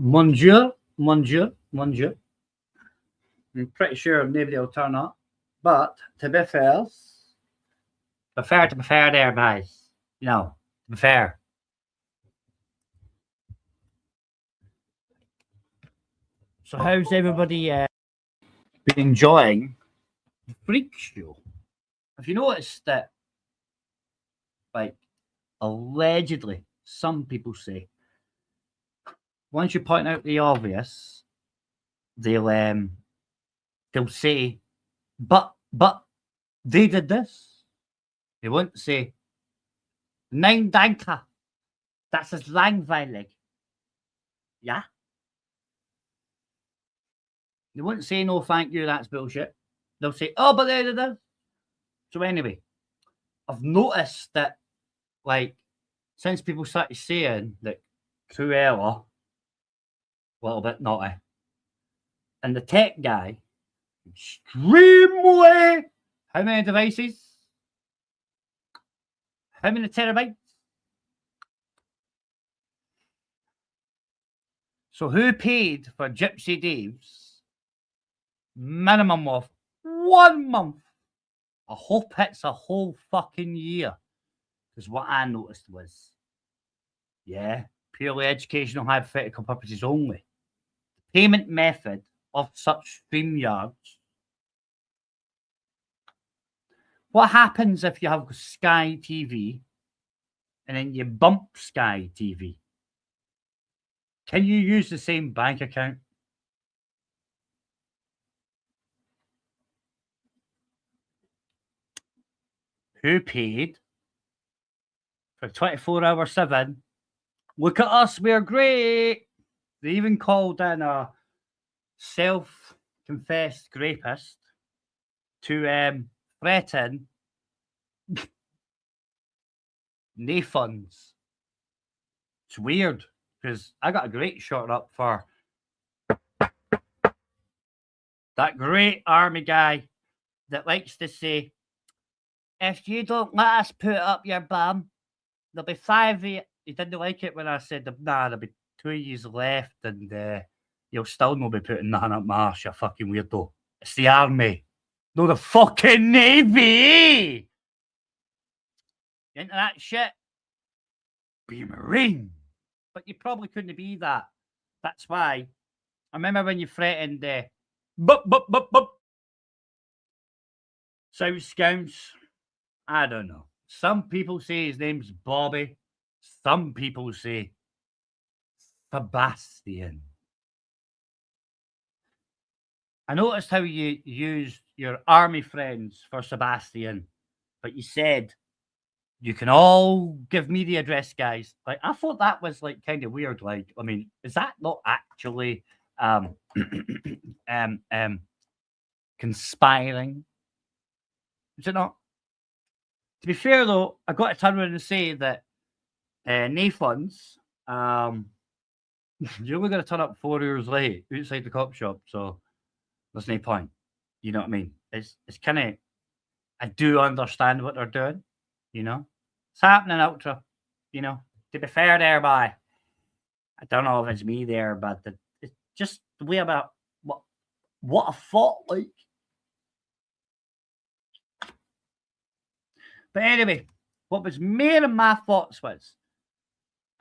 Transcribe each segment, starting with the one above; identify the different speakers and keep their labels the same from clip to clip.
Speaker 1: Monsieur. I'm pretty sure nobody will turn up, but to be fair there, guys. You know, to be fair. So how's everybody been enjoying the freak show? Have you noticed that, like, allegedly, some people say, once you point out the obvious, they'll say, but they did this. They won't say, nein, danke, das ist langweilig. Yeah? They wouldn't say no thank you, that's bullshit. They'll say, oh, but they did this. So anyway, I've noticed that, like, since people started saying that Cruella, a little bit naughty, and the tech guy, extremely, how many devices? How many terabytes? So who paid for Gypsy Dave's minimum of 1 month? I hope it's a whole fucking year. Because what I noticed was, yeah, purely educational, hypothetical purposes only. The payment method of such StreamYards. What happens if you have Sky TV and then you bump Sky TV? Can you use the same bank account? Who paid for 24/7? Look at us, we're great. They even called in a self-confessed rapist to threaten no funds. It's weird because I got a great shot up for that great army guy that likes to say, if you don't let us put up your bum, there'll be 5 years. He didn't like it when I said, nah, there'll be 2 years left and you'll still not be putting nothing up my arse, you fucking weirdo. It's the army, no the fucking navy. You into that shit? Be a Marine. But you probably couldn't be that. That's why. I remember when you threatened South Scouts. I don't know. Some people say his name's Bobby. Some people say Sebastian. I noticed how you used your army friends for Sebastian, but you said you can all give me the address, guys. Like, I thought that was like kind of weird. Like, I mean, is that not actually conspiring? Is it not? To be fair, though, I got to turn around and say that no funds. You're only going to turn up 4 years late outside the cop shop, so there's no point. You know what I mean? It's kind of. I do understand what they're doing. You know, it's happening, Ultra. You know, to be fair, there, by. I don't know if it's me there, but it's just the way about what I thought like. But anyway, what was more in my thoughts was,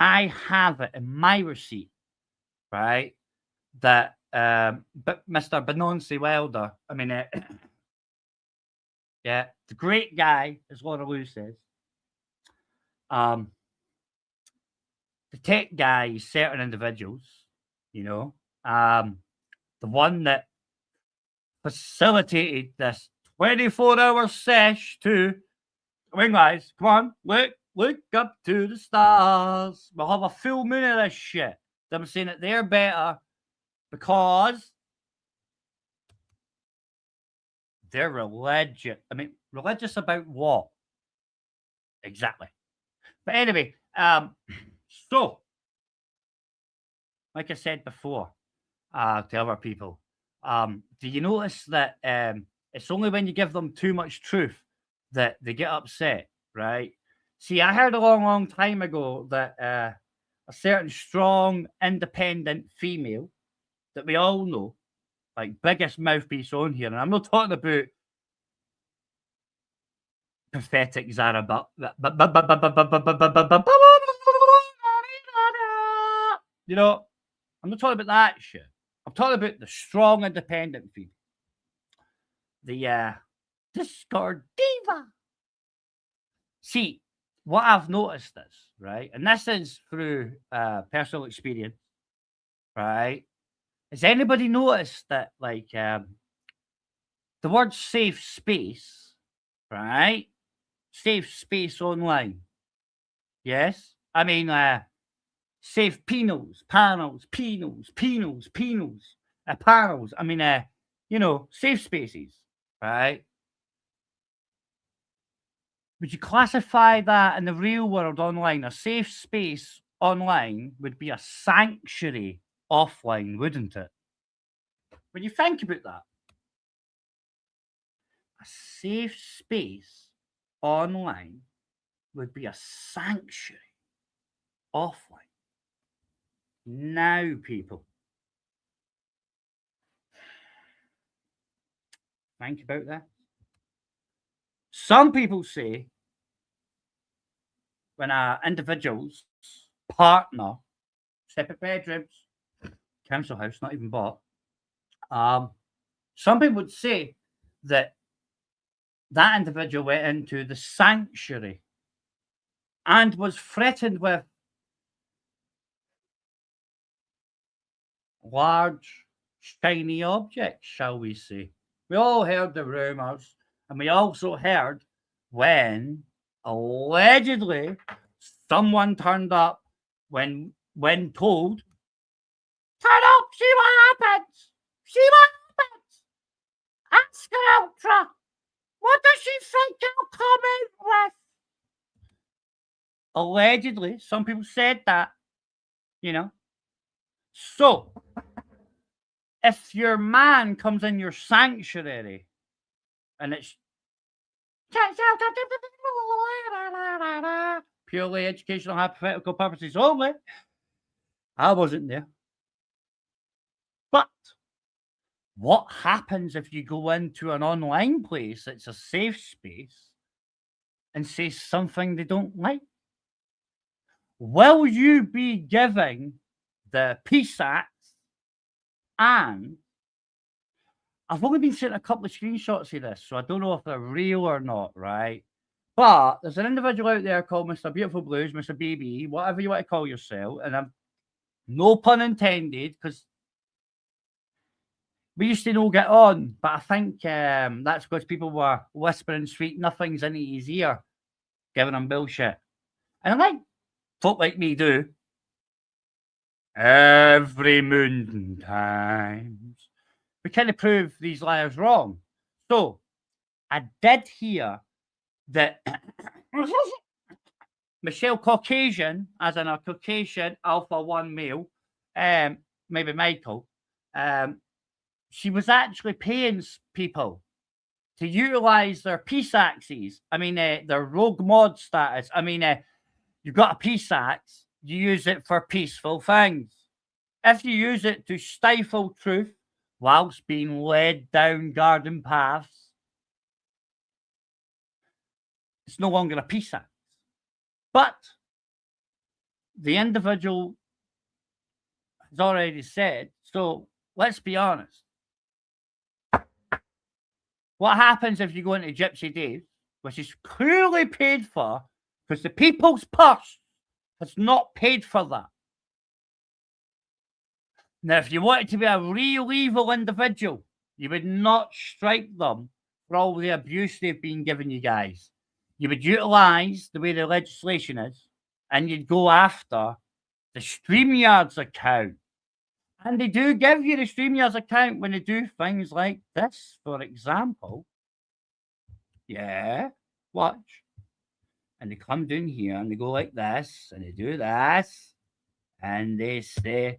Speaker 1: I have it in my receipt, right? That but Mr. Benonsi Wilder, I mean, yeah, the great guy, as Laura Lou says. The tech guy is certain individuals, you know. The one that facilitated this 24-hour sesh to wing guys, come on, look up to the stars. We'll have a full moon of this shit. Them saying that they're better because they're religious. I mean, religious about what? Exactly. But anyway, so like I said before, to other people, do you notice that it's only when you give them too much truth that they get upset, right? See, I heard a long, long time ago that a certain strong, independent female that we all know, like biggest mouthpiece on here, and I'm not talking about pathetic Zara, but you know, I'm not talking about that shit. I'm talking about the strong, independent female, the Discord diva. See, what I've noticed is, right, and this is through personal experience, right? Has anybody noticed that, like, the word safe space, right? Safe space online. Yes? I mean, safe panels, panels, panels. I mean, you know, safe spaces, right? Would you classify that in the real world online? A safe space online would be a sanctuary offline, wouldn't it? When you think about that, a safe space online would be a sanctuary offline. Now, people, think about that. Some people say when an individual's partner, separate bedrooms, council house, not even bought, some people would say that that individual went into the sanctuary and was threatened with large, shiny objects, shall we say. We all heard the rumours, and we also heard when allegedly someone turned up when told, turn up, see what happens, see what happens. Ask her Ultra, what does she think I'll come in with? Allegedly, some people said that, you know. So, if your man comes in your sanctuary and it's purely educational, hypothetical purposes only, I wasn't there. But what happens if you go into an online place that's a safe space and say something they don't like? Will you be giving the peace act? And I've only been sent a couple of screenshots of this, so I don't know if they're real or not, right? But there's an individual out there called Mr. Beautiful Blues, Mr. BB, whatever you want to call yourself, and I'm no pun intended, because we used to no get on, but I think that's because people were whispering sweet nothings into his ear, giving him bullshit. And like folk like me do, every moon times, we kind of prove these liars wrong. So I did hear that Michelle Caucasian, as in a Caucasian Alpha 1 male, maybe Michael, she was actually paying people to utilize their peace axes. I mean, their rogue mod status. I mean, you've got a peace axe, you use it for peaceful things. If you use it to stifle truth whilst being led down garden paths, it's no longer a peace act. But the individual has already said, so let's be honest. What happens if you go into Gypsy Days, which is clearly paid for, because the people's purse has not paid for that? Now, if you wanted to be a real evil individual, you would not strike them for all the abuse they've been giving you guys. You would utilize the way the legislation is, and you'd go after the StreamYard's account. And they do give you the StreamYard's account when they do things like this, for example. Yeah, watch. And they come down here and they go like this, and they do this, and they say,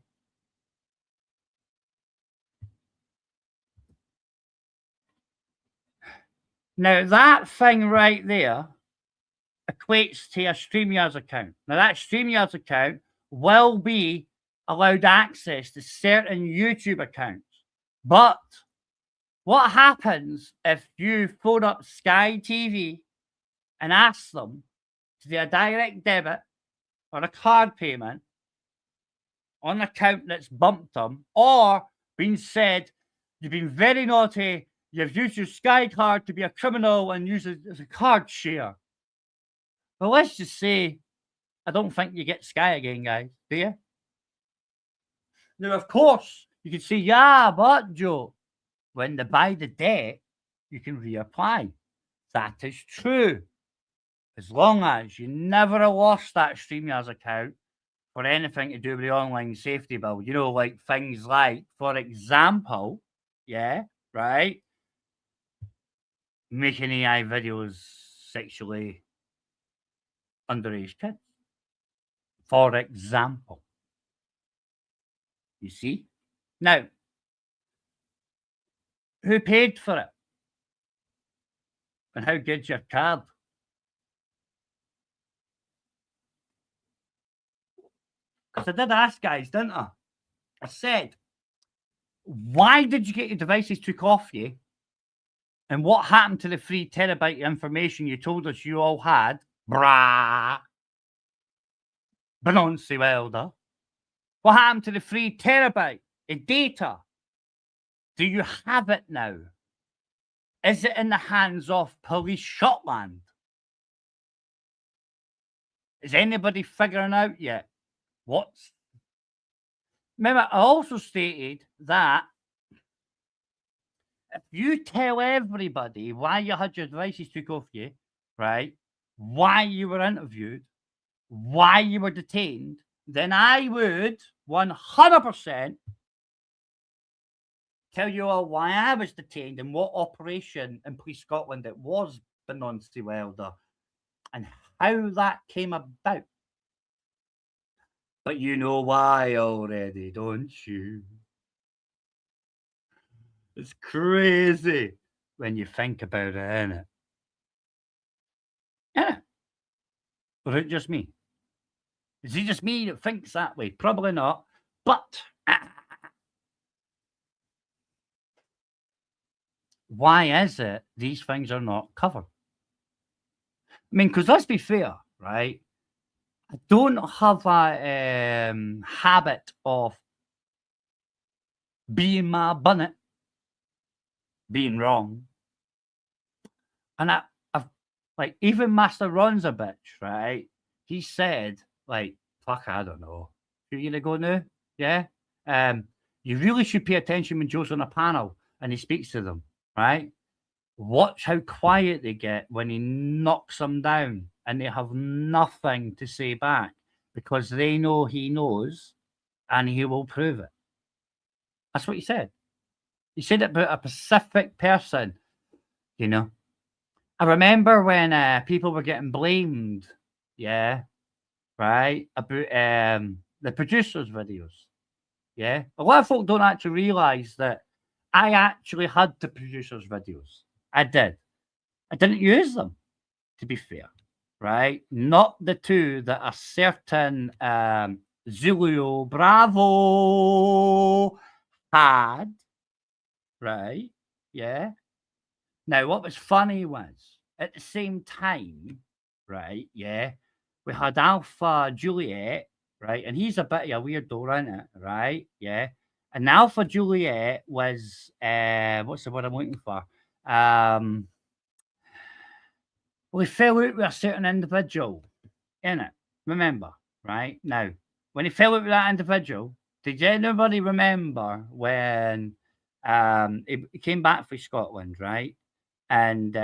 Speaker 1: Now, that thing right there equates to a StreamYards account. Now, that StreamYards account will be allowed access to certain YouTube accounts. But what happens if you phone up Sky TV and ask them to do a direct debit or a card payment on an account that's bumped them, or been said, you've been very naughty, you've used your Sky card to be a criminal and use it as a card share? Well, let's just say, I don't think you get Sky again, guys, do you? Now, of course, you can say, yeah, but Joe, when they buy the debt, you can reapply. That is true. As long as you never lost that StreamYards account for anything to do with the online safety bill. You know, like things like, for example, yeah, right, making AI videos sexually underage kids. For example. You see? Now, who paid for it? And how good's your card? Because I did ask, guys, didn't I? I said, why did you get your devices took off you? And what happened to the 3 terabyte information you told us you all had? Brah. Benonsi Welder. What happened to the 3 terabyte of data? Do you have it now? Is it in the hands of Police Scotland? Is anybody figuring out yet what's... Remember, I also stated that if you tell everybody why you had your devices took off you, right, why you were interviewed, why you were detained, then I would 100% tell you all why I was detained and what operation in Police Scotland it was, Benonsi Welder, and how that came about. But you know why already, don't you? It's crazy when you think about it, innit? Innit? Or is it just me? Is it just me that thinks that way? Probably not. But why is it these things are not covered? I mean, because let's be fair, right? I don't have a habit of being my bonnet, being wrong. And I've like, even Master Ron's a bitch, right? He said, like, fuck, I don't know. Who you gonna go now? Yeah. You really should pay attention when Joe's on a panel and he speaks to them, right? Watch how quiet they get when he knocks them down and they have nothing to say back because they know he knows and he will prove it. That's what he said. He said it about a specific person, you know. I remember when people were getting blamed, yeah, right, about the producers' videos, yeah. A lot of folk don't actually realise that I actually had the producers' videos. I did. I didn't use them, to be fair, right? Not the 2 that a certain Zulio Bravo had, right? Yeah. Now, what was funny was, at the same time, right, yeah, we had Alpha Juliet, right, and he's a bit of a weirdo, isn't it, right, yeah, and Alpha Juliet was, what's the word I'm looking for? Well, he fell out with a certain individual, innit, remember, right? Now, when he fell out with that individual, did anybody remember when he came back from Scotland, right? And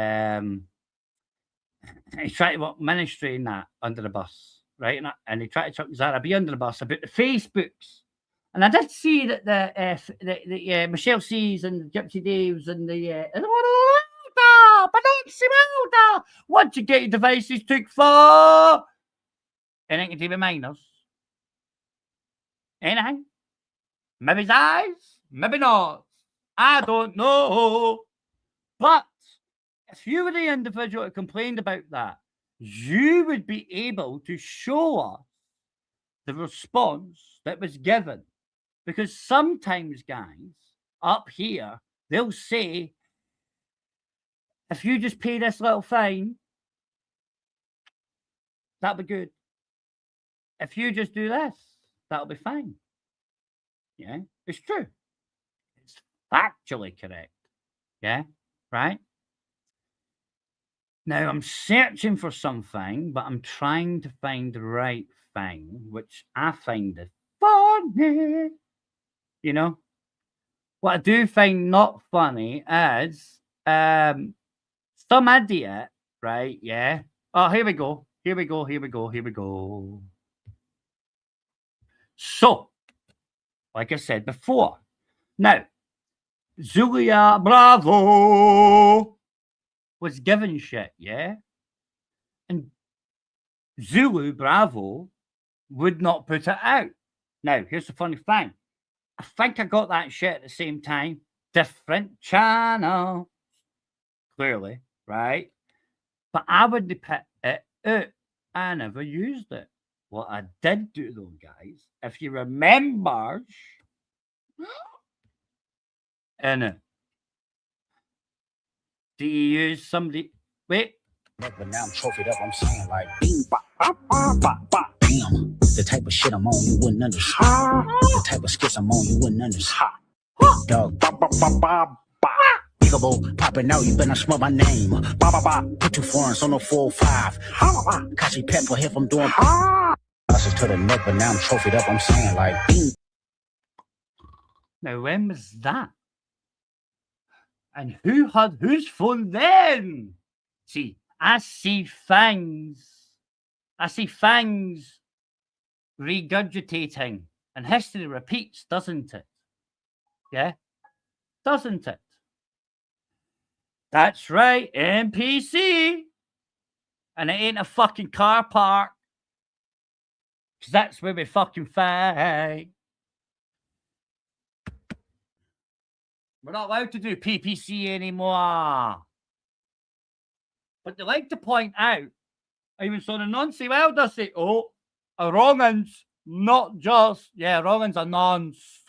Speaker 1: he tried to work ministry and that under the bus, right? And he tried to chuck Zara B under the bus about the Facebooks. And I did see that the Michelle C's and the Gypsy Daves and the what'd you get your devices took for? Anything to do with minors? Anything? Maybe his eyes, maybe not. I don't know. But if you were the individual that complained about that, you would be able to show us the response that was given. Because sometimes, guys, up here, they'll say, if you just pay this little fine, that'll be good. If you just do this, that'll be fine. Yeah, it's true. It's factually correct. Yeah, right? Now I'm searching for something, but I'm trying to find the right thing, which I find is funny. You know? What I do find not funny is some idiot, right? Yeah. Oh, here we go. Here we go. Here we go. Here we go. So, like I said before, now, Zulia Bravo was given shit, yeah? And Zulu Bravo would not put it out. Now, here's the funny thing. I think I got that shit at the same time. Different channel. Clearly, right? But I wouldn't put it out. I never used it. What I did do though, guys, if you remember, in it, do you use somebody? Wait.
Speaker 2: But now I'm trophied up, I'm saying like, bing, bop, bop, bop, bop, bop, bam. The type of shit I'm on, you wouldn't understand. The type of skits I'm on, you wouldn't understand. Dog, bop, bop, bop, bop, bop. Bigable, popping out, you better smell my name. Bop, bop, bop, put two foreigns on the 4-5. Kashi Pepper, if I'm doing us to the neck, but now I'm trophied up, I'm saying like, bing.
Speaker 1: Now, when was that? And who had whose phone then? See, I see things regurgitating, and history repeats, doesn't it? Yeah? Doesn't it? That's right, NPC. And it ain't a fucking car park. Because that's where we fucking fight. We're not allowed to do PPC anymore. But they like to point out, I even saw the nonce well does say, oh, a wrong'uns, not just, yeah, wrong'uns are nonce.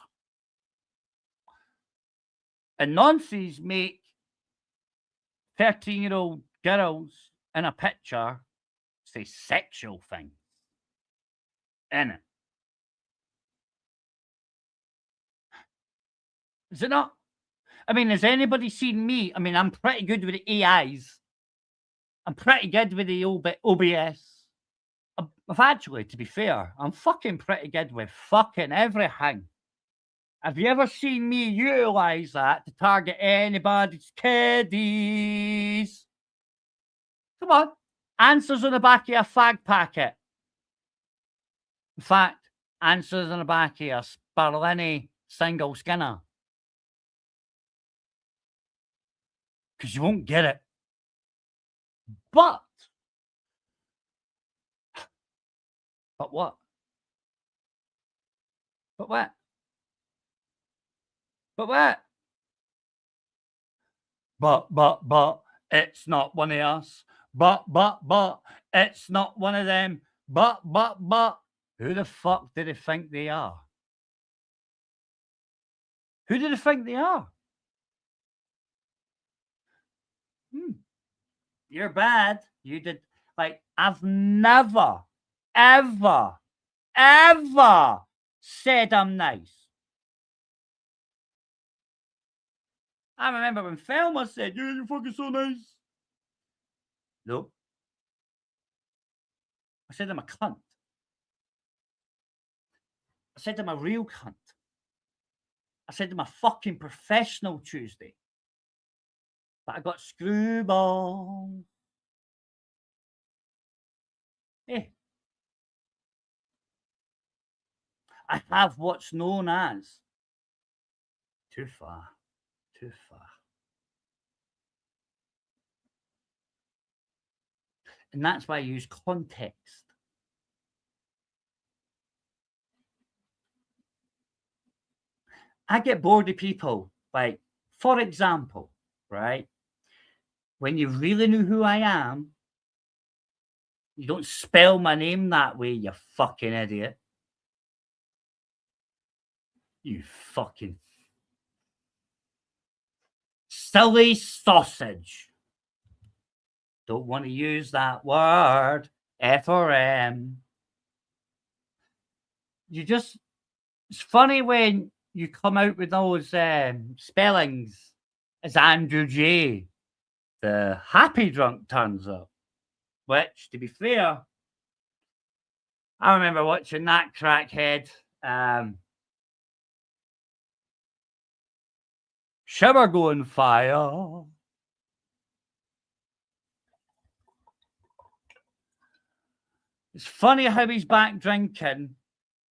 Speaker 1: And nonces make 13-year-old girls in a picture say sexual things. In it. Is it not? I mean, has anybody seen me? I mean, I'm pretty good with the AIs. I'm pretty good with the OBS. I've actually, to be fair, I'm fucking pretty good with fucking everything. Have you ever seen me utilize that to target anybody's kiddies? Come on. Answers on the back of a fag packet. In fact, answers on the back of a Sparlini single skinner. Because you won't get it. But what? But what? But what? But, it's not one of us. But, it's not one of them. But, who the fuck do they think they are? Who do they think they are? You're bad. You did, like, I've never, ever said I'm nice. I remember when Thelma said, yeah, you're fucking so nice. No. I said I'm a cunt. I said I'm a real cunt. I said I'm a fucking professional Tuesday. But I got screwball. Hey. I have what's known as too far. And that's why I use context. I get bored of people, like, for example, right? when you really knew who I am, you don't spell my name that way, you fucking idiot. You fucking silly sausage. Don't want to use that word. F or M. It's funny when you come out with those spellings as Andrew J. The happy drunk turns up. Which, to be fair, I remember watching that crackhead. Shower go on fire. It's funny how he's back drinking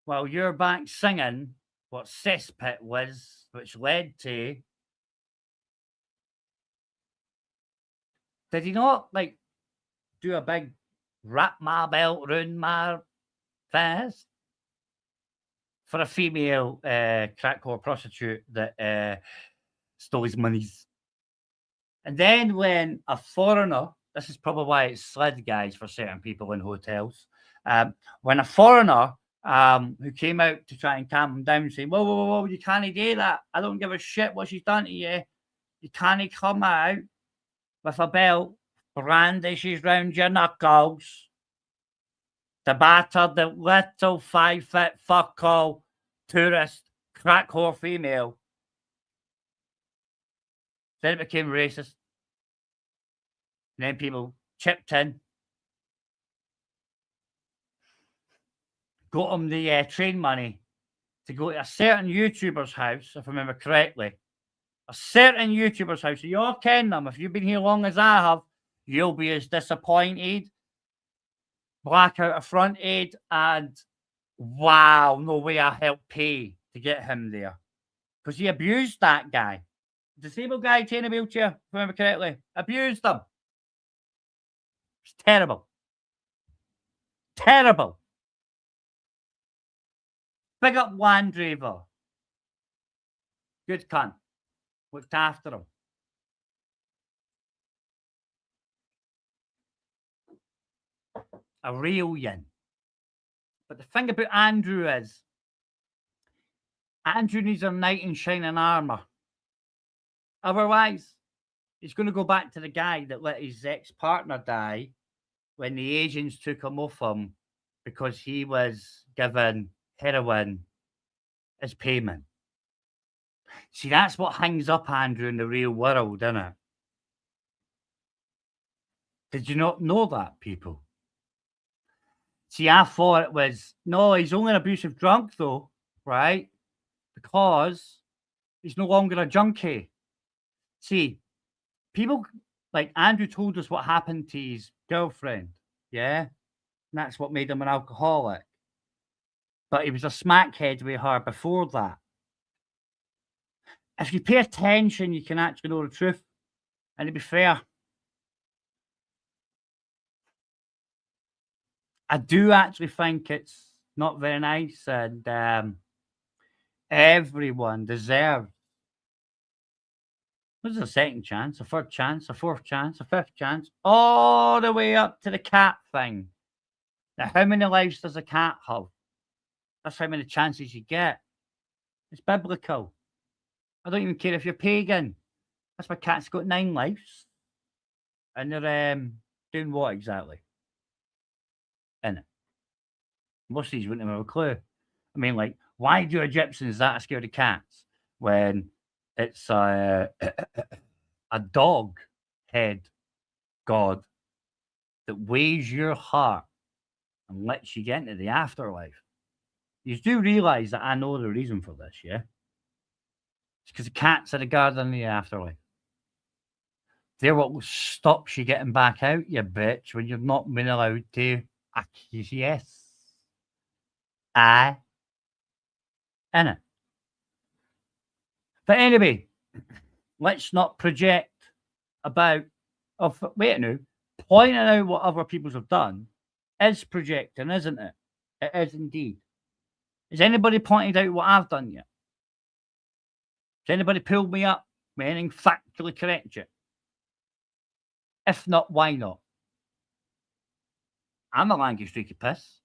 Speaker 1: while you're back singing what cesspit was, which led to. Did he not like do a big wrap my belt round my fist for a female crack whore prostitute that stole his monies? And then when a foreigner, this is probably why it's slid, guys, for certain people in hotels. When a foreigner who came out to try and calm him down, saying, whoa, whoa, whoa, you can't do that. I don't give a shit what she's done to you. You can't come out with a belt brandishes round your knuckles to batter the little 5-foot fuck all tourist crack whore female. Then it became racist. And then people chipped in, got him the train money to go to a certain YouTuber's house, if I remember correctly. A certain YouTuber's house. So you all ken them. If you've been here long as I have, you'll be as disappointed, blackout affronted, and wow, no way I helped pay to get him there. Because he abused that guy. Disabled guy in a wheelchair, if I remember correctly. Abused him. It's terrible. Terrible. Big up Land Driver. Good cunt. Looked after him. A real yin. But the thing about Andrew is, Andrew needs a knight in shining armour. Otherwise, he's going to go back to the guy that let his ex-partner die when the agents took him off him because he was given heroin as payment. See, that's what hangs up Andrew in the real world, isn't it? Did you not know that, people? See, I thought it was, no, he's only an abusive drunk, though, right? Because he's no longer a junkie. See, people like Andrew told us what happened to his girlfriend, yeah? And that's what made him an alcoholic. But he was a smackhead with her before that. If you pay attention, you can actually know the truth. And to be fair, I do actually think it's not very nice, and everyone deserves. There's a second chance, a third chance, a fourth chance, a fifth chance, all the way up to the cat thing. Now, how many lives does a cat have? That's how many chances you get. It's biblical. I don't even care if you're pagan. That's why cats got 9 lives. And they're doing what exactly? In it. Most of these wouldn't have a clue. I mean, like, why do Egyptians that scared of cats when it's a dog head god that weighs your heart and lets you get into the afterlife? You do realise that I know the reason for this, yeah? It's because the cats are the guard in the afterlife. They're what stops you getting back out, you bitch, when you've not been allowed to acquiesce. In it. But anyway, let's not project about, wait now, pointing out what other people have done is projecting, isn't it? It is indeed. Has anybody pointed out what I've done yet? Has anybody pulled me up with anything factually correct yet? If not, why not? I'm a lanky streaky piss.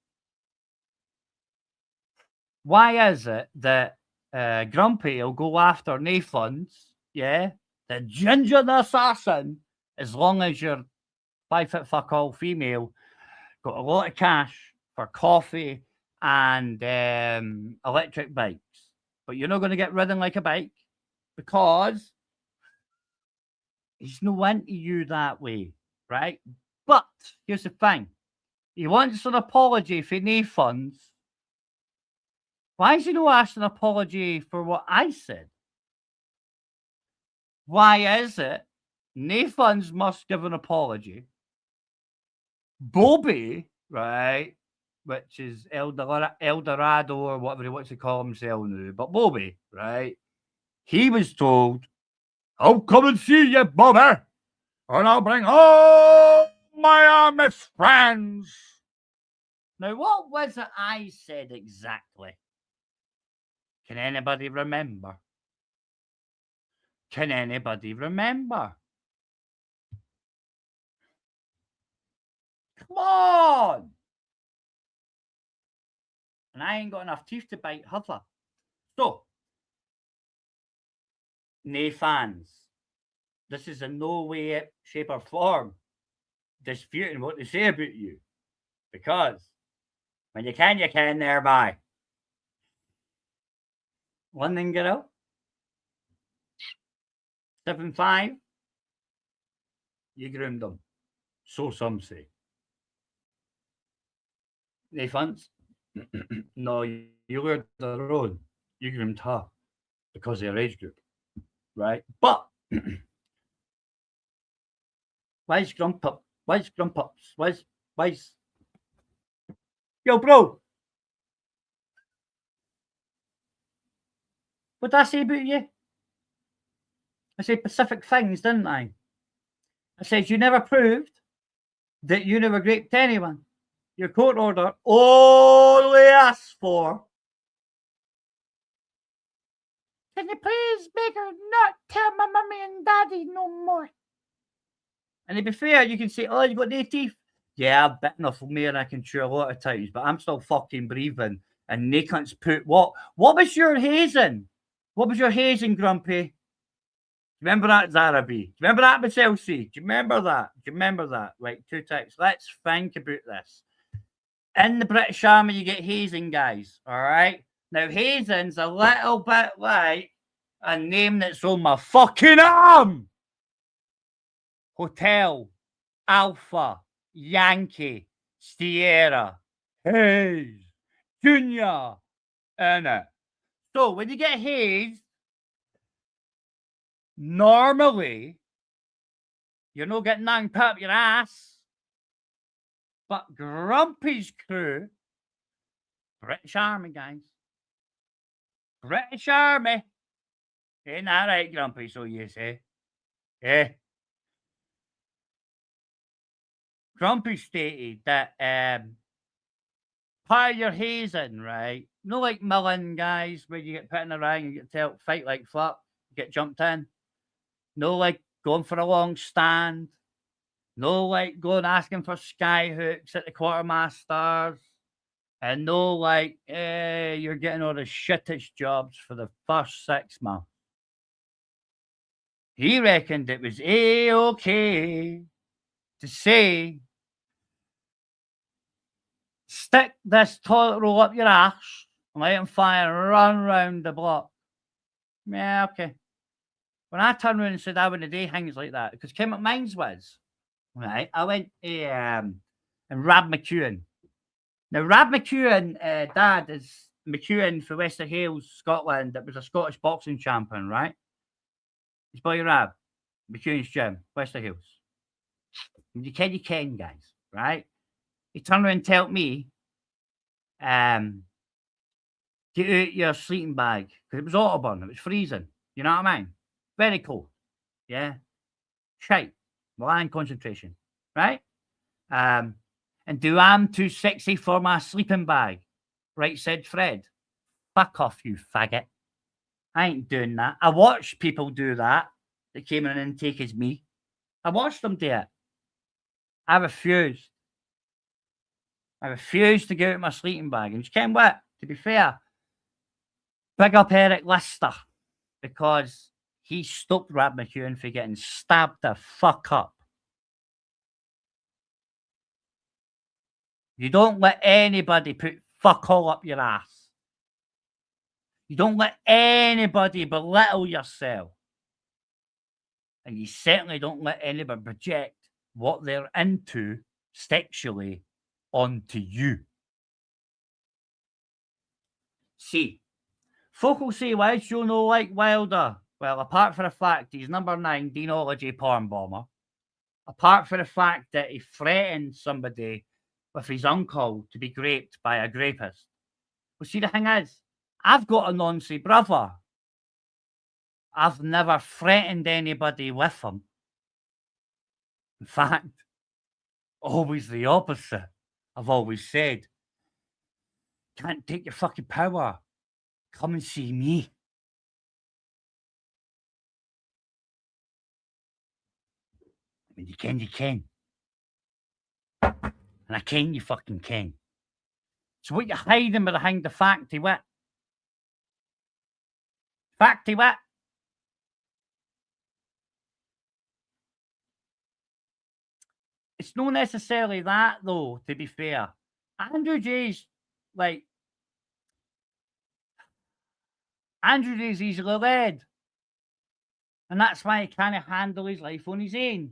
Speaker 1: Why is it that Grumpy will go after nae funds, yeah, the ginger the assassin, as long as you're 5 foot fuck all female, got a lot of cash for coffee and electric bikes, but you're not going to get ridden like a bike because he's no into you that way, right? But here's the thing. He wants an apology for nae funds. Why is he not asked an apology for what I said? Why is it nae funds must give an apology? Bobby, right, which is El Dorado or whatever he wants to call himself now, but Bobby, right, he was told, I'll come and see you, Bobby, and I'll bring all my army friends. Now, what was it I said exactly? Can anybody remember? Can anybody remember? Come on! And I ain't got enough teeth to bite, have I? So, nae fans. This is in no way, shape, or form disputing what they say about you. Because when you can thereby. London girl. 7'5". You groomed them. So some say. Nae fans? No, you lured their own. You groomed her because of your age group. Right? But why's Grumpups? Why's Yo, bro? What did I say about you? I said specific things, didn't I? I said you never proved that you never raped anyone. Your court order only asks for. Can you please make her not tell my mummy and daddy no more? And to be fair, you can say, oh, you got no teeth. Yeah, I've bitten off more than I can chew a lot of times, but I'm still fucking breathing. And they can't put what? What was your hazing? What was your hazing, Grumpy? Remember that, Zaraby? Do you remember that, Miss Elsie? Do you remember that? Do you remember that? Right, 2 ticks. Let's think about this. In the British Army, you get hazing, guys. All right? Now, hazing's a little bit like a name that's on my fucking arm. Hotel, Alpha, Yankee, Sierra, Hayes, Junior, innit? So, when you get hazed, normally, you're not getting nothing put up your ass. But Grumpy's crew, British Army, guys. British Army. Ain't that right, Grumpy, so you say? Yeah. Grumpy stated that part of your hazing, right? No like milling, guys, where you get put in a ring and get told fight like fuck, get jumped in. No like going for a long stand. No like going asking for sky hooks at the quartermasters. And no like, you're getting all the shittest jobs for the first 6 months. He reckoned it was okay to say, stick this toilet roll up your ass and let him fire and run round the block. Yeah, okay. When I turned around and said I wouldn't do things like that, because came up mine's was, right, I went to and Rab McEwen. Now, Rab McEwen, dad is McEwen for Wester Hales, Scotland, that was a Scottish boxing champion, right? His boy Rab, McEwen's gym, Wester Hales. You can, guys, right? He turned around and told me, get out your sleeping bag, because it was Otterburn, it was freezing. You know what I mean? Very cold. Yeah. Shite. Malign concentration. Right? And do I'm too sexy for my sleeping bag? Right, said Fred. Fuck off, you faggot. I ain't doing that. I watched people do that came in and take as me. I watched them do it. I refused. I refused to get out my sleeping bag. And you can what? To be fair, big up Eric Lister, because he stopped Rab McEwen for getting stabbed the fuck up. You don't let anybody put fuck all up your ass. You don't let anybody belittle yourself. And you certainly don't let anybody project what they're into sexually onto you. See, folk will say, why do you not like Wilder? Well, apart from the fact he's number 9 denology porn bomber, apart from the fact that he threatened somebody with his uncle to be raped by a rapist. Well, see, the thing is, I've got a noncy brother. I've never threatened anybody with him. In fact, always the opposite. I've always said, can't take your fucking power. Come and see me. When you can, you can. And I can, you fucking can. So what you hiding behind the facty what? Facty what? It's not necessarily that, though, to be fair. Andrew J's, like, Andrew J's easily led. And that's why he can't handle his life on his own.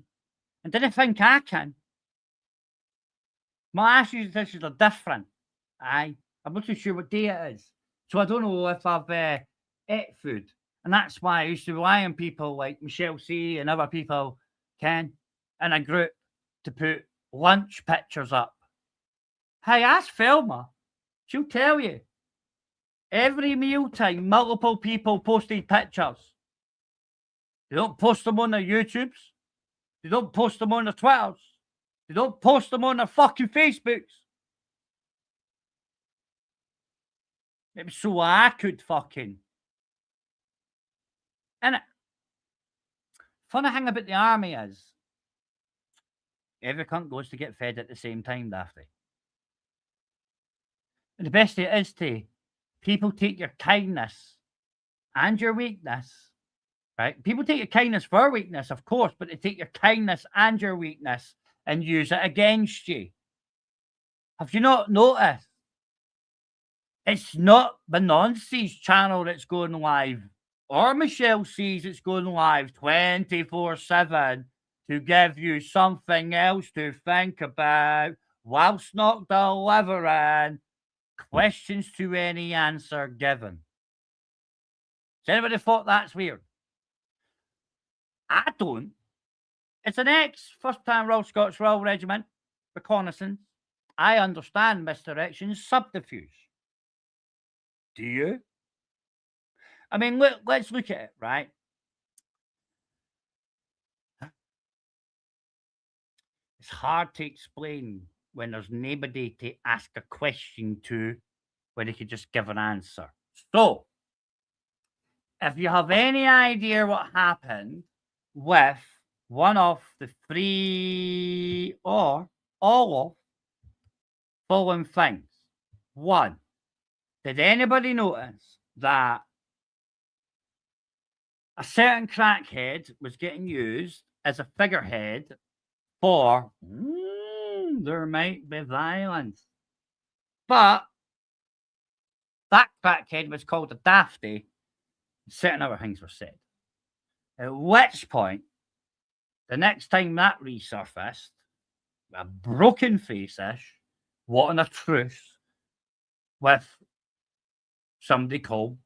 Speaker 1: And didn't think I can. My issues are different. Aye. I'm not too sure what day it is. So I don't know if I've ate food. And that's why I used to rely on people like Michelle C and other people in a group to put lunch pictures up. Hey, ask Thelma. She'll tell you. Every mealtime, multiple people posted pictures. They don't post them on their YouTubes. They don't post them on their Twitters. They don't post them on their fucking Facebooks. Maybe so I could fucking. And funny thing about the army is, every cunt goes to get fed at the same time, Daphne. And the best it is to people take your kindness and your weakness, right? People take your kindness for weakness, of course, but they take your kindness and your weakness and use it against you. Have you not noticed? It's not Benonce's channel that's going live, or Michelle sees it's going live 24/7 to give you something else to think about whilst not delivering questions to any answer given. Has anybody thought that's weird? I don't. It's an ex-first-time Royal Scots Royal Regiment reconnaissance. I understand misdirection's subterfuge. Do you? I mean, let's look at it, right? It's hard to explain when there's nobody to ask a question to, when they could just give an answer. So, if you have any idea what happened with one of the 3 or all of following things. 1, did anybody notice that a certain crackhead was getting used as a figurehead for there might be violence? But that crackhead was called a dafty. Certain other things were said. At which point, the next time that resurfaced, a broken face-ish, wanting a truce with somebody called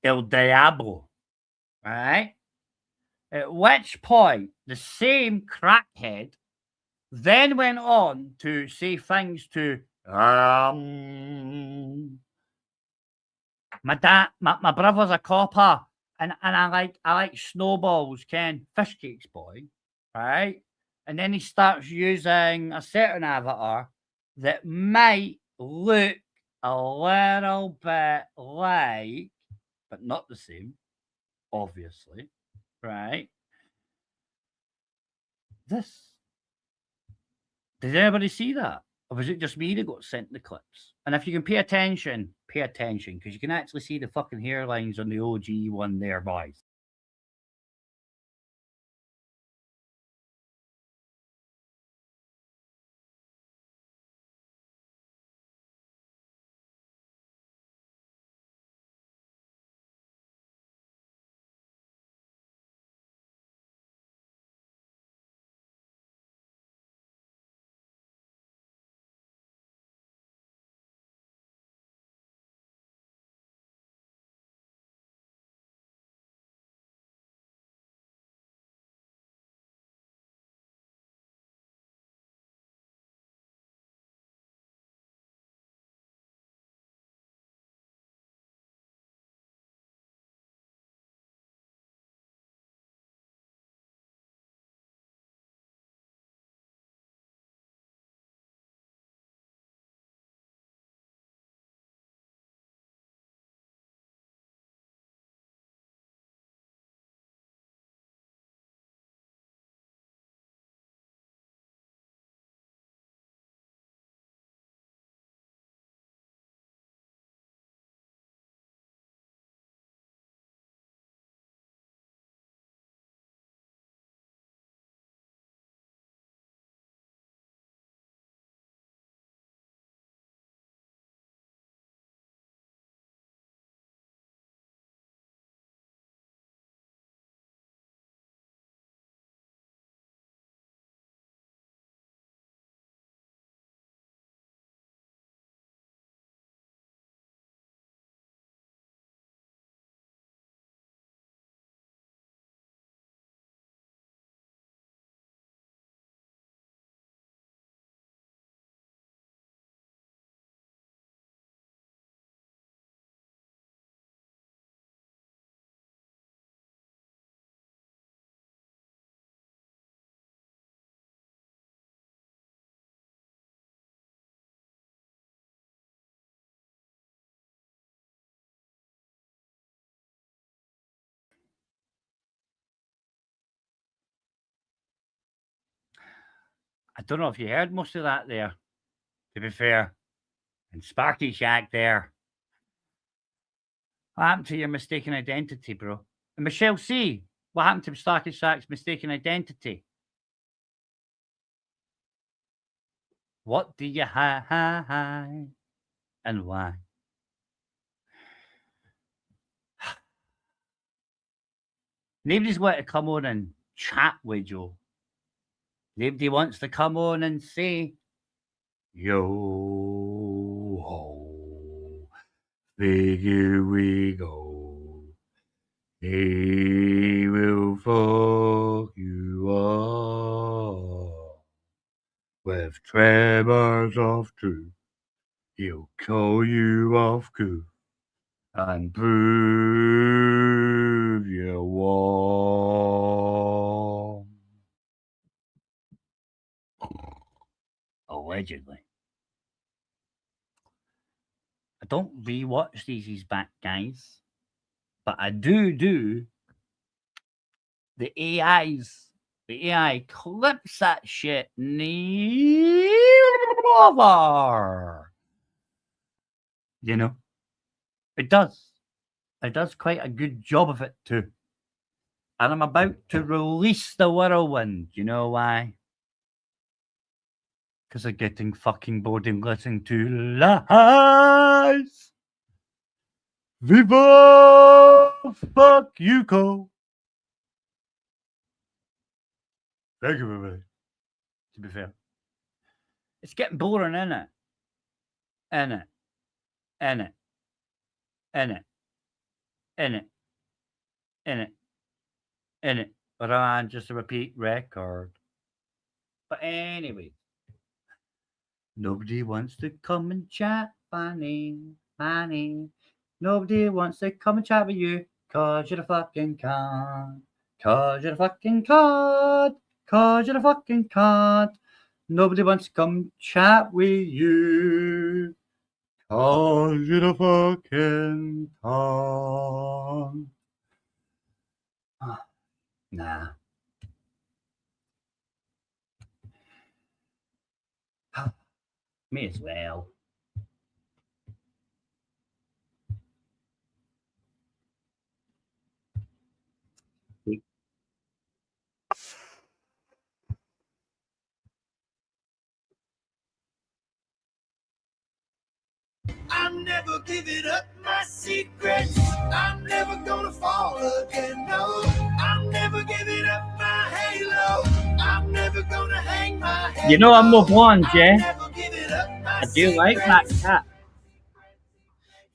Speaker 1: El Diablo, right? At which point, the same crackhead then went on to say things to my brother's a copper, and I like snowballs, Ken, fish cakes, boy, right? And then he starts using a certain avatar that might look a little bit like, but not the same, obviously, right? this. Did anybody see that? Or was it just me that got sent the clips? And if you can pay attention, because you can actually see the fucking hairlines on the OG one there, boys. I don't know if you heard most of that there, to be fair. And Sparky Shack there. What happened to your mistaken identity, bro? And Michelle C., what happened to Sparky Shack's mistaken identity? What do you hide and why? Nobody's want to come on and chat with Joe. Nobody wants to come on and say, yo ho, here we go. He will fuck you up with tremors of truth. He'll call you off cool and prove you wrong. Allegedly. I don't rewatch these back, guys, but I do the AIs. The AI clips that shit over. You know, it does. It does quite a good job of it too. And I'm about to release the whirlwind. You know why? Because I'm getting fucking bored and listening to lies. Viva fuck you, Cole. Thank you, everybody. To be fair, it's getting boring, isn't it? Innit? Innit? Innit? Innit? Innit? Innit? But I'm just a repeat record. But anyway, nobody wants to come and chat, Fanny. Nobody wants to come and chat with you, cause you're a fucking cunt. Cause you're a fucking cunt. Cause you're a fucking cunt. Nobody wants to come chat with you, cause you're a fucking cunt. Nah. Me as well.
Speaker 2: I'm never giving up my secrets. I'm never gonna fall again, no. I'm never giving up my halo. I'm never gonna hang my head.
Speaker 1: You know I'm the one, Jay.
Speaker 2: Never giving up my
Speaker 1: I do like that cat.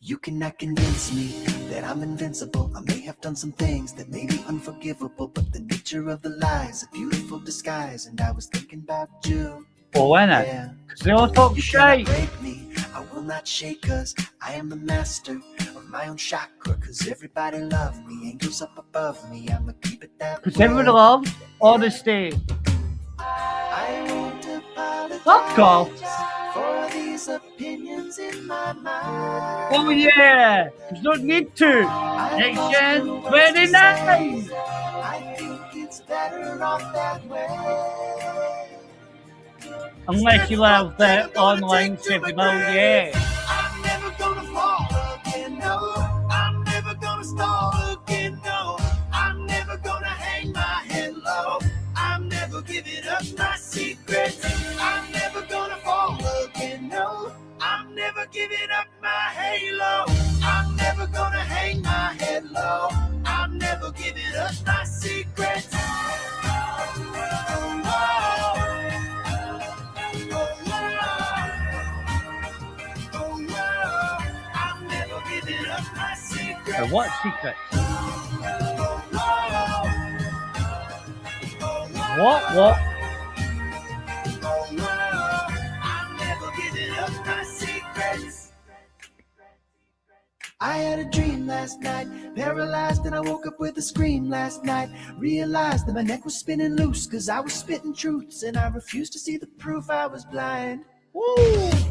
Speaker 2: You cannot convince me that I'm invincible. I may have done some things that may be unforgivable, but the nature of the lie is a beautiful disguise. And I was thinking about you.
Speaker 1: Oh, why not? Because they all talk shite.
Speaker 2: Break me. I will not shake, cause I am the master of my own chakra. Cause everybody loves me, angels up above me. I'ma keep it that way.
Speaker 1: Because everybody loves honesty.
Speaker 2: I won't apologize.
Speaker 1: Fuck off.
Speaker 2: For these opinions in my mind.
Speaker 1: Oh yeah, you don't need to. Section 29.
Speaker 2: I think it's better off that way.
Speaker 1: Unless you love the online civil, yeah.
Speaker 2: I'm never gonna fall again, no. I'm never gonna stall again, no. I'm never gonna hang my head low. I'm never giving up my secrets. I'm never gonna fall again, no. I'm never giving up my halo. I'm never gonna hang my head low. I'm never giving up my secrets. I'm never giving up my secrets.
Speaker 1: What secret? What?
Speaker 2: I'm never giving up my secrets. I had a dream last night, paralyzed, and I woke up with a scream last night. Realized that my neck was spinning loose, cause I was spitting truths, and I refused to see the proof I was blind. Woo!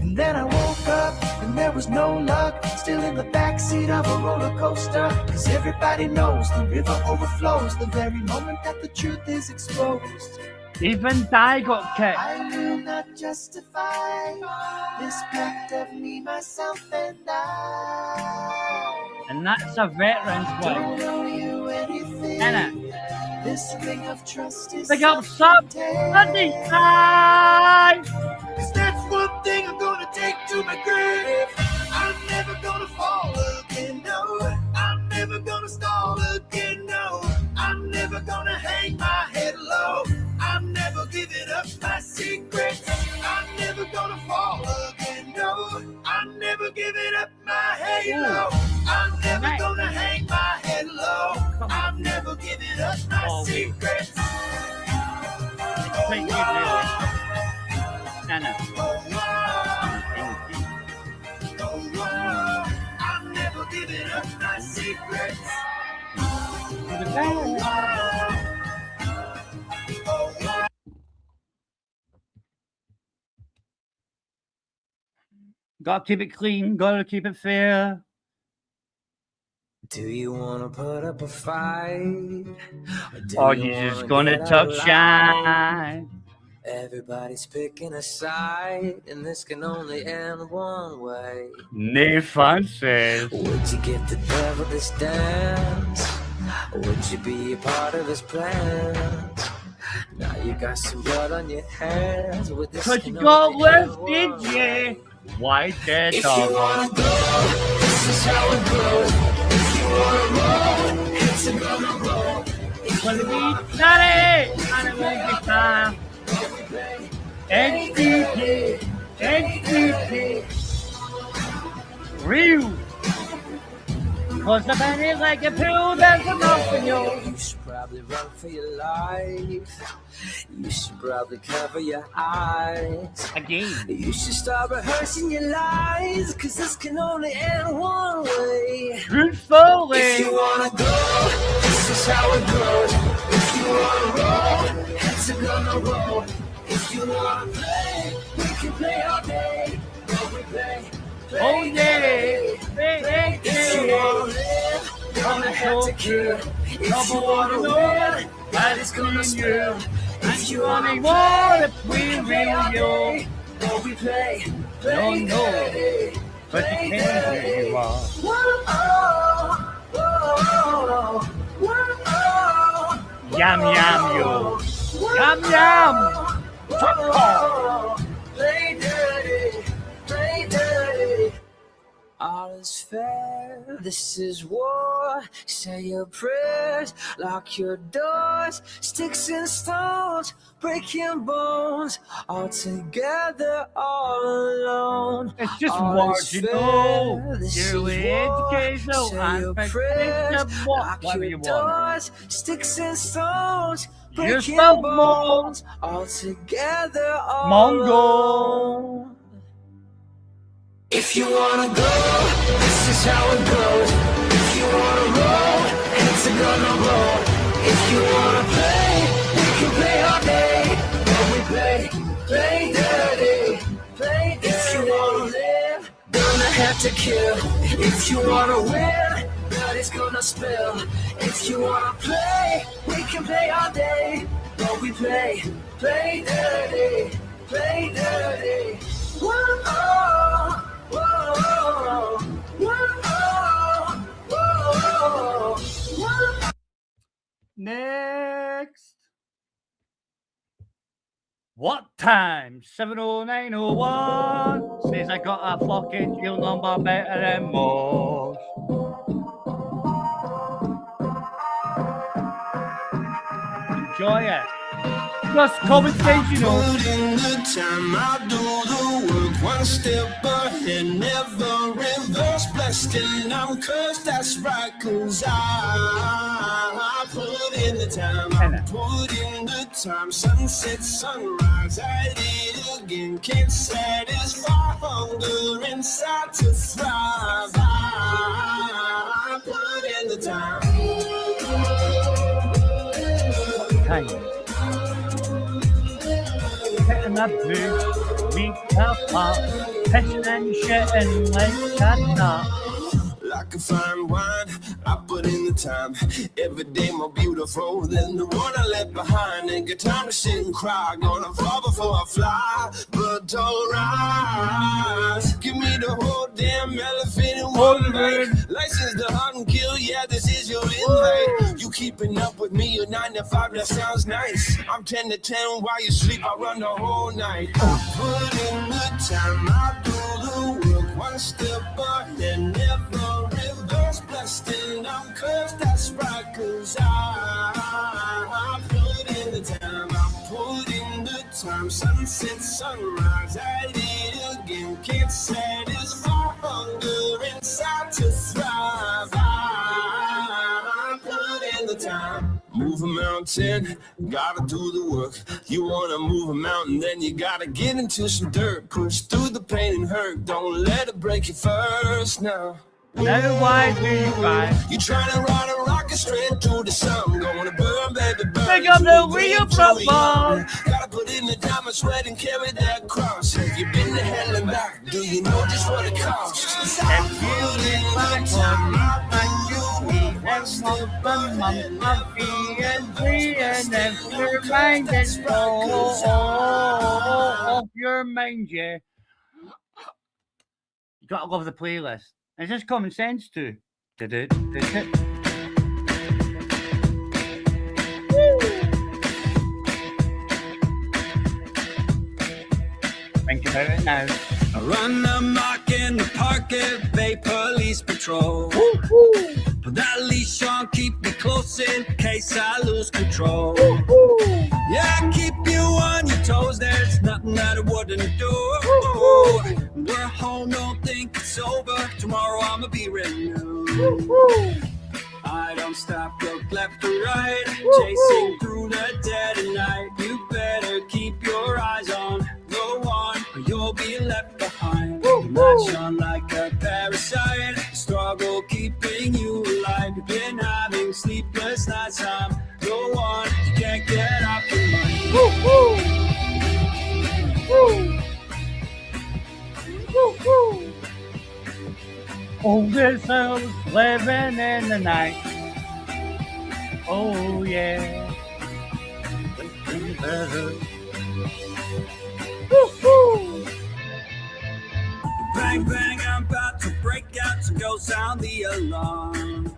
Speaker 2: And then I woke up, and there was no luck, still in the backseat of a roller coaster. Cause everybody knows the river overflows the very moment that the truth is exposed.
Speaker 1: Even Di got kicked.
Speaker 2: I will not justify this pact of me, myself, and I.
Speaker 1: And that's a veteran's
Speaker 2: Don't
Speaker 1: way.
Speaker 2: owe you anything.
Speaker 1: Innit?
Speaker 2: This ring of trust is
Speaker 1: Big up sub Sunday time.
Speaker 2: Cause that's one thing I'm gonna take to my grave. I'm never gonna fall again, no. I'm never gonna stall again, no. I'm never gonna hang my head low. I'm never giving up my secrets. I'm never gonna fall again, no. I'm never giving up my halo. I'm never gonna hang my head low. I'm never giving up my secrets.
Speaker 1: Thank you, really. Anna.
Speaker 2: I'm never giving up my secrets.
Speaker 1: Gotta keep it clean, gotta keep it fair.
Speaker 3: Do you wanna put up a fight?
Speaker 1: Or you just gonna talk shine?
Speaker 3: Everybody's picking a side, and this can only end one way.
Speaker 1: Nathan says,
Speaker 3: Would you give the devil this dance? Would you be a part of his plans? Now you got some blood on your hands. With this
Speaker 1: cause
Speaker 3: can
Speaker 1: you got
Speaker 3: only
Speaker 1: left,
Speaker 3: end one
Speaker 1: did
Speaker 3: way.
Speaker 1: you? Why dead
Speaker 3: If
Speaker 1: dog?
Speaker 3: you wanna go, this is how it goes. If you wanna roll, it's a gonna roll.
Speaker 1: Wanna be nutty? On a guitar. NCP. Real. Cause the band is like a pill, there's enough in you.
Speaker 3: You should probably run for your life. You should probably cover your eyes.
Speaker 1: Again.
Speaker 3: You should start rehearsing your lies, cause this can only end one way.
Speaker 1: Truthfully.
Speaker 3: If you wanna go, this is how it goes. If you wanna roll, heads are gonna roll. If you wanna play, we can play all day. But we play.
Speaker 1: Oh yeah. Thank
Speaker 3: If you
Speaker 1: you.
Speaker 3: wanna live, gonna have to kill. If you wanna win, that is gonna spill. If you wanna
Speaker 1: What if we real you?
Speaker 3: but we play.
Speaker 1: No, no. But you can't where you are. Yum, yum, yo. Yum, yum.
Speaker 3: Play dirty, play dirty. All is fair, this is war. Say your prayers, lock your doors. Sticks and stones, breaking bones. All together, all alone.
Speaker 1: It's just
Speaker 3: All
Speaker 1: words,
Speaker 3: is
Speaker 1: you
Speaker 3: fair,
Speaker 1: know.
Speaker 3: this
Speaker 1: You're
Speaker 3: is war.
Speaker 1: educational
Speaker 3: Say
Speaker 1: and
Speaker 3: your
Speaker 1: predictable.
Speaker 3: prayers, lock
Speaker 1: Whatever
Speaker 3: your
Speaker 1: you want.
Speaker 3: doors. Sticks and stones,
Speaker 1: You're
Speaker 3: breaking
Speaker 1: so
Speaker 3: bones. All together, all
Speaker 1: Mongo.
Speaker 3: alone. If you wanna go, this is how it goes. If you wanna roll, heads are gonna roll. If you wanna play, we can play all day. But we play dirty, play dirty. If you wanna live, gonna have to kill. If you wanna win, blood is gonna spill. If you wanna play, we can play all day. But we play dirty, play dirty. Whoa. Whoa, whoa, whoa, whoa.
Speaker 1: Next. What time? 70901 says I got a fucking deal number better than most. Enjoy it. Just conversational.
Speaker 3: Put in the time, I'll do the work. One step ahead, never reverse. Blessed and I'm cursed, that's right, 'cause I put in the time. I put in the time. Sunset, sunrise, I did it again. Can't satisfy hunger inside to thrive. I put in the time.
Speaker 1: Hitting that booth, meet the pop, pissing and shitting like a nut.
Speaker 3: Like a fine wine, I put in the time. Every day more beautiful than the one I left behind. Ain't got time to sit and cry. Gonna fall before I fly, but don't rise. Give me the whole damn elephant in one bite. License to hunt and kill, yeah, this is your invite. You keeping up with me, you're 9 to 5, that sounds nice. I'm 10 to 10 while you sleep, I run the whole night. I put in the time, I do the work. One step ahead, never reverse. Blessed and I'm cursed, that's right, 'cause I put in the time. I put in the time. Sunset, sunrise, I did it again. Can't satisfy hunger inside to thrive. I put in the time. Move a mountain, gotta do the work. You wanna move a mountain, then you gotta get into some dirt. Push through the pain and hurt, don't let it break you first now.
Speaker 1: Now why do you cry?
Speaker 3: You trying to ride a rocket straight to the sun. Gonna burn, baby, burn.
Speaker 1: Pick up the wheel from mom.
Speaker 3: Gotta put in the time and sweat and carry that cross. Have you been to hell and back? Do you know just what it costs?
Speaker 1: And feeling like one and you and one happy and free and then your mind is off your mind, yeah. You gotta love the playlist. It's just common sense too. Think about it now.
Speaker 4: I run amok in the park at Bay Police Patrol. Put that leash on, keep me close in case I lose control. Yeah, keep you on your toes, there's nothing that I wouldn't do. We're home, don't think it's over. Tomorrow I'ma be renewed. I don't stop, look left or right, chasing through the dead of night. You better keep your eyes on the one, or you'll be left behind. Latch on like a parasite, struggle keeping you alive. You've been having sleepless nights, I'm the one you can't get off your mind.
Speaker 1: Oh, this house living in the night. Oh, yeah. Let's be better. Woo-hoo.
Speaker 4: Bang, bang, I'm about to break out, so go sound the alarm.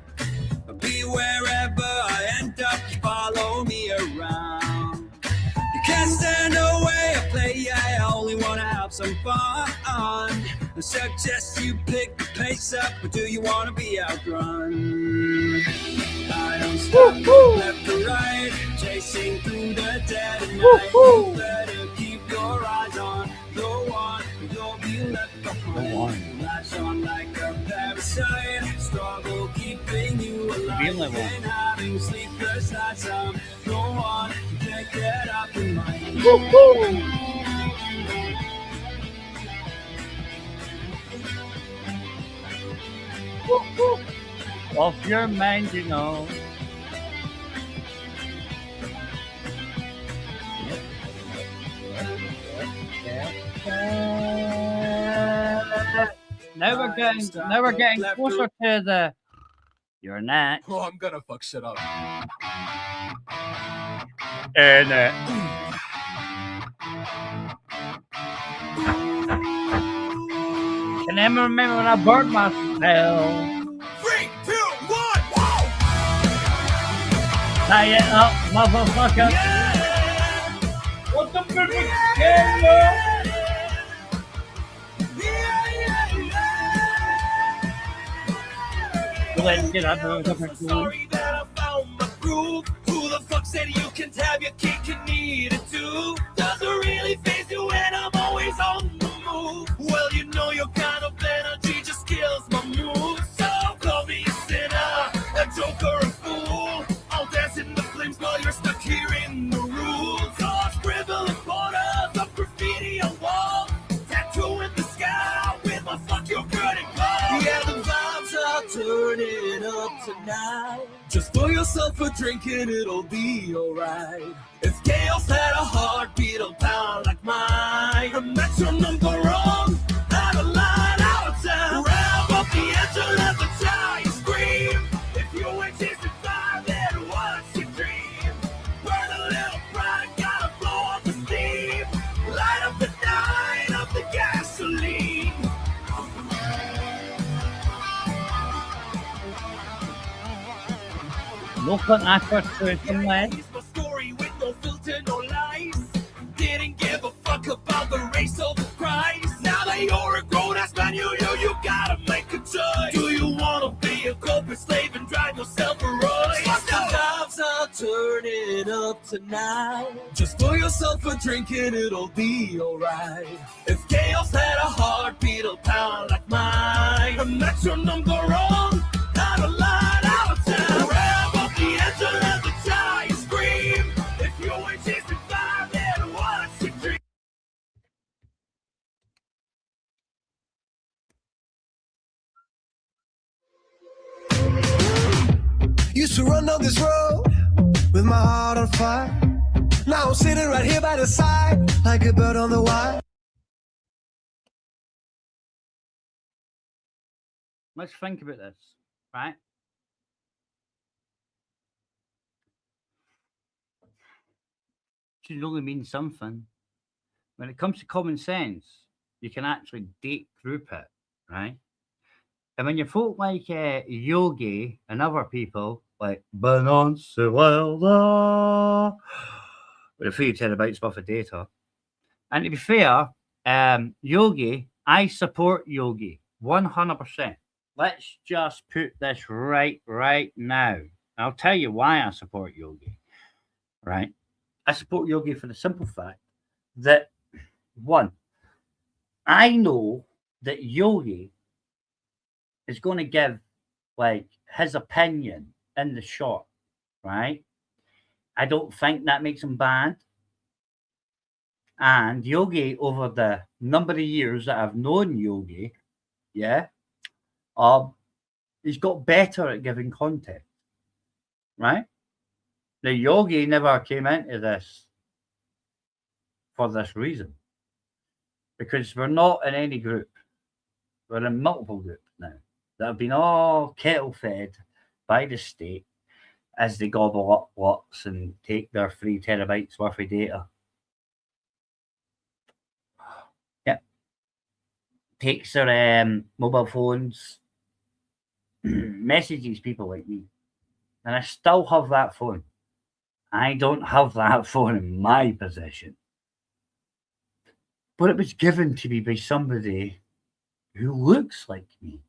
Speaker 4: But be wherever I end up, follow me around. You can't stand away or play, I only wanna have some fun. I suggest you pick the pace up, or do you wanna be outrun? I don't stop left or right, chasing through the dead of night. You better keep your eyes on the one, or you'll be left behind. Latch on like a parasite, struggle keeping you alive. And having sleepless nights, I'm the one who can't get up in mind.
Speaker 1: Off your mind, you know. Now we're getting closer to the. You're not.
Speaker 5: Oh, I'm gonna fuck shit up.
Speaker 1: And can I remember when I burned myself?
Speaker 5: 3, 2, 1, whoa!
Speaker 1: Tie it up, motherfucker.
Speaker 5: Yeah!
Speaker 1: What the fuck? Let's get up.
Speaker 5: Sorry that I found my groove. Who the fuck said you can have your cake and eat it too? Doesn't really faze you when I'm always on the move. Well, you know your kind of energy just kills my mood. So call me a sinner, a joker, a fool. I'll dance in the flames while you're stuck here in the rules. I'll scribble in borders of graffiti on walls, tattoo in the sky with my fuck your girl and call. Yeah, the vibes are turning up tonight. Just pour yourself a drink and it'll be alright. If chaos had a heartbeat, it'll pound like mine. And that's your number wrong. Out of line, out of town. Rev up the engine, let the tire scream. If you ain't chasing fire, then what's your dream? Burn a little pride, gotta blow up the steam. Light up the night of the gasoline.
Speaker 1: Look at that frustration, lad.
Speaker 5: Here's my story with no filter, no lies. Didn't give a fuck about the race or the price. Now that you're a grown-ass man, you gotta make a choice. Do you wanna be a corporate slave and drive yourself a Royce? The vibes are turning up tonight. Just pour yourself a drink and it'll be alright. If chaos had a heartbeat, it'll pound like mine. And that's your number wrong. Out of line, out of town. Rev up the engine, let the tire scream. If you ain't chasing fire, then what's your dream?
Speaker 3: Used to run down this road with my heart on fire. Now I'm sitting right here by the side, like a bird on the wire.
Speaker 1: Let's think about this, right? Should only mean something. When it comes to common sense, you can actually date group it, right? And when you folk like Yogi and other people like Bonanza Wilder with a few terabytes worth of data, and to be fair, Yogi, I support Yogi 100%. Let's just put this right now. I'll tell you why I support Yogi, right? I support Yogi for the simple fact that, one, I know that Yogi is going to give like his opinion in the short, right? I don't think that makes him bad. And Yogi, over the number of years that I've known Yogi, yeah, he's got better at giving context, right? The Yogi never came into this for this reason, because we're not in any group. We're in multiple groups now that have been all kettle fed by the state as they gobble up lots and take their 3 terabytes worth of data. Yeah. takes their mobile phones, messages people like me. And I still have that phone. I don't have that phone in my possession. But it was given to me by somebody who looks like me.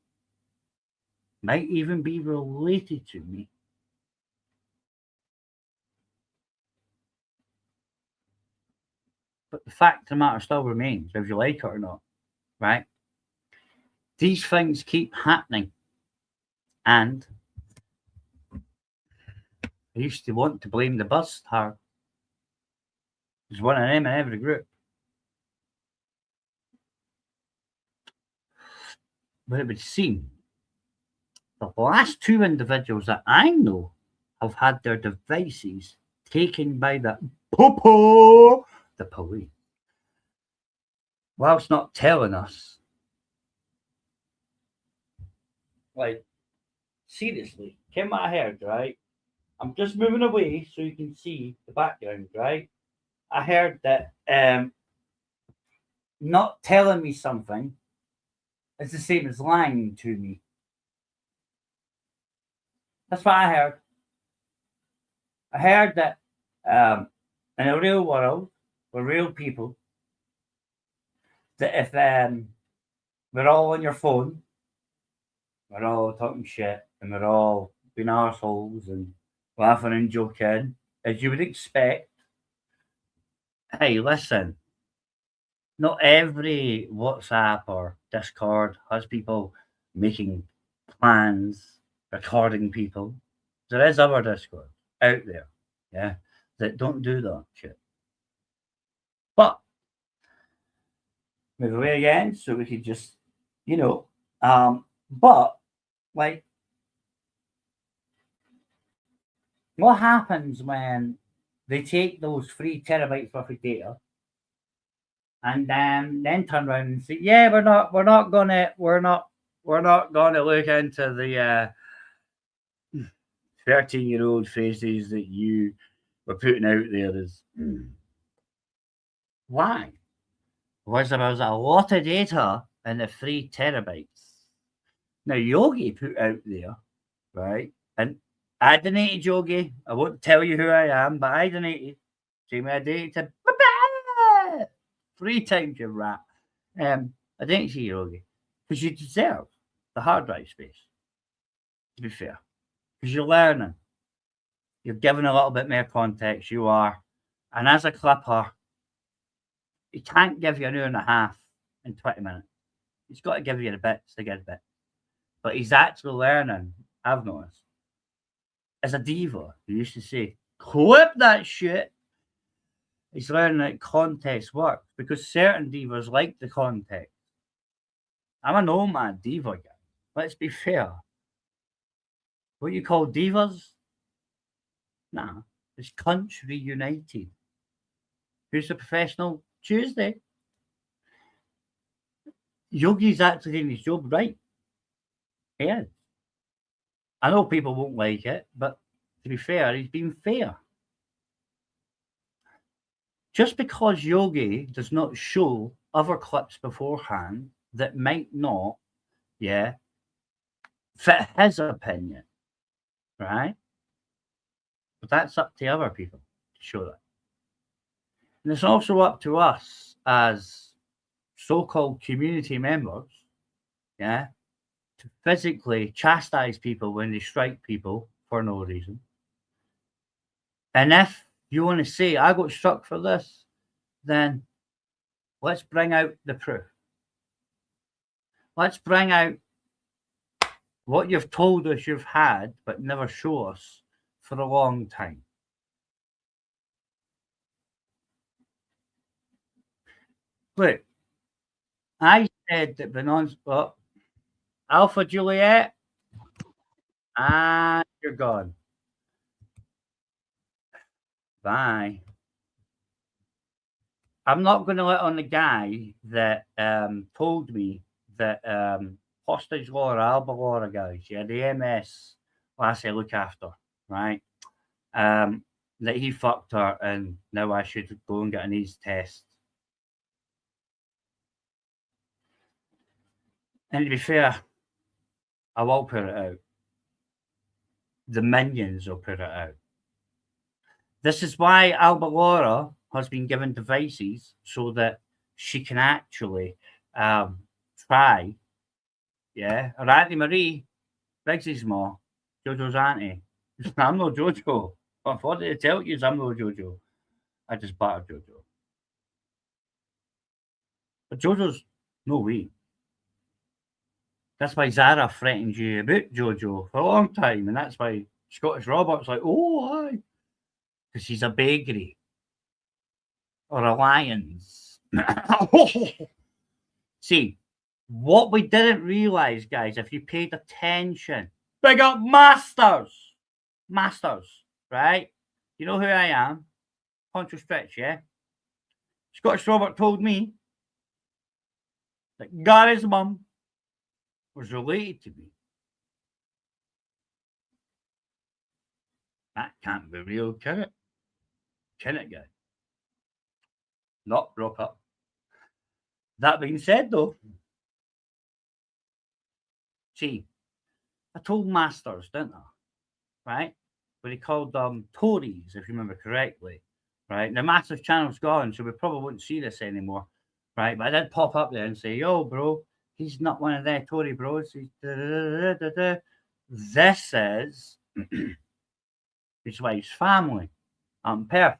Speaker 1: Might even be related to me. But the fact of the matter still remains, whether you like it or not, right? These things keep happening. And I used to want to blame the bus hard. There's one of them in every group. But it would seem the last two individuals that I know have had their devices taken by the police, whilst not telling us. Like, seriously, came what I heard, right? I'm just moving away so you can see the background, right? I heard that not telling me something is the same as lying to me. That's what I heard. I heard that in a real world, with real people, that if we're all on your phone, we're all talking shit, and we're all being arseholes and laughing and joking, as you would expect. Hey, listen, not every WhatsApp or Discord has people making plans, recording people. There is other Discord out there, yeah, that don't do that shit. But move away again so we could just, but like, what happens when they take those 3 terabytes worth of data and then turn around and say, yeah, we're not gonna look into the 13-year-old faces that you were putting out there as why? Was there was a lot of data in the 3 terabytes. Now Yogi put out there, right? And I donated Yogi. I won't tell you who I am, but I donated. Jamie, I donated 3 times, you rat. I didn't see Yogi because you deserve the hard drive space. To be fair, because you're learning, you're giving a little bit more context. You are, and as a clipper, he can't give you an hour and a half in 20 minutes. He's got to give you the bits to get a bit. But he's actually learning, I've noticed. As a diva, who used to say, clip that shit. He's learning that context works because certain divas like the context. I'm a nomad diva guy. Let's be fair. What you call divas? Nah, it's Country United. Who's the professional? Tuesday. Yogi's actually doing his job right. He is. I know people won't like it, but to be fair, he's been fair. Just because Yogi does not show other clips beforehand that might not, fit his opinion, right? But that's up to other people to show that. And it's also up to us as so-called community members, to physically chastise people when they strike people for no reason. And if you want to say, I got struck for this, then let's bring out the proof. Let's bring out what you've told us you've had, but never show us for a long time. Look, I said that Alpha Juliet, and you're gone. Bye. I'm not going to let on the guy that told me that hostage law or Alba law guys, the MS last I look after, right? That he fucked her and now I should go and get an AIDS test. And to be fair, I will put it out. The minions will put it out. This is why Alba Laura has been given devices so that she can actually try. Yeah, or Auntie Marie, Biggsy's ma, Jojo's auntie. I'm no Jojo. But what did I tell you? I'm no Jojo. I just battered Jojo. But Jojo's no way. That's why Zara threatened you about Jojo for a long time, and that's why Scottish Robert's like, oh, aye. Because he's a bakery. Or a Lions. See, what we didn't realise, guys, if you paid attention, big up Masters, right? You know who I am? Poncho Stretch, yeah? Scottish Robert told me that Gary's mum was related to me. That can't be real, can it? Can it, guys? Not broke up. That being said, though, see, I told Masters, didn't I? Right? But he called them Tories, if you remember correctly. Right? The Masters channel's gone, so we probably wouldn't see this anymore. Right? But I did pop up there and say, yo, bro, he's not one of their Tory bros. He's This is his wife's family. Perth.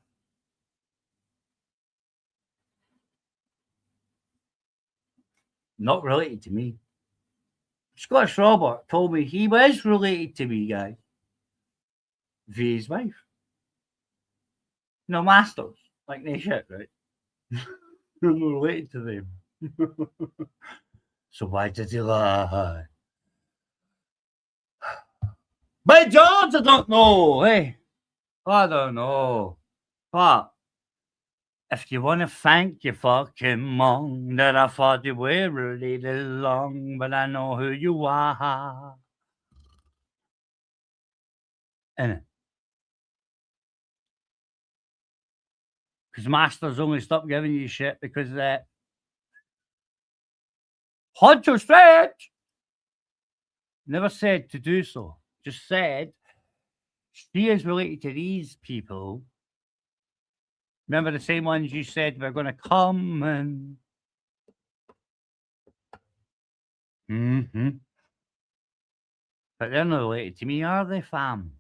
Speaker 1: Not related to me. Scottish Robert told me he was related to me, guys. Via his wife. No, Masters. Like they shit, right? I'm not related to them. So why did he lie? By George, I don't know, hey. I don't know. But if you want to thank your fucking mom, that I thought you were related long, but I know who you are. Innit? Because Masters only stopped giving you shit because that Poncho Stretch never said to do so. Just said she is related to these people. Remember the same ones you said were going to come and... But they're not related to me, are they, fam?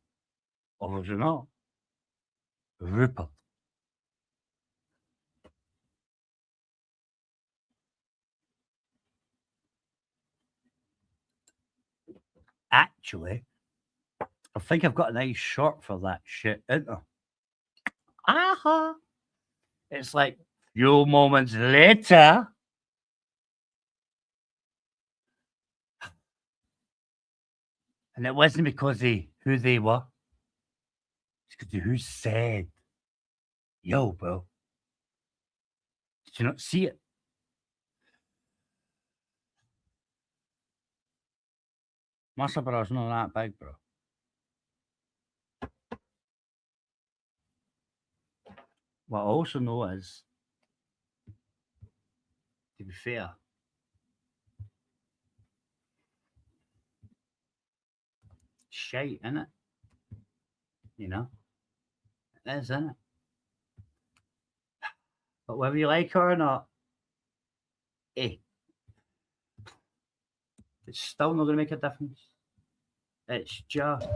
Speaker 1: Or is it not? Rupert. Actually, I think I've got a nice short for that shit, isn't there? Aha! It's like few moments later. And it wasn't because of who they were. It's because of who said, yo, bro. Did you not see it? Master Bro's not that big, bro. What I also know is, to be fair, shite, innit? You know? It is, innit? But whether you like it or not, it's still not going to make a difference. It's just...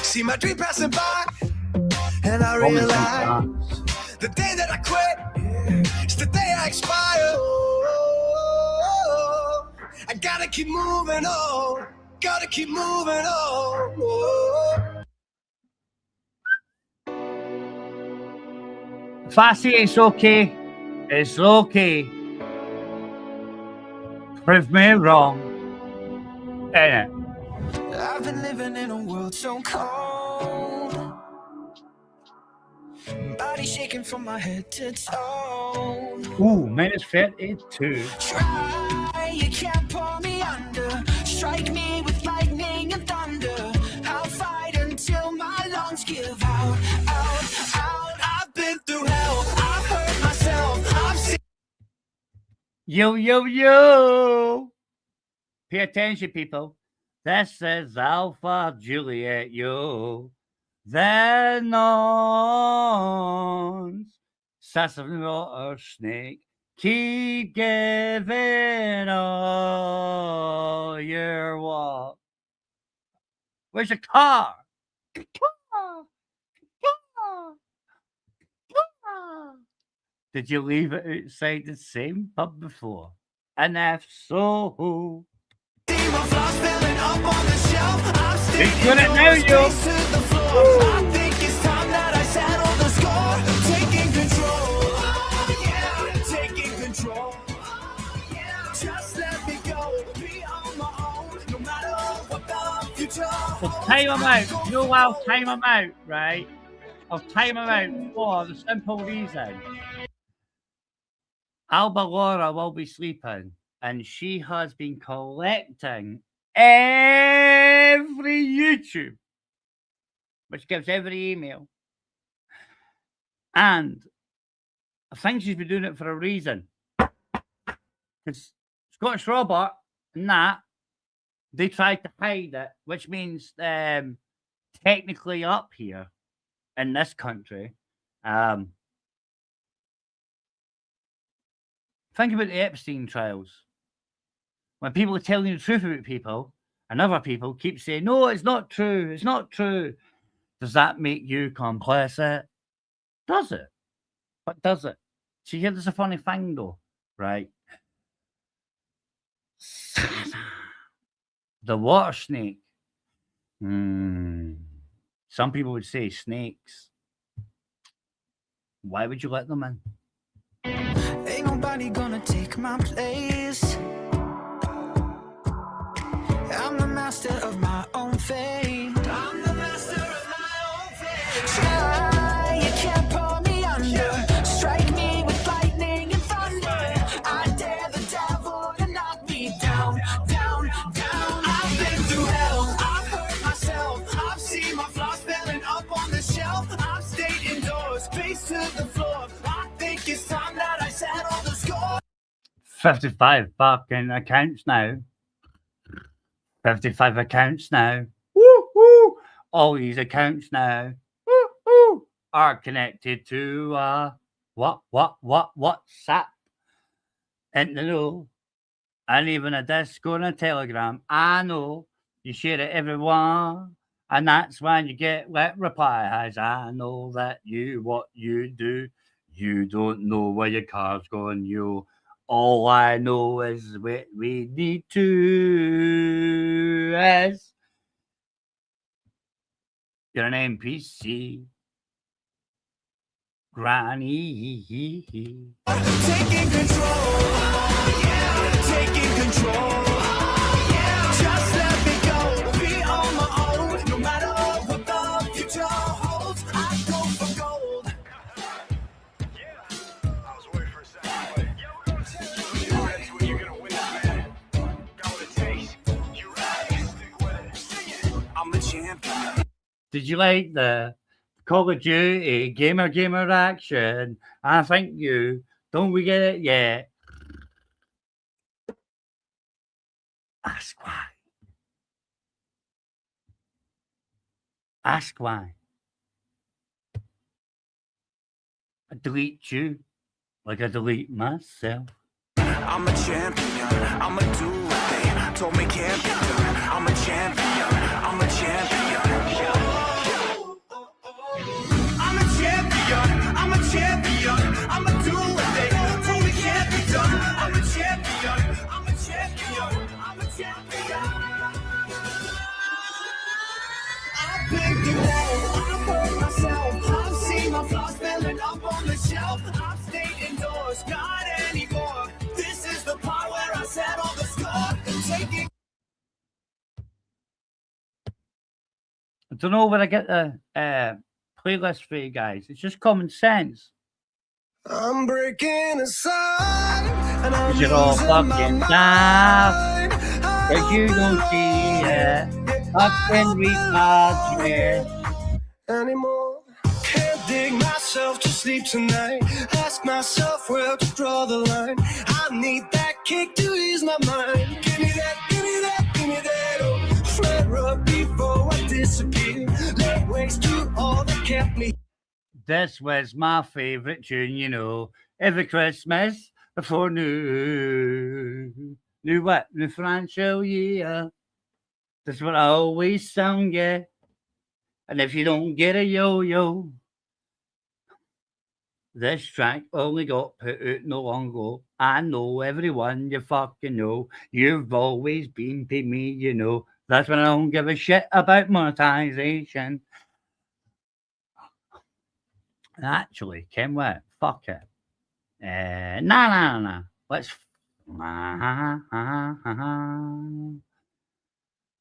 Speaker 3: See my dream passing by, and I realize the day that I quit, it's the day I expire. I gotta keep moving on, gotta keep moving on.
Speaker 1: If I say it's okay, it's okay. Prove me wrong. Innit?
Speaker 3: I've been living in a world so cold, body shaking from my head to toe.
Speaker 1: Ooh, minus 32.
Speaker 3: Try, you can't pull me under. Strike me with lightning and thunder. I'll fight until my lungs give out, out, out. I've been through hell, I've hurt myself, I've seen...
Speaker 1: Yo, yo, yo! Pay attention, people. This is Alpha Juliet, yo. Then on Sassafras or Snake, keep giving all your what? Where's your car? Did you leave it outside the same pub before? And if so, it's good at now, yo.
Speaker 3: I think it's time that I settle the score. Taking control. Yeah, taking control. Just let me go. Be on my own. No matter what the future holds.
Speaker 1: So time them out. You know why I'll time them out, right? I'll time them out for the simple reason. Alba Laura will be sleeping, and she has been collecting every YouTube, which gives every email. And I think she's been doing it for a reason. Because Scottish Robert and that, they tried to hide it, which means technically up here in this country, think about the Epstein trials. When people are telling you the truth about people, and other people keep saying, no, it's not true, it's not true. Does that make you complicit? Does it? But does it? See, here's a funny thing, though, right? The water snake. Some people would say snakes. Why would you let them in?
Speaker 3: Ain't nobody gonna take my place. I'm the master of my own fate. I'm the master of my own fate. Try, you can't pull me under. Strike me with lightning and thunder. I dare the devil to knock me down, down, down. I've been through hell, I've hurt myself. I've seen my flaws spelling up on the shelf. I've stayed indoors, face to the floor. I think it's time that I settle the score.
Speaker 1: 55 fucking accounts now. 55 accounts now. Woo, woo. All these accounts now are connected to WhatsApp. And the know. And even a Discord and a Telegram. I know you share it everyone. And that's when you get replies. I know that what you do. You don't know where your car's going. All I know is what we need to is you're an NPC. Granny.
Speaker 3: Taking control, yeah, taking control, yeah. Just let me go, be on my own. No matter what the future holds, I go for gold. I'm a champion.
Speaker 1: Did you like the Call of Duty gamer action? I think you. Don't we get it yet? Ask why. Ask why. I delete you like I delete myself.
Speaker 3: I'm a champion, I'ma do what they told me can't be done. I'm a champion, I'm a champion. I'm a champion, I'm a champion. I'ma do what they told me can't be done. I'm a champion, I'm a champion, I'm a champion. I've been through hell, I've hurt myself. I've seen my flaws spelling up on the shelf. I've stayed indoors, not anymore. This is the part where I settle the score. Taking
Speaker 1: I don't know where I get the playlist for you guys. It's just common sense.
Speaker 3: I'm breaking aside, and I'm
Speaker 1: You're all
Speaker 3: losing my
Speaker 1: fucking
Speaker 3: mind.
Speaker 1: daft. Cause you don't see it. Fucking retard, yeah.
Speaker 3: Anymore. Can't dig myself to sleep tonight. Ask myself where to draw the line. I need that kick to ease my mind. Give me that, give me that.
Speaker 5: disappear. Lay waste to all that kept me.
Speaker 1: This was my favourite tune, you know. Every Christmas before new what? New financial year. That's what I always sung, yeah. And if you don't get a yo-yo, this track only got put out no long ago. I know everyone you fucking know. You've always been to me, you know. That's when I don't give a shit about monetization. Actually, Kim what? Fuck it. Nah. Let's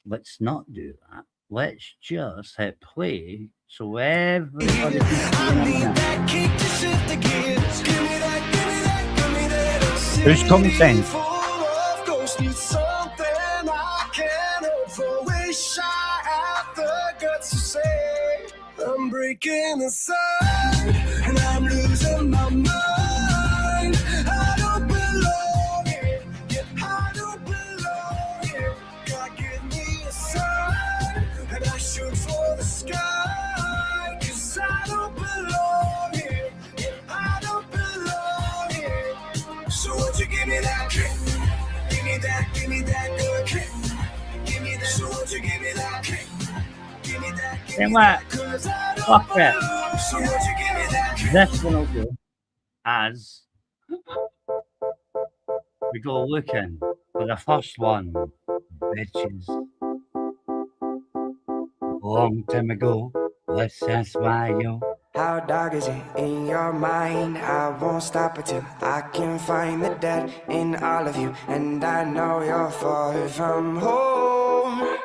Speaker 1: let's not do that. Let's just hit play so everybody can see it. Who's Common Sense?
Speaker 3: I'm breaking aside and I'm losing my mind. I don't belong here. Yeah, I don't belong here. God give me a sign and I shoot for the sky. 'Cause I don't belong here. Yeah, I don't belong here. So won't you give me that kick? Give me that good kick. Give me that. So won't you give me that kick?
Speaker 1: Then what? Fuck it. This one will go as we go looking for the first one, bitches. Long time ago, let's just smile.
Speaker 6: How dark is it in your mind? I won't stop until I can find the dead in all of you. And I know you're far from home.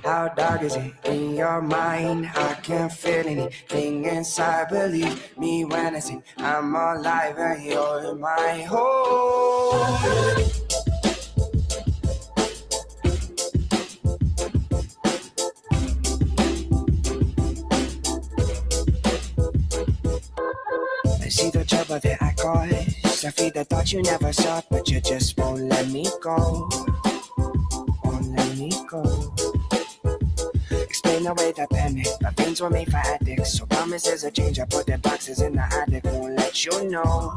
Speaker 6: How dark is it in your mind? I can't feel anything inside. Believe me when I say I'm alive and you're in my home. See the trouble that I caused. I feel the thought you never saw, but you just won't let me go. Won't let me go. Explain away the panic. My veins were made for addicts, so promises of change. I put their boxes in the attic. Won't let you know.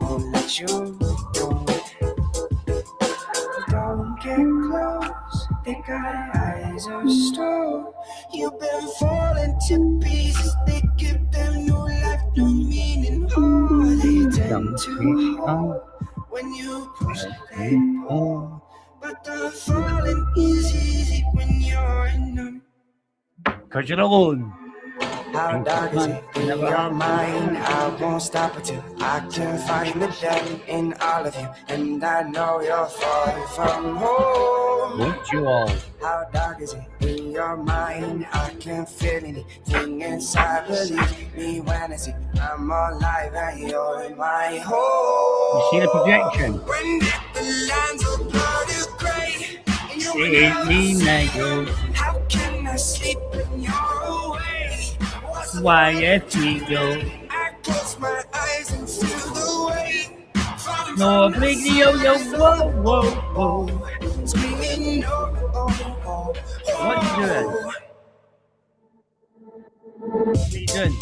Speaker 6: Won't let you know. Don't get close. They got eyes of stone. You've been falling to pieces. They give them no life, no meaning. Oh, they tend to hold when you push, they pull. But the falling is easy when you're in them.
Speaker 1: 'Cause you're alone.
Speaker 6: How dark is it in your mind? I won't stop until I can find the dead in all of you. And I know you're far from home.
Speaker 1: Won't you all?
Speaker 6: How dark is it in your mind? I can't feel anything inside. Believe me when I say I'm alive and you're in my home.
Speaker 1: You see the projection?
Speaker 6: When did the lines of blood is gray?
Speaker 1: See me now.
Speaker 6: How can I sleep when you're away?
Speaker 1: Why if you go?
Speaker 6: I close my eyes and feel the weight.
Speaker 1: No, big yo, whoa.
Speaker 6: Screaming, oh.
Speaker 1: What you doing? What you doing?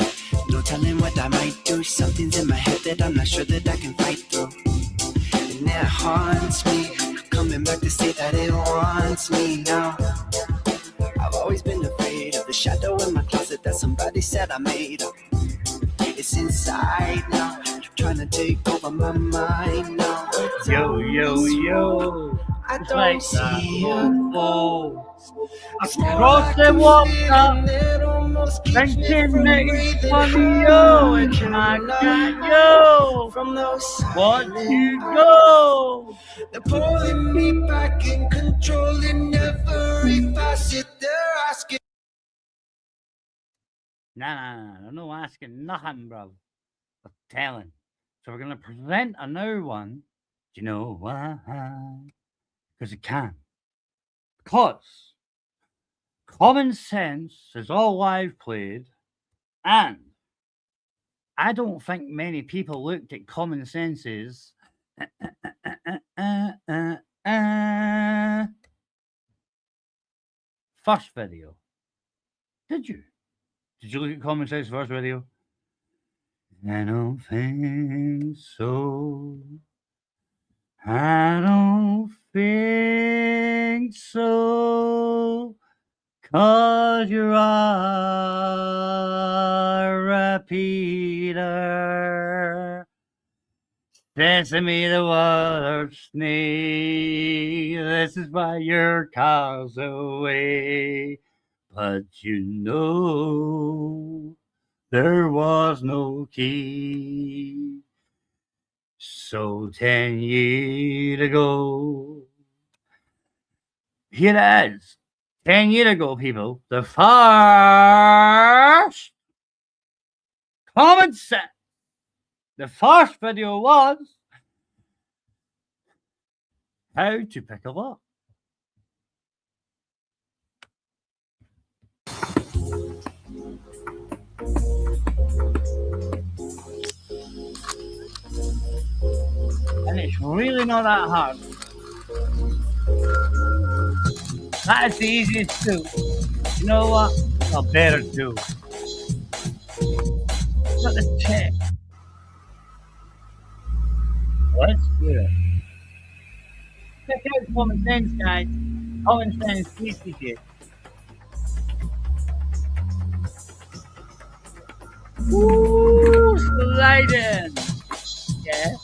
Speaker 6: No telling what I might do. Something's in my head that I'm not sure that I can fight through. And it haunts me. Coming back to say that it wants me now. I've always been afraid of the shadow in my closet that somebody said I made up. It's inside now, trying to take over my mind now.
Speaker 1: Yo.
Speaker 6: I
Speaker 1: It's
Speaker 6: don't
Speaker 1: like
Speaker 6: see
Speaker 1: that.
Speaker 6: it.
Speaker 1: Oh. Across the water, thinking it's funny, yo, it's not good, yo.
Speaker 6: From those
Speaker 1: What you go?
Speaker 6: they're pulling me back and controlling every facet. They're asking.
Speaker 1: Nah, no asking nothing, bro. But telling. So we're gonna present a new one. Do you know why? Because it can. Because Common Sense is all I've played, and I don't think many people looked at Common Sense's First video. Did you? Did you look at Common Sense first video? I don't think so. I don't think so. 'Cause you are a Peter. Sesame the water snake. This is why your car's away. But you know there was no key. So 10 years ago, here it is. 10 years ago, people, the first Common Sense. The first video was how to pick a lock. And it's really not that hard. That is the easiest tool. You know what? A better tool. Got the tip. Let's do it. Check out Common Sense, guys. Common Sense teaches you. Woo! Sliding! Yeah.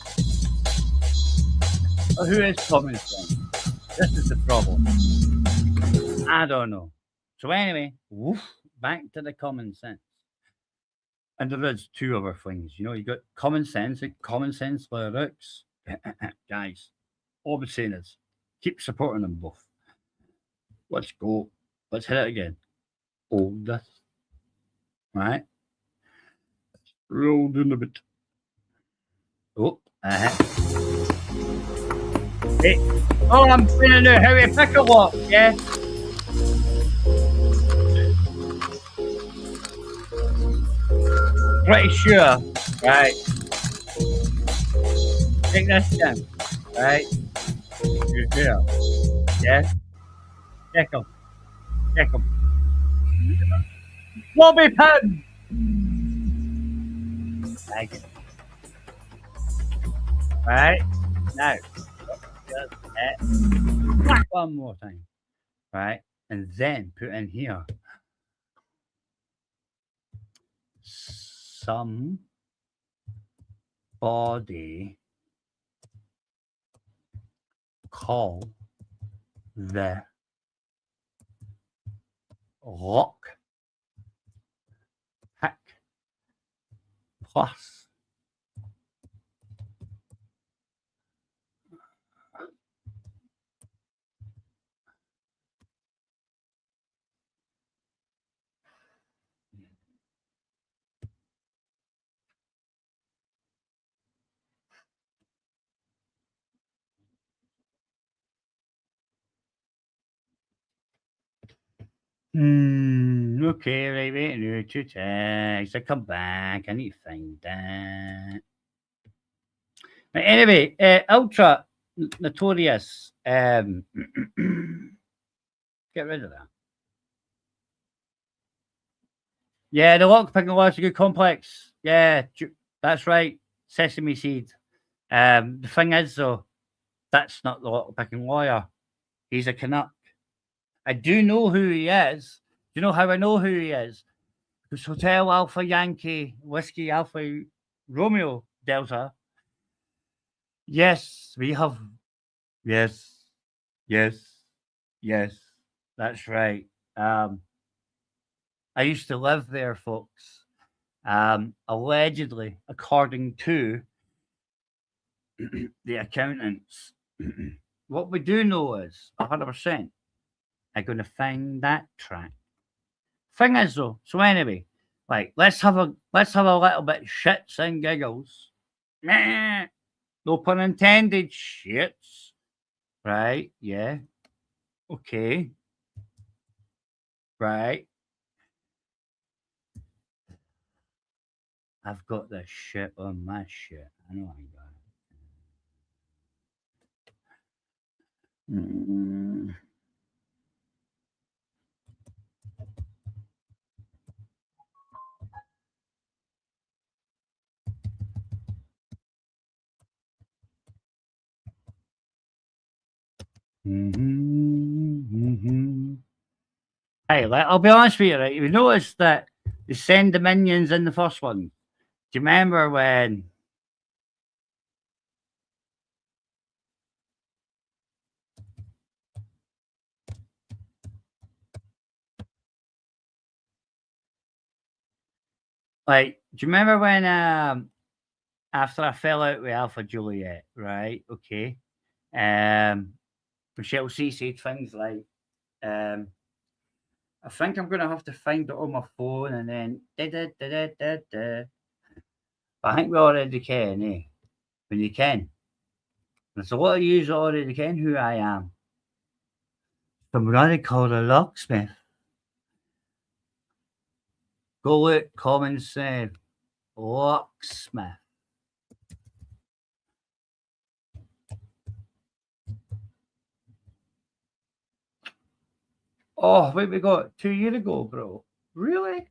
Speaker 1: Well, who is Common Sense? This is the problem. I don't know. So anyway, woof, back to the Common Sense. And there is two other things. You know, you got Common Sense and Common Sense lyrics. Guys, all I'm saying is keep supporting them both. Let's go. Let's hit it again. Hold this. Right? Roll down a bit. Oh, Hey. Oh, I'm gonna know how to pick a lock, yeah? Pretty sure. Right. Take this down. Right? You're here. Yeah? Check them. Check them. Bobby pin! Like it. Right? Now. One more time. Right? And then put in here. Somebody call the lock pick plus okay, right, wait, no, 2 ticks. I come back. I need to find that. Right, anyway, Ultra Notorious. Get rid of that. Yeah, the lockpicking was a good complex. Yeah, that's right. Sesame seed. The thing is, though, that's not the lockpicking lawyer. He's a Canuck. I do know who he is. Do you know how I know who he is? Because Hotel Alpha Yankee Whiskey Alpha Romeo Delta. Yes, we have. Yes, yes, yes. That's right. I used to live there, folks. Allegedly, according to the accountants. What we do know is 100%. I'm going to find that track. Thing is, though, so anyway, like let's have a little bit shits and giggles. Meh. No pun intended. Shits, right? Yeah. Okay. Right. I've got this shit on my shit. I know I got it. Hey, I'll be honest with you, right? You noticed that they send the minions in the first one. Do you remember when? Like, do you remember when after I fell out with Alpha Juliet, right? Okay. Michelle C said things like, I think I'm gonna have to find it on my phone and then But I think we already can, eh? When you can. There's a lot of yous that already ken who I am. Somebody called a locksmith. Go look, common sense. Locksmith. Oh, wait, we got 2 years ago, bro. Really?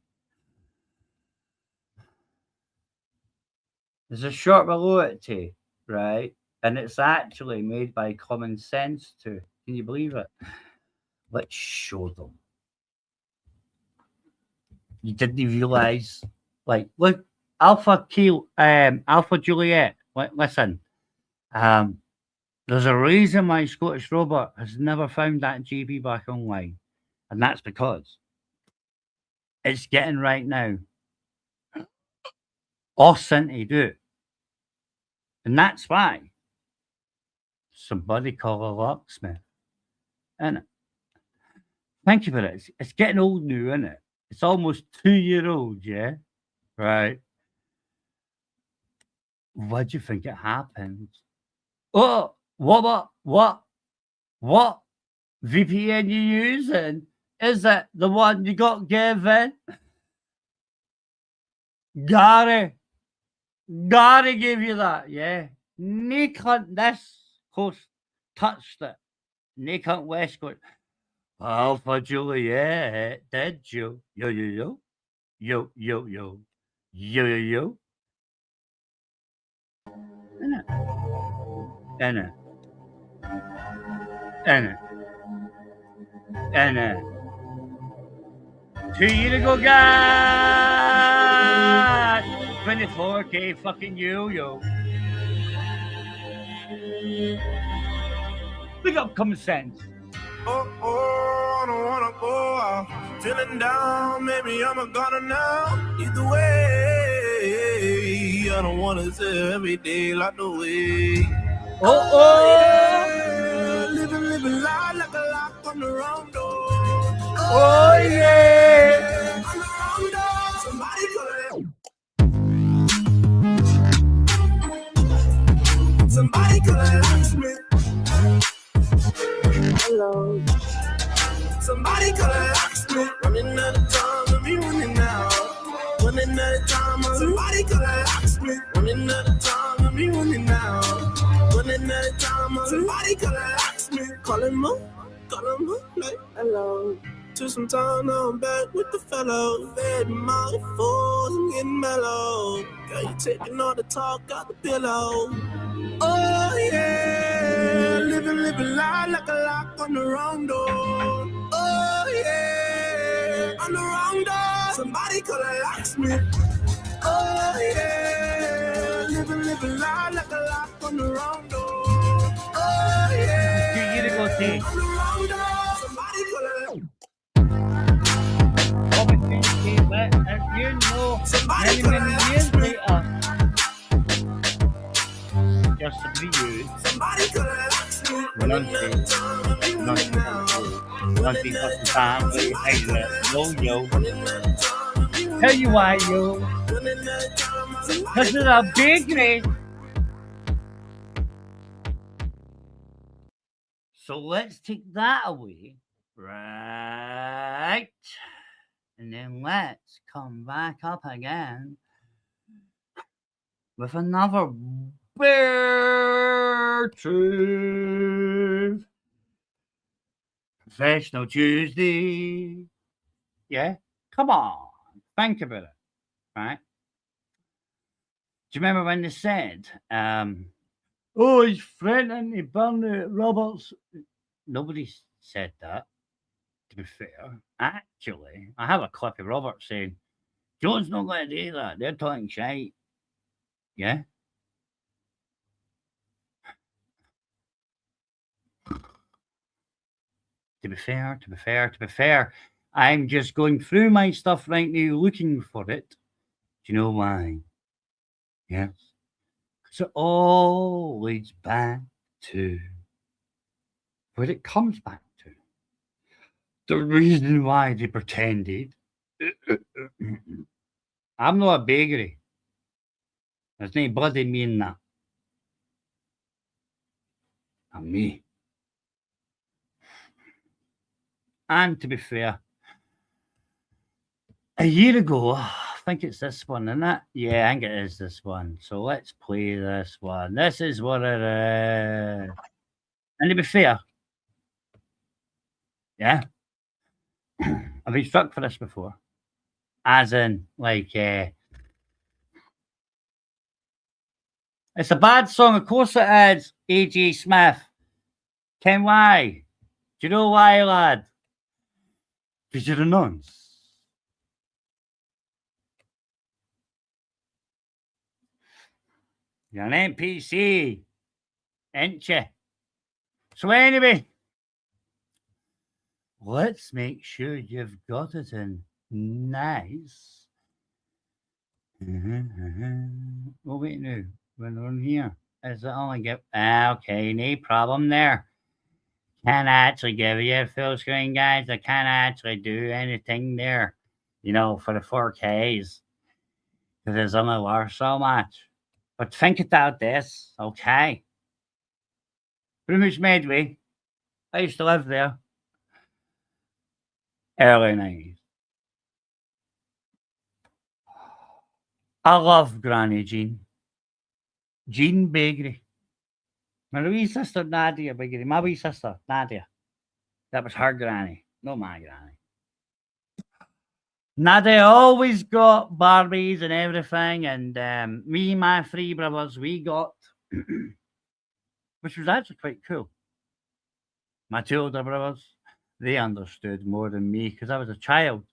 Speaker 1: There's a short below it too, right? And it's actually made by Common Sense too. Can you believe it? Let's show them. You didn't realise. Like, look, Alpha Juliet. Listen. There's a reason why Scottish Robert has never found that JB back online. And that's because it's getting right now. Awesome to do. And that's why somebody call a locksmith. And think about it. It's getting old now, isn't it? It's almost 2 year old, yeah? Right. What do you think it happens? Oh, what VPN you using? Is it the one you got given? Gotta give you that, yeah. No cunt this coast touched it. No cunt West Coast. Alpha Juliet, did you? Yo. Yo. Anna. 2 years ago, guys! 24K fucking yo. Big up Common Sense.
Speaker 3: Oh, I don't wanna go out. Feeling down, maybe I'm a goner now. Either way, I don't wanna say every day like the way. Yeah. Living life like a lock on the wrong door.
Speaker 1: Oh yeah.
Speaker 3: On the wrong door. Somebody could have asked me. Hello. Somebody could have asked me. Running out of time, let me running now. Running out of time, somebody could have asked me. Running out of time, let me running now. Running out of time, somebody could have asked me. Call him up, like hello. Took some time, now I'm back with the fellow. Fed my foes, I'm getting mellow. Girl, you taking all the talk out the pillow. Oh yeah, living life like a lock on the wrong door. Oh yeah, on the wrong door. Somebody could have asked me. Oh yeah, living life like a lock on the wrong door. Oh yeah,
Speaker 1: 2 years ago, see.
Speaker 3: on the wrong door. Somebody could have.
Speaker 1: Opportunity, but as you know, many years later, just to be you,
Speaker 3: Somebody could have asked me.
Speaker 1: nothing fucking time, but hey, yo. Tell you why, yo. Because of the big race. So let's take that away. Right. And then let's come back up again with another Bear Truth Professional Tuesday. Yeah? Come on. Think about it. Right? Do you remember when they said, oh, he's threatening to burn the Roberts Nobody said that, to be fair. Actually, I have a clip of Robert saying, John's not going to do that. They're talking shite. Yeah? To be fair, I'm just going through my stuff right now looking for it. Do you know why? Yes. Because it all leads back to where it comes back to. The reason why they pretended. I'm not a bakery. There's no bloody me in that. I'm me. And to be fair, a year ago, I think it's this one, isn't it? Yeah, I think it is this one. So let's play this one. This is what it is. And to be fair, yeah, I've been struck for this before. As in, like, it's a bad song. Of course it is, A.J. Smith. Ken why? Do you know why, lad? Because you're a nonce. You're an NPC, ain't you? So anyway, let's make sure you've got it in nice. Oh wait, no, we're on here. Is it only give? Okay, no problem there. Can't actually give you a full screen, guys. I can't actually do anything there, you know, for the 4Ks because it's only worth so much. But think about this, okay? Brummage Medway. I used to live there. Early 90s. I love Granny Jean. Jean Bakery. My wee sister Nadia Bakery. My wee sister Nadia. That was her granny, not my granny. Nadia always got Barbies and everything, and me and my three brothers, we got, which was actually quite cool. My two older brothers, they understood more than me because I was a child.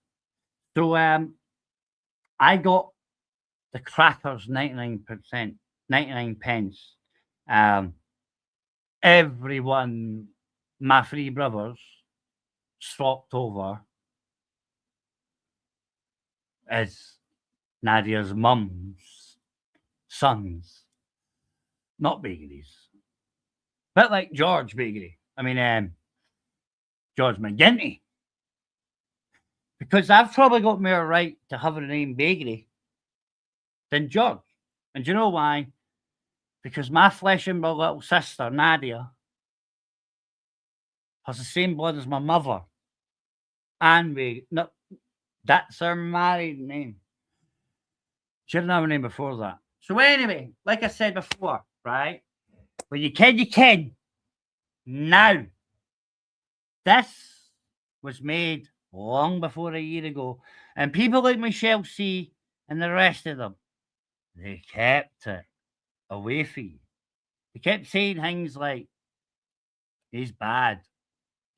Speaker 1: So I got the crackers 99 pence. Everyone, my three brothers, swapped over as Nadia's mum's sons, not bakeries. Bit like George Bakery. I mean, George McGinty. Because I've probably got more right to have a name Bakery than George. And do you know why? Because my flesh and blood little sister, Nadia, has the same blood as my mother. And that's her married name. She didn't have a name before that. So anyway, like I said before, right? When you can, you can. Now, this was made long before a year ago. And people like Michelle C. and the rest of them, they kept it away from you. They kept saying things like, he's bad.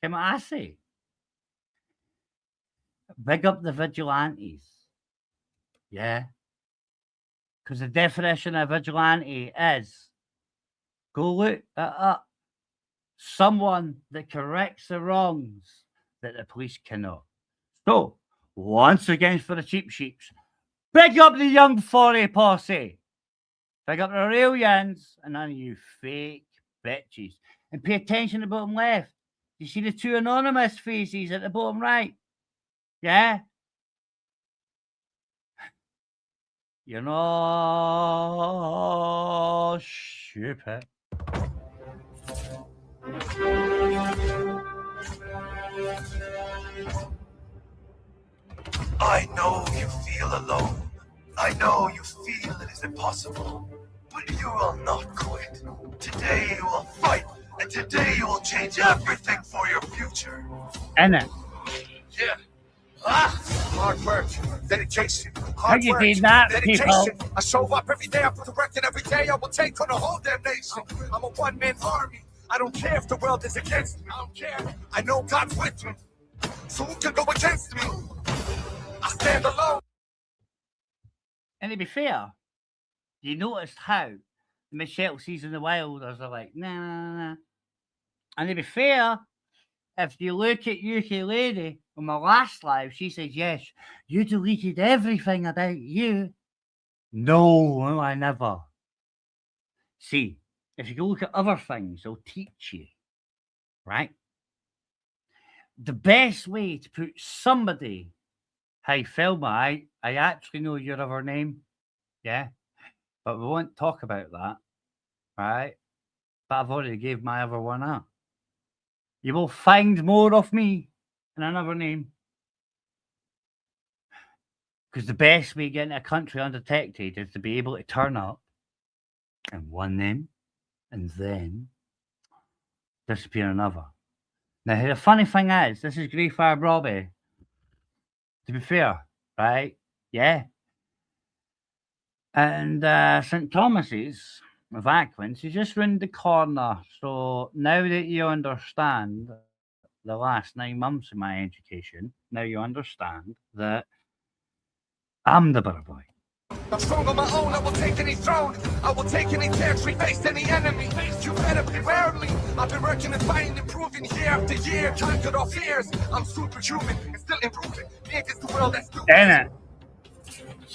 Speaker 1: Can I say? Big up the vigilantes. Yeah. Because the definition of vigilante is go look it up. Someone that corrects the wrongs that the police cannot. So, once again for the cheap sheeps, big up the young 40 posse. Big up the real yans and none of you fake bitches. And pay attention to the bottom left. You see the two anonymous faces at the bottom right? Yeah? You're not stupid.
Speaker 5: I know you feel alone. I know you feel it is impossible. But you will not quit. Today you will fight. And today you will change everything for your future.
Speaker 1: Innit?
Speaker 5: Yeah. Hard work, dedication,
Speaker 1: How you do that, people?
Speaker 5: I show up every day, I put the record every day, I will take on the whole damn nation. I'm a one-man army.
Speaker 3: I don't care if the world is against me. I don't care. I know God's with me. So who can go against me? I stand alone.
Speaker 1: And to be fair, you noticed how the Michelle sees in the Wilders are like, nah. And to be fair, if you look at UK Lady on my last live, she says, yes, you deleted everything about you. No, I never. See, if you go look at other things, they'll teach you, right? The best way to put somebody, hey, Thelma, I actually know your other name, yeah, but we won't talk about that, right? But I've already gave my other one up. You will find more of me in another name. Because the best way to get in a country undetected is to be able to turn up in one name and then disappear another. Now, the funny thing is, this is Greyfire Robbie. To be fair, right? Yeah. And St. Thomas's of Acklands is just round the corner. So now that you understand the last 9 months of my education, now you understand that I'm the better boy.
Speaker 3: I'm strong on my own, I will take any throne. I will take any territory, face any enemy. You better beware of me. I've been working and fighting, improving year after year. Conquered all fears. I'm superhuman and still improving. Me against the world that's stupid.
Speaker 1: Damn it.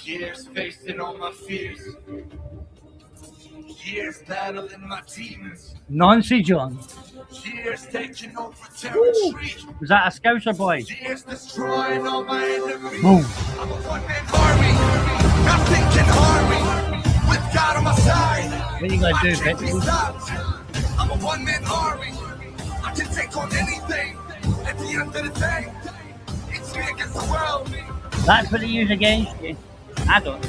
Speaker 3: Years facing all my fears. Years battling my demons.
Speaker 1: Nancy John.
Speaker 3: Years taking over territory.
Speaker 1: Was that a Scouser boy?
Speaker 3: Years destroying all my enemies.
Speaker 1: Boom.
Speaker 3: I'm a one-man army. Nothing can harm me. With God on my side.
Speaker 1: What are you going to
Speaker 3: I
Speaker 1: do,
Speaker 3: can't be
Speaker 1: bitch?
Speaker 3: stopped. I'm a one-man army. I can take on anything. At the end of the day, it's me against the world.
Speaker 1: That's what they use against you. I don't.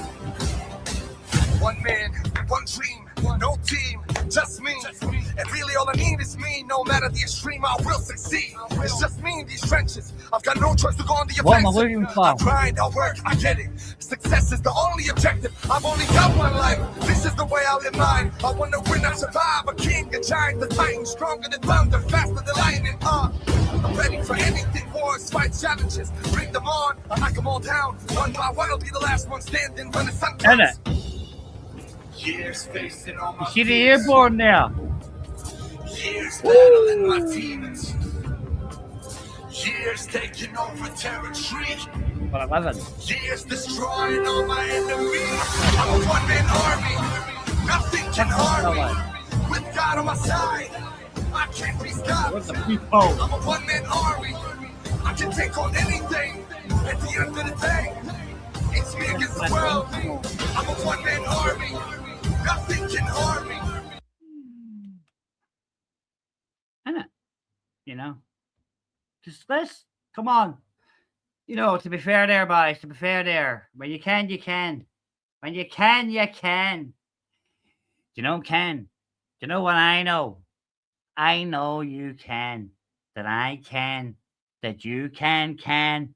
Speaker 3: One man, one dream, no team, just me. And really all I need is me. No matter the extreme, I will succeed. It's just me in these trenches. I've got no choice to go on the
Speaker 1: What am I
Speaker 3: offensive.
Speaker 1: waiting for?
Speaker 3: I grind, I work, I get it. Success is the only objective. I've only got one life. This is the way I live mine. I wanna win, I survive. A king, a giant, the titan, stronger than thunder, faster than lightning. I'm ready for anything. Wars, fights, challenges. Bring them on. I knock them all down. One by one, I'll be the last one standing when the sun
Speaker 1: Isn't
Speaker 3: comes.
Speaker 1: it?
Speaker 3: Years facing all my
Speaker 1: You see the
Speaker 3: fears.
Speaker 1: airborne there?
Speaker 3: Years battling my demons. Years taking over territory.
Speaker 1: For 11.
Speaker 3: Years destroying all my enemies. I'm a one-man army. Nothing can harm me. With God on my side, I can't be stopped.
Speaker 1: What's the people?
Speaker 3: I'm a one-man army. I can take on anything. At the end of the day, it's me against the world. I'm a one-man army. Nothing can harm me.
Speaker 1: Isn't it? You know? Just this. Come on. You know, to be fair there, boys, to be fair there. When you can, you can. When you can, you can. Do you know can? Do you know what I know? I know you can. That I can. That you can. And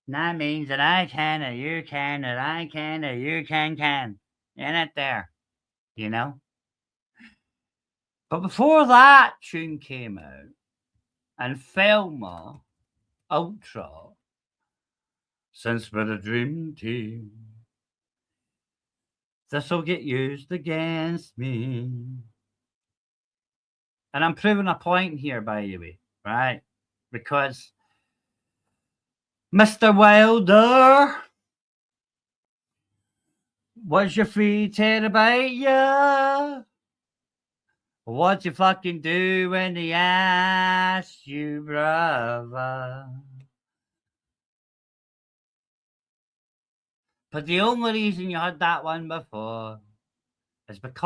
Speaker 1: that means that I can, or you can, that I can, or you can. In it there. You know? But before that tune came out, and Thelma Ultra, since we're a dream team, this'll get used against me. And I'm proving a point here, by the way, right? Because Mr. Wilder, what's your free terabyte, yeah? What you fucking do when they ask you, brother? But the only reason you had that one before is because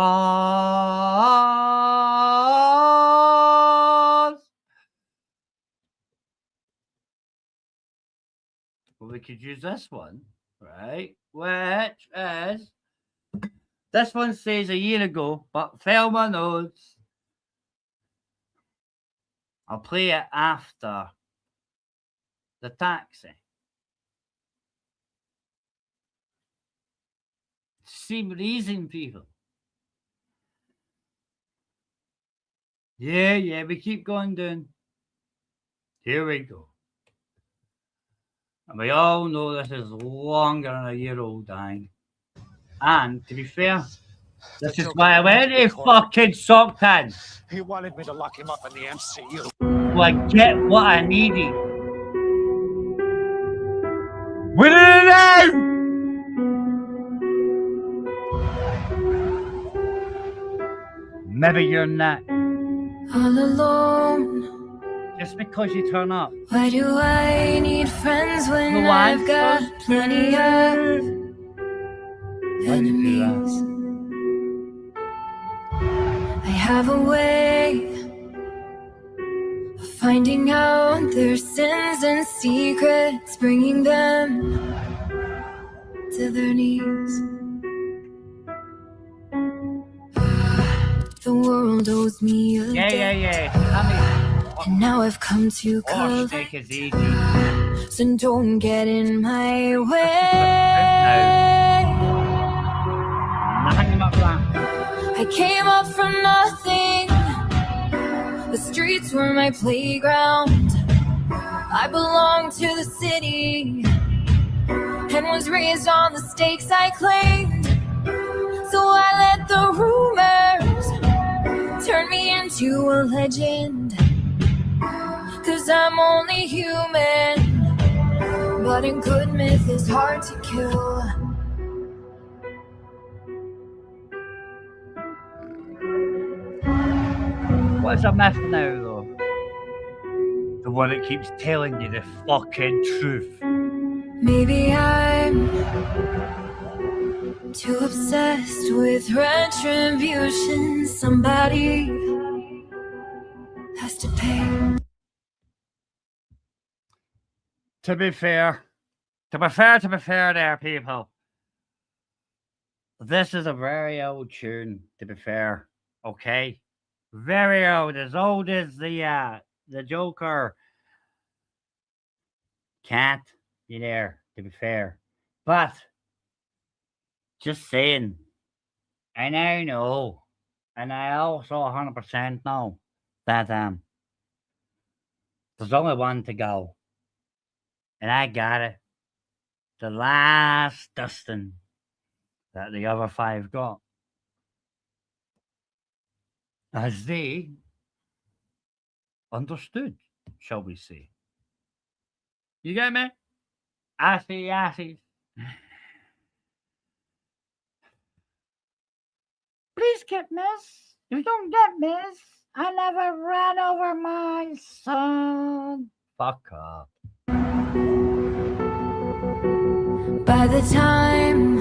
Speaker 1: well, we could use this one, right? Which is this one says a year ago, but Thelma knows. I'll play it after the taxi. Same reason, people. Yeah, we keep going down. Here we go. And we all know this is longer than a year old, dying. And to be fair, this is why I went to fucking sock pins.
Speaker 2: He wanted me to lock him up in the MCU.
Speaker 1: So I get what I needed. What did it do? Maybe you're not.
Speaker 7: All alone.
Speaker 1: Just because you turn up.
Speaker 7: Why do I need friends when
Speaker 1: No,
Speaker 7: I've
Speaker 1: I'm
Speaker 7: got
Speaker 1: supposed
Speaker 7: plenty
Speaker 1: to.
Speaker 7: of
Speaker 1: Why do you do that?
Speaker 7: enemies? I have a way of finding out their sins and secrets, bringing them to their knees. The world owes me a debt,
Speaker 1: Yeah.
Speaker 7: and now I've come to
Speaker 1: Oh,
Speaker 7: collect.
Speaker 1: snake is easy.
Speaker 7: So don't get in my way.
Speaker 1: Nothing about that.
Speaker 7: I came up from nothing. The streets were my playground. I belonged to the city and was raised on the stakes I claimed. So I let the rumors turn me into a legend. 'Cause I'm only human, but a good myth is hard to kill.
Speaker 1: What's a myth now, though? The one that keeps telling you the fucking truth.
Speaker 7: Maybe I'm too obsessed with retribution. Somebody has to pay.
Speaker 1: To be fair there, people. This is a very old tune, to be fair. Okay? Very old, as the Joker cat, you there, to be fair. But just saying, I now know, and I also 100% know that there's only one to go. And I got it. The last dusting that the other five got. As they understood, shall we say. You get me? Asses. Please get miss. You don't get miss. I never ran over my son. Fuck up.
Speaker 7: By the time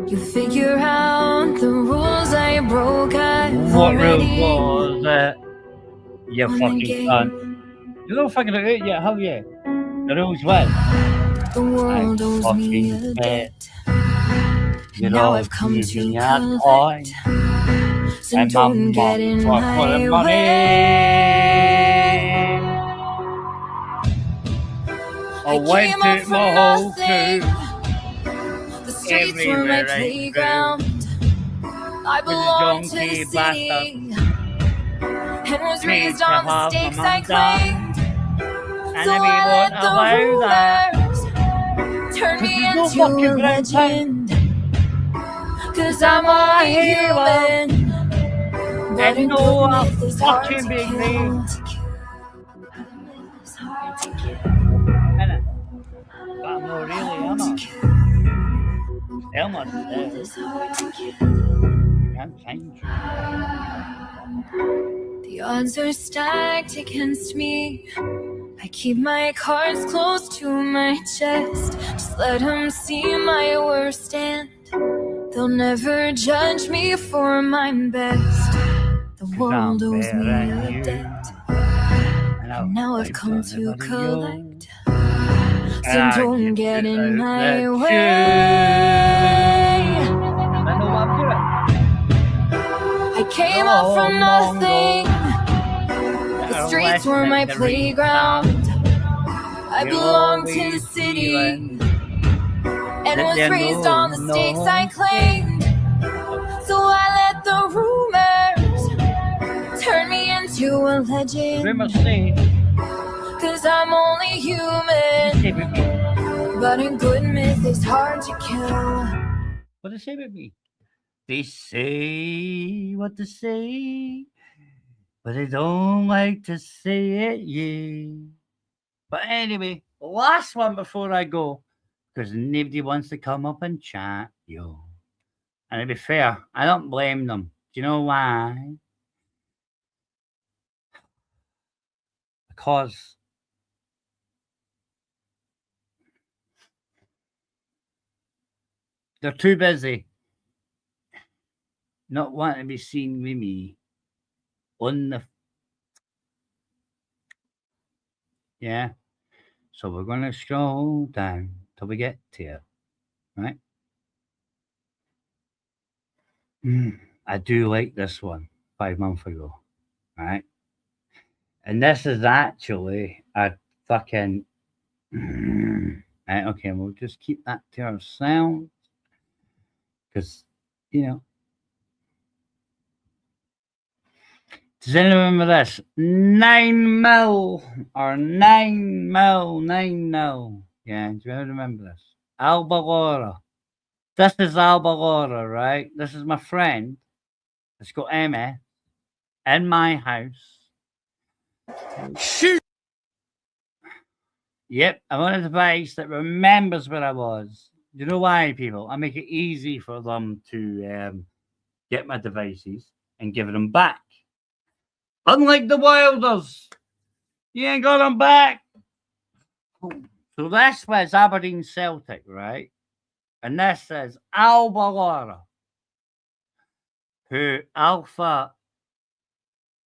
Speaker 7: you figure out the rules I broke, I've
Speaker 1: What rule
Speaker 7: already
Speaker 1: was it? You
Speaker 7: won the
Speaker 1: fucking
Speaker 7: game.
Speaker 1: cunt. You don't fucking do it yet, have you? The rules what?
Speaker 7: The world owes me a
Speaker 1: fucking
Speaker 7: debt.
Speaker 1: You
Speaker 7: Now
Speaker 1: know,
Speaker 7: I've come to
Speaker 1: using that
Speaker 7: collect. So
Speaker 1: and
Speaker 7: don't get in
Speaker 1: for
Speaker 7: my
Speaker 1: the money.
Speaker 7: way.
Speaker 1: I
Speaker 7: I
Speaker 1: went
Speaker 7: came up
Speaker 1: to
Speaker 7: from
Speaker 1: my whole
Speaker 7: nothing.
Speaker 1: crew.
Speaker 7: The streets were my
Speaker 1: Everywhere I
Speaker 7: playground. I belonged to the
Speaker 1: donkey
Speaker 7: city and was raised
Speaker 1: to
Speaker 7: on the
Speaker 1: have
Speaker 7: stakes
Speaker 1: my
Speaker 7: I
Speaker 1: mum done.
Speaker 7: claimed.
Speaker 1: And
Speaker 7: So
Speaker 1: we
Speaker 7: I
Speaker 1: won't
Speaker 7: let the
Speaker 1: allow that.
Speaker 7: rumors turn me
Speaker 1: There's no
Speaker 7: into
Speaker 1: fucking
Speaker 7: a
Speaker 1: ground
Speaker 7: legend. 'Cause I'm only human, but a
Speaker 1: And no,
Speaker 7: good
Speaker 1: I'm
Speaker 7: myth is hard
Speaker 1: fucking
Speaker 7: to
Speaker 1: big
Speaker 7: kill.
Speaker 1: me.
Speaker 7: It's hard to kill.
Speaker 1: Innit? But I'm not really, am I? Elmer's there.
Speaker 7: It's hard to kill.
Speaker 1: I'm trying to.
Speaker 7: The odds are stacked against me. I keep my cards close to my chest. Just let them see my worst stand. They'll never judge me for my best. The world owes me a debt. And now I've come to collect. So don't get in my way.
Speaker 1: I know what I'm doing.
Speaker 7: I came up from nothing. The streets were my playground. I belonged to the city and was raised on the stakes I claimed. So I let the rumors to a legend.
Speaker 1: Rumors say,
Speaker 7: 'Cause I'm only human,
Speaker 1: say about me.
Speaker 7: but a good myth is hard to kill.
Speaker 1: What do they say about me? They say what to say, but they don't like to say it, yeah. But anyway, last one before I go, because nobody wants to come up and chat, yo. And to be fair, I don't blame them. Do you know why? Because they're too busy not wanting to be seen with me on the... Yeah. So we're going to scroll down till we get to it, right? I do like this one 5 months ago, right? And this is actually a fucking... Right, okay, we'll just keep that to ourselves. Because, you know. Does anyone remember this? 9 mil or 9 mil, 9 mil. Yeah, do you remember this? Alba Laura. This is Alba Laura, right? This is my friend. It's got MS in my house. Shoot! Yep, I'm on a device that remembers where I was. Do you know why, people? I make it easy for them to get my devices and give them back. Unlike the Wilders, you ain't got them back. So this was Aberdeen Celtic, right? And this says Alba Laura, who Alpha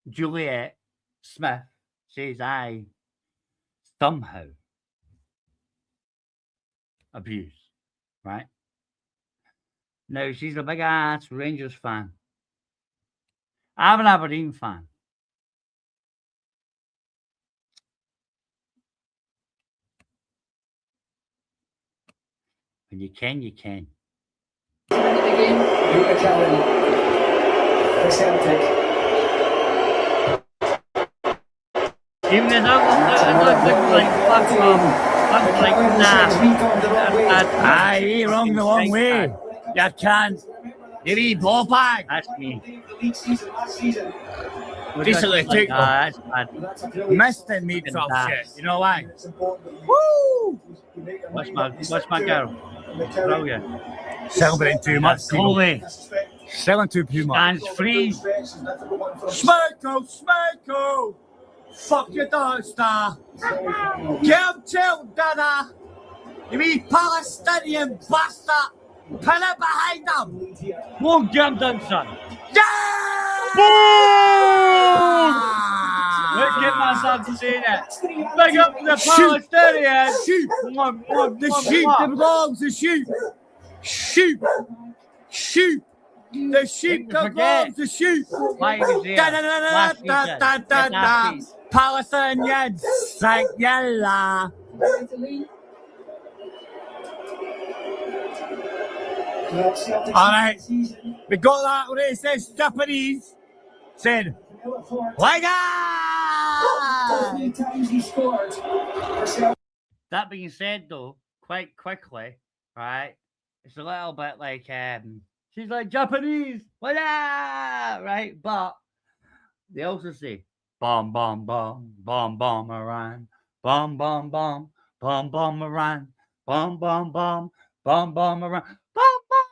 Speaker 1: Juliet Smith says I somehow abuse, right? Now, she's a big ass Rangers fan. I'm an Aberdeen fan. When you can, you can. Even if I look like fuck I'm like, nah. Aye, wrong the wrong way. You can't. You read ball bag. That's me. Recently took that's bad. Missed the neutral shit. You know why? Woo! What's my girl? Brilliant.
Speaker 8: Celebrating too much.
Speaker 1: Holy.
Speaker 8: Selling too much.
Speaker 1: Stands free.
Speaker 8: Smoko! Fuck your dog star. Get him chilled, dada. You mean Palestinian bastard? Put it behind him.
Speaker 1: Won't jump down, son.
Speaker 8: Yeah!
Speaker 1: Boom! Look at my son saying it. Big up to the Palestinians.
Speaker 8: Sheep. The sheep that belongs to sheep. Sheep. Sheep. The sheep that belongs to sheep.
Speaker 1: Why was there?
Speaker 8: Palestinians, like yalla. Alright, we got that racist Japanese said,
Speaker 1: That being said, though, quite quickly, right? It's a little bit like she's like Japanese, right? But they also say bomb, bomb, bomb, bomb, bomb, Iran, bomb, bomb, bomb, bomb, bomb, Iran, bomb, bomb, bomb, bomb, bomb, Iran, bomb, bomb,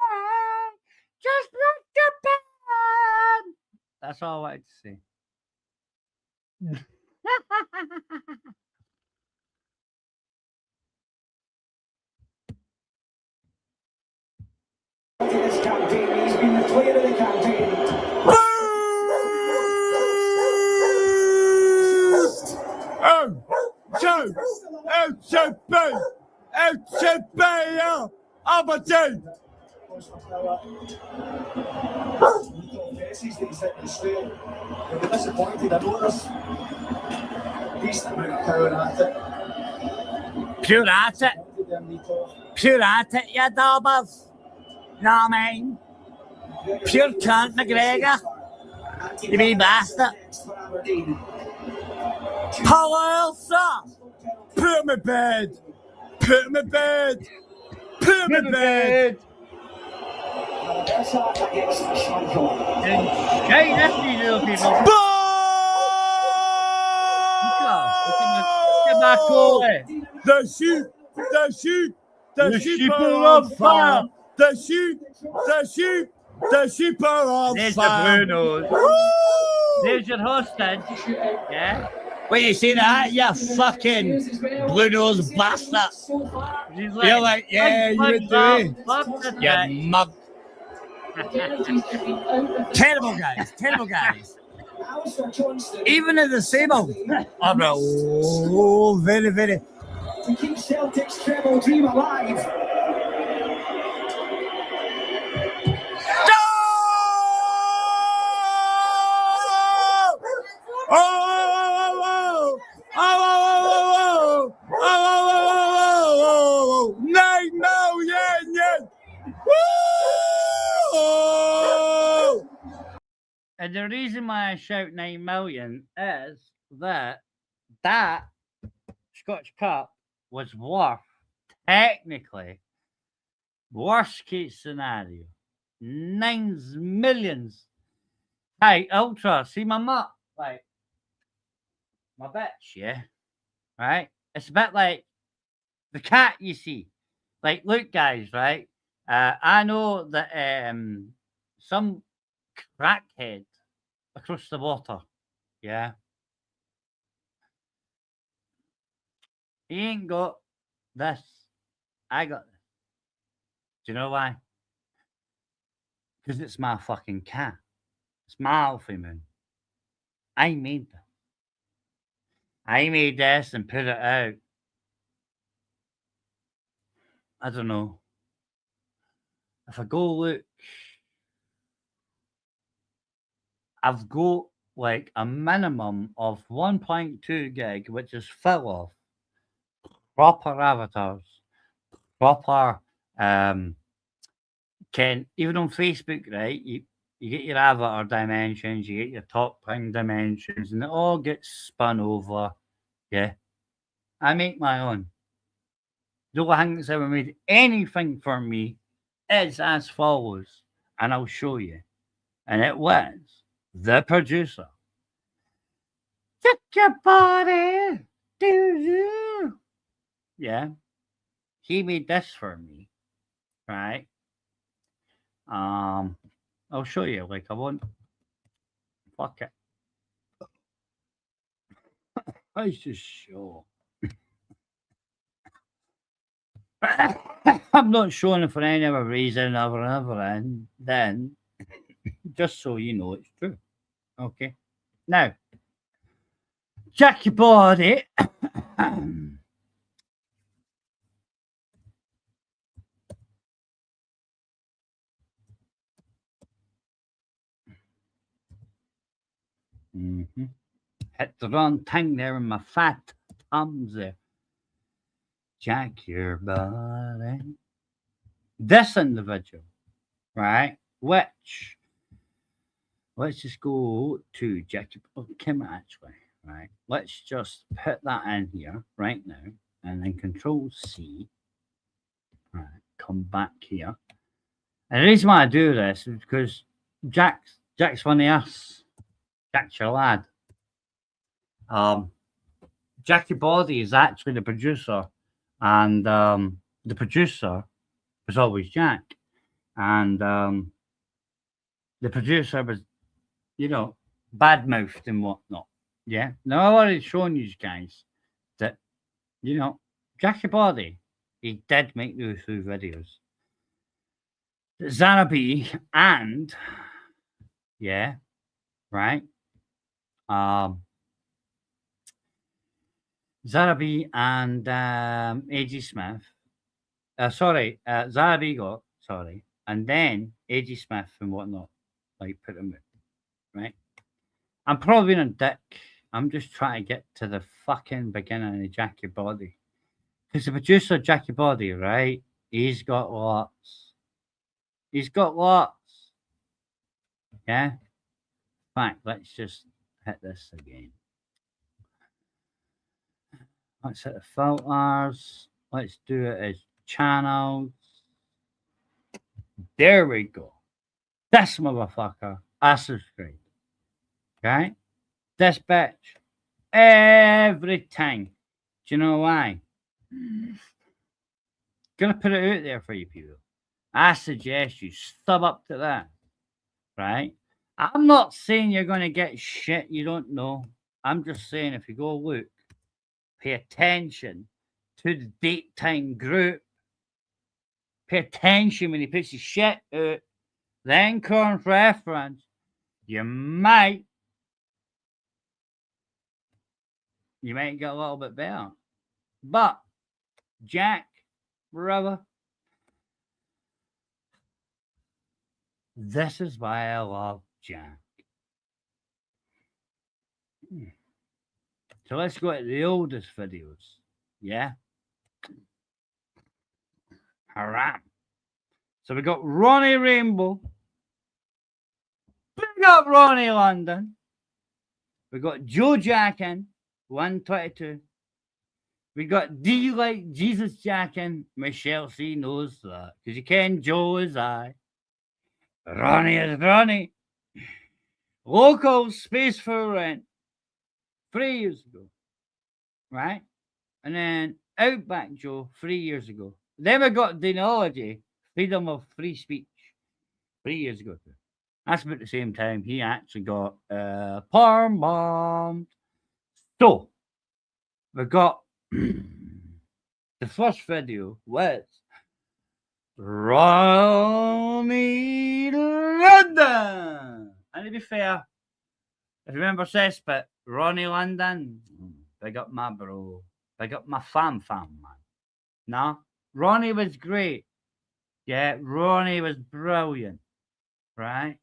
Speaker 1: Iran, just like Japan. That's all I wanted to say.
Speaker 9: This campaign, he's been the player of the campaign.
Speaker 8: Aberdeen!
Speaker 9: He's disappointed, I know this. He's power at it.
Speaker 8: Pure at it. Pure at it, you daubers. Know what I mean? Pure cunt, McGregor. You mean bastard? Elsa! Put me bed! Put me bed! Put me bed!
Speaker 1: Shine this, you little people. Look at my collar.
Speaker 8: The sheep
Speaker 1: The sheep are on fire.
Speaker 8: The sheep are on
Speaker 1: There's
Speaker 8: fire.
Speaker 1: the Brunos. There's your hostage. Yeah.
Speaker 8: Wait, you see that? You fucking blue nose bastard.
Speaker 1: She's
Speaker 8: You're like, yeah, you would do it. You mug. Terrible guys, terrible guys. Even the disabled. I'm like, oh, very, very.
Speaker 9: To keep Celtic's treble dream alive.
Speaker 8: Oh, 9 million, yes. Woo!
Speaker 1: And the reason why I shout 9 million is that that Scotch Cup was worth, technically, worst case scenario, 9 millions. Hey, Ultra, see my mutt? Like, my bitch, yeah? Right? It's a bit like the cat, you see. Like, look, guys, right? I know that some crackhead across the water, yeah? He ain't got this. I got this. Do you know why? Because it's my fucking cat. It's my Alfie Moon. I made this. I made this and put it out. I don't know. If I go look, I've got like a minimum of 1.2 gig, which is full of proper avatars, proper even on Facebook, right? You get your avatar dimensions, you get your top ping dimensions, and it all gets spun over. Yeah. I make my own. The only thing that's ever made anything for me is as follows, and I'll show you. And it was the producer. Check your body. Do. Yeah. He made this for me. Right. I'll show you. Like, I won't. Fuck it. I just show. I'm not showing it for any other reason other and then just so you know it's true. Okay. Now, check your body. Hit the wrong thing there in my fat thumbs there. Jack your body. This individual, right? Which, let's just go to Jack. Kim actually, right? Let's just put that in here right now, and then Control C. Right, come back here. And the reason why I do this is because Jack's funny ass. Jack's your lad. Jackie Body is actually the producer, and the producer was always Jack, and the producer was, bad mouthed and whatnot. Yeah. Now I've already shown you guys that, Jackie Body, he did make those two videos. Zanabi and right. Zarabi and A.G. Smith. Zarabi got, and then A.G. Smith and whatnot, like, put them out, right? I'm probably being a dick. I'm just trying to get to the fucking beginning of Jackie Body. Because the producer, Jackie Body, right? He's got lots. Yeah? Fine, let's just hit this again. Let's hit the filters. Let's do it as channels. There we go. This motherfucker, I subscribe. Okay? This bitch. Every time. Do you know why? Gonna put it out there for you people. I suggest you sub up to that. Right? I'm not saying you're gonna get shit you don't know. I'm just saying if you go look, pay attention to the date time group. Pay attention when he puts his shit out. Then cross reference. You might get a little bit better. But Jack, brother, this is why I love Jack. So let's go to the oldest videos. Yeah. Haram. So we got Ronnie Rainbow. Big up Ronnie London. We got Joe Jackin, 122. We got D like Jesus Jackin. Michelle C knows that. Because you can Joe is I. Ronnie is Ronnie. Local Space for Rent. 3 years ago. Right? And then Outback Joe 3 years ago. Then we got Denology, Freedom of Free Speech, 3 years ago. That's about the same time he actually got palm bombed. So we got the first video was Ronnie London. And to be fair, if you remember Cesspit, Ronnie London, big up my bro, big up my fam, man. Nah, Ronnie was great. Yeah, Ronnie was brilliant, right?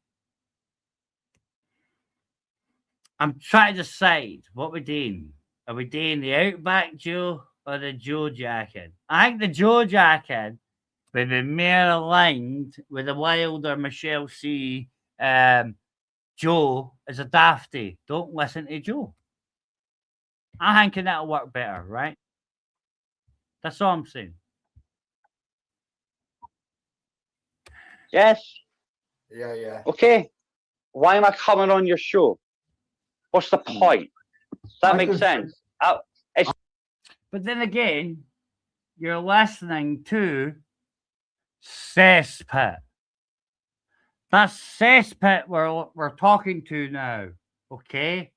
Speaker 1: I'm trying to decide what we're doing. Are we doing the Outback Joe or the Joe Jacket? I think the Joe Jacket would be more aligned with the Wilder Michelle C. Joe as a dafty. Don't listen to Joe. I think that'll work better, right? That's all I'm saying.
Speaker 10: Yes.
Speaker 9: Yeah.
Speaker 10: Okay. Why am I coming on your show? What's the point? Does that make sense?
Speaker 1: But then again, you're listening to Cesspit. That's Cesspit we're talking to now. Okay?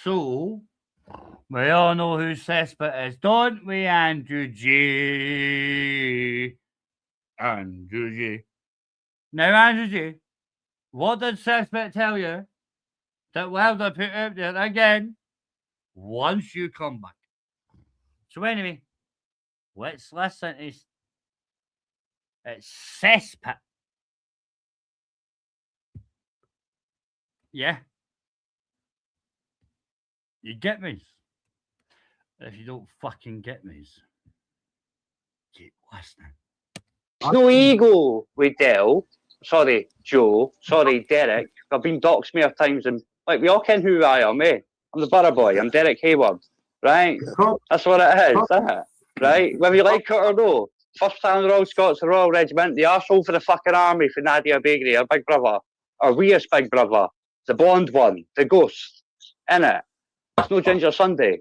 Speaker 1: So, we all know who Cesspit is, don't we, Andrew G? Andrew G. Now, Andrew G, what did Cesspit tell you that Wilder put out there again once you come back? So anyway, let's listen to it's Cesspit. Yeah. You get me? If you don't fucking get me, keep listening.
Speaker 10: No ego with Del. Sorry, Joe. Sorry, Derek. I've been doxed many times, and like we all ken who I am, eh? I'm the Borough Boy. I'm Derek Hayward, right? That's what it is, isn't it? Right? Whether you like it or no, First Battalion Royal Scots, the Royal Regiment, the arsehole for the fucking army for Nadia Bakery, our big brother, our weirdest big brother, the blonde one, the ghost, innit? It's no Ginger Sunday.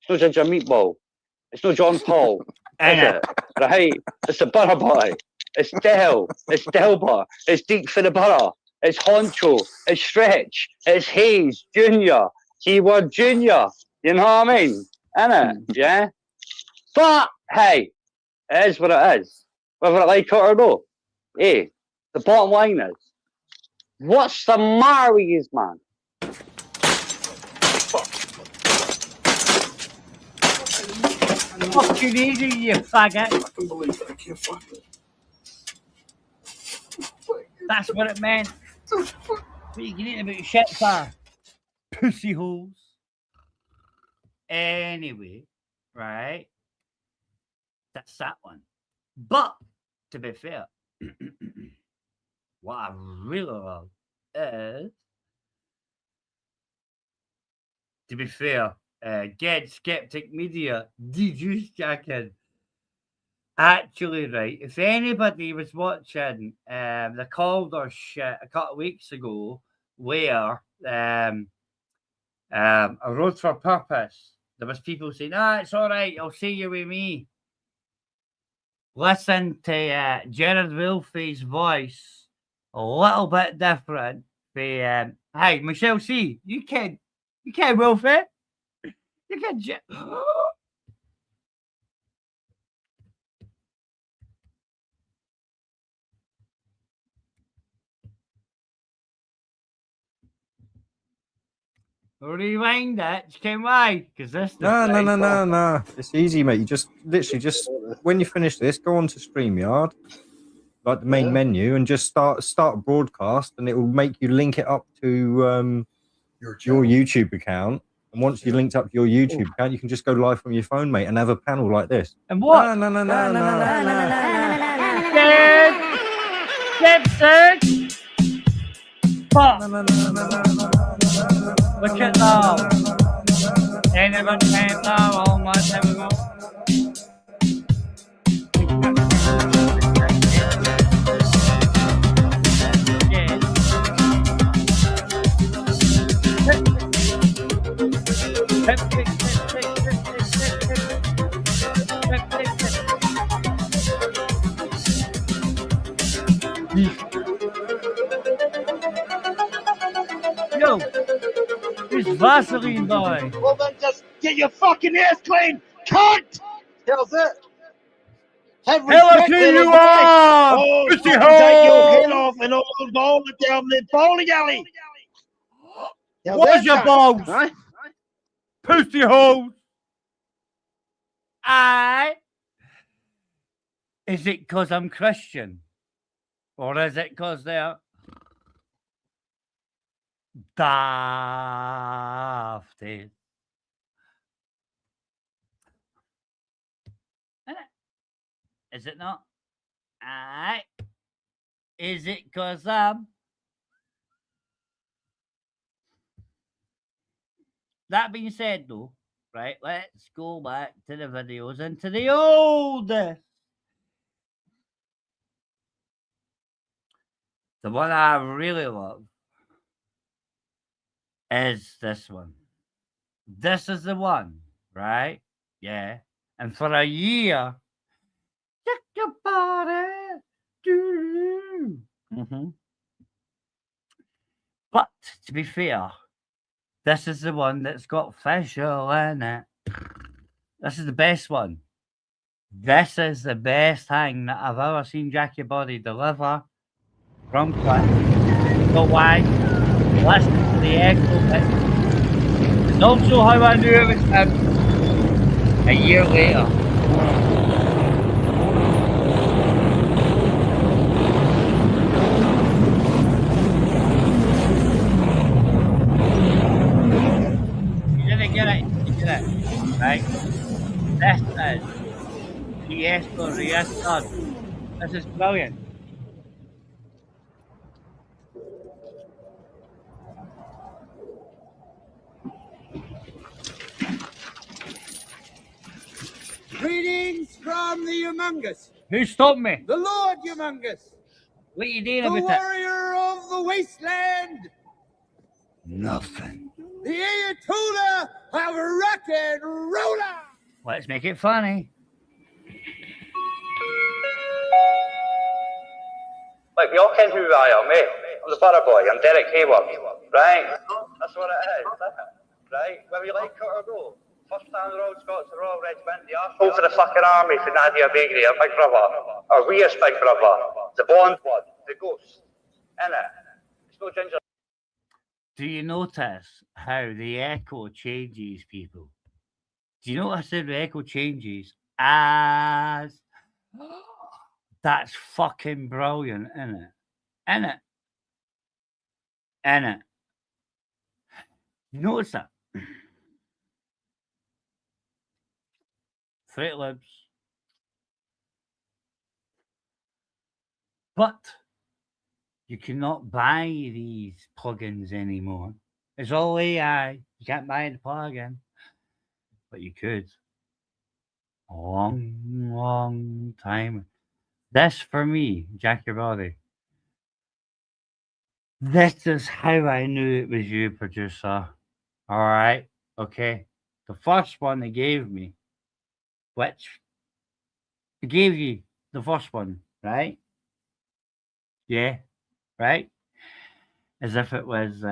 Speaker 10: It's no Ginger Meatball. It's no John Paul. Is it? Right? It's the Borough Boy. It's Del. It's Delbert. It's Deep for the Borough. It's Honcho. It's Stretch. It's Hayes Junior. Keyword Junior. You know what I mean? Innit? Yeah? But, hey, it is what it is. Whether I like it or no. Hey, the bottom line is, what's the matter with you, man?
Speaker 1: Fucking easy, you faggot.
Speaker 9: I can believe it. I can't fuck it.
Speaker 1: That's what it meant. What you can eat about your shit for? Pussy holes. Anyway, right? That's that one. But, to be fair, what I really love is to be fair, Get Skeptic Media, Juice Jacking. Actually, right, if anybody was watching the Calder shit a couple of weeks ago, where a Road for Purpose, there was people saying, it's all right, I'll see you with me. Listen to Gerard Wolfie's voice, a little bit different. Hey, Michelle C, you can't, Wolfie. You can't. Rewind it. Can why? Because this.
Speaker 11: No. It's easy, mate. You just literally when you finish this, go on to StreamYard, like the main menu, and just start a broadcast, and it will make you link it up to your YouTube account. And once you linked up to your YouTube account, you can just go live from your phone, mate, and have a panel like this.
Speaker 1: And what?
Speaker 11: No.
Speaker 1: Step search. Fuck. Look at that. Anyone came down all my time ago. Yo, it's Vaseline boy.
Speaker 8: Well, then just get your fucking ass clean, cunt! How's it? Have
Speaker 1: Hello
Speaker 8: respect,
Speaker 1: to
Speaker 8: little
Speaker 1: you
Speaker 8: boy.
Speaker 1: all!
Speaker 8: Oh,
Speaker 1: Pussy
Speaker 8: fucking take your head
Speaker 1: hole!
Speaker 8: off and all ball down the bowling alley. How's
Speaker 1: What's
Speaker 8: that,
Speaker 1: your
Speaker 8: cunt?
Speaker 1: balls?
Speaker 8: Huh?
Speaker 1: Pussy holes! Is it because I'm Christian? Or is it because they're dafty? Is it not? Aye. Is it because that being said, though, right, let's go back to the videos and to the oldest. The one I really love is this one. This is the one, right? Yeah. And for a year, check your body. Mm-hmm. But to be fair, this is the one that's got facial in it. This is the best one. This is the best thing that I've ever seen Jackie Body deliver from Cliff. But why? Listen to the echo bit. It's also how I knew it was him a year later. You didn't get it, right? This is Fiesta Riesta. This is brilliant.
Speaker 8: Greetings from the Humongous,
Speaker 1: Who stopped me?
Speaker 8: the Lord Humongous,
Speaker 1: What you doing
Speaker 8: the
Speaker 1: about it?
Speaker 8: warrior of the wasteland,
Speaker 1: Nothing.
Speaker 8: the Ayatollah of rock and roller.
Speaker 1: Let's make it funny.
Speaker 10: Like, we all ken who I am, eh? I'm the butter boy, I'm Derek Hayward, right? That's what it is, right? Whether you like it or no. First time the Royal Scots, the Royal Regiment, the arsehole for the fucking army for Nadia Bakery, our big brother. Or we as big brother. The blonde one, the ghost. Innit? It's no ginger.
Speaker 1: Do you notice how the echo changes, people? Do you notice how the echo changes as... That's fucking brilliant, isn't it? Innit? Innit? You notice that? Fruit Loops. But you cannot buy these plugins anymore. It's all AI. You can't buy the plug-in, but you could. A long time. This for me, Jackie Roddy. This is how I knew it was you, producer. All right, okay. The first one they gave me, which they gave you the first one, right? Yeah, right. As if it was,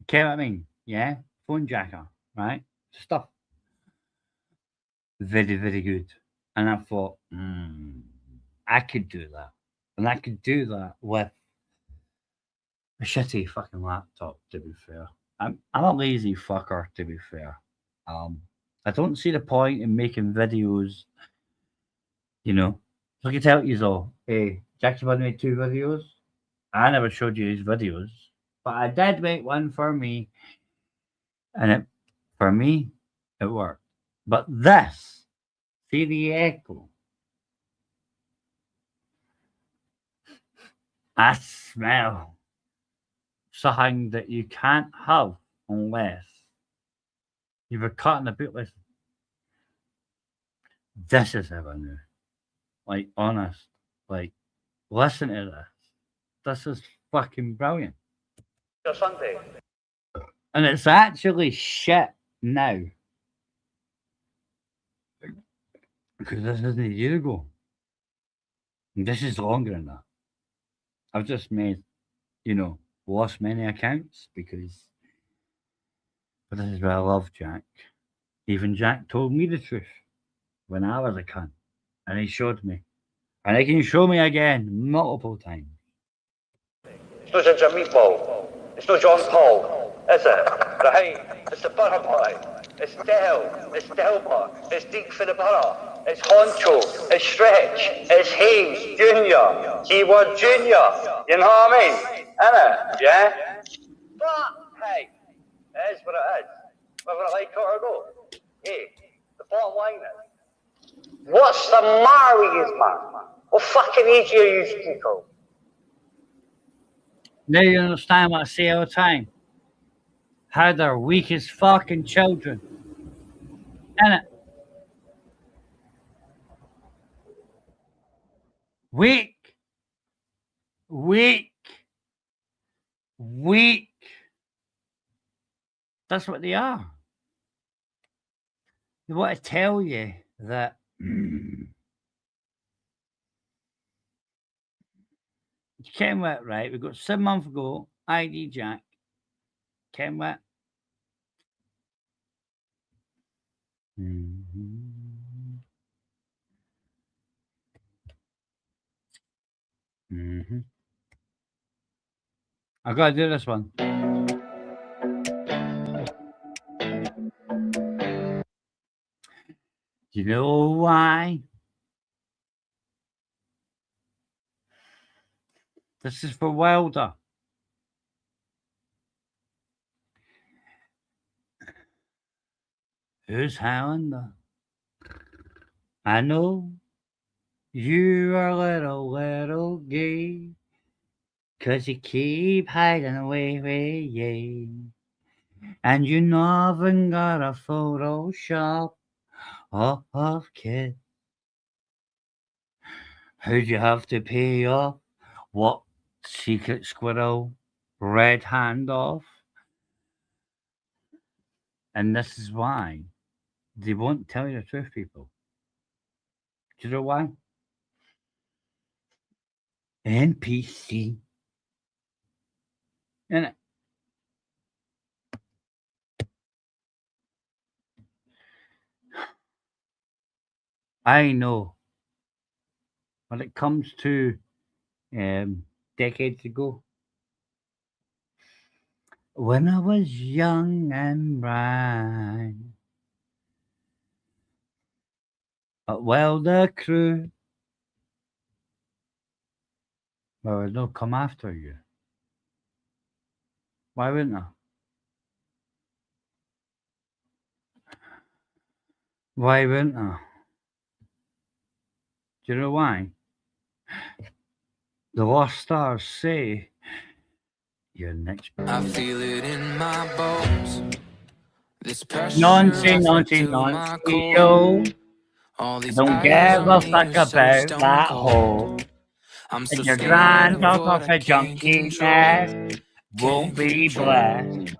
Speaker 1: okay, what I mean, yeah, phone jacker, right? Stuff very, very good. And I thought, I could do that, and I could do that with a shitty fucking laptop. To be fair, I'm a lazy fucker. To be fair, I don't see the point in making videos. You know, so I can tell you all, hey, Jackie Bud made 2 videos. I never showed you his videos, but I did make one for me, and for me, it worked. But this, see the echo. I smell something that you can't have unless you were cutting a bootleg. This is how I knew. Like, honest. Like, listen to this. This is fucking brilliant.
Speaker 10: Sunday.
Speaker 1: And it's actually shit now. Because this isn't a year ago. And this is longer than that. I've just made, lost many accounts because. But this is where I love Jack. Even Jack told me the truth when I was a cunt. And he showed me. And he can show me again multiple times.
Speaker 10: It's not Ginger Meatball. It's not John Paul, is it? Right? It's the Burger Boy. It's Del. It's Delbert. It's Deke for the Borough. It's Honcho. It's Stretch. It's Hayes Junior. Keyword Junior. You know what I mean? Innit? Yeah? But, hey, it is what it is. Whether I like it or not. Hey, the bottom line is, what's the matter with you, man? What fucking age are you people?
Speaker 1: Now you understand what I say all the time. How they're weak as fucking children. Innit? Weak. Weak. Weak. That's what they are. They want to tell you that you came with, right? We got 7 months ago, ID Jack. Came with. I gotta do this one. You know why? This is for Wilder. Who's Highlander? I know you are little gay, 'cause you keep hiding away, yeah. And you never got a Photoshop of kid. Who'd you have to pay off? What secret squirrel? Red hand off? And this is why they won't tell you the truth, people. Do you know why? NPC. And I know when it comes to decades ago, when I was young and bright, but well, the crew, well, they'll come after you. Why wouldn't I? Why wouldn't I? Do you know why? The Lost Stars say your next.
Speaker 6: I feel it in my bones. This pressure
Speaker 1: Nonsense, yo.
Speaker 6: All these
Speaker 1: Don't
Speaker 6: eyes
Speaker 1: give a
Speaker 6: on me
Speaker 1: fuck
Speaker 6: are so
Speaker 1: about
Speaker 6: stone
Speaker 1: that
Speaker 6: cold.
Speaker 1: hole.
Speaker 6: I'm so
Speaker 1: And your
Speaker 6: scared
Speaker 1: granddaughter
Speaker 6: of
Speaker 1: for
Speaker 6: what I can't
Speaker 1: junkie
Speaker 6: control.
Speaker 1: nest won't be blessed.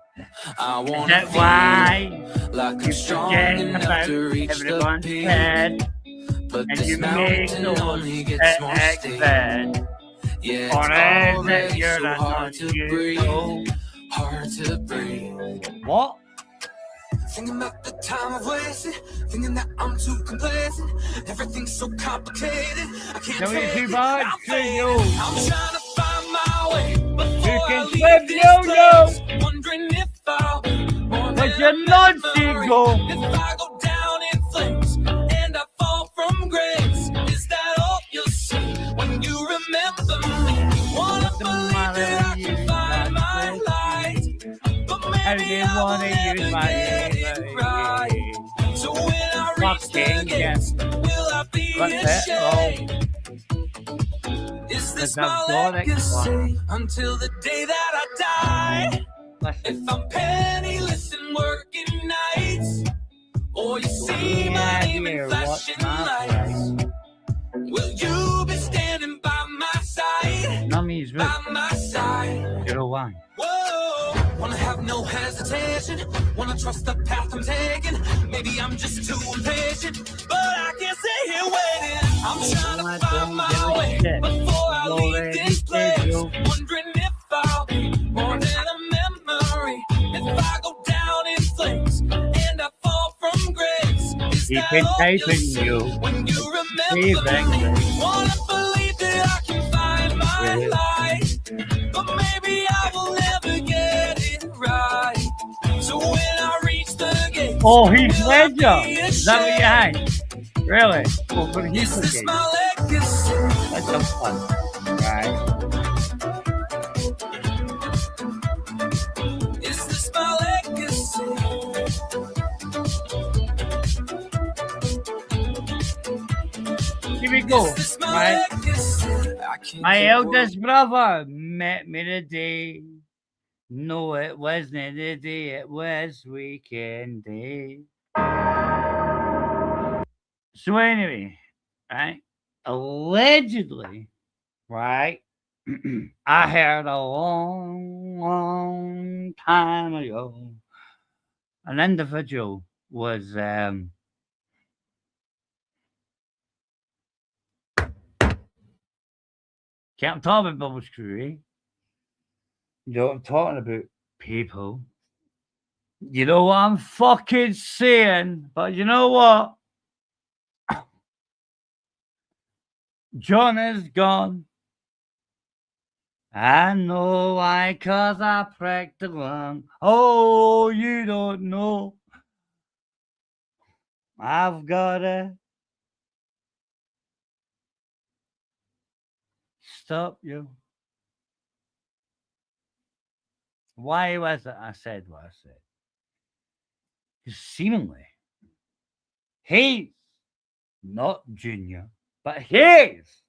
Speaker 6: I
Speaker 1: Is
Speaker 6: wanna
Speaker 1: that why
Speaker 6: like
Speaker 1: you
Speaker 6: I'm strong
Speaker 1: forget
Speaker 6: enough
Speaker 1: about
Speaker 6: to reach the
Speaker 1: everyone's
Speaker 6: peak,
Speaker 1: head
Speaker 6: but
Speaker 1: and
Speaker 6: this
Speaker 1: you make
Speaker 6: mountain
Speaker 1: those
Speaker 6: only gets more steep.
Speaker 1: bed?
Speaker 6: Yeah,
Speaker 1: Or
Speaker 6: it's
Speaker 1: is it
Speaker 6: already
Speaker 1: you're
Speaker 6: so
Speaker 1: not
Speaker 6: hard to
Speaker 1: unusual?
Speaker 6: breathe, hard to breathe.
Speaker 1: What?
Speaker 6: Thinking about the time I've wasted, thinking that I'm too complacent. Everything's so complicated, I can't
Speaker 1: Don't
Speaker 6: take
Speaker 1: be
Speaker 6: it.
Speaker 1: too bad
Speaker 6: I'm
Speaker 1: to
Speaker 6: fading.
Speaker 1: you.
Speaker 6: I'm trying to find my way before
Speaker 1: You
Speaker 6: I
Speaker 1: can
Speaker 6: leave
Speaker 1: swim,
Speaker 6: this
Speaker 1: yo.
Speaker 6: place. Wondering if I'll be more
Speaker 1: But
Speaker 6: than
Speaker 1: you're
Speaker 6: a
Speaker 1: not
Speaker 6: memory.
Speaker 1: single.
Speaker 6: If I go down in flames and I fall from grace, is that all you'll see when you remember me? Wanna believe that I can find my light, but maybe I will never get it right. So when I reach the gates, will I be ashamed? Is this my legacy until the day that I die? If I'm penniless and working nights, or you see my name in flashing lights, will you be standing by my side? By my side.
Speaker 1: 01.
Speaker 6: Whoa, wanna have no hesitation, wanna trust the path I'm taking. Maybe I'm just too impatient, but I can't stay here waiting. I'm trying to find my way before I leave this place. Wondering if I'll be more than a memory. If I go down in flames and I fall from grace, is
Speaker 1: He
Speaker 6: that
Speaker 1: can
Speaker 6: all
Speaker 1: type
Speaker 6: you'll
Speaker 1: in
Speaker 6: see
Speaker 1: you.
Speaker 6: when you remember me? Wanna believe that I can find my light, but maybe I will never get it right. So when I reach the gate,
Speaker 1: Oh, Heath Ledger. Is that what you had? Really? Well, for Heath
Speaker 6: is this
Speaker 1: Ledger.
Speaker 6: my legacy?
Speaker 1: That's some fun. Right.
Speaker 6: Is this my legacy?
Speaker 1: Here we go.
Speaker 6: Is this my
Speaker 1: Right.
Speaker 6: legacy? I can't
Speaker 1: My
Speaker 6: keep
Speaker 1: eldest brother met me today. No, it wasn't the day, it was weekend day. So anyway, right? Allegedly, right? I heard a long, long time ago, an individual was can't talk about Bubble Screwy. You know what I'm talking about, people. You know what I'm fucking saying, but you know what? John is gone. I know why, 'cause I pricked the lung. Oh, you don't know. I've gotta stop you. Why was it I said what I said? Because seemingly, he's not Junior, but he's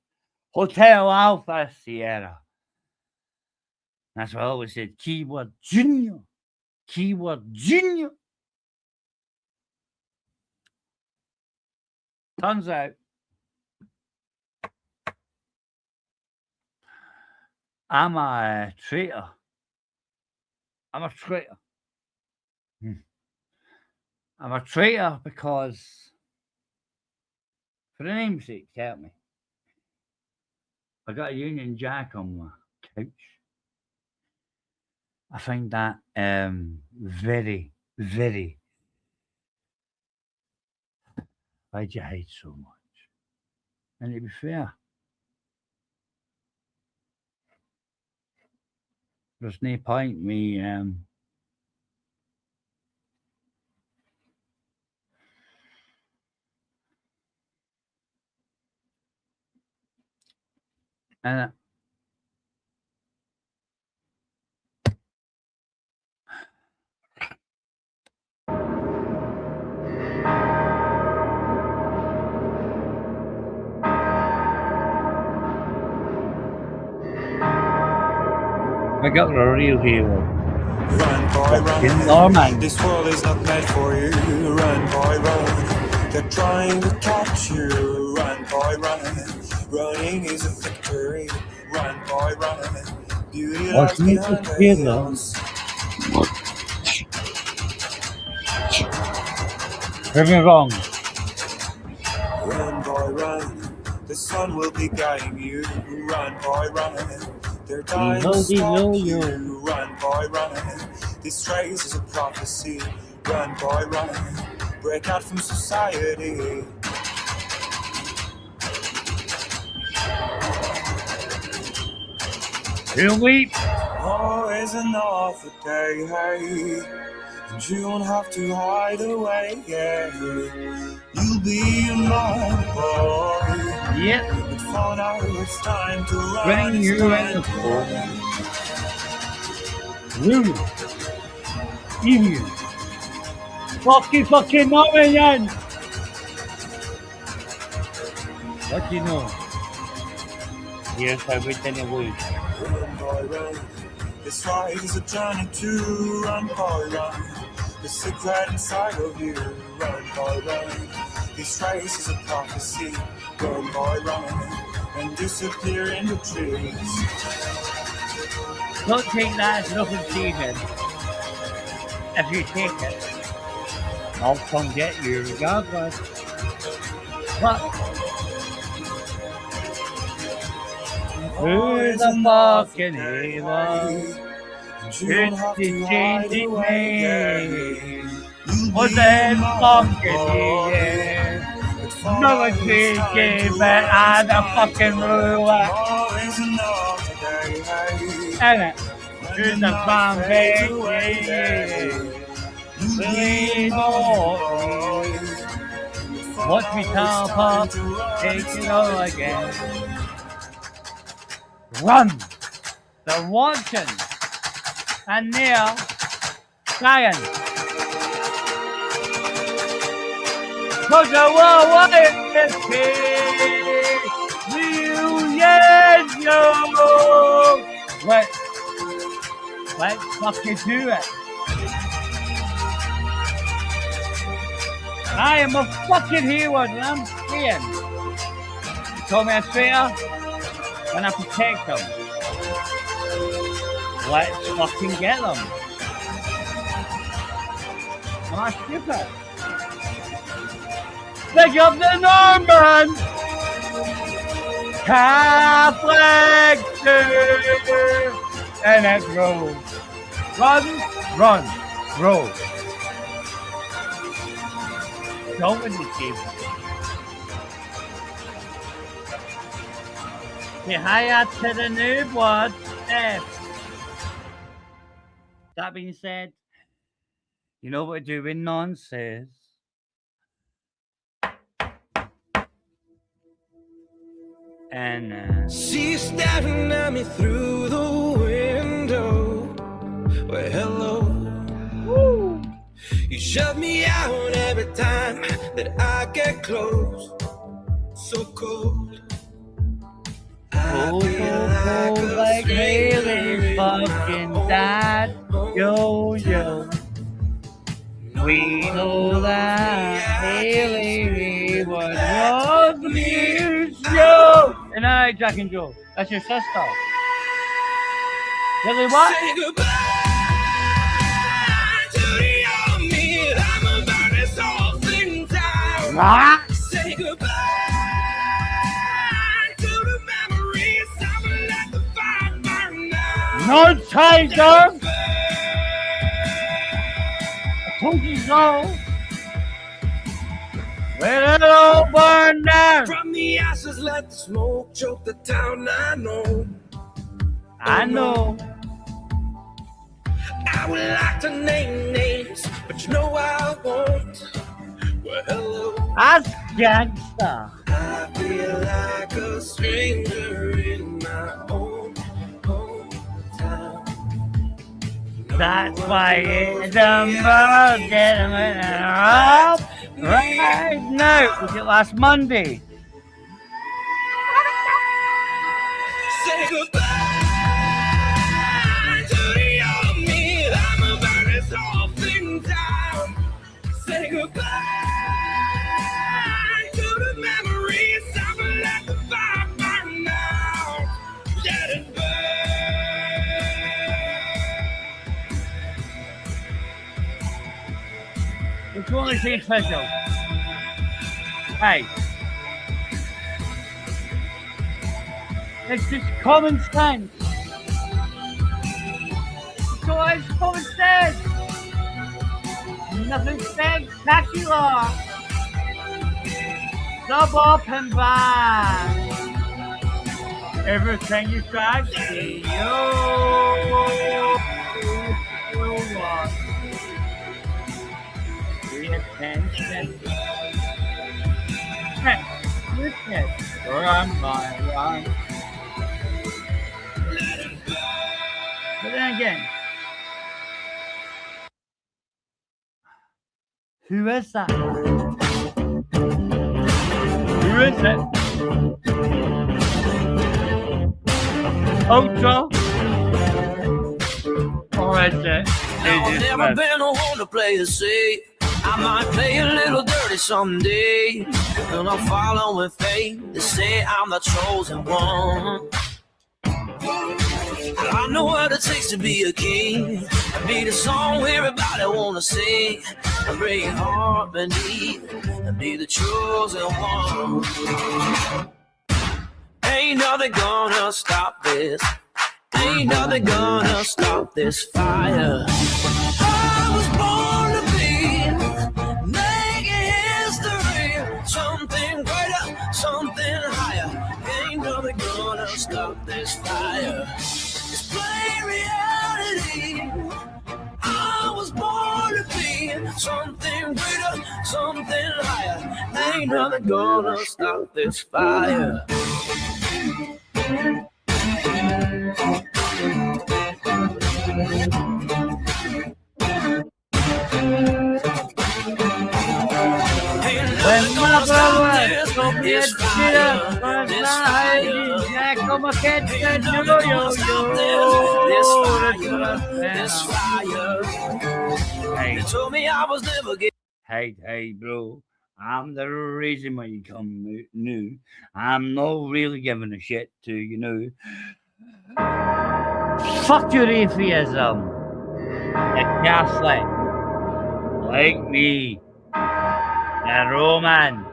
Speaker 1: Hotel Alpha Sierra. That's what I always said. Keyword Junior. Keyword Junior. Turns out I'm a traitor. I'm a traitor. I'm a traitor because, for the namesake, help me. I got a Union Jack on my couch. I find that very, very. Why'd you hide so much? And to be fair, there's no point me and We got the real hero.
Speaker 4: Run, boy,
Speaker 1: Fucking
Speaker 4: run.
Speaker 1: Norman.
Speaker 4: This world is not meant for you. Run, boy, run. They're trying to catch you. Run, boy, run. Running is a victory. Run, boy, run. Beauty lies
Speaker 1: What's me
Speaker 4: behind
Speaker 1: to
Speaker 4: the
Speaker 1: feel
Speaker 4: hills.
Speaker 1: Prove me wrong.
Speaker 4: Run, boy, run. The sun will be guiding you. Run, boy, run. They're dying to stop you. Run, boy, run. This race is a prophecy. Run, boy, run. Break out from society.
Speaker 1: You weep.
Speaker 4: Always another day, hey. And you don't have to hide away, yeah. You'll be my boy.
Speaker 1: Yep.
Speaker 4: But for now it's time to run.
Speaker 1: Bring
Speaker 4: It's
Speaker 1: you
Speaker 4: time
Speaker 1: in the
Speaker 4: to
Speaker 1: floor.
Speaker 4: run.
Speaker 1: You. You. Fucking Norman. What do you know? Here's how we didn't lose.
Speaker 4: Run, boy, run. This ride is a journey to run, boy, run. The secret inside of you. Run, boy, run. This race is a prophecy. Run, boy, run. And disappear in the trees.
Speaker 1: Don't take that as nothing, Stephen. If you take it, I'll come get you regardless. But who's the fucking hero? Who's the changing me? Was it fucking here? No one's thinking but I'm the fucking ruler. And it is the foundation. Believe all. Watch me top up, take it all again. Run! They're watching. And they're dying. Cause the world wanted to be millions, yo! Let's fucking do it. I am a fucking hero and I'm saying. You told me I'm traitor, and I protect them. Let's fucking get them. Am I stupid? Pick up the Norman! Catholic too! And let's roll. Run, roll. Don't win this game. Say hi to the new blood. That being said, you know what to do when none says. And
Speaker 5: she's staring at me through the window. Well, hello. Woo. You shut me out every time that I get close. So cold.
Speaker 1: Oh, so cold like really fucking that. Yo, yo. We know that Haley was your news, yo. And I, Jack and Joe, that's your sister. Really what?
Speaker 5: Say goodbye to the old me. I'm about to sort things out.
Speaker 1: What?
Speaker 5: Say goodbye to the memories. I'm gonna let the fire burn now.
Speaker 1: No tiger. I told you so. Let it all burn down.
Speaker 5: From the ashes, let the smoke choke the town. I know.
Speaker 1: I know.
Speaker 5: I would like to name names, but you know I won't. Well, hello.
Speaker 1: That's gangsta.
Speaker 5: I feel like a stranger in my own hometown.
Speaker 1: That's why it's a murder getting up right now. Was it last Monday?
Speaker 5: Say goodbye
Speaker 1: only say special. Hey. It's just common sense. So it's common sense. Nothing spectacular. Sub up and back. Everything you try, see you. Pay attention. Hey, listen. Run, boy, run. But then again, who is that? Who is it? Ultra? Or is it?
Speaker 5: I've never been a one to play it safe. I might play a little dirty someday. And I'm following fate. They say I'm the chosen one. I know what it takes to be a king. I be the song everybody wanna sing. I break heart beneath and be the chosen one. Ain't nothing gonna stop this. Ain't nothing gonna stop this fire. I was born to be making history. Something greater, something higher. Ain't nothing gonna stop this fire. It's plain reality. I was born to be something greater, something higher. Ain't nothing gonna stop this fire.
Speaker 1: When my brother told me it's fire, first night, yeah, come a catch that
Speaker 5: This fire.
Speaker 1: Hey.
Speaker 5: They told me I was never getting.
Speaker 1: Hey, bro. I'm the reason why you come new. I'm not really giving a shit to, you know. Fuck your atheism. The Catholic. Like me. The Roman.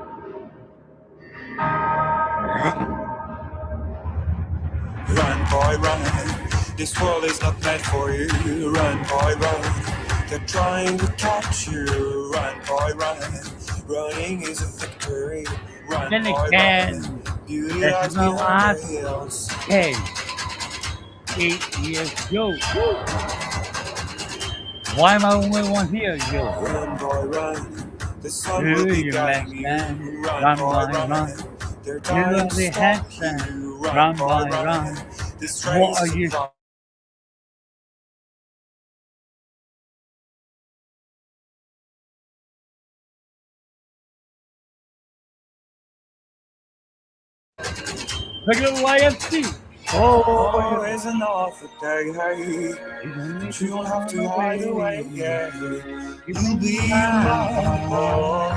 Speaker 12: Run, boy, run. This world is not meant for you. Run, boy, run. They're trying to catch you. Run, boy, run. Running is a victory. Run,
Speaker 1: Then
Speaker 12: boy,
Speaker 1: again,
Speaker 12: run. Beauty
Speaker 1: there's
Speaker 12: lies
Speaker 1: no
Speaker 12: behind
Speaker 1: ask.
Speaker 12: the hills.
Speaker 1: 10, 8 years old. Why am I only one here, yo?
Speaker 12: Run, boy, run. The sun
Speaker 1: Do
Speaker 12: will be
Speaker 1: you
Speaker 12: guiding you.
Speaker 1: understand?
Speaker 12: Run,
Speaker 1: Run,
Speaker 12: boy,
Speaker 1: boy,
Speaker 12: run.
Speaker 1: run.
Speaker 12: They're
Speaker 1: You
Speaker 12: trying
Speaker 1: know
Speaker 12: to
Speaker 1: the
Speaker 12: stop
Speaker 1: headstand.
Speaker 12: you.
Speaker 1: Run, boy, run.
Speaker 12: This
Speaker 1: What
Speaker 12: race
Speaker 1: are
Speaker 12: is
Speaker 1: you?
Speaker 12: a
Speaker 1: Look at YFC.
Speaker 12: Oh, it's an awful day, hey. But you don't have to hide away, yeah. You'll be mine, boy.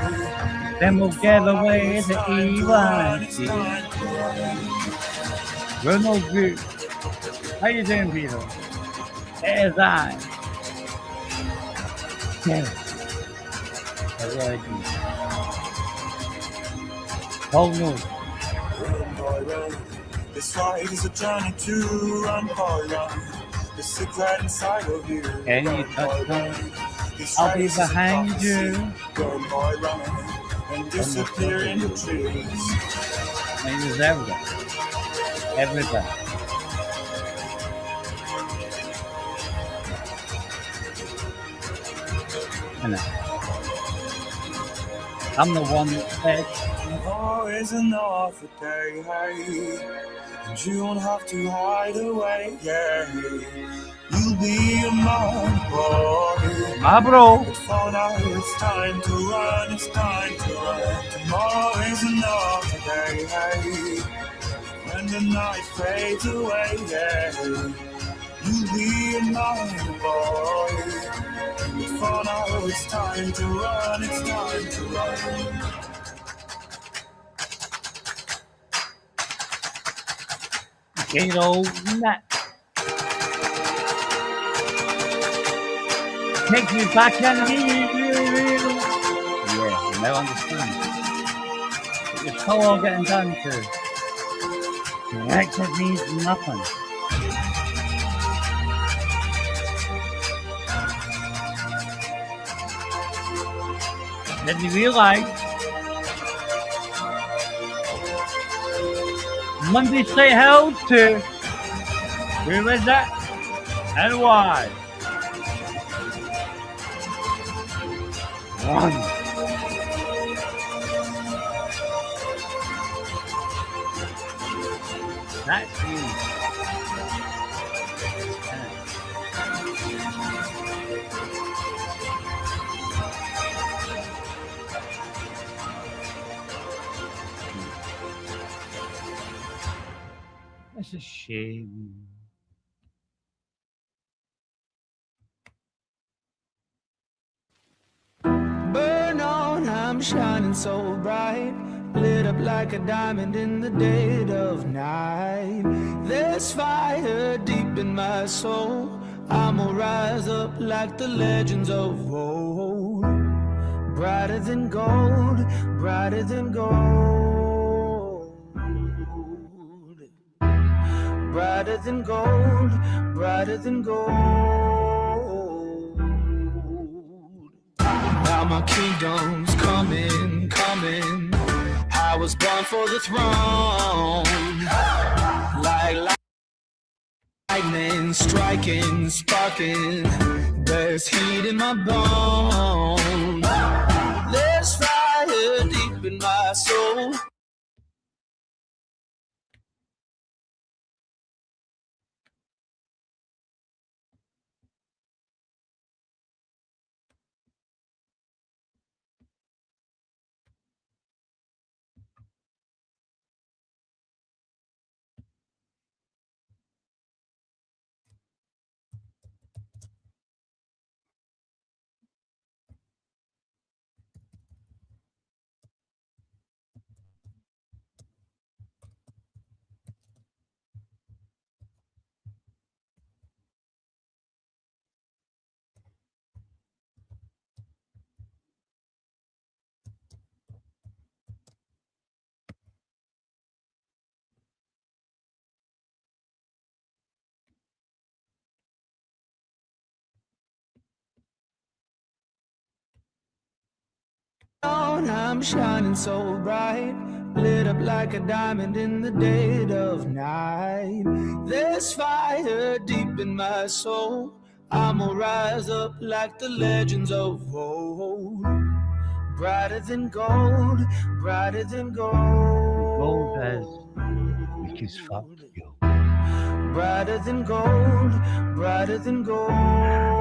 Speaker 1: Then we'll get away
Speaker 12: It's
Speaker 1: the
Speaker 12: time to run, it's
Speaker 1: E1.
Speaker 12: time to run.
Speaker 1: We're no good. How you doing, Peter? It is I. Yeah. Oh no.
Speaker 12: Run, boy, run. This fight is a journey to run, boy, run. The secret inside of you.
Speaker 1: Can you
Speaker 12: Run,
Speaker 1: touch
Speaker 12: boy,
Speaker 1: me?
Speaker 12: run. This
Speaker 1: I'll be
Speaker 12: race is a
Speaker 1: behind
Speaker 12: prophecy.
Speaker 1: you.
Speaker 12: Run, boy, run. And disappear in the trees.
Speaker 1: And use everything. Everything. And I'm the one that said,
Speaker 12: Oh, it's an awful day, hey. And you don't have to hide away, yeah. You'll be a man, boy.
Speaker 1: my bro.
Speaker 12: But for now, it's time to run, it's time to run. Tomorrow is an awful day, hey. When the night fades away, yeah. You'll be a man, boy. But for now, it's time to run, it's time to run.
Speaker 1: Get old nut. Take me back and leave you. now understand. But you're still all getting down to exit means nothing. Then you realise Monday State held to who is it and why? One. That's you. That's a shame.
Speaker 6: Burn on, I'm shining so bright, lit up like a diamond in the dead of night. There's fire deep in my soul, I'ma rise up like the legends of old. Brighter than gold, brighter than gold. Brighter than gold, brighter than gold. Now my kingdom's coming, coming. I was born for the throne. Like lightning striking, sparking. There's heat in my bones. There's fire deep in my soul. I'm shining so bright, lit up like a diamond in the dead of night. There's fire deep in my soul, I'ma rise up like the legends of old. Brighter than gold, brighter than gold.
Speaker 1: Gold as which is fuck you.
Speaker 6: Brighter than gold, brighter than gold.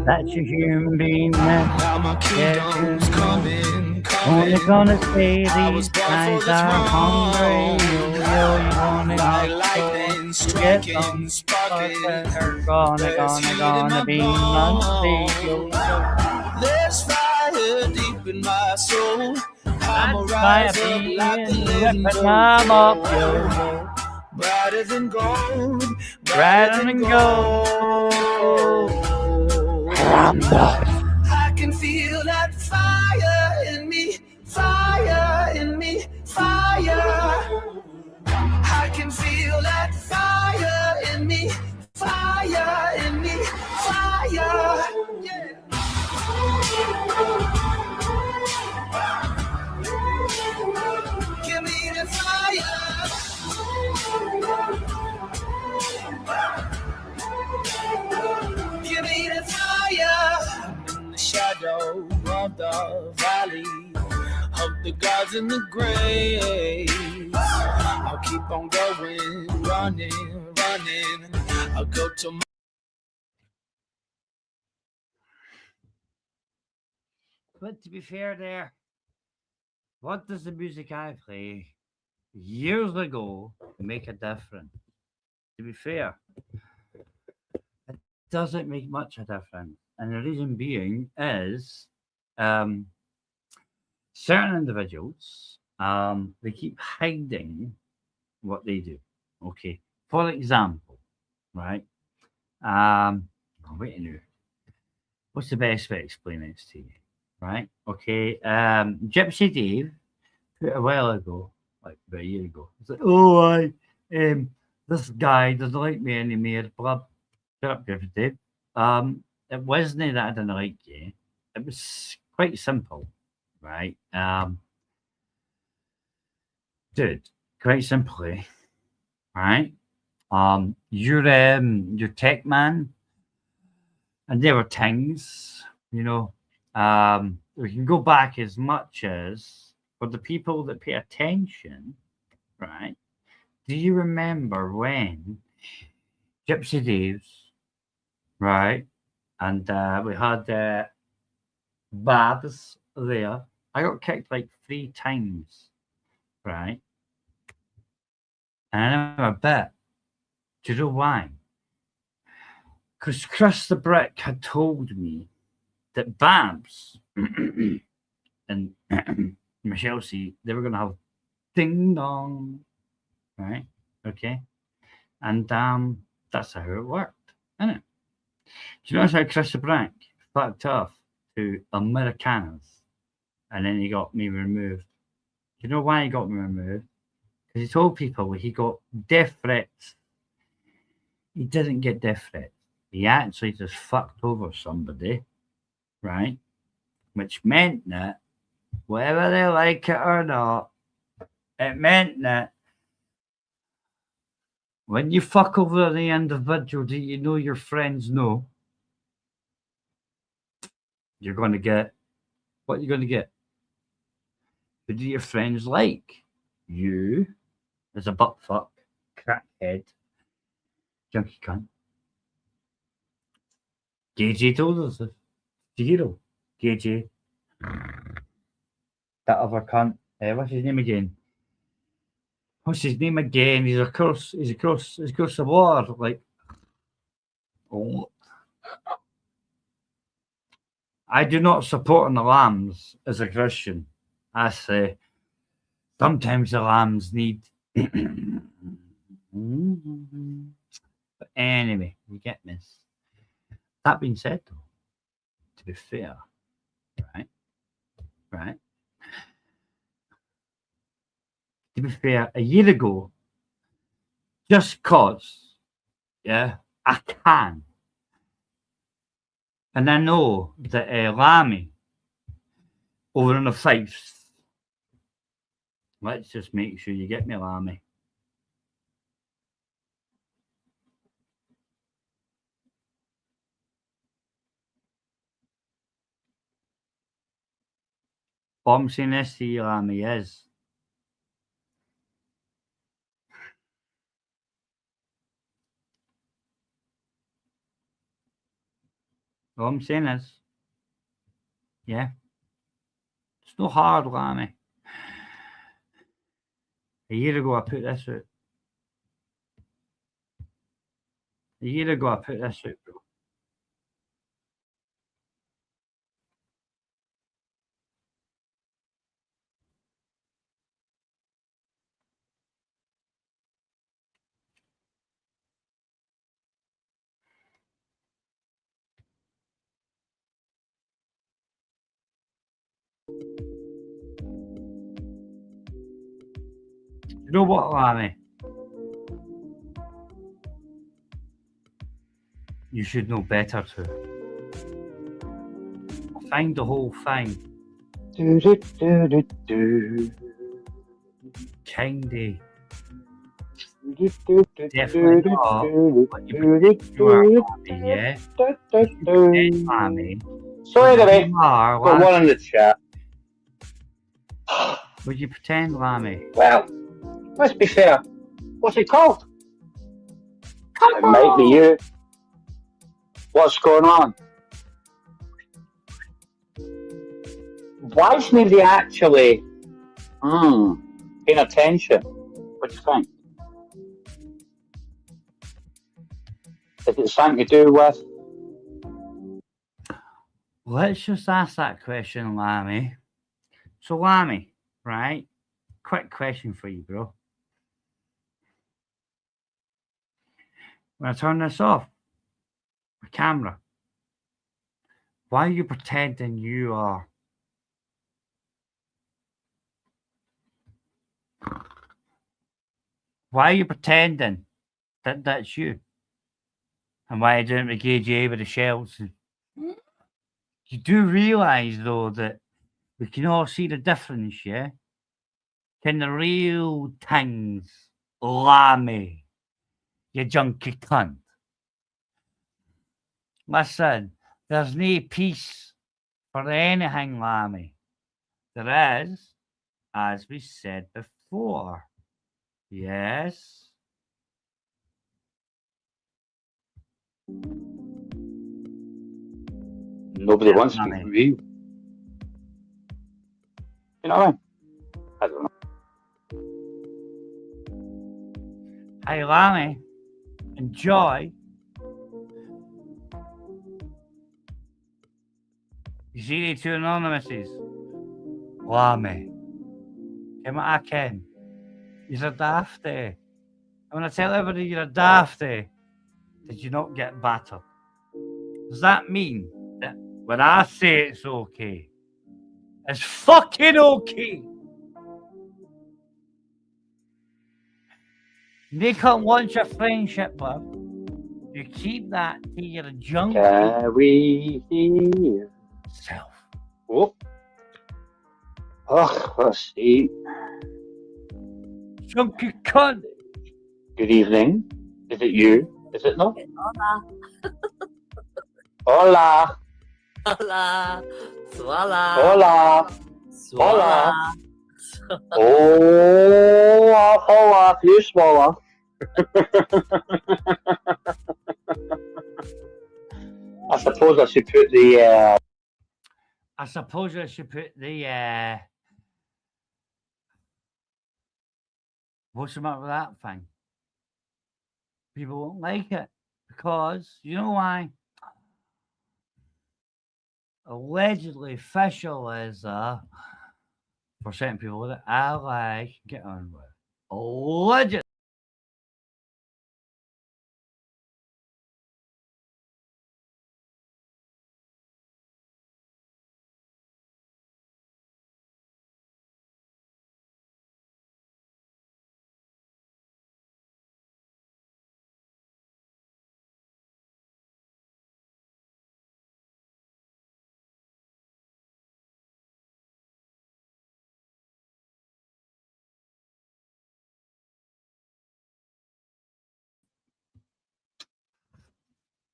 Speaker 1: That's a human being, man.
Speaker 6: Now my kingdom's coming, coming.
Speaker 1: Only gonna say these guys are hungry. Yo, you wanna
Speaker 6: like lightning striking, sparking.
Speaker 1: They're gonna be monthly.
Speaker 6: There's fire deep in my soul. I'ma
Speaker 1: That's
Speaker 6: rise up like the legends of
Speaker 1: up, yo.
Speaker 6: brighter than gold,
Speaker 1: Brighter than gold.
Speaker 6: I can feel that fire in me, fire in me, fire. I can feel that fire in me, fire in me, fire. Yeah. Give me the fire. Give me the fire. I'm in the shadow of the valley of the gods in the grave. I'll keep on going, running, running. I'll go to my
Speaker 1: But to be fair there, what does the music I play years ago make a difference? To be fair, it doesn't make much a difference. And the reason being is certain individuals, they keep hiding what they do. Okay. For example, right? Wait a minute. What's the best way to explain this to you? right? Okay. Gypsy Dave put a while ago, like about a year ago. It's like, oh, this guy doesn't like me anymore. Blah. Shut up, Gypsy Dave. It wasn't that I didn't like you. It was quite simple, right? Dude, quite simply, right? You're tech man, and there were things, you know. We can go back as much as for the people that pay attention, right? Do you remember when Gypsy Dave's, right? And we had Babs there. I got kicked like 3 times, right? And I never bit. Do you know why? Because Chris the Brick had told me that Babs and Michelle C, they were going to have ding dong, right? Okay. And that's how it worked, isn't it? Do you notice how Chris the Brick fucked off to Americanas and then he got me removed? Do you know why he got me removed? Because he told people he got death threats. He didn't get death threats. He actually just fucked over somebody, right? Which meant that, whether they like it or not, it meant that when you fuck over the individual that you know your friends know, you're going to get what you're going to get. Who do your friends like? You, as a butt fuck, crackhead, junkie cunt. KJ told us this. The hero. KJ. That other cunt. What's his name again? What's his name again? He's across the water. Like, oh. I do not support the lambs as a Christian. I say sometimes the lambs need. But anyway, you get this. That being said, though, to be fair, right. To be fair, a year ago, just cause, yeah, I can. And I know that Lammy over in the Fives. Let's just make sure you get me, Lammy. All I'm saying this to you, Lammy, is all I'm saying is, yeah, it's no hard, Lammy. A year ago, I put this out. A year ago, I put this out, bro. You know what, Lammy? You should know better to find the whole thing. Kindy. Definitely not what you pretend you are, Lammy, yeah? Pretend, Lammy.
Speaker 10: Sorry, Lammy.
Speaker 1: You are,
Speaker 10: Got one in the chat.
Speaker 1: Would you pretend, Lammy?
Speaker 10: Well, let's be fair. What's it called? It might be you. What's going on? Why is nobody actually paying attention? What do you think? Is it something to do with?
Speaker 1: Let's just ask that question, Lammy. So, Lammy, right? Quick question for you, bro. When I turn this off, the camera, why are you pretending you are Why are you pretending that that's you? And why are you doing it with KJ with the shells? You do realise, though, that we can all see the difference, yeah? Can the real things lie me, you junkie cunt? Listen, there's no peace for anything, Lammy. There is, as we said before. Yes.
Speaker 10: Nobody
Speaker 1: Yeah,
Speaker 10: wants to be
Speaker 1: Lammy.
Speaker 10: real. You know what I mean? I don't know.
Speaker 1: Hey, Lammy, enjoy. You see the two anonymouses? Lammy. Come on, I can. You're a dafty. And when I tell everybody you're a dafty, did you not get battered? Does that mean that when I say it's okay, it's fucking okay? They can't want your friendship, love. You keep that to your junkie
Speaker 10: Can we hear?
Speaker 1: self.
Speaker 10: Oh. Oh, let's see.
Speaker 1: Junkie cunt.
Speaker 10: Good evening. Is it you? Is it not?
Speaker 13: Hola.
Speaker 10: Hola.
Speaker 13: Hola. Swala.
Speaker 10: Hola.
Speaker 13: Swala.
Speaker 10: Oh, hola. You swallow. I suppose I should put the.
Speaker 1: I suppose I should put the. What's the matter with that thing? People won't like it because you know why? Allegedly, official is for certain people that I like get on with. Allegedly.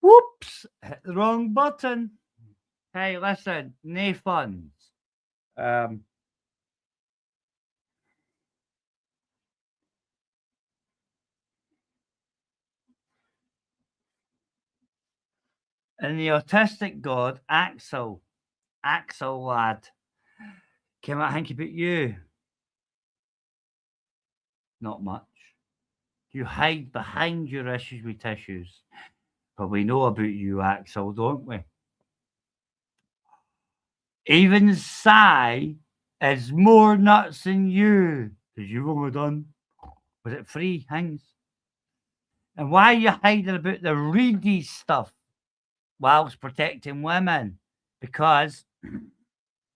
Speaker 1: Whoops! Hit the wrong button. Hey, listen, no funds. And the autistic god, Axel lad, came out thinking about you. Not much. You hide behind your issues with tissues. But we know about you, Axel, don't we? Even Sai is more nuts than you. Because you've only done, was it 3 things? And why are you hiding about the reedy stuff whilst protecting women? Because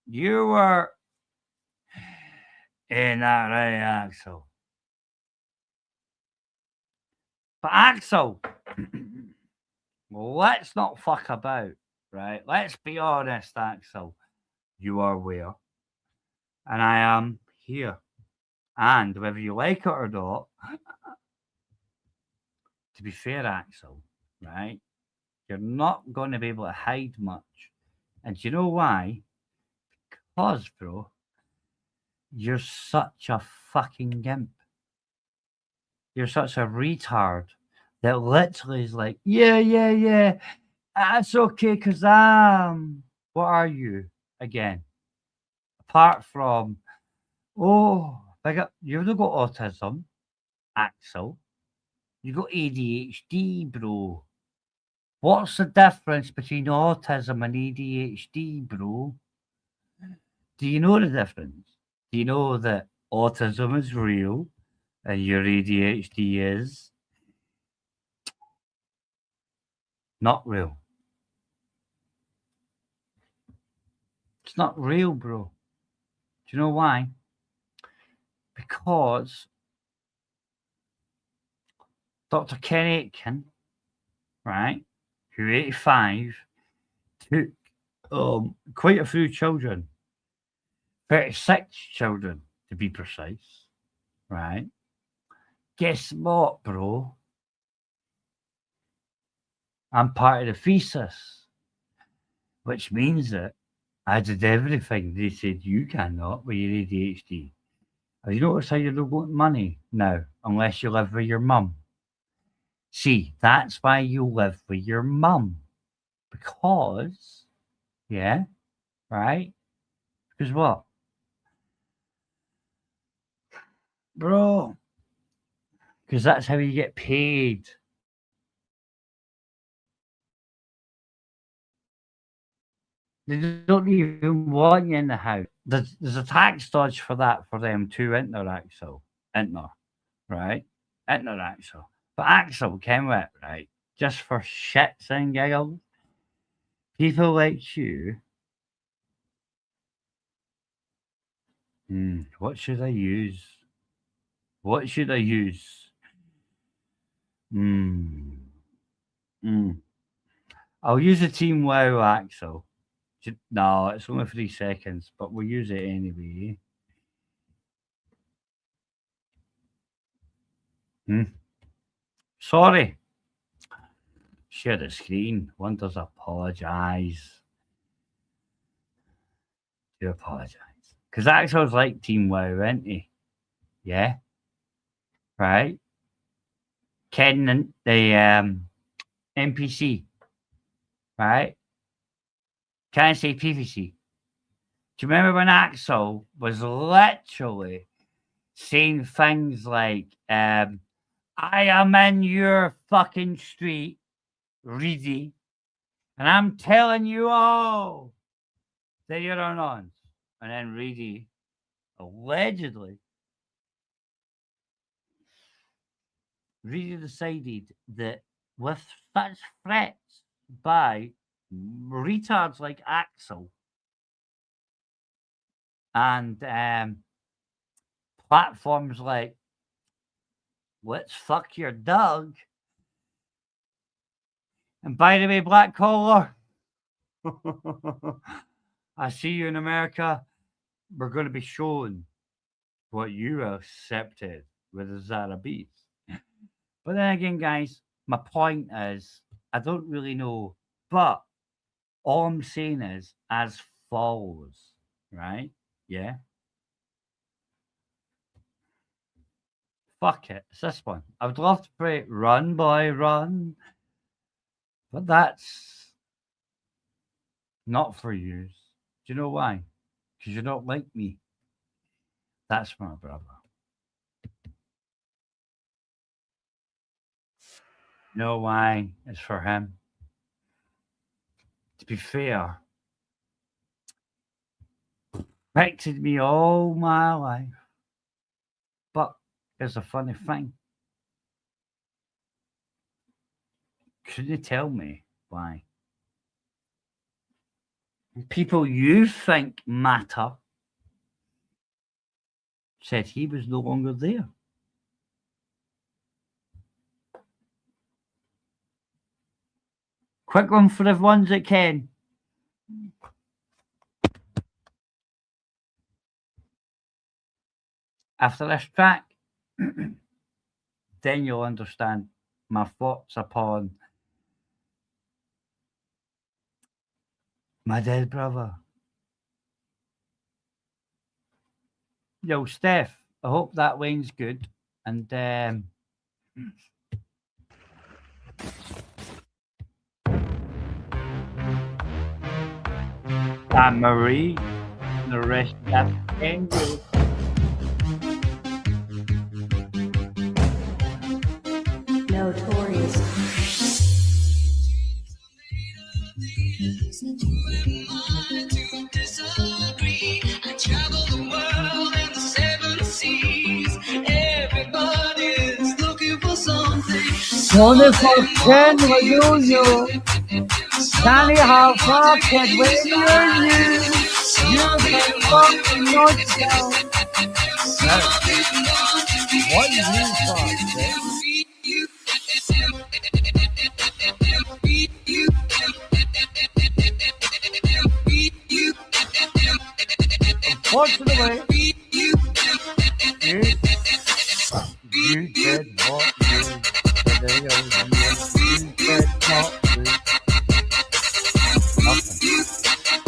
Speaker 1: you were in that right, Axel. But Axel, let's not fuck about, right? Let's be honest, Axel. You are where, and I am here. And whether you like it or not, to be fair, Axel, right? You're not going to be able to hide much. And do you know why? Because, bro, you're such a fucking gimp. You're such a retard that literally is like, yeah, that's okay, because what are you again? Apart from, you've not got autism, Axel. You got ADHD, bro. What's the difference between autism and ADHD, bro? Do you know the difference? Do you know that autism is real and your ADHD is not real? It's not real, bro. Do you know why? Because Dr. Ken Aitken, right, who 85, took quite a few children, 36 children to be precise, right? Guess what, bro? I'm part of the thesis, which means that I did everything they said you cannot with your ADHD. Have you noticed how you don't got money now, unless you live with your mum? See, that's why you live with your mum. Because, yeah, right? Because what? Bro, because that's how you get paid. They don't even want you in the house. There's a tax dodge for that for them too, isn't there, Axel? Isn't there? Right? Isn't there, Axel? But Axel came with, right? Just for shits and giggles. People like you. What should I use? What should I use? I'll use a Team WoW, Axel. No, it's only 3 seconds, but we'll use it anyway. Sorry. Share the screen. One does apologise. Do apologise. Because Axel's like Team WoW, isn't he? Yeah? Right? Ken, the NPC. Right? Can't say PVC. Do you remember when Axel was literally saying things like, I am in your fucking street, Reedy, and I'm telling you all that you're on. And then Reedy allegedly decided that with such threats by retards like Axel and platforms like Let's Fuck Your Dog, and by the way, Black Collar, I see you in America. We're going to be shown what you accepted with the Zara beats. But then again, guys, my point is, I don't really know, but all I'm saying is as follows, right? Yeah. Fuck it. It's this one. I would love to play Run Boy Run, but that's not for you. Do you know why? Because you don't like me. That's for my brother. You know why? It's for him. To be fair, affected me all my life. But here's a funny thing. Could you tell me why? People you think matter said he was no longer there. Quick one for the ones that can. After this track, then you'll understand my thoughts upon my dead brother. Yo, Steph, I hope that line's good. And Marie, the rest of the
Speaker 14: Notorious.
Speaker 4: I travel the world and the 7 seas. Everybody's looking for something.
Speaker 1: Wonderful Ken Reunion. Danny, how far can we hear you? You can fucking not tell. What do you fuck, What's the way? You did what you said. You did not do nothing.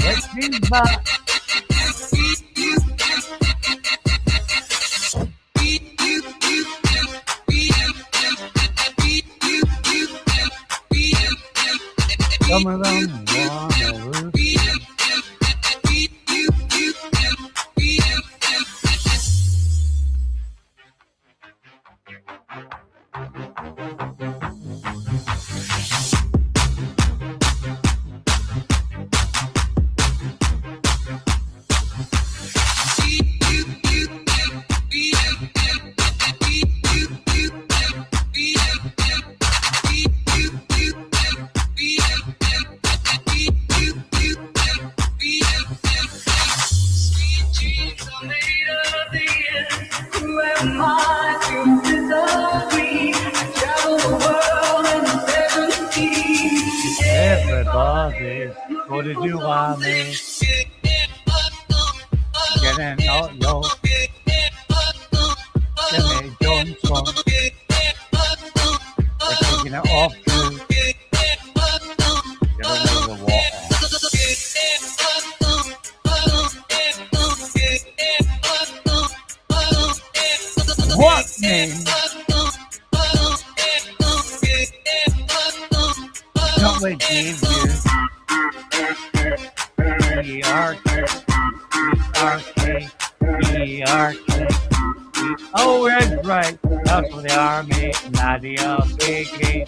Speaker 1: Let's be back. Come around, wanna everybody, what did you want me? Getting out your Jimmy Johnson. They're taking it off too. Get under the water. What name? Don't we give you E-R-K, E-R-K, E-R-K. Oh, that's right. That's for the army, Nadia Biggie.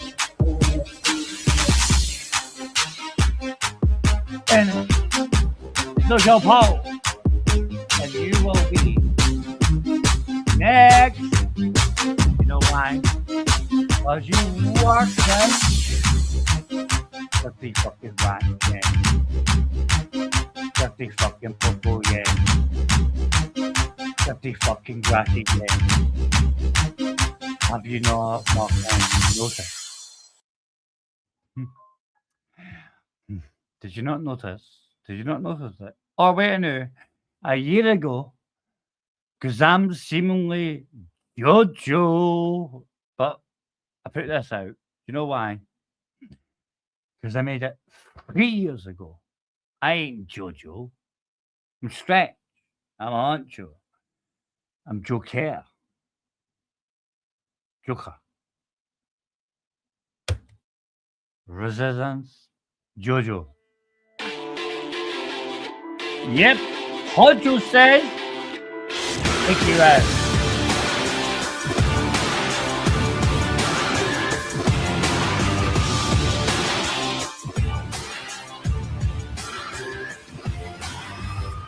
Speaker 1: And so Joe Paul, and you will be next. You know why? Because you work that. Dirty fucking rat, yeah. Dirty fucking purple, yeah. Dirty fucking grassy, yeah. Have you not noticed? Did you not notice? Did you not notice it? Oh, wait now. A year ago, because I'm seemingly Jojo, but I put this out. You know why? Because I made it 3 years ago. I ain't Jojo. I'm Stretch. I'm Ancho. I'm Joker. Joker. Resistance. Jojo. Yep. Hojo says, take you out.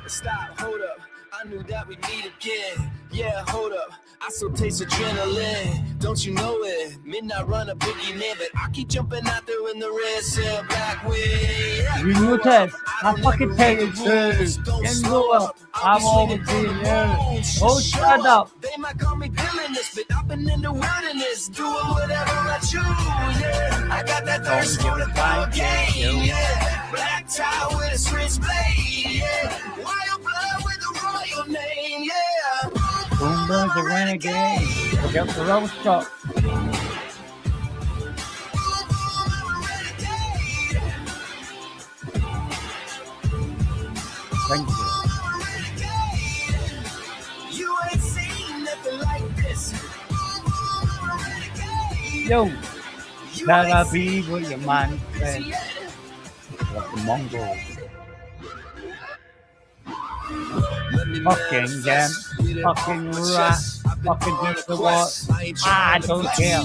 Speaker 3: Stop, hold up. I knew that we'd meet again. Yeah, hold up. I still taste adrenaline. Don't you know it? Midnight run a boogie man, but I keep jumping out there in the red cell black way.
Speaker 1: You notice? I fucking tell you too. Get go up. I'm always being here. Oh, shut up.
Speaker 3: They might call me villainous, but I've been in the wilderness doing whatever I choose. Yeah, I got that thirst for the power game. Yeah, black tie with a switchblade. Yeah, wild blood with a royal name. Yeah.
Speaker 1: Boom, boom, the renegade. Look out the road stop. Thank you.
Speaker 3: You ain't seen nothing like this.
Speaker 1: Yo, gotta be with your man friend. Like the Mongol. Fucking them, fucking rat, fucking do the what? I don't care.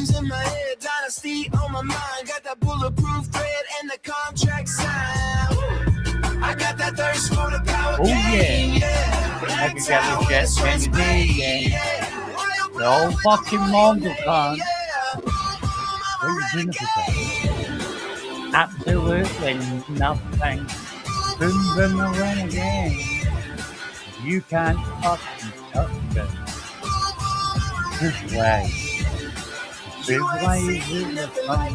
Speaker 3: Dynasty on my mind, got that bulletproof thread and the contract signed. I got that thirst for the power.
Speaker 1: Oh yeah, I can get the jet any day, yeah. The old fucking Mongol con. What are you doing for that? Absolutely nothing. Boom, boom, around again. You can't fucking touch it. This way. This way is the fun.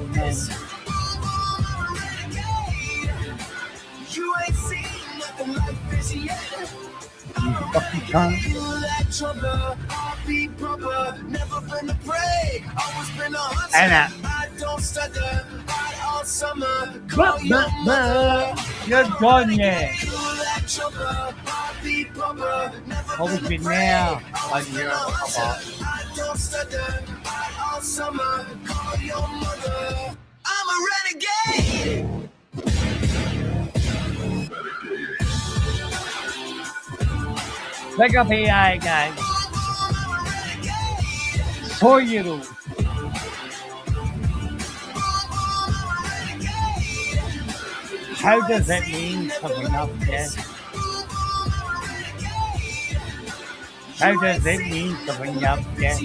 Speaker 3: You ain't seen nothing like this yet. I
Speaker 1: You fucking cunt. And you're gone, yeah. Always been there. On your
Speaker 3: I'm a renegade.
Speaker 1: Pick up AI, guys. 4-year-old. How does it mean coming up, yes? How does it mean coming up, yes?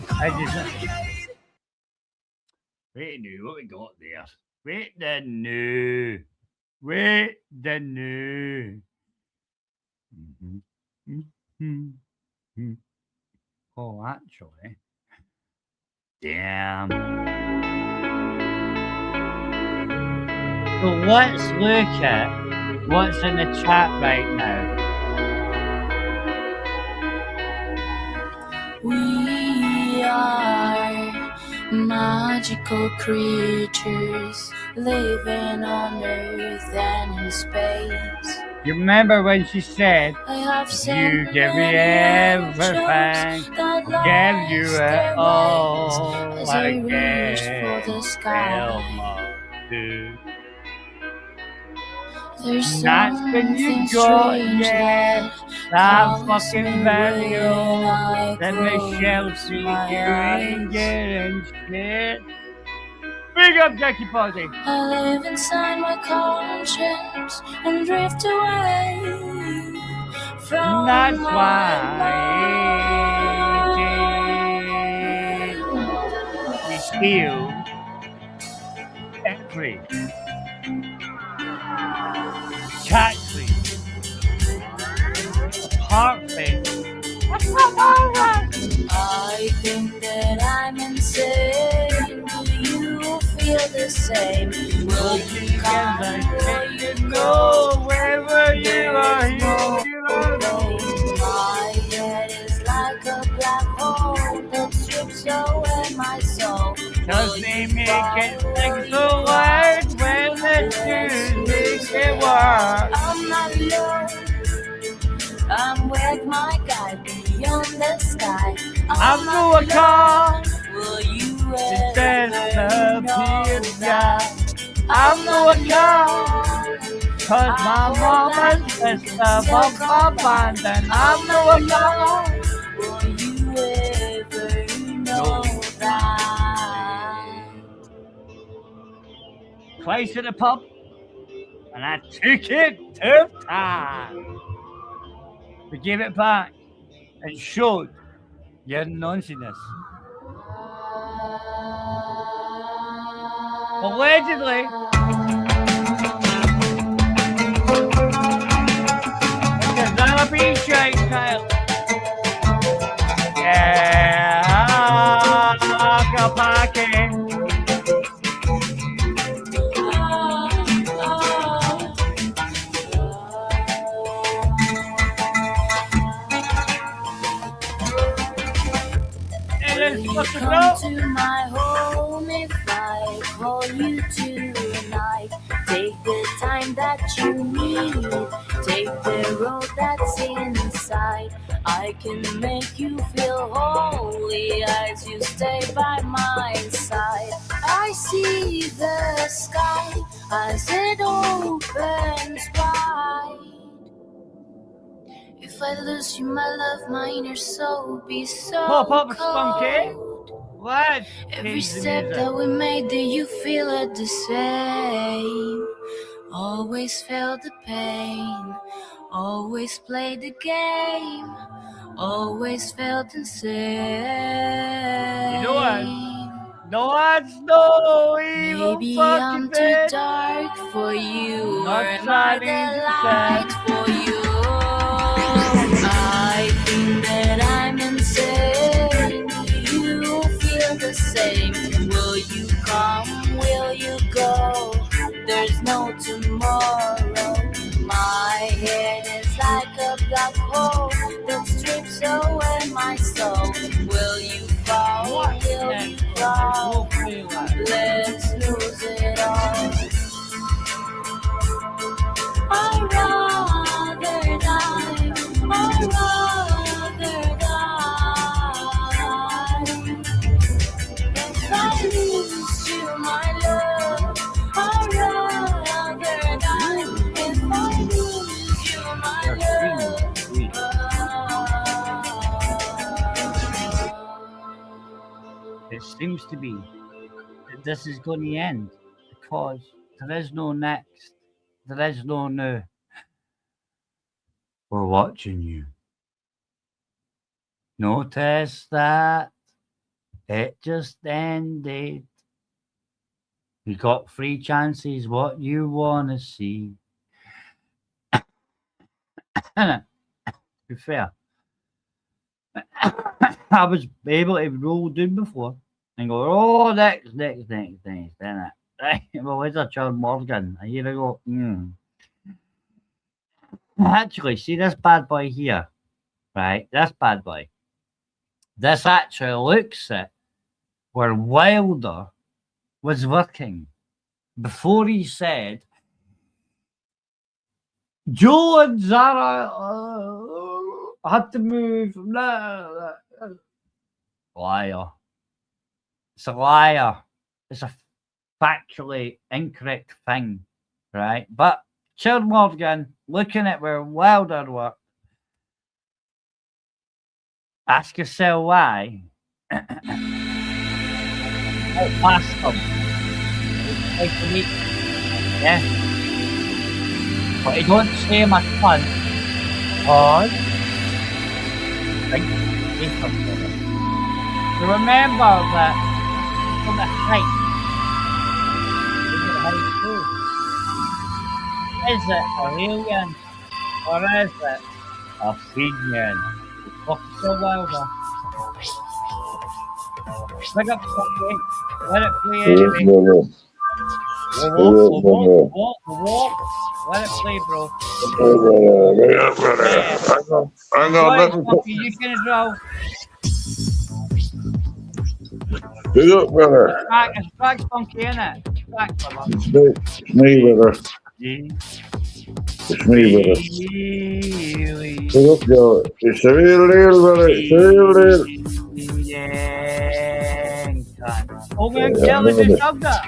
Speaker 1: How does it? Wait new, what we got there? Wait the new. Wait the new. Oh, actually. Damn. So let's look at what's in the chat right now.
Speaker 7: We are magical creatures living on Earth and in space.
Speaker 1: You remember when she said,
Speaker 7: I have
Speaker 1: you give me everything, give you it all,
Speaker 7: as I reach for the sky. There's
Speaker 1: That's when you
Speaker 7: something
Speaker 1: got,
Speaker 7: strange
Speaker 1: yeah, that fucking video that Michelle
Speaker 7: close
Speaker 1: see
Speaker 7: my
Speaker 1: you
Speaker 7: eyes.
Speaker 1: and shit. Big up, Jackie Posey.
Speaker 7: I live inside my conscience and drift away from
Speaker 1: That's
Speaker 7: my
Speaker 1: why we feel every catchy heartbeat.
Speaker 7: I think that I'm insane. Do you feel the same? Will you come? Will you go?
Speaker 1: Wherever you are, you
Speaker 7: My head is like a black hole that strips away my soul.
Speaker 1: Cause they make it things so wide when the shoes make it work.
Speaker 7: I'm not alone. I'm with my guy beyond the sky.
Speaker 1: I'm going to call.
Speaker 7: Will you
Speaker 1: Instead
Speaker 7: ever
Speaker 1: of
Speaker 7: know
Speaker 1: tears,
Speaker 7: that?
Speaker 1: I'm going to call. Cause my mama's pissed off abandoned. I'm going to call.
Speaker 7: Will you ever know that?
Speaker 1: Twice at the pub, and I took it to time. We gave it back and showed your nonsense. Allegedly, because that'll be straight, Kyle. Yeah, go parking.
Speaker 7: Come to my home if I call you tonight. Take the time that you need. Take the road that's inside. I can make you feel holy as you stay by my side. I see the sky as it opens wide. If I lose you, my love, my inner soul be so
Speaker 1: Pop up,
Speaker 7: cold.
Speaker 1: Spunky. What?
Speaker 7: Every step that we made, do you feel it the same? Always felt the pain, always played the game, always felt the same.
Speaker 1: You know what? No one's no evil.
Speaker 7: Maybe I'm too dark for you, or am I the light for you? I think that I'm insane. Do you feel the same? Will you come? Will you go? There's no tomorrow. My head is like a black hole that strips away my soul. Will you fall? Will you crawl? Let's lose it all. I'd rather die. I'd rather die. If I lose you, my love, I'd rather die. If I lose you, my love.
Speaker 1: It seems to be that this is going to end because there is no next. There is no now. We're watching you. Notice that it just ended. You got 3 chances. What you want to see? To be fair, I was able to roll down before and go, oh, next, then it. Right? Well, it's a John Morgan. Here we go. Actually, see this bad boy here, right? This bad boy. This actually looks at where Wilder was working before he said, Joe and Zara had to move. Liar. It's a liar. It's a factually incorrect thing, right? But Child Morgan, looking at where Wilder worked, ask yourself why. Oh, past him. Like a week. Yeah. But he don't say him a cunt. Because you remember that from the height. Is it a alien or is it a Fenian? Fuck so Wilder. Pick up something. Let it play anyway. Walk. Let it play, bro.
Speaker 14: Hang on, let me put...
Speaker 1: You can as well.
Speaker 14: Big up, brother.
Speaker 1: It's track funky, innit? Track, brother.
Speaker 14: It's me, brother. It's me, brother. Big up, Joe. It's a real deal, brother. It's a real deal.
Speaker 1: Yeah. Oh, man, tell us it's up there.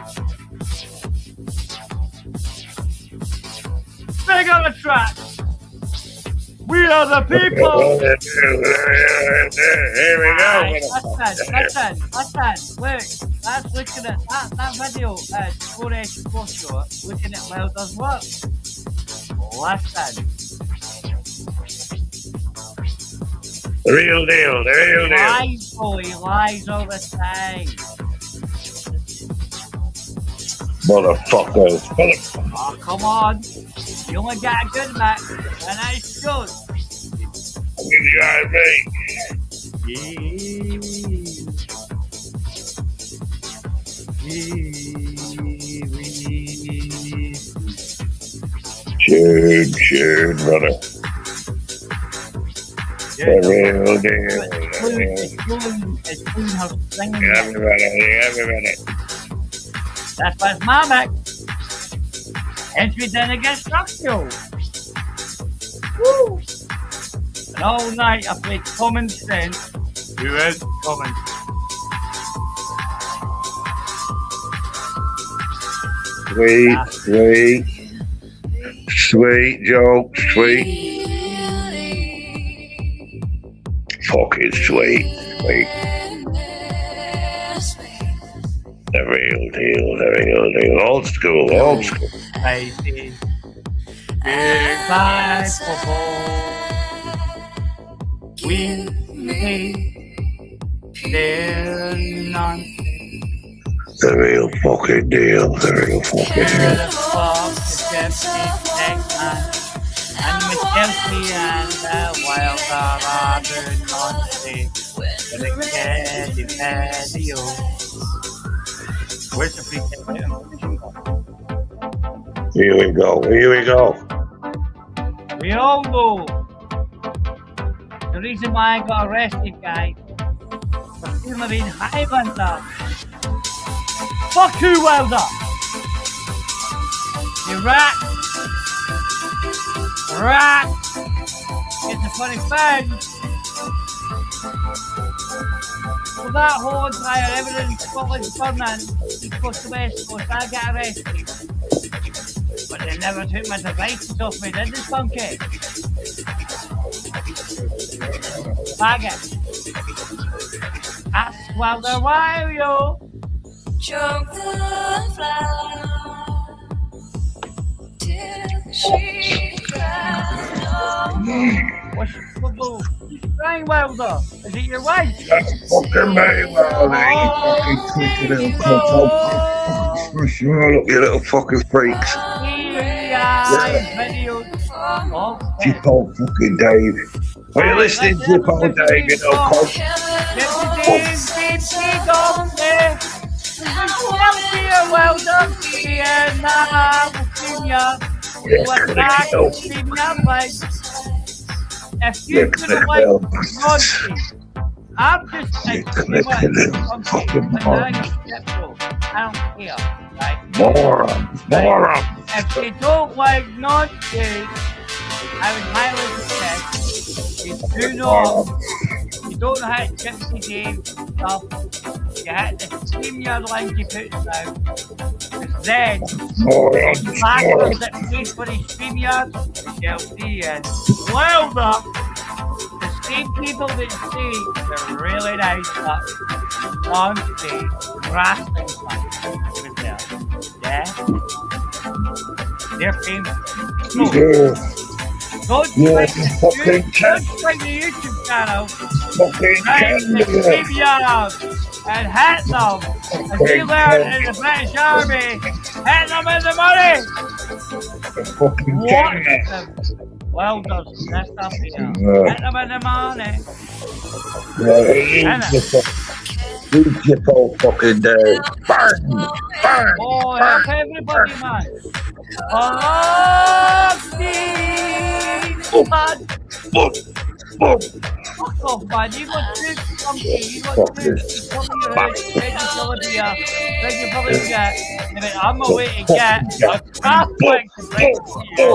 Speaker 1: Big on the track. We are the people.
Speaker 14: Here we go.
Speaker 1: Listen. Look, that's looking at that video. Looking at Wilder's work. Listen.
Speaker 14: The real deal.
Speaker 1: Lies, boy. He lies all the time.
Speaker 14: Motherfuckers.
Speaker 1: Oh, come on. You only got a good match, and that's good.
Speaker 14: I'll give you high rate. Shoot, brother. The real deal. Everybody.
Speaker 1: That's what's my back. Entry then against Rockville. Woo! And all night I played Common Sense. Who is Common?
Speaker 14: Sweet joke, sweet. Fucking sweet. The real deal. Old school.
Speaker 1: Baby. Goodbye, Popo. We made there none.
Speaker 14: The real fucking deal.
Speaker 1: And Chelsea and the Wilder are doing nothing. But it can't depend on you. Where's the free
Speaker 14: Here we go.
Speaker 1: We all know The reason why I got arrested, guys, for stealing in Highlander. Fuck you, Wilder! You rat! Rat! It's a funny thing. For that whole entire everything in Scotland's burning, East Coast to West Coast, I got arrested. But they never took my devices off me, did they, Funky? Faggot. That's Wilder, why are you?
Speaker 7: Choke the flower till she cries.
Speaker 1: What's crying, Wilder? Is it your wife?
Speaker 14: That's fucking me, Wilder. You fucking creepy little cunt. I'll fucking smash you all up, you little fucking freaks. Chip old fucking Dave. Are you listening, Chip old Dave, you little cunt?
Speaker 1: If you could have like nonsense, I'm just saying, I don't care, right?
Speaker 14: Moron.
Speaker 1: If you don't like nonsense, I would highly suggest you do not. You don't hit Gypsy Dave stuff. You hit the StreamYard link you put down. Because then, the backers that pays for his StreamYard, you'll see Wilder. The same people that say they're really nice, but on stage, wrestling fans, yeah? They're famous. Don't swing the YouTube channel, right the StreamYard and hit them. As we learned in the British Army, hit them in the money. Watch them. Well done, that's up here. Hit them in the money.
Speaker 14: You chip old fucking Dave. Bang! Bang!
Speaker 1: Oh, help everybody, man. Oh, man. Fuck off, man. You got two something. You got two. Some of your head. I'm a way to get a traffic to break you.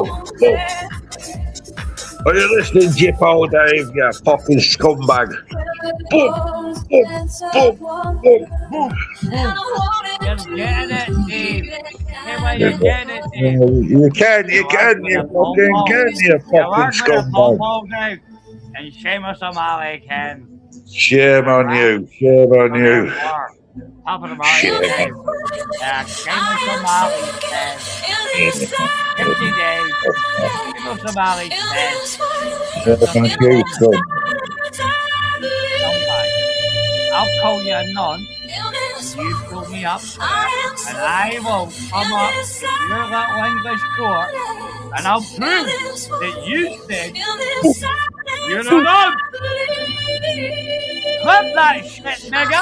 Speaker 14: Are you listening, Jip old Dave, you fucking scumbag? Boom! Boom! Boom! Boom!
Speaker 1: You're getting it, Dave. You're getting it, Dave.
Speaker 14: You can, you fucking scumbag.
Speaker 1: And Seamus O'Malley can.
Speaker 14: Shame on you, shame on you.
Speaker 1: Top of the morning. Seamus O'Malley can. 50 days. Seamus O'Malley can.
Speaker 14: Shame on you, son.
Speaker 1: I'll call you a nun. You pull me up, and I will come up to your little English court, and I'll prove that you said you're a nun. Clip that shit, nigga.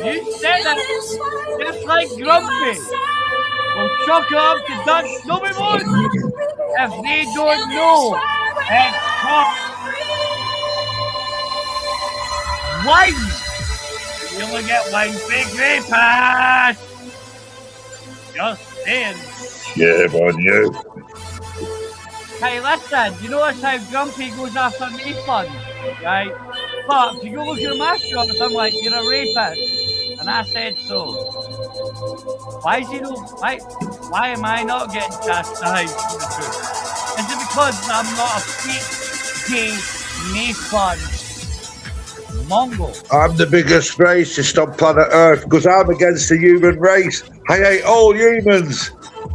Speaker 1: You said it just like Grumpy. We'll chuck it up to Dutch Snowby Boys if they don't know it's called wine. You only get one big grey pass. Just saying.
Speaker 14: Shame on you.
Speaker 1: Hey, listen, you notice how Grumpy goes after me fun, right? But if you go look at my shots, I'm like, you're a rapist. And I said so. Why is he not, why am I not getting chastised for the truth? Is it because I'm not a fake, gay, me fun Mongol?
Speaker 14: I'm the biggest racist on planet Earth because I'm against the human race. I hate all humans.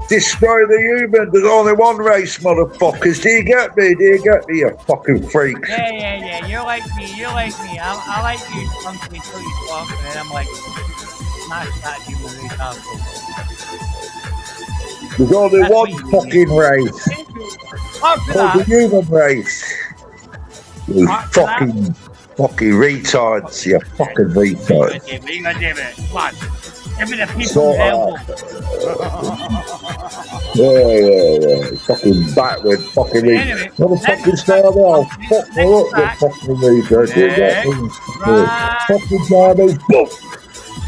Speaker 14: Destroy the human. There's only one race, motherfuckers. Do you get me? Do you get me, you fucking freaks?
Speaker 1: Yeah. You're like me. I like you something until you talk, and then I'm like, smash that human race out.
Speaker 14: There's only one fucking race. Called the human race. You fucking retards. You fucking retards.
Speaker 1: Come on. Give me the people's
Speaker 14: Sort
Speaker 1: elbow.
Speaker 14: Yeah. Fucking backward, fucking read.
Speaker 1: Anyway,
Speaker 14: What the fucking style there? I'll fuck you up, you fucking retard. You get me? Fucking garbage.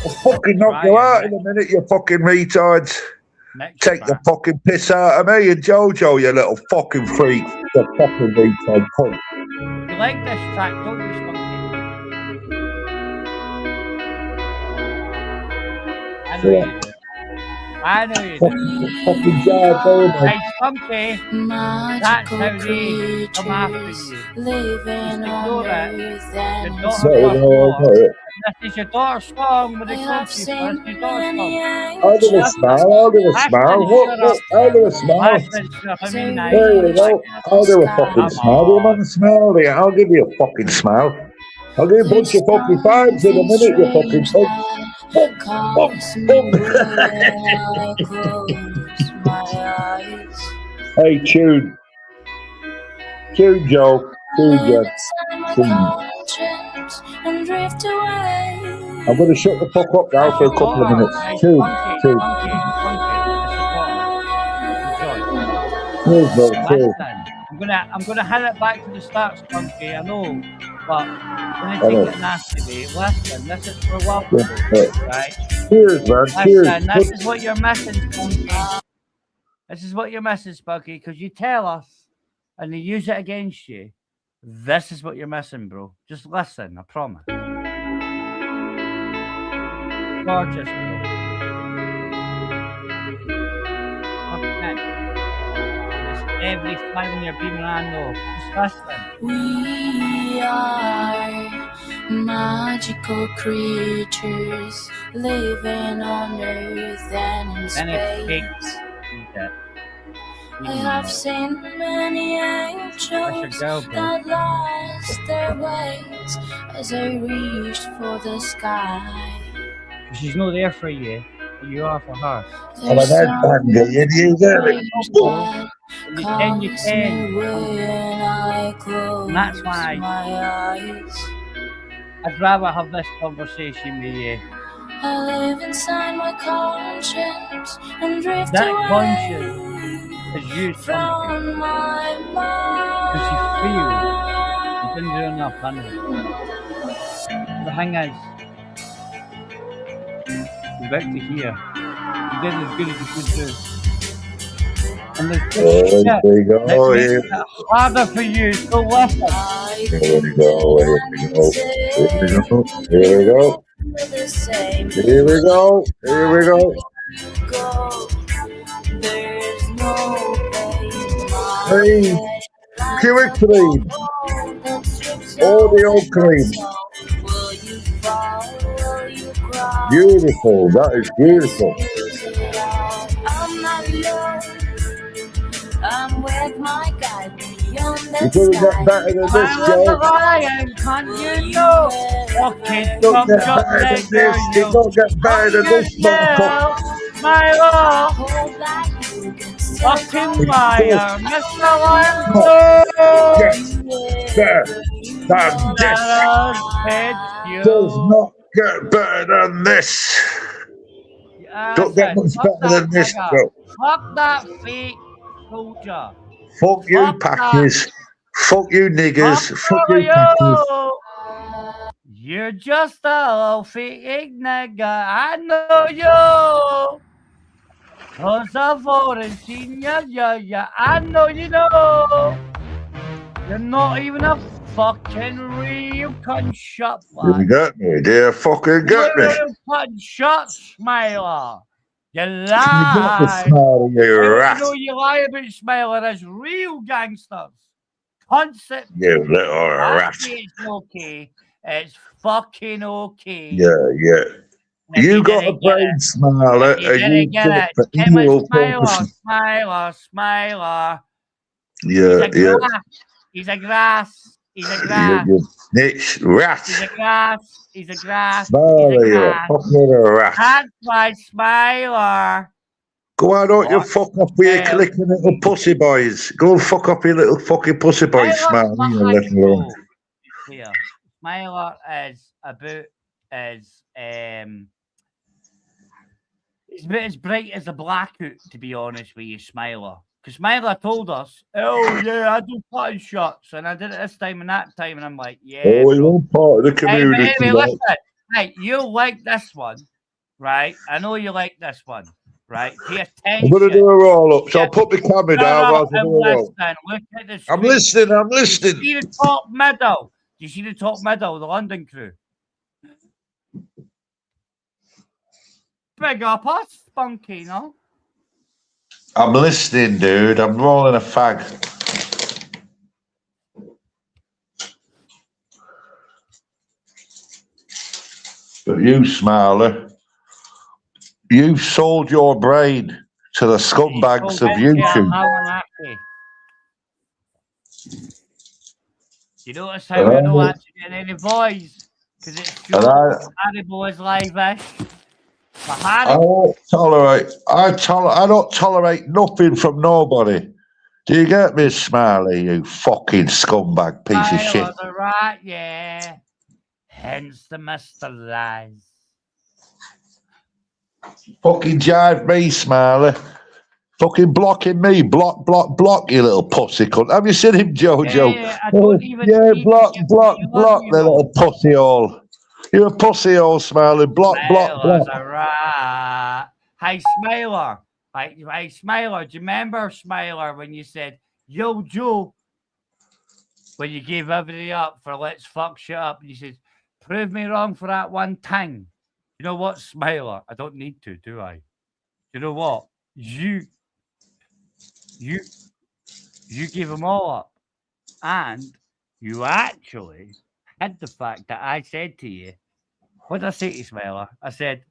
Speaker 14: I'll fucking knock you out in a minute, you fucking retards. Take the fucking piss out of me and Jojo, you little fucking freak. You fucking retard cunt.
Speaker 1: You like this track, don't you, Spunky? I know you do.
Speaker 14: Fucking job,
Speaker 1: Hey, Spunky, that's how they come after you.
Speaker 7: Living
Speaker 1: Just
Speaker 7: on
Speaker 1: ignore it.
Speaker 7: earth
Speaker 1: Your
Speaker 7: and
Speaker 1: daughter
Speaker 14: No,
Speaker 1: loves
Speaker 14: no,
Speaker 1: war.
Speaker 14: no.
Speaker 1: This is your daughter's song with the
Speaker 7: I have
Speaker 1: cookie.
Speaker 7: seen
Speaker 1: That's your daughter's song.
Speaker 14: I'll give a smile, I'll give a smile. What, I'll give a smile. There you go. I'll do a fucking smile. Do you want a smile? Yeah, I'll give you a fucking smile. I'll give you a bunch of fucking fives in a minute, you fucking cunt. Hey, tune. Tune, Joe. Tune, Joe. I'm going to shut the fuck up now for a couple of minutes. Tune. Cheers, bro. Cheers.
Speaker 1: I'm gonna hand it back to the start, Spunky. I know, but I'm
Speaker 14: I know.
Speaker 1: gonna take it nasty, mate. Listen, this is for welcome, right?
Speaker 14: Cheers, man. Cheers.
Speaker 1: Listen, this is what you're missing, Spunky. This is what you're missing, Spunky, because you tell us and they use it against you. This is what you're missing, bro. Just listen, I promise. Gorgeous, bro. Okay. Every time you're being around, just listen.
Speaker 7: We are magical creatures living on earth and in space. I have seen many angels that lost their ways as I reached for the sky.
Speaker 1: She's not there for you, but you are for her.
Speaker 14: I'm an headbanger, you get it?
Speaker 1: You can. And that's why I'd rather have this conversation with you.
Speaker 7: I live inside my conscience and drift
Speaker 1: That
Speaker 7: away
Speaker 1: conscience is you,
Speaker 7: from my mind.
Speaker 1: because you feel you didn't do enough, honey. The thing is, you're about to hear you did as good as you could do. And there's
Speaker 14: There we go.
Speaker 1: that makes it harder for you, so listen.
Speaker 14: Here we go. Here we go. Here we go. Here we go. Hey, Kiwi cream. Audio cream. Beautiful. That is beautiful.
Speaker 7: I'm with my guy beyond the
Speaker 14: You couldn't get better than this, Joe.
Speaker 1: Lion, can't you know? Okay,
Speaker 14: Don't get better than this. You don't get better than this, motherfucker.
Speaker 1: My love, fucking liar, Mr. Lion.
Speaker 14: Yes, better than this. Does not get better than this. Don't get much better than this, Joe.
Speaker 1: Fuck that fake soldier.
Speaker 14: Fuck you, Packers. Fuck you, niggers. Fuck you, Packers.
Speaker 1: You're just a little fake nigga. I know you. Cause I've already seen you. Yeah. I know you know. You're not even a fucking real cunt shot, lad.
Speaker 14: You got me. They fucking got me.
Speaker 1: Real cunt shot, Smiler. You
Speaker 14: You got the
Speaker 1: lie.
Speaker 14: smile, you rat.
Speaker 1: You know you lie about Smiler as real gangsters. Concept.
Speaker 14: You little rat.
Speaker 1: It's okay. It's fucking okay.
Speaker 14: Yeah.
Speaker 1: If
Speaker 14: You got a
Speaker 1: didn't get
Speaker 14: brain
Speaker 1: it,
Speaker 14: smiler,
Speaker 1: if you
Speaker 14: and you
Speaker 1: didn't get
Speaker 14: got
Speaker 1: it,
Speaker 14: the
Speaker 1: Tim
Speaker 14: evil
Speaker 1: is Smiler.
Speaker 14: Yeah.
Speaker 1: He's a grass.
Speaker 14: You snitch rat.
Speaker 1: He's a grass.
Speaker 14: Smiler, you're a fucking rat.
Speaker 1: That's my Smiler.
Speaker 14: Go on, don't you fuck up with your clicking little pussy boys. Go and fuck up your little fucking pussy boys, Smiler. You little alone.
Speaker 1: Smiler is about It's about as bright as a blackout, to be honest with you, Smiler. Because Smiler told us, oh, yeah, I do cutting shots. And I did it this time and that time. And I'm like, yeah.
Speaker 14: Oh, you're
Speaker 1: bro.
Speaker 14: part of the
Speaker 1: Hey,
Speaker 14: community.
Speaker 1: but anyway,
Speaker 14: like.
Speaker 1: listen. Hey, you like this one, right? I know you like this one, right? Pay attention.
Speaker 14: I'm going to do a roll-up, so I'll put the camera down while I do a roll.
Speaker 1: Look at the screen.
Speaker 14: I'm listening, I'm
Speaker 1: Do
Speaker 14: listening.
Speaker 1: you see the top middle? Do you see the top middle, the London crew? Big up us, Spunky, no?
Speaker 14: I'm listening, dude. I'm rolling a fag. But you, Smiler, you've sold your brain to the scumbags of YouTube.
Speaker 1: You notice how we're not actually getting any voice? Because it's so Hannibal is live-ish.
Speaker 14: I don't tolerate nothing from nobody. Do you get me, Smiley, you fucking scumbag piece of shit?
Speaker 1: Right, yeah. Hence the Mr. Lies.
Speaker 14: Fucking jive me, Smiley. Fucking blocking me. Block, you little pussy cunt. Have you seen him, Jojo?
Speaker 1: Yeah,
Speaker 14: block, the little pussy hole. You're a pussy hole, Smiley. Block.
Speaker 1: Right. Hey, Smiler. Hey, Smiler. Do you remember, Smiler, when you said, yo, Joe, when you gave everything up for let's fuck shit up, and you said, prove me wrong for that one thing. You know what, Smiler? I don't need to, do I? You know what? You gave them all up. And you actually had the fact that I said to you, what did I say to you, Smiler? I said,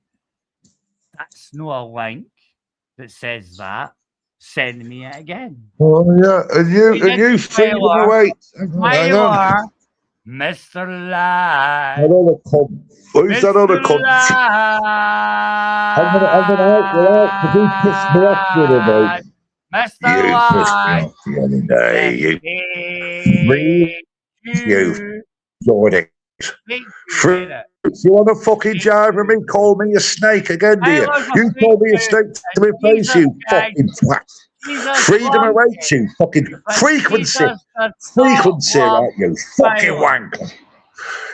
Speaker 1: that's not a link that says that. Send me it again.
Speaker 14: Oh, yeah. And you freed them away. Hang on.
Speaker 1: Mr. Lie.
Speaker 14: Another cunt. Who's that other cunt? I'm gonna help you out because he pissed me off the other day.
Speaker 1: Mr.
Speaker 14: You
Speaker 1: Lie.
Speaker 14: pissed me off the other day. You Jordan. You want to fucking jive with me? Call me a snake again, do you? You call me a snake to my face, you fucking twat. Freedom awaits you, fucking frequency, right, you fucking wanker.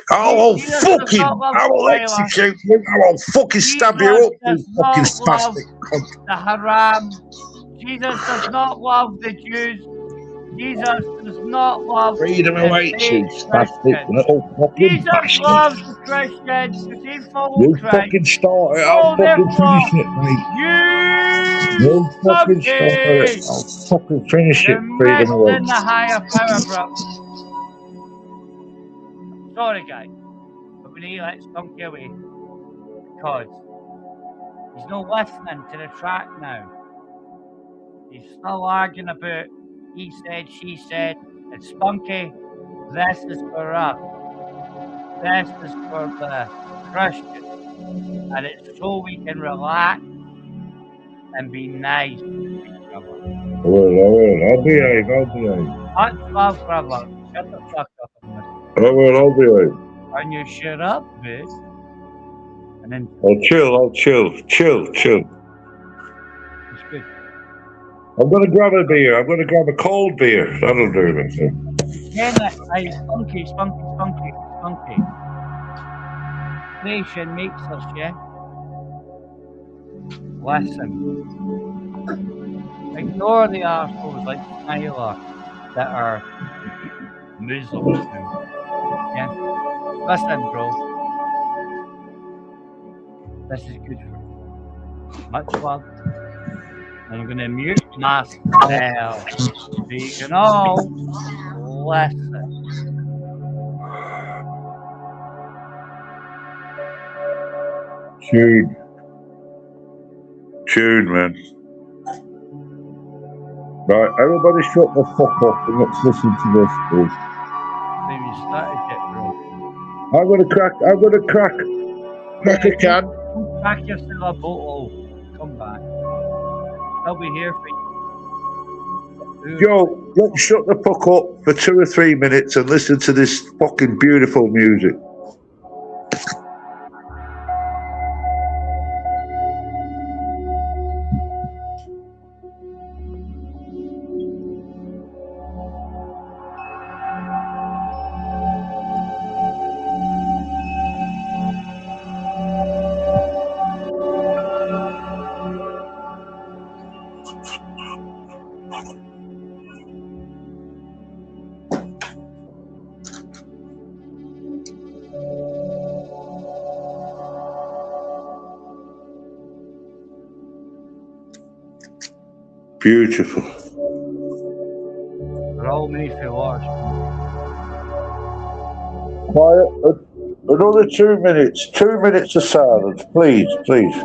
Speaker 14: I will execute you. I will fucking stab you up, you fucking spastic cunt.
Speaker 1: The haram. Jesus does not love the Jews. Jesus does not love
Speaker 14: freedom awaits you, spastic little fucking
Speaker 1: Jesus
Speaker 14: bastard.
Speaker 1: Loves the Christians because he follows
Speaker 14: You
Speaker 1: Christ.
Speaker 14: fucking start it, I'll fucking finish it, mate. You fucking start it, I'll fucking finish it, freedom awaits.
Speaker 1: In the higher power, bro. Sorry, guys, but we need to let Spunky away because he's not listening to the track now. He's still arguing about he said, she said. It's Spunky. This is for us. This is for the Christians. And it's so we can relax and be nice to each other.
Speaker 14: I'll behave.
Speaker 1: Much love, brother. Shut the fuck up.
Speaker 14: I'll behave.
Speaker 1: And you shut up, bitch. And then
Speaker 14: I'll chill.
Speaker 1: it's good.
Speaker 14: I'm going to grab a beer. I'm going to grab a cold beer. That'll do it.
Speaker 1: Yeah, hey, Spunky. Nation makes us, yeah? Listen. Ignore the arseholes like Smiler that are Muslims now. Yeah? Listen, bro. This is good for you. Much love. I'm going to mute myself so you can all listen.
Speaker 14: Tune, man. Right, everybody shut the fuck up and let's listen to this, please.
Speaker 1: Maybe you started it, bro.
Speaker 14: I'm going to crack a can.
Speaker 1: Crack yourself a bottle. Come back. I'll be here for you.
Speaker 14: Joe, let's shut the fuck up for 2 or 3 minutes and listen to this fucking beautiful music. Beautiful.
Speaker 1: They're all made for watch.
Speaker 14: Quiet. Another 2 minutes. 2 minutes of silence, please, please.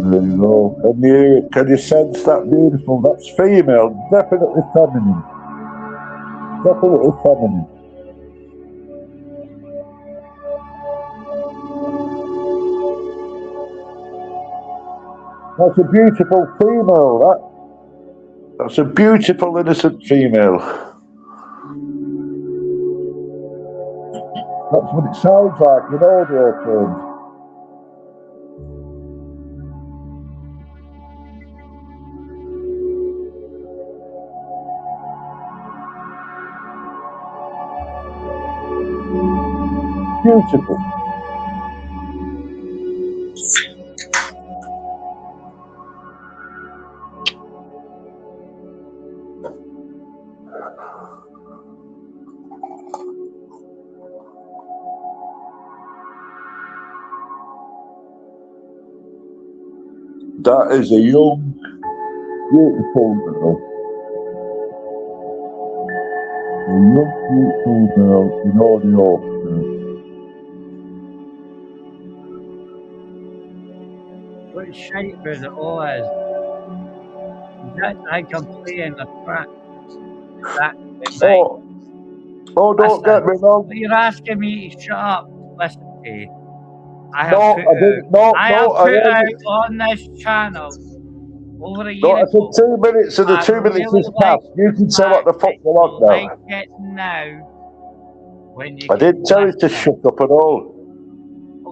Speaker 14: There you go. Can you sense that beautiful? That's female, definitely feminine. Definitely feminine. That's a beautiful female, that's a beautiful innocent female. That's what it sounds like in audio terms. Beautiful. That is a young, beautiful girl. A young, beautiful girl in audio terms.
Speaker 1: What shape is it all is? That's like I'm playing a track.
Speaker 14: Oh, don't get me wrong.
Speaker 1: You're asking me to shut up. Listen to you. I have
Speaker 14: No,
Speaker 1: put
Speaker 14: I didn't. No,
Speaker 1: I
Speaker 14: no,
Speaker 1: have
Speaker 14: I
Speaker 1: put out
Speaker 14: haven't.
Speaker 1: on this channel over a
Speaker 14: No,
Speaker 1: year
Speaker 14: I said
Speaker 1: ago.
Speaker 14: 2 minutes and the 2 minutes is past. You can say what the fuck you want
Speaker 1: Like
Speaker 14: now.
Speaker 1: it now. When you
Speaker 14: I didn't tell you to shut up at all.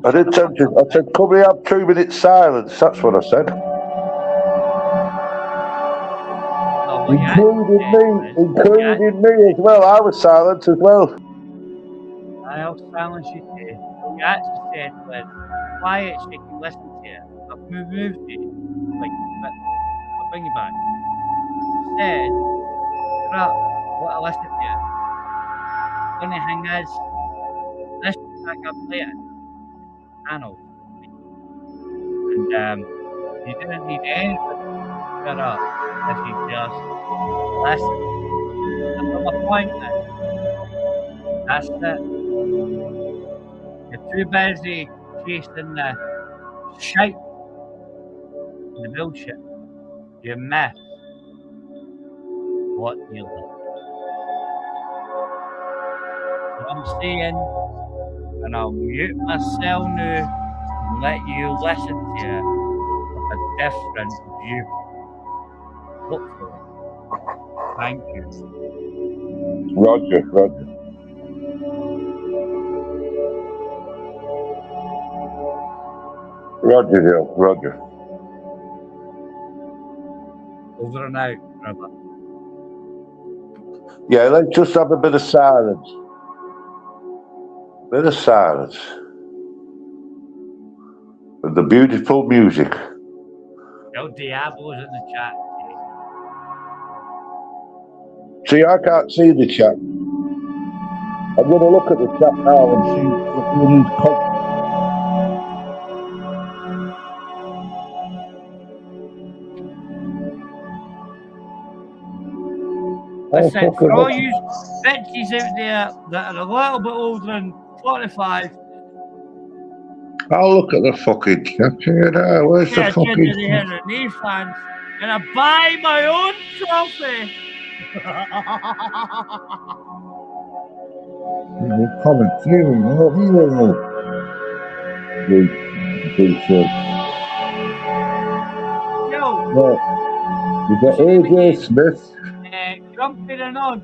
Speaker 14: I didn't tell you. I said, come here, have 2 minutes silence. That's what I said. Including me as well. I was silent as well.
Speaker 1: I'll silence you too. What you actually said was quiet so you can listen to it. I've moved you. Like, but I'll bring you back. You said, shut up, what I listen to you. Funny thing is, this track I'm playing, channel. And you didn't need anything to shut up if you just listen. That's my point now. That's it. You're too busy chasing the shite and the bullshit. You miss what you like. So I'm saying, and I'll mute myself now and let you listen to it with a different view. Hopefully. Thank you.
Speaker 14: Roger, Roger. Roger, Hill, Roger.
Speaker 1: Over and out, brother.
Speaker 14: Yeah, let's just have a bit of silence. Bit of silence. With the beautiful music.
Speaker 1: El Diablo's in the chat.
Speaker 14: See, I can't see the chat. I'm going to look at the chat now and see what he's called.
Speaker 1: Listen, for all you bitches out there that are a little bit older than 45,
Speaker 14: I'll look at the fucking chat here now. Where's the fucking
Speaker 1: here and knee fans, and I buy my own trophy.
Speaker 14: Comments, here.
Speaker 1: Yo,
Speaker 14: you got AJ Smith.
Speaker 1: Grumpy and on.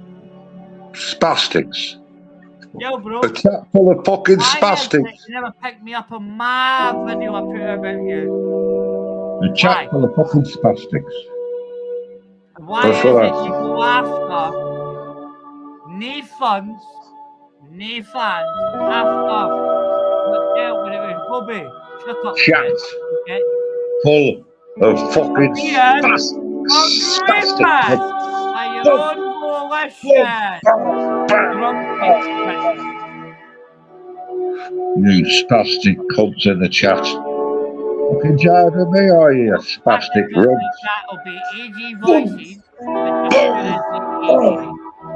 Speaker 14: Spastics.
Speaker 1: Yo, bro.
Speaker 14: A chat full of fucking spastics.
Speaker 1: You never picked me up on my video I put about you.
Speaker 14: A chat full of fucking spastics.
Speaker 1: Why is it you go after no funds, no fans, after what dealt when it was Bobby. Shut up,
Speaker 14: Chat
Speaker 1: Fred, okay?
Speaker 14: full of fucking
Speaker 1: Ian,
Speaker 14: spastic.
Speaker 1: by your own volition. Grumpy prick.
Speaker 14: You spastic cunts in the chat. Fucking jiving me, are you, spastic
Speaker 1: The
Speaker 14: runt?
Speaker 1: chat will be AG voices. The doctor is the AG.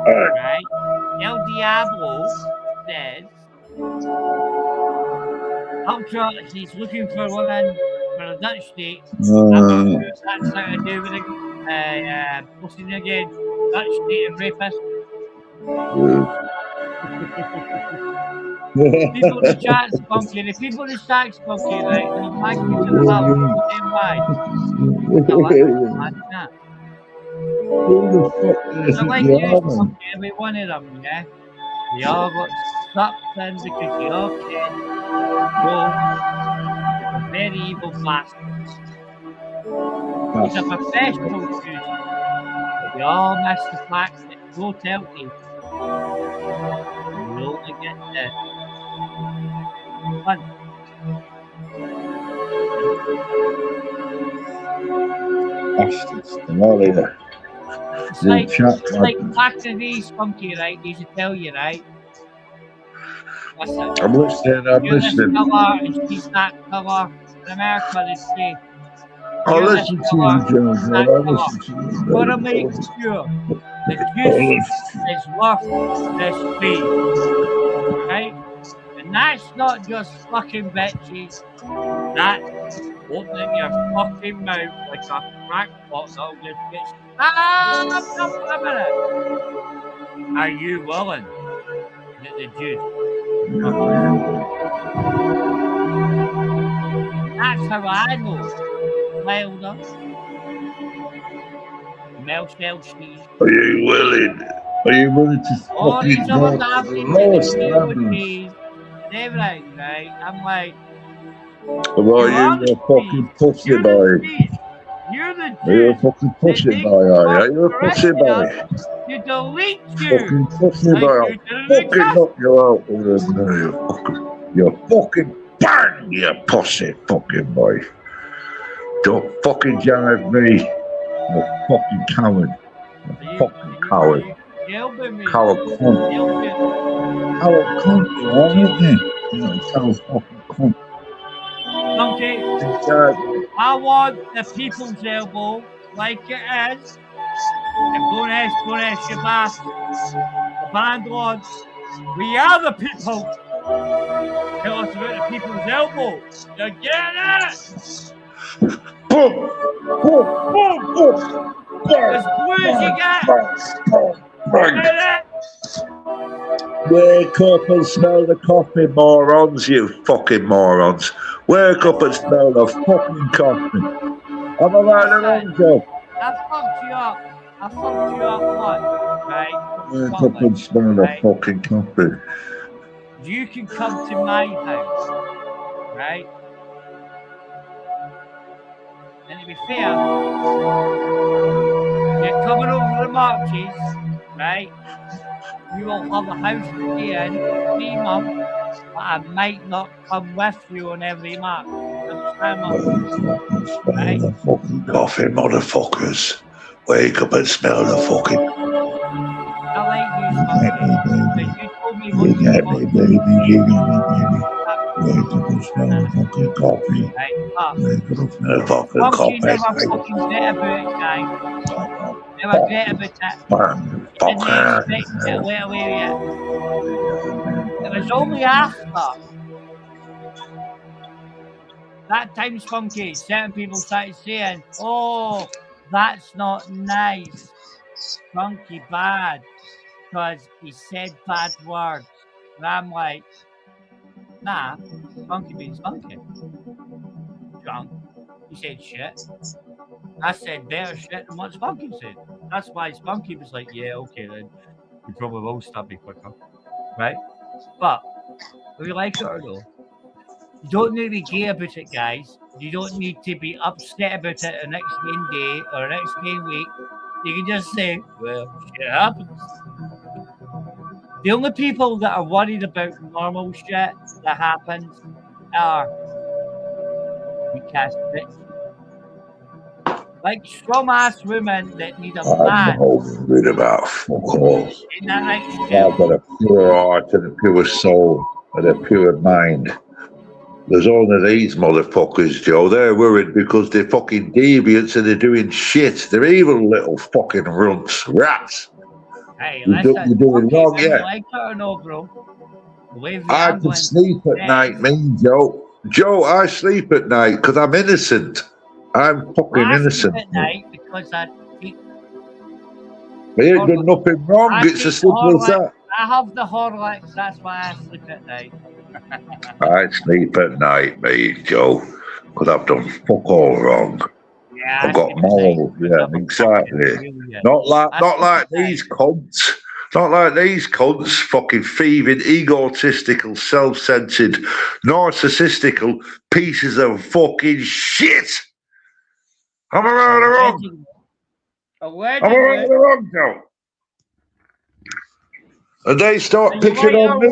Speaker 1: Right? El Diablo says Ultra, he's looking for a woman for a Dutch date. I'm not sure if that's how to do with the posting again. Dutch date and rapist. People in the chat spunky. The people in the chat spunky, right? They'll thank you to the love. Same wide. So like you, spunky, every one of them, yeah? We all got sucked in because you all can go. You're a very evil bastard. He's a professional dude. But we all miss the fact that go tell me. You only get the fun.
Speaker 14: Bastards. I'm all either.
Speaker 1: It's like back to these spunky, right? These will tell you, right? Listen.
Speaker 14: I'm listening, I'm
Speaker 1: You're
Speaker 14: listening.
Speaker 1: this colour and she's that colour. In America, they say.
Speaker 14: I'll
Speaker 1: You're
Speaker 14: listen
Speaker 1: this
Speaker 14: to you,
Speaker 1: colour,
Speaker 14: Jones.
Speaker 1: that
Speaker 14: I'll
Speaker 1: colour.
Speaker 14: listen to you.
Speaker 1: Gotta make sure the juice is worth the squeeze. Right? And that's not just fucking bitches. That's opening your fucking mouth like a crackpot that'll just get stabbed up in a minute. Are you willing that the juice? That's how I know. Wilder. Mel Shell Cheese.
Speaker 14: Are you willing? Are you willing to
Speaker 1: All
Speaker 14: fucking
Speaker 1: these
Speaker 14: go
Speaker 1: other
Speaker 14: to the
Speaker 1: napkins
Speaker 14: lowest
Speaker 1: and the
Speaker 14: levels?
Speaker 1: cheese and everything, right? I'm like,
Speaker 14: Or are you a fucking pussy
Speaker 1: you're the
Speaker 14: boy?
Speaker 1: cheese. You're the
Speaker 14: Are you a
Speaker 1: juice.
Speaker 14: fucking pussy
Speaker 1: They
Speaker 14: boy, are you? Are you a pussy
Speaker 1: correct
Speaker 14: boy?
Speaker 1: you delete you.
Speaker 14: Fucking pussy
Speaker 1: Like
Speaker 14: boy.
Speaker 1: you
Speaker 14: I'll
Speaker 1: delete
Speaker 14: fucking
Speaker 1: us.
Speaker 14: knock you out with a you fucking bang, you pussy fucking boy. Don't fucking jive me. You fucking coward. You fucking coward.
Speaker 1: Yelping me.
Speaker 14: Coward cunt. Coward cunt, you are, aren't you? You coward fucking cunt.
Speaker 1: Okay. I want the people's elbow like it is. And don't ask your boss. The band on. We are the people. Tell us about the people's elbow. You get it?
Speaker 14: Boom! Boom! Boom! Boom!
Speaker 1: As blue as you get. Get it?
Speaker 14: Wake up and smell the coffee, morons, you fucking morons. Wake up and smell the fucking coffee. Am I right or wrong, Joe?
Speaker 1: I fucked you up. I fucked you up once, right?
Speaker 14: Wake up and smell the fucking coffee.
Speaker 1: You can come to my house, right? And to be fair, you're coming over the marches, right? You will have a house to stay in 3 months, but I might not come with you on every march. Understand my
Speaker 14: Smell the fucking coffee, motherfuckers. Wake up and smell the fucking.
Speaker 1: I like you, Spunky. You told me what
Speaker 14: You get me, baby. You get me, baby. Wake up and smell the fucking coffee.
Speaker 1: Right,
Speaker 14: Wake up and smell the fucking
Speaker 1: Spunky
Speaker 14: coffee.
Speaker 1: never fucking great about it, guys. Never great about it. Didn't expect to get away with it. It was only after that time, Spunky, certain people started saying, oh, that's not nice. Spunky bad. Because he said bad words. And I'm like, nah, Spunky being Spunky. Drunk. He said shit. I said better shit than what Spunky said. That's why Spunky was like, yeah, okay then. You probably will stab me quicker. Right? But, whether you like it or no, you don't need to be gay about it, guys. You don't need to be upset about it the next main day or the next main week. You can just say, well, shit happens. The only people that are worried about normal shit that happens are weak-ass bitches. Like some ass women that need a
Speaker 14: I'm
Speaker 1: man.
Speaker 14: not worried about fuck all.
Speaker 1: Ain't that right,
Speaker 14: I've
Speaker 1: Stu?
Speaker 14: got a pure heart and a pure soul and a pure mind. There's only these motherfuckers, Joe. They're worried because they're fucking deviants and they're doing shit. They're evil little fucking runts, rats.
Speaker 1: Hey,
Speaker 14: You're
Speaker 1: listen.
Speaker 14: doing
Speaker 1: Okay,
Speaker 14: wrong,
Speaker 1: whether you
Speaker 14: yeah.
Speaker 1: like it or no, bro. The way the
Speaker 14: I can
Speaker 1: ambulance
Speaker 14: sleep at night, me, Joe. Joe, I sleep at night because I'm innocent. I'm fucking
Speaker 1: I sleep
Speaker 14: innocent.
Speaker 1: at night because I take
Speaker 14: They ain't done nothing wrong. It's as simple as that.
Speaker 1: I have the Horlicks, that's why I sleep at night.
Speaker 14: I sleep at night, me, Joe, because I've done fuck all wrong.
Speaker 1: Yeah,
Speaker 14: I've got morals, yeah, exactly. Not like these cunts. Not like these cunts, fucking thieving, egotistical, self-centered, narcissistical pieces of fucking shit. Am I right or wrong? Am I right or wrong, Joe? And they start picking on me.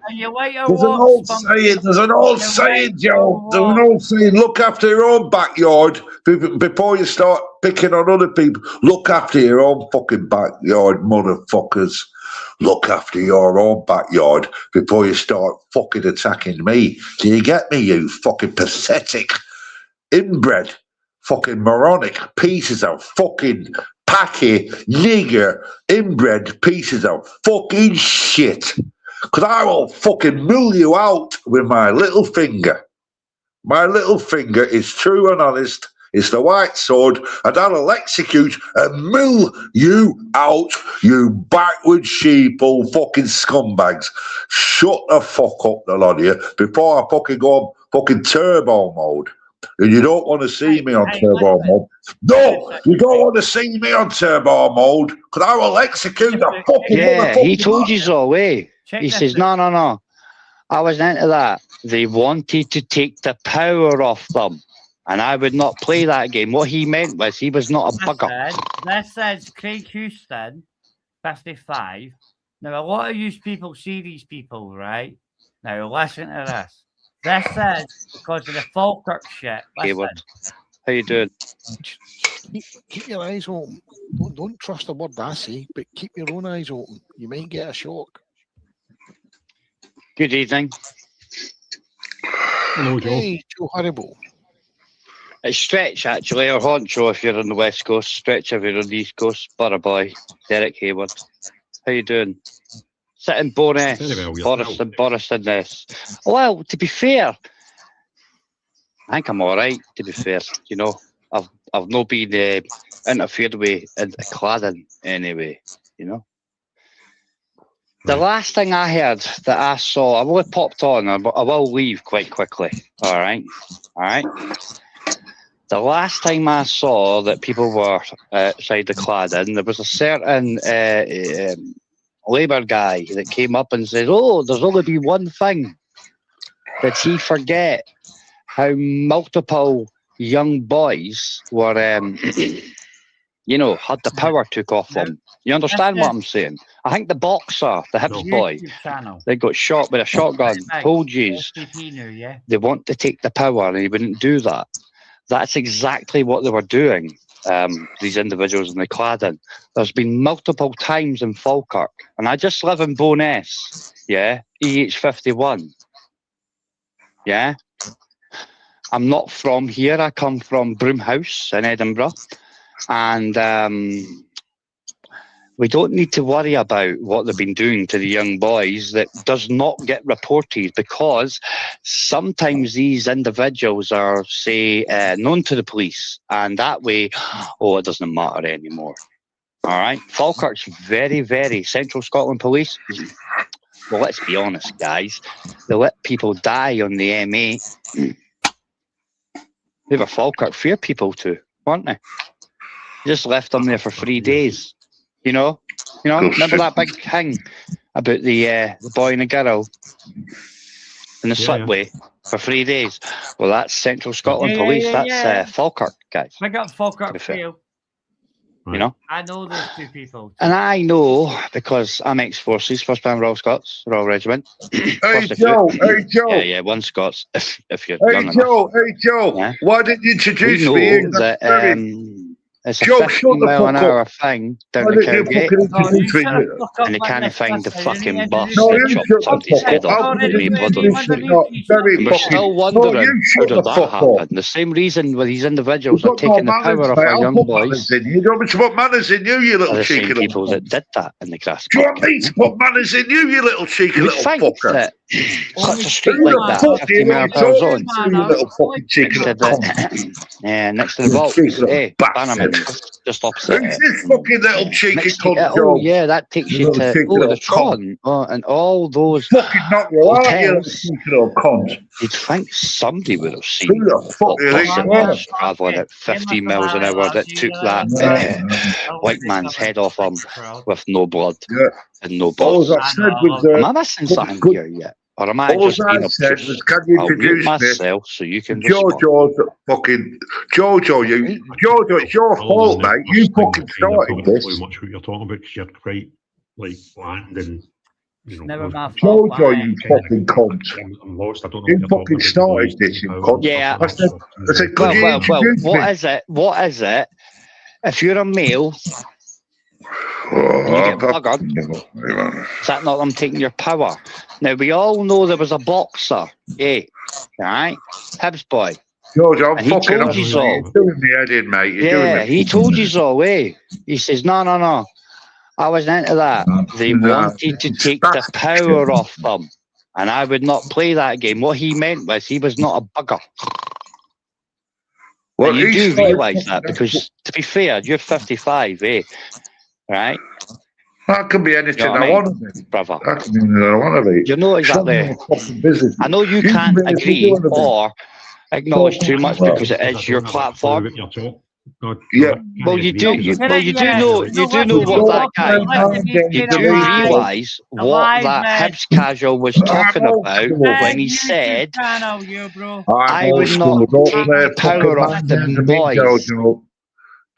Speaker 14: There's an old saying, Joe. There's an old saying, look after your own backyard before you start picking on other people. Look after your own fucking backyard, motherfuckers. Look after your own backyard before you start fucking attacking me. Do you get me, you fucking pathetic, inbred, fucking moronic pieces of fucking packy, nigger, inbred pieces of fucking shit? Because I will fucking mill you out with my little finger. My little finger is true and honest. It's the white sword, and I'll execute and mill you out, you backward sheeple fucking scumbags. Shut the fuck up, the lot of you, before I fucking go on fucking turbo mode. And you don't want to see me on turbo mode. No, you don't want to see me on turbo mode, because I will execute the fucking
Speaker 10: Yeah,
Speaker 14: motherfucking
Speaker 10: he told you so, eh? He
Speaker 1: this
Speaker 10: says, no. I wasn't into that. They wanted to take the power off them. And I would not play that game. What he meant was he was not a bugger.
Speaker 1: This says Craig Houston, 55. Now, a lot of you people see these people, right? Now, listen to this. This says because of the Falkirk shit. Listen.
Speaker 10: How you doing?
Speaker 15: Keep your eyes open. Don't trust a word I say, but keep your own eyes open. You might get a shock.
Speaker 10: Good evening.
Speaker 15: Hello, Joe. Hey, Joe Horrible.
Speaker 10: It's Stretch, actually, or Honcho if you're on the West Coast. Stretch if you're on the East Coast. Butter Boy, Derek Hayward. How you doing? Sitting Boris and this. Well, to be fair, I think I'm all right, to be fair. You know, I've not been interfered with in cladding anyway, you know. The last thing I heard that I saw, I will have popped on, I will leave quite quickly. All right. The last time I saw that people were outside the cladding, there was a certain Labour guy that came up and said, "Oh, there's only been one thing." Did he forget how multiple young boys were, you know, had the power took off them? You understand what I'm saying? I think the boxer, the Hibs boy, they got shot with a shotgun. Told you they want to take the power and he wouldn't do that. That's exactly what they were doing, these individuals in the cladding. There's been multiple times in Falkirk, and I just live in Bowness, yeah, EH51, yeah. I'm not from here. I come from Broomhouse in Edinburgh, and we don't need to worry about what they've been doing to the young boys. That does not get reported because sometimes these individuals are, say, known to the police, and that way, it doesn't matter anymore. All right? Falkirk's very, very Central Scotland Police. Well, let's be honest, guys. They let people die on the M8. They were Falkirk Fair people too, weren't they? Just left them there for 3 days. You know, remember that big thing about the boy and the girl in the slipway for 3 days? Well, that's Central Scotland Police. That's Falkirk, guys.
Speaker 1: I got Falkirk Field.
Speaker 10: You know?
Speaker 1: I know those two people.
Speaker 16: And I know, because I'm ex-forces, first band Royal Scots, Royal Regiment.
Speaker 14: Hey Joe, hey Joe.
Speaker 16: Yeah, one Scots, if you're
Speaker 14: Hey
Speaker 16: young enough.
Speaker 14: Joe,
Speaker 16: Yeah.
Speaker 14: why didn't you introduce
Speaker 16: We know
Speaker 14: me?
Speaker 16: that it's a
Speaker 14: Joe,
Speaker 16: 50
Speaker 14: shut the
Speaker 16: mile an
Speaker 14: fuck
Speaker 16: hour
Speaker 14: up.
Speaker 16: thing down
Speaker 14: Why
Speaker 16: the
Speaker 14: didn't you
Speaker 16: Cowgate,
Speaker 14: fucking introduce me?
Speaker 16: and they can't find the fucking bus
Speaker 14: No,
Speaker 16: that
Speaker 14: you
Speaker 16: chopped
Speaker 14: shut the
Speaker 16: somebody's
Speaker 14: fuck
Speaker 16: head
Speaker 14: up.
Speaker 16: off
Speaker 14: How
Speaker 16: and
Speaker 14: could you
Speaker 16: made blood on
Speaker 14: introduce
Speaker 16: the
Speaker 14: me?
Speaker 16: street.
Speaker 14: No, very
Speaker 16: And we're
Speaker 14: fucking.
Speaker 16: still
Speaker 14: No,
Speaker 16: wondering
Speaker 14: you
Speaker 16: how
Speaker 14: shut
Speaker 16: did
Speaker 14: the
Speaker 16: that
Speaker 14: fuck up.
Speaker 16: happen. The same reason with these individuals
Speaker 14: You've
Speaker 16: are
Speaker 14: got no
Speaker 16: taking the
Speaker 14: manners,
Speaker 16: power off
Speaker 14: mate.
Speaker 16: our
Speaker 14: I'll
Speaker 16: young
Speaker 14: put
Speaker 16: boys
Speaker 14: manners in you. Do you want me to put manners in you, you
Speaker 16: are
Speaker 14: little
Speaker 16: the
Speaker 14: cheeky
Speaker 16: same
Speaker 14: little
Speaker 16: people that
Speaker 14: cunt?
Speaker 16: did that in the grass.
Speaker 14: Do you want me to put manners in you, you little cheeky
Speaker 16: You
Speaker 14: little
Speaker 16: think
Speaker 14: fucker?
Speaker 16: that such a street
Speaker 14: Who
Speaker 16: like
Speaker 14: the
Speaker 16: that,
Speaker 14: fuck do
Speaker 16: 50
Speaker 14: you
Speaker 16: mile
Speaker 14: want
Speaker 16: per hour
Speaker 14: talking
Speaker 16: zone,
Speaker 14: to, you little fucking cheeky
Speaker 16: next to
Speaker 14: little
Speaker 16: the
Speaker 14: cunt?
Speaker 16: next to the
Speaker 14: You
Speaker 16: vaults,
Speaker 14: cheeky little
Speaker 16: Bannerman,
Speaker 14: bastard.
Speaker 16: just opposite
Speaker 14: Who's
Speaker 16: it.
Speaker 14: this fucking little cheeky
Speaker 16: Next to,
Speaker 14: cunt,
Speaker 16: oh
Speaker 14: Joe?
Speaker 16: yeah, that takes
Speaker 14: You
Speaker 16: you
Speaker 14: little
Speaker 16: to
Speaker 14: cheeky
Speaker 16: the
Speaker 14: little cunt.
Speaker 16: Tron and all those
Speaker 14: Fucking not you are, you little
Speaker 16: hotels.
Speaker 14: cheeky little cunt.
Speaker 16: You'd think somebody would have seen
Speaker 14: Who the fuck
Speaker 16: what
Speaker 14: do you
Speaker 16: bus
Speaker 14: think
Speaker 16: it
Speaker 14: you are?
Speaker 16: was travelling at 50 miles an hour that took that white man's head off him with no blood and no
Speaker 14: All
Speaker 16: bus.
Speaker 14: I said was,
Speaker 16: Am I missing something here yet? Or am I
Speaker 14: all
Speaker 16: just
Speaker 14: I
Speaker 16: being
Speaker 14: said
Speaker 16: obtuse?
Speaker 14: was, can you
Speaker 16: I'll mute
Speaker 14: introduce me?
Speaker 16: myself so you can respond.
Speaker 14: Jojo's fucking Jojo, Jojo, it's your fault, mate. You fucking started this.
Speaker 17: Too much what you're talking about because you're quite like bland and
Speaker 1: Never my fault.
Speaker 14: Jojo, you fucking cunt.
Speaker 17: I'm lost. I don't know
Speaker 14: You
Speaker 17: what you're talking
Speaker 14: fucking
Speaker 17: about.
Speaker 14: started this, you cunt.
Speaker 16: Yeah.
Speaker 14: I said, could you
Speaker 16: Well,
Speaker 14: introduce
Speaker 16: what
Speaker 14: me?
Speaker 16: is it? What is it? If you're a male and you get buggered, is that not them taking your power? Now, we all know there was a boxer, right? Hibs boy.
Speaker 14: Jojo, I'm
Speaker 16: And he
Speaker 14: fucking
Speaker 16: told
Speaker 14: off.
Speaker 16: you so.
Speaker 14: You're doing me head in, mate. You're doing
Speaker 16: Yeah,
Speaker 14: me.
Speaker 16: he told you so, He says, no. I wasn't into that. They wanted to take the power off them. And I would not play that game. What he meant was he was not a bugger.
Speaker 14: Well,
Speaker 16: and you
Speaker 14: he
Speaker 16: do
Speaker 14: started-
Speaker 16: realise that because, to be fair, you're 55, right?
Speaker 14: I can be anything
Speaker 16: You know what
Speaker 14: I
Speaker 16: I mean?
Speaker 14: want to be.
Speaker 16: Brother.
Speaker 14: I can be anything I want to be.
Speaker 16: You're not exactly.
Speaker 14: It's not my fucking business.
Speaker 16: I know you
Speaker 14: can
Speaker 16: can't
Speaker 14: be anything
Speaker 16: agree
Speaker 14: you want to be.
Speaker 16: or acknowledge too much because it is your platform.
Speaker 14: Yeah.
Speaker 16: Well, you do. You do know what that guy. You do realise what that Hibs casual was talking about when he said, "I would not take the power off the boys."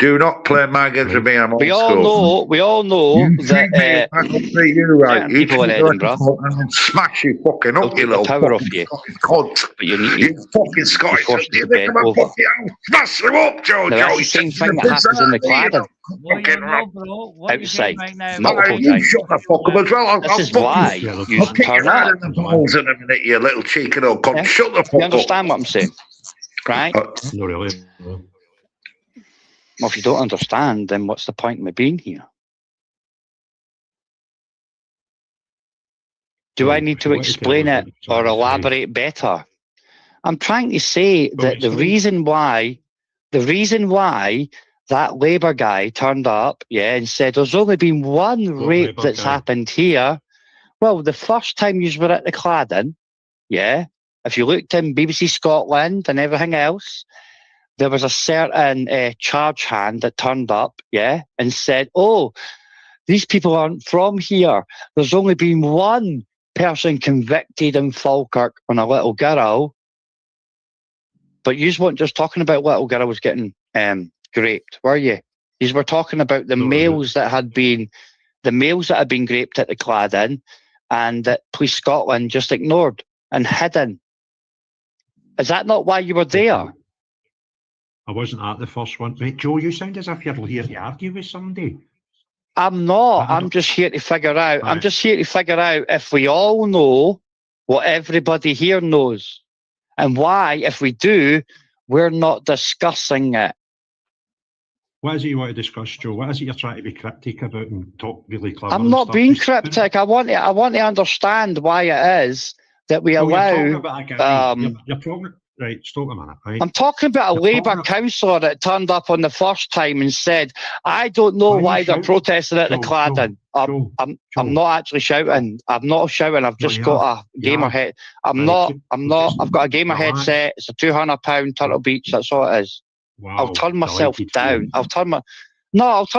Speaker 14: Do not play my games with me. I'm old
Speaker 16: We
Speaker 14: school.
Speaker 16: all know
Speaker 14: You treat me
Speaker 16: that
Speaker 14: like I treat you right.
Speaker 16: certain
Speaker 14: You
Speaker 16: people in
Speaker 14: treat me like a
Speaker 16: Edinburgh
Speaker 14: cunt and then smash you fucking up, you little
Speaker 16: power off
Speaker 14: fucking
Speaker 16: you.
Speaker 14: Scottish cunt.
Speaker 16: But you need
Speaker 14: You fucking Scottish
Speaker 16: forced
Speaker 14: cunt.
Speaker 16: to
Speaker 14: You
Speaker 16: bend
Speaker 14: think I'm a
Speaker 16: over.
Speaker 14: fucking I'll smash you up, Jojo.
Speaker 16: Now, that's the same thing that happens in the cladding. Outside, multiple
Speaker 14: You
Speaker 16: times.
Speaker 14: shut the fuck up as well.
Speaker 16: This is why you
Speaker 14: I'll kick
Speaker 16: turn
Speaker 14: your head
Speaker 16: up.
Speaker 14: in the balls in a minute, you little cheeky little cunt.
Speaker 16: Yeah.
Speaker 14: Shut the fuck
Speaker 16: You
Speaker 14: up.
Speaker 16: understand what I'm saying, right?
Speaker 17: No, really. No.
Speaker 16: Well, if you don't understand, then what's the point in me being here? Do I need to explain it or elaborate better? I'm trying to say that the reason why that Labour guy turned up, and said there's only been one rape that's happened here. Well, the first time you were at the cladding, if you looked in BBC Scotland and everything else, there was a certain charge hand that turned up, and said, "Oh, these people aren't from here. There's only been one person convicted in Falkirk on a little girl." But you weren't just talking about little girls getting raped, were you? You were talking about the males that had been raped at the cladding, and that Police Scotland just ignored and hidden. Is that not why you were there?
Speaker 17: I wasn't at the first one. Mate, Joe, you sound as if you're here to argue with somebody.
Speaker 16: I'm not. I'm just here to figure out. I'm just here to figure out if we all know what everybody here knows, and why, if we do, we're not discussing it.
Speaker 17: What is it you want to discuss, Joe? What is it you're trying to be cryptic about and talk really clever?
Speaker 16: I'm not being cryptic. I want to understand why it is that we allow.
Speaker 17: You're talking about a guy. You're talking. Right, stop a minute. Right?
Speaker 16: I'm talking about a Labour councillor that turned up on the first time and said, "I don't know why they're protesting at the cladding." I'm not actually shouting. I'm not shouting. I've just got a gamer head. I've got a gamer headset. It's a £200 Turtle Beach. That's all it is.
Speaker 17: Wow,
Speaker 16: I'll turn myself down. I'll turn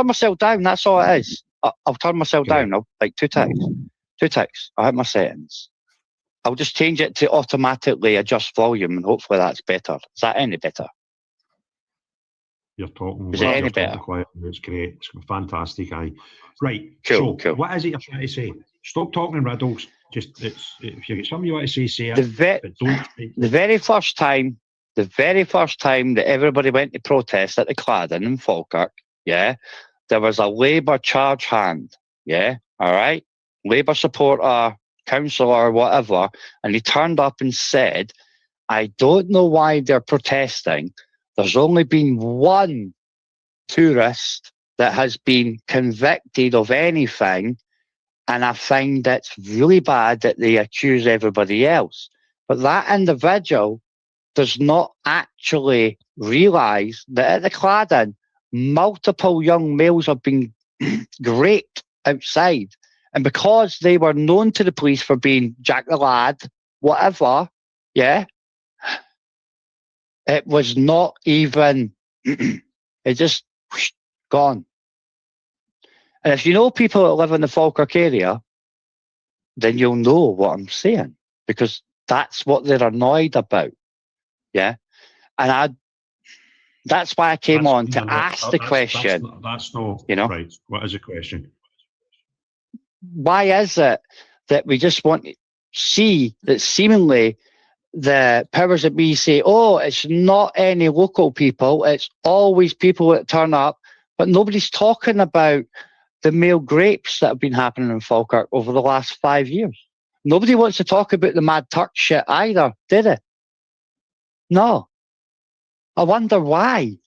Speaker 16: myself down. That's all it is. I'll turn myself down. I'll like 2 ticks. I'll hit my settings. I'll just change it to automatically adjust volume, and hopefully that's better. Is that any better?
Speaker 17: You're talking.
Speaker 16: Is it any
Speaker 17: you're talking
Speaker 16: better?
Speaker 17: quiet. It's great. It's fantastic. Aye. Right.
Speaker 16: Cool,
Speaker 17: So, what is it you're trying to say? Stop talking in riddles. Just if you get something you want to say it. But don't.
Speaker 16: The very first time that everybody went to protest at the Claddon in Falkirk, yeah, there was a Labour charge hand, yeah, all right, Labour supporter, councillor, whatever, and he turned up and said, I don't know why they're protesting. There's only been one tourist that has been convicted of anything, and I find it's really bad that they accuse everybody else. But that individual does not actually realise that at the Claddon, multiple young males have been raped outside. And because they were known to the police for being Jack the Lad, whatever, yeah, it was not even, it just gone. And if you know people that live in the Falkirk area, then you'll know what I'm saying, because that's what they're annoyed about. Yeah. And that's why I came on to ask the question.
Speaker 17: That's no,
Speaker 16: you know,
Speaker 17: right. What is the question?
Speaker 16: Why is it that we just want to see that seemingly the powers that be say, oh, it's not any local people, it's always people that turn up, but nobody's talking about the male grapes that have been happening in Falkirk over the last 5 years. Nobody wants to talk about the Mad Turk shit either, did it? No. I wonder why.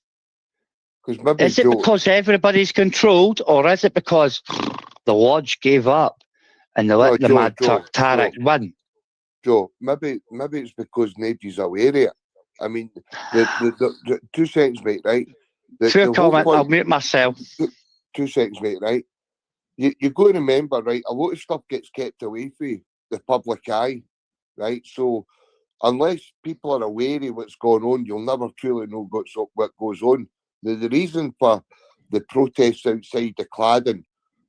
Speaker 16: Is it because everybody's controlled, or is it because the Lodge gave up and they let the Mad Turk Tarek win?
Speaker 18: Joe, maybe it's because nobody's aware of it. I mean, the 2 seconds, mate, right?
Speaker 16: Fair comment, I'll mute myself.
Speaker 18: 2 seconds, mate, right? You've got to remember, right, a lot of stuff gets kept away from the public eye, right? So unless people are aware of what's going on, you'll never truly know what goes on. The reason for the protests outside the Claddon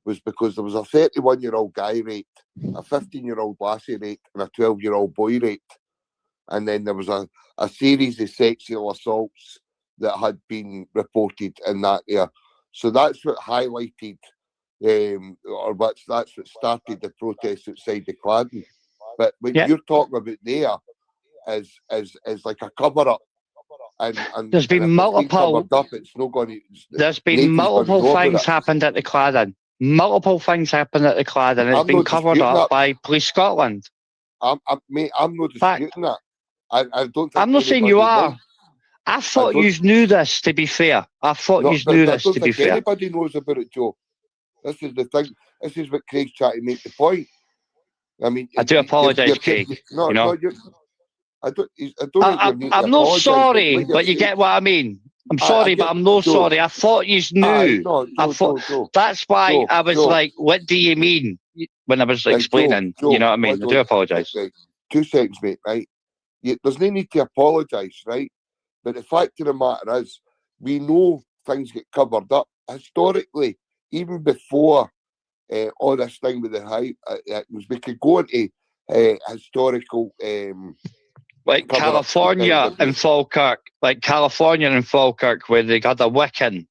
Speaker 18: was because there was a 31-year-old guy raped, a 15-year-old lassie raped, and a 12-year-old boy raped. And then there was a series of sexual assaults that had been reported in that area. So that's what highlighted, that's what started the protests outside the Claddon. But when you're talking about there is like a cover-up. And
Speaker 16: there's been multiple.
Speaker 18: It's not going to,
Speaker 16: there's been multiple things happened at the Claddon. Multiple things happened at the Claddon. It's been covered up by Police Scotland.
Speaker 18: Mate, I'm not disputing that. I don't think
Speaker 16: I'm not saying you are. I thought you knew this, to be fair. I thought you knew this, to be fair.
Speaker 18: Anybody knows about it, Joe. This is the thing. This is what Craig's trying to make the point. I mean,
Speaker 16: I do apologise, Craig.
Speaker 18: No,
Speaker 16: I'm not sorry, but you get what I mean. I'm sorry, but I'm not sorry. I thought you knew. That's why I was like, what do you mean? When I was explaining, you know what I mean? I do apologise.
Speaker 18: 2 seconds, mate, right? There's no need to apologise, right? But the fact of the matter is, we know things get covered up. Historically, even before all this thing with the hype, we could go into historical...
Speaker 16: like California and Falkirk, where they had a Wiccan.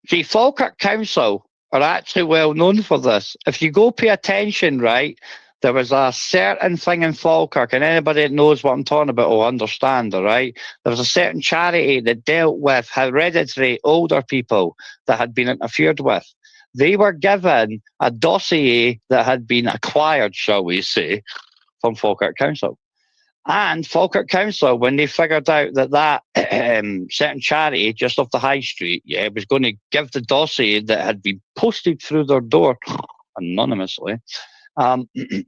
Speaker 16: See, Falkirk Council are actually well known for this. If you go pay attention, right, there was a certain thing in Falkirk, and anybody that knows what I'm talking about will understand, all right? There was a certain charity that dealt with hereditary older people that had been interfered with. They were given a dossier that had been acquired, shall we say, from Falkirk Council. And Falkirk Council, when they figured out that certain charity just off the high street, was going to give the dossier that had been posted through their door anonymously,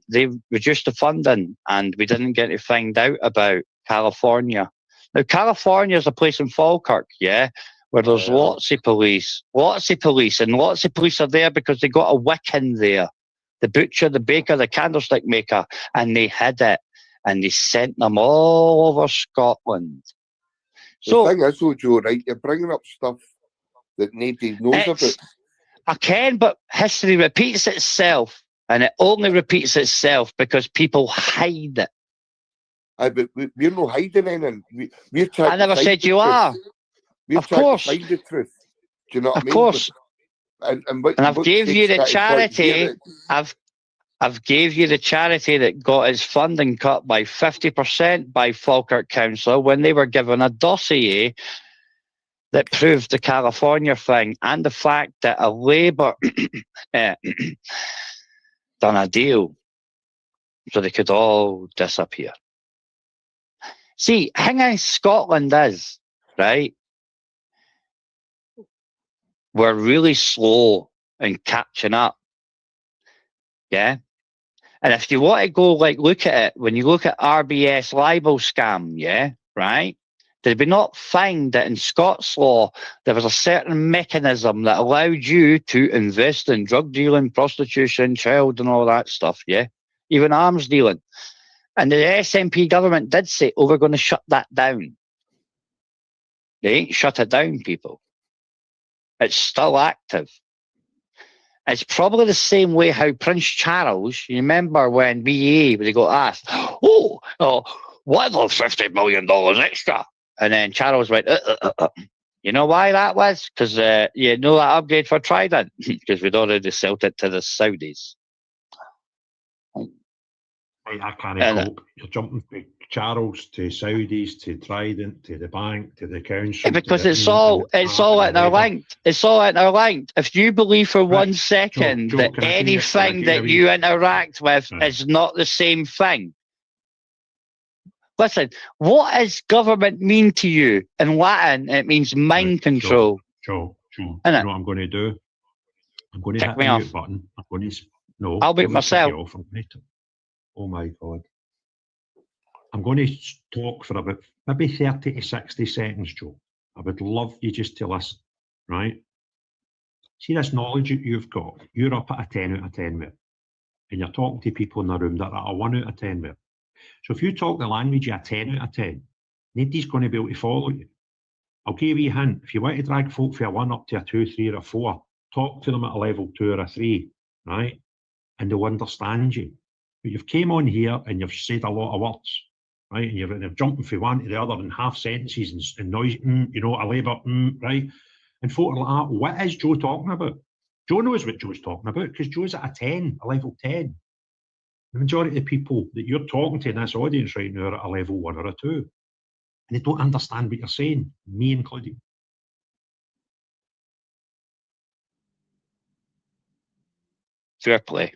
Speaker 16: they reduced the funding, and we didn't get to find out about California. Now, California is a place in Falkirk, where there's lots of police, and lots of police are there because they got a Wiccan there. The butcher, the baker, the candlestick maker, and they hid it, and they sent them all over Scotland.
Speaker 18: The thing is, though, Joe, right, you're bringing up stuff that nobody knows about.
Speaker 16: I can, but history repeats itself, and it only repeats itself because people hide it.
Speaker 18: But we're not hiding anything. We're trying
Speaker 16: I never
Speaker 18: to find
Speaker 16: said
Speaker 18: the
Speaker 16: you
Speaker 18: truth.
Speaker 16: are.
Speaker 18: We're
Speaker 16: Of
Speaker 18: trying
Speaker 16: course.
Speaker 18: to find the truth. Do you know what I
Speaker 16: Of
Speaker 18: mean?
Speaker 16: course.
Speaker 18: And
Speaker 16: I've gave you the charity. I've gave you the charity that got its funding cut by 50% by Falkirk Council when they were given a dossier that proved the California thing and the fact that a Labour done a deal so they could all disappear. See, thing in Scotland is, right, we're really slow in catching up. Yeah? And if you want to go, like, look at it, when you look at RBS libel scam, yeah, right, did we not find that in Scots law there was a certain mechanism that allowed you to invest in drug dealing, prostitution, child and all that stuff, yeah? Even arms dealing. And the SNP government did say, oh, we're going to shut that down. They ain't shut it down, people. It's still active. It's probably the same way how Prince Charles, you remember when BA, when they got asked, what about $50 million extra? And then Charles went, You know why that was? Because you know that upgrade for Trident? Because we'd already sold it to the Saudis.
Speaker 17: Right, I can't
Speaker 16: And,
Speaker 17: cope. You're jumping from Charles to Saudis to Trident to the bank to the council.
Speaker 16: because it's all interlinked. It's all interlinked. If you believe for 1 second
Speaker 17: Joe,
Speaker 16: that
Speaker 17: can I give
Speaker 16: anything
Speaker 17: you
Speaker 16: that you interact with is not the same thing. Listen, what does government mean to you? In Latin, it means mind control.
Speaker 17: Joe, you know what I'm going to do? I'm going to hit the mute button. I'm going to
Speaker 16: I'll mute myself.
Speaker 17: Off. Oh my God. I'm going to talk for about maybe 30 to 60 seconds, Joe. I would love you just to listen, right? See this knowledge that you've got. You're up at a 10 out of 10 with it. And you're talking to people in the room that are a 1 out of 10 with it. So if you talk the language of a 10 out of 10, nobody's going to be able to follow you. I'll give you a hint. If you want to drag folk from a 1 up to a 2, 3 or a 4, talk to them at a level 2 or a 3, right? And they'll understand you. But you've came on here and you've said a lot of words, right? And you're jumping from one to the other in half sentences and noise, you know, a labour, right? And folk are like, what is Joe talking about? Joe knows what Joe's talking about because Joe's at a 10, a level 10. The majority of the people that you're talking to in this audience right now are at a level 1 or a 2. And they don't understand what you're saying, me included.
Speaker 16: Fair play.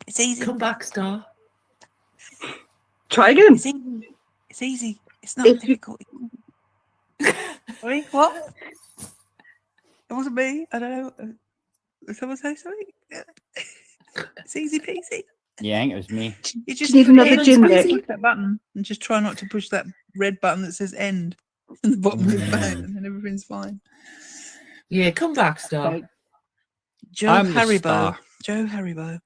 Speaker 19: It's easy.
Speaker 13: Come back, Star.
Speaker 20: Try again.
Speaker 19: It's easy. It's easy. It's not difficult. Sorry, what? It wasn't me. I don't know. Did someone say something? It's easy peasy.
Speaker 1: Yeah, I think it was me.
Speaker 19: You just
Speaker 20: need another
Speaker 19: push
Speaker 20: gin, Nick.
Speaker 19: that button and just try not to push that red button that says end in the bottom of your phone, and then everything's fine.
Speaker 13: Yeah, come back, Star.
Speaker 19: Joe
Speaker 1: I'm the
Speaker 19: Haribo.
Speaker 1: star.
Speaker 19: Joe Haribo.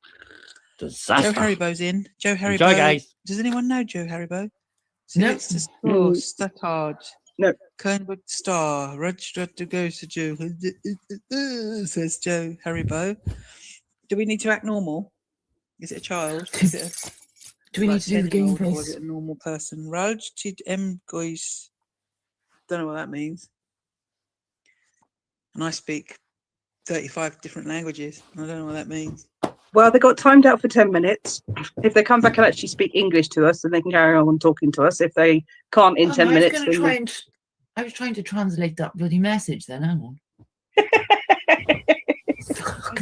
Speaker 1: Disaster.
Speaker 19: Joe Haribo's in. Joe Haribo.
Speaker 1: Enjoy, guys.
Speaker 19: Does anyone know Joe Haribo?
Speaker 13: No.
Speaker 19: Sylvester Store, Stuttard.
Speaker 20: No.
Speaker 19: Kernwood Star. Roger to go to Joe. Says Joe Haribo. Do we need to act normal? Is it a child? Is it a,
Speaker 13: Do we need to do the game,
Speaker 19: 10-year-old, or is
Speaker 13: please?
Speaker 19: it a normal person? Raj Tid M Gois. Don't know what that means. And I speak 35 different languages. I don't know what that means.
Speaker 20: Well, they got timed out for 10 minutes. If they come back and actually speak English to us, then they can carry on talking to us. If they can't in 10 minutes, then
Speaker 13: I was trying to translate that bloody message then. Hang on.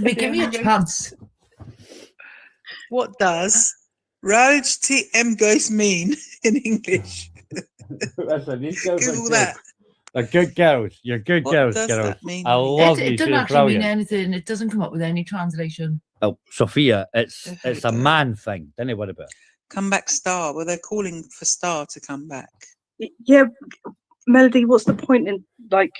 Speaker 13: Give me a chance.
Speaker 19: What does Raj T M Gois mean in English?
Speaker 1: Listen, these girls are
Speaker 19: Google
Speaker 1: good.
Speaker 19: that.
Speaker 1: They're good girls. You're good
Speaker 19: What
Speaker 1: girls,
Speaker 19: does
Speaker 1: girls.
Speaker 19: that mean?
Speaker 1: I love
Speaker 13: It
Speaker 1: you.
Speaker 13: doesn't
Speaker 1: You're
Speaker 13: actually mean
Speaker 1: brilliant.
Speaker 13: anything. It doesn't come up with any translation.
Speaker 1: Oh, Sophia, it's a man thing. Don't you worry about it.
Speaker 19: Come back, Star. Well, they're calling for Star to come back.
Speaker 20: yeah, Melody, what's the point in like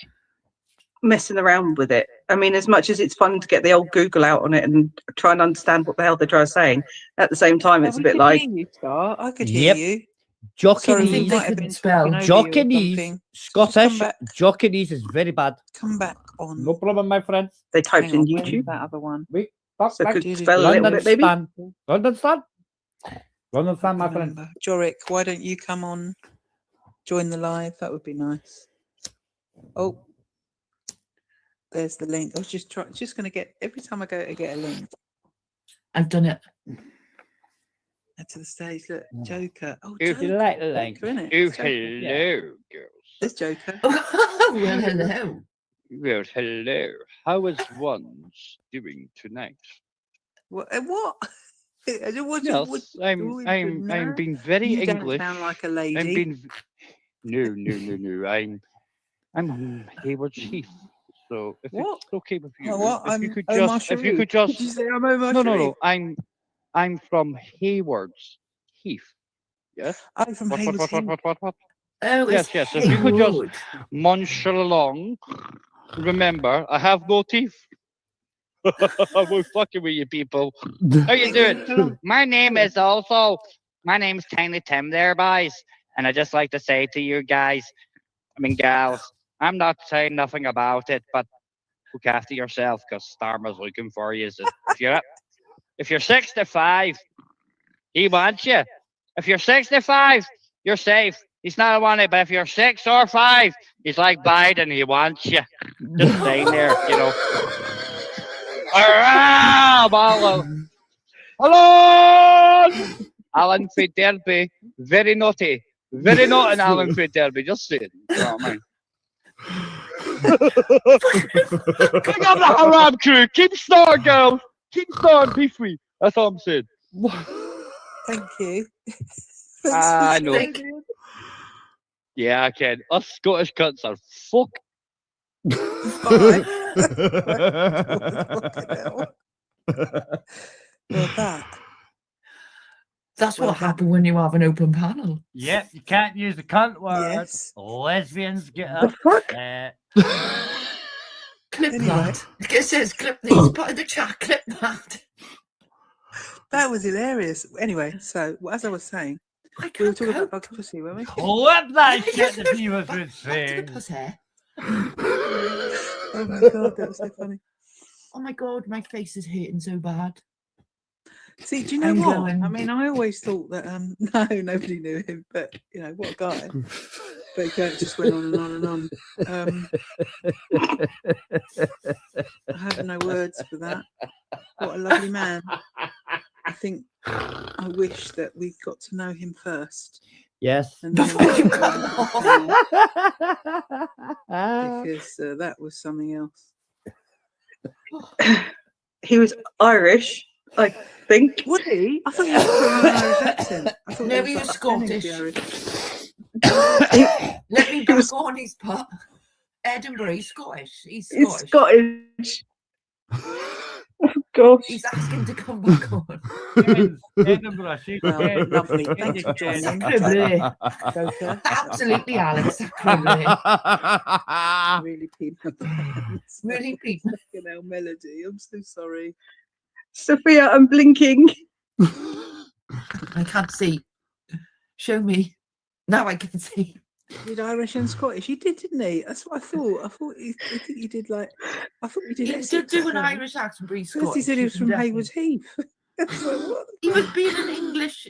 Speaker 20: messing around with it? I mean, as much as it's fun to get the old Google out on it and try and understand what the hell they're trying to say, at the same time, it's a
Speaker 19: We
Speaker 20: bit
Speaker 19: could
Speaker 20: like
Speaker 19: hear you, Star. I could hear
Speaker 1: Yep.
Speaker 19: you.
Speaker 1: Jockinese.
Speaker 19: Sorry, we might have been talking over you or
Speaker 1: Jockinese.
Speaker 19: something.
Speaker 1: Scottish. Jockinese is very bad.
Speaker 19: Come back on.
Speaker 1: No problem, my friends.
Speaker 20: they typed
Speaker 19: Hang
Speaker 20: in
Speaker 19: on, where's
Speaker 20: YouTube.
Speaker 19: that other one?
Speaker 1: We
Speaker 20: So could spell a little
Speaker 1: London
Speaker 20: bit, maybe.
Speaker 1: Stan. London Stan. London Stan, my friend.
Speaker 19: Jorik, why don't you come on, join the live? That would be nice. Oh, there's the link. I was just going to get, every time I go to get a link.
Speaker 13: I've done it.
Speaker 19: Add to the stage. Look, Joker. Oh,
Speaker 1: If you
Speaker 19: Joker.
Speaker 1: like the link.
Speaker 19: Joker, innit?
Speaker 16: Oh,
Speaker 19: It's Joker.
Speaker 16: hello, girls.
Speaker 19: There's Joker.
Speaker 13: Well, hello.
Speaker 16: Well, hello. How is one's doing tonight?
Speaker 19: What? What? I don't want
Speaker 16: Yes, I'm being very
Speaker 19: you
Speaker 16: English.
Speaker 19: Don't sound like a lady.
Speaker 16: I'm being no. I'm Hayward's Heath. So if
Speaker 19: What?
Speaker 16: it's okay with you,
Speaker 19: What?
Speaker 16: if you
Speaker 19: I'm
Speaker 16: could
Speaker 19: Omar
Speaker 16: just, if you
Speaker 19: Sharif.
Speaker 16: could just,
Speaker 19: Did you say I'm Omar
Speaker 16: no,
Speaker 19: Sharif?
Speaker 16: I'm from Hayward's Heath. Yes.
Speaker 19: I'm from Hayward's Heath.
Speaker 16: What?
Speaker 13: Oh,
Speaker 16: Yes. If you could just munch along. Remember, I have no teeth. I'm fucking with you people. How you doing? My name's Tiny Tim there, boys. And I just like to say to you guys, I mean, gals, I'm not saying nothing about it, but look after yourself because Starmer's looking for you. So if you're 65, he wants you. If you're 65, you're safe. He's not wanted, but if you're 6 or 5, he's like Biden. He wants you. Just staying there, you know. Hello, Alan Fitzgerald. Very naughty, Alan Fitzgerald. Just saying. You know what I mean? King of the Haram crew. Keep starting, girls. Keep starting, be free. That's all I'm saying.
Speaker 19: Thank you.
Speaker 16: I know. Yeah, I can. Us Scottish cunts are fuck.
Speaker 13: That's what happened when you have an open panel.
Speaker 1: Yep, you can't use the cunt word.
Speaker 19: Yes.
Speaker 1: Lesbians get up.
Speaker 13: Clip that. It says clip these. Put in the chat. Clip that.
Speaker 19: That was hilarious. Anyway, so as I was saying, we were talking about dog pussy, weren't we?
Speaker 1: Clip that shit that he was saying.
Speaker 19: Oh my god, that was so funny.
Speaker 13: Oh my god, my face is hurting so bad.
Speaker 19: See, do you know
Speaker 13: I'm
Speaker 19: what?
Speaker 13: going.
Speaker 19: I mean, I always thought that no, nobody knew him, but you know, what a guy. But it just went on and on and on. I have no words for that. What a lovely man. I think I wish that we got to know him first.
Speaker 1: Yes.
Speaker 19: And then because that was something else.
Speaker 20: He was Irish, I think.
Speaker 19: Would he? I thought he was from an Irish accent. I thought
Speaker 13: No,
Speaker 19: he
Speaker 13: he was
Speaker 19: like pretending to
Speaker 13: Scottish.
Speaker 19: be Irish.
Speaker 13: Let me back on his pup. Edinburgh, he's Scottish. He's
Speaker 20: It's
Speaker 13: Scottish.
Speaker 20: Scottish. Oh, gosh.
Speaker 13: He's asking to come back on.
Speaker 1: Edinburgh, she's
Speaker 19: Well,
Speaker 1: dead.
Speaker 19: lovely. Thank you for joining.
Speaker 13: Sacre
Speaker 19: Joker.
Speaker 13: Absolutely, Alex. Sacre
Speaker 19: Really peed my pants.
Speaker 13: Really peed.
Speaker 19: Fucking hell, Melody. I'm so sorry.
Speaker 20: Sophia, I'm blinking.
Speaker 13: I can't see. Show me. Now I can see.
Speaker 19: Did Irish and Scottish? He did, didn't he? That's what I thought. I thought I think he did like. I thought he did.
Speaker 13: He did do an Irish accent, but he's
Speaker 19: Because
Speaker 13: Scottish.
Speaker 19: he said he was from
Speaker 13: definitely.
Speaker 19: Haywards Heath. It's like, what?
Speaker 13: He was being an English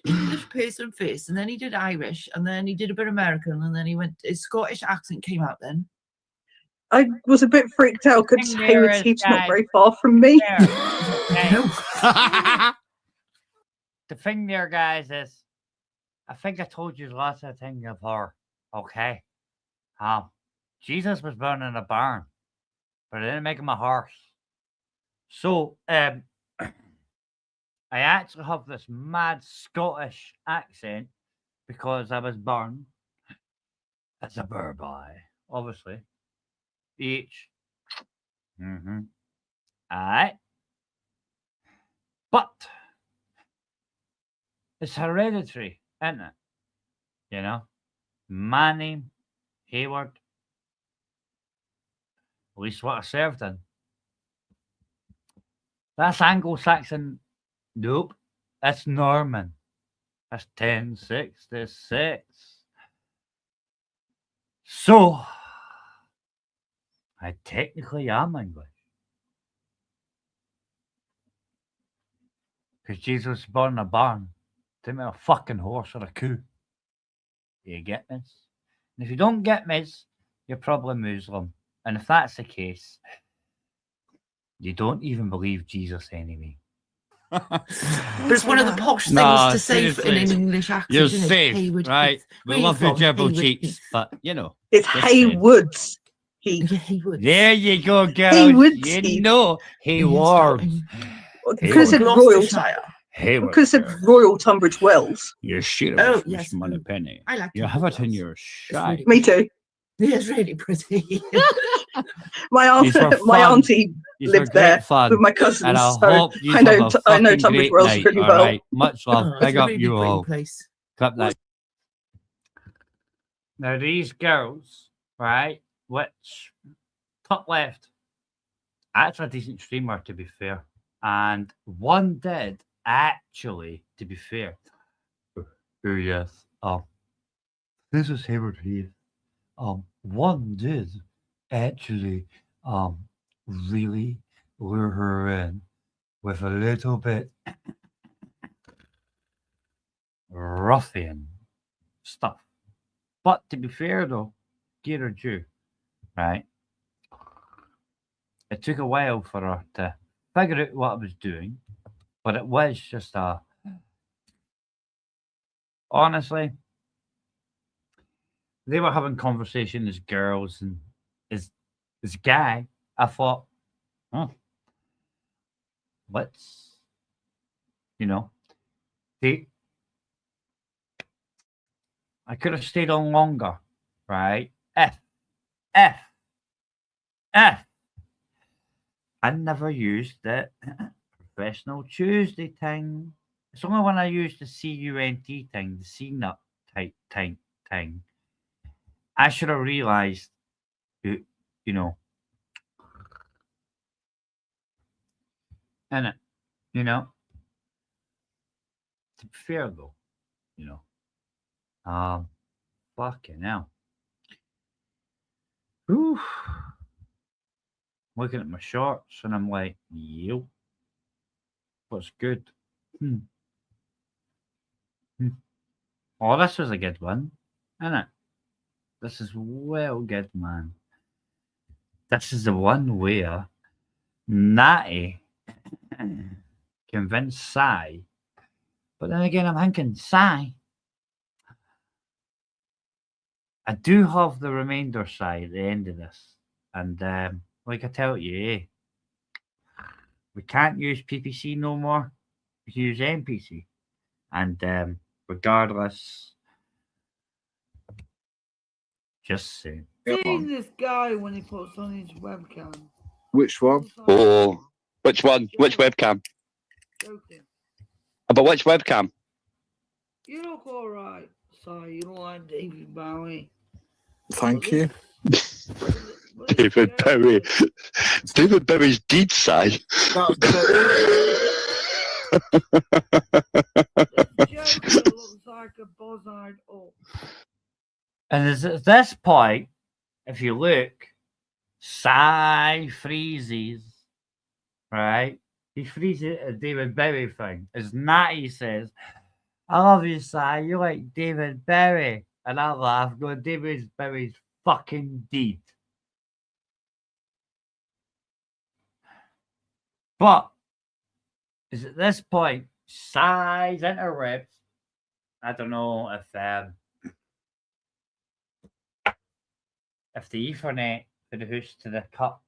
Speaker 13: person first, and then he did Irish, and then he did a bit American, and then he went. His Scottish accent came out then.
Speaker 20: I was a bit freaked out because
Speaker 1: There
Speaker 20: Haywards
Speaker 1: is,
Speaker 20: Heath's not
Speaker 1: guys.
Speaker 20: very far from me.
Speaker 1: The thing there, guys, is I think I told you lots of things before. Okay. Jesus was born in a barn, but I didn't make him a horse. So, I actually have this mad Scottish accent because I was born as a boy, obviously. Alright. But it's hereditary, isn't it? You know? My name, Hayward. At least what I served in. That's Anglo-Saxon. Nope. That's Norman. That's 1066. So, I technically am English. Because Jesus was born in a barn. Didn't make a fucking horse or a coo. You get me? And if you don't get me, you're probably Muslim. And if that's the case, you don't even believe Jesus anyway.
Speaker 13: But it's one of the posh things to say in an English accent.
Speaker 1: You're
Speaker 13: isn't it?
Speaker 1: safe,
Speaker 13: Hayward
Speaker 1: right?
Speaker 13: Heath.
Speaker 1: We
Speaker 13: Where
Speaker 1: love
Speaker 13: you
Speaker 1: your
Speaker 13: from?
Speaker 1: gerbil
Speaker 13: Hayward
Speaker 1: cheeks,
Speaker 13: Heath.
Speaker 1: but you know.
Speaker 20: It's
Speaker 1: just saying.
Speaker 20: Haywoods Heath.
Speaker 13: Haywoods.
Speaker 1: There you go, girls.
Speaker 20: Haywoods
Speaker 1: You
Speaker 20: Heath.
Speaker 1: know Hayward.
Speaker 20: Because of Royal,
Speaker 13: Gloucestershire.
Speaker 1: Hayward.
Speaker 20: because of Royal Tunbridge Wells.
Speaker 1: You shoot
Speaker 13: Oh,
Speaker 1: Miss
Speaker 13: yes.
Speaker 1: Moneypenny.
Speaker 13: I like
Speaker 1: You
Speaker 13: Tunbridge
Speaker 1: have it in
Speaker 13: Wells.
Speaker 1: your shite.
Speaker 20: Me too.
Speaker 13: He is really pretty.
Speaker 20: My aunt,
Speaker 1: These were
Speaker 20: my
Speaker 1: fun.
Speaker 20: auntie
Speaker 1: These were
Speaker 20: lived
Speaker 1: great
Speaker 20: there
Speaker 1: fun.
Speaker 20: with my cousins,
Speaker 1: And I
Speaker 20: so
Speaker 1: hope you
Speaker 20: I know
Speaker 1: have a
Speaker 20: I know
Speaker 1: fucking
Speaker 20: Tunbridge
Speaker 1: great
Speaker 20: Wells
Speaker 1: night,
Speaker 20: pretty
Speaker 1: all
Speaker 20: well.
Speaker 1: right? Much love.
Speaker 13: Oh, it's
Speaker 1: Big
Speaker 13: a
Speaker 1: up
Speaker 13: really
Speaker 1: you
Speaker 13: pretty
Speaker 1: all.
Speaker 13: place.
Speaker 1: Clip that. Now these girls, right, which top left, actually a decent streamer to be fair, and one did actually, to be fair. Oh yes. This is Hayward Heath. One did actually really lure her in with a little bit ruffian stuff. But to be fair though, give her due, right? It took a while for her to figure out what I was doing, but it was just a honestly, they were having conversation as girls and as guy. I thought, let's, you know, I could have stayed on longer, right? If I never used the professional Tuesday thing. It's only when I used the CUNT thing, the CNUT type thing. I should have realized, you know, and you know, to be fair though, you know, fucking hell. Whew. Looking at my shorts and I'm like, yo, what's good? Oh, this was a good one, isn't it? This is well good, man. This is the one where Natty convinced Sai. But then again, I'm thinking, Sai, I do have the remainder side at the end of this. And like I tell you, we can't use PPC no more. huge NPC. And regardless, just saying.
Speaker 2: Seeing this guy when he puts on his webcam.
Speaker 18: Which one?
Speaker 16: Oh, which one? Which webcam?
Speaker 2: Joking.
Speaker 16: About which webcam?
Speaker 2: You look alright, so you look like David Bowie.
Speaker 15: Thank you.
Speaker 16: David Bowie. David Bowie's deed side.
Speaker 2: Joker looks like a boz-eyed up.
Speaker 1: And at this point, if you look, Cy freezes, right? He freezes a David Bowie thing. As Natty says, I love you, Cy. You like David Bowie. And I laugh, go, David Bowie's fucking deed. But is at this point, Cy's interwebs. I don't know if the Ethernet for the host to the cup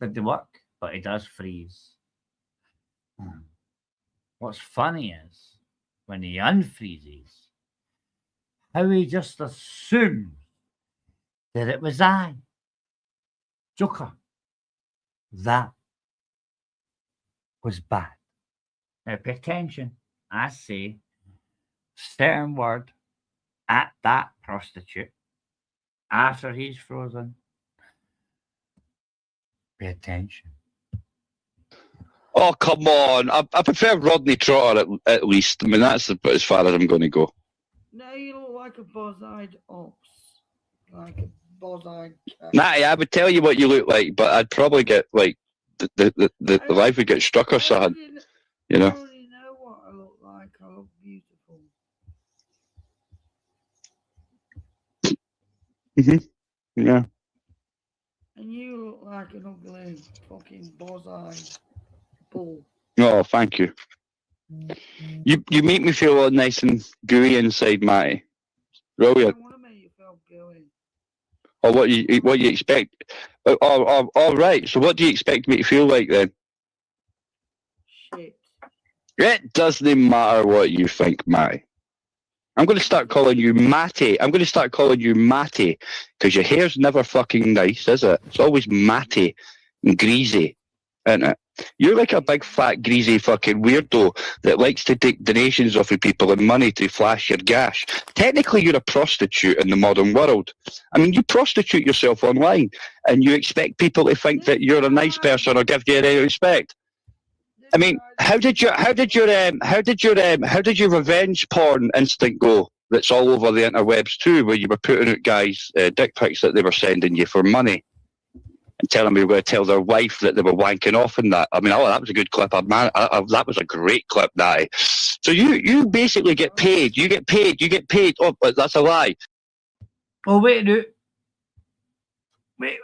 Speaker 1: did the work, but it does freeze. What's funny is when he unfreezes, how he just assumes that it was I, Joker. That was bad. Now pay attention. I say certain word at that prostitute after he's frozen. Pay attention.
Speaker 16: Oh, come on. I prefer Rodney Trotter at least. I mean, that's about as far as I'm going to go.
Speaker 2: No, you look like a boz-eyed ox. Like a boz-eyed cat.
Speaker 16: Natty, I would tell you what you look like, but I'd probably get, like, the life would get struck or something. You know?
Speaker 2: I already know what I look like. I look beautiful.
Speaker 16: Yeah.
Speaker 2: And you look like an ugly fucking boz-eyed bull.
Speaker 16: Oh, thank you. You make me feel all nice and gooey inside, Matty. Brilliant.
Speaker 2: I want to make you feel gooey.
Speaker 16: Or what you expect? All right. So what do you expect me to feel like then?
Speaker 2: Shit.
Speaker 16: It doesn't matter what you think, Matty. I'm going to start calling you Matty. I'm going to start calling you Matty because your hair's never fucking nice, is it? It's always matty and greasy, isn't it? You're like a big fat greasy fucking weirdo that likes to take donations off of people and money to flash your gash. Technically, you're a prostitute in the modern world. I mean, you prostitute yourself online, and you expect people to think that you're a nice person or give you any respect. I mean, how did your revenge porn instinct go? That's all over the interwebs too, where you were putting out guys' dick pics that they were sending you for money. And telling me we were going to tell their wife that they were wanking off and that. I mean, that was a good clip. That was a great clip, that. So you basically get paid. You get paid. Oh, but that's a lie.
Speaker 1: Oh, wait, no. Wait.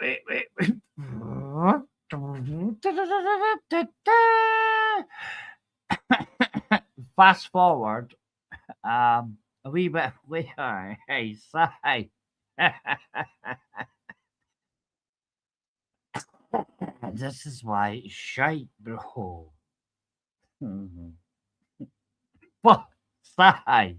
Speaker 1: Fast forward. A wee bit later. Hey, Sai. This is why it's shite, bro. What? Sai.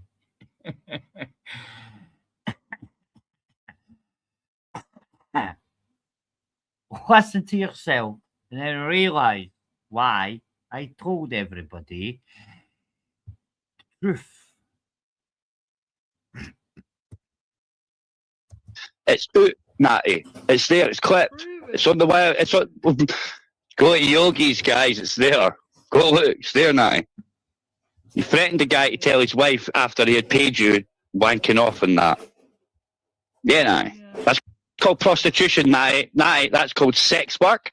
Speaker 1: Listen to yourself and then realize why I told everybody the truth.
Speaker 16: It's Natty. It's there. It's clipped. It's on the wire. It's on. Go to Yogi's, guys. It's there. Go look. It's there, Natty. You threatened the guy to tell his wife after he had paid you wanking off and that. Yeah, Natty. That's called prostitution, Natty. Natty, that's called sex work.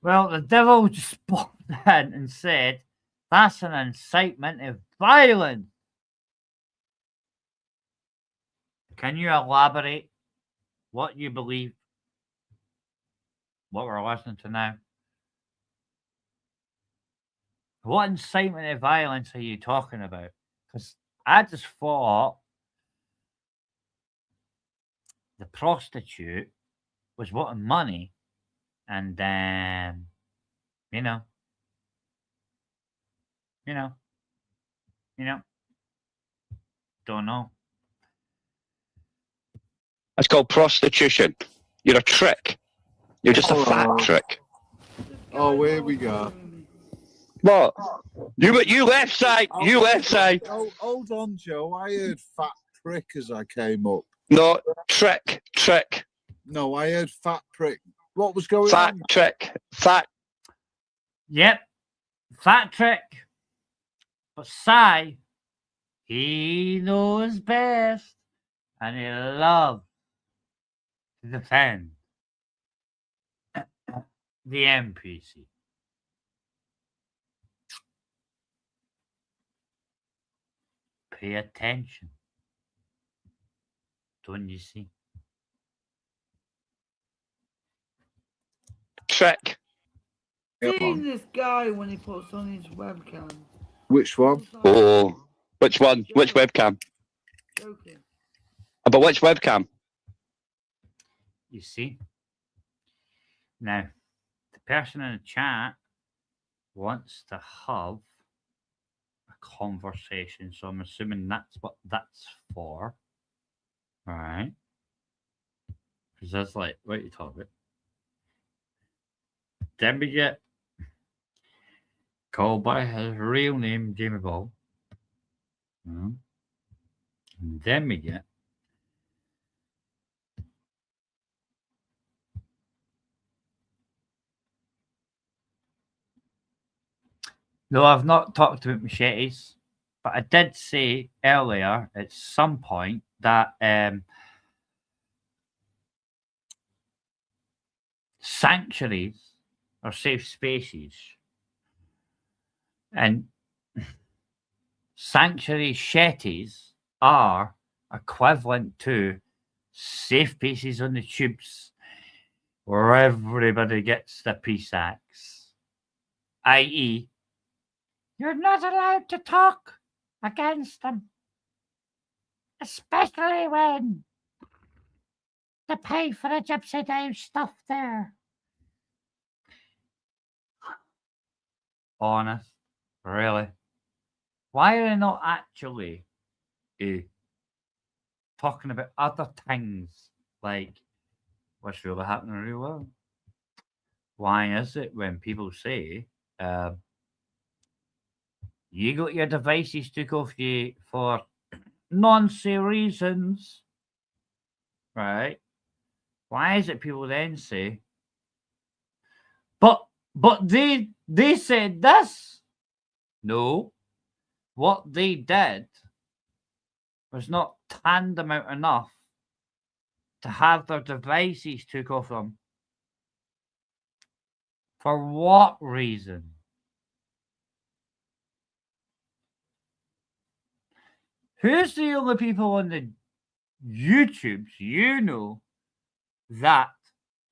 Speaker 1: Well, the devil just popped in and said, that's an incitement of violence. Can you elaborate what you believe? What we're listening to now? What incitement of violence are you talking about? Because I just thought the prostitute was wanting money, and you know, don't know.
Speaker 16: That's called prostitution. You're a trick. You're just a fat
Speaker 21: Oh.
Speaker 16: trick.
Speaker 21: Oh, here we go.
Speaker 16: What? You left side. You left side.
Speaker 21: Oh, hold on, Joe. I heard fat prick as I came up.
Speaker 16: No, trick.
Speaker 21: No, I heard fat prick. What was going
Speaker 16: Fat
Speaker 21: on?
Speaker 16: trick. Fat.
Speaker 1: Yep, fat trick. But Si, he knows best, and he loves to defend the NPC. Pay attention. Don't you see?
Speaker 16: Trick.
Speaker 22: Seeing this guy when he puts on his webcam.
Speaker 21: Which one?
Speaker 16: Oh, which one? Which webcam?
Speaker 22: Joking.
Speaker 16: But which webcam?
Speaker 1: You see? Now, the person in the chat wants to have a conversation, so I'm assuming that's what that's for. All right. Because that's like, what are you talking about? Then we get called by his real name, Jamie Ball. And then we get no, I've not talked about machetes, but I did say earlier at some point that sanctuaries are safe spaces, and sanctuary shetties are equivalent to safe places on the tubes where everybody gets the peace acts, i.e., you're not allowed to talk against them, especially when they pay for the gypsy down stuff there. Honest, really? Why are they not actually talking about other things like what's really happening in the real world? Why is it when people say you got your devices took off you for nonsense reasons, right? Why is it people then say, but they said this? No, what they did was not tantamount enough to have their devices took off them. For what reason? Who's the only people on the YouTubes you know that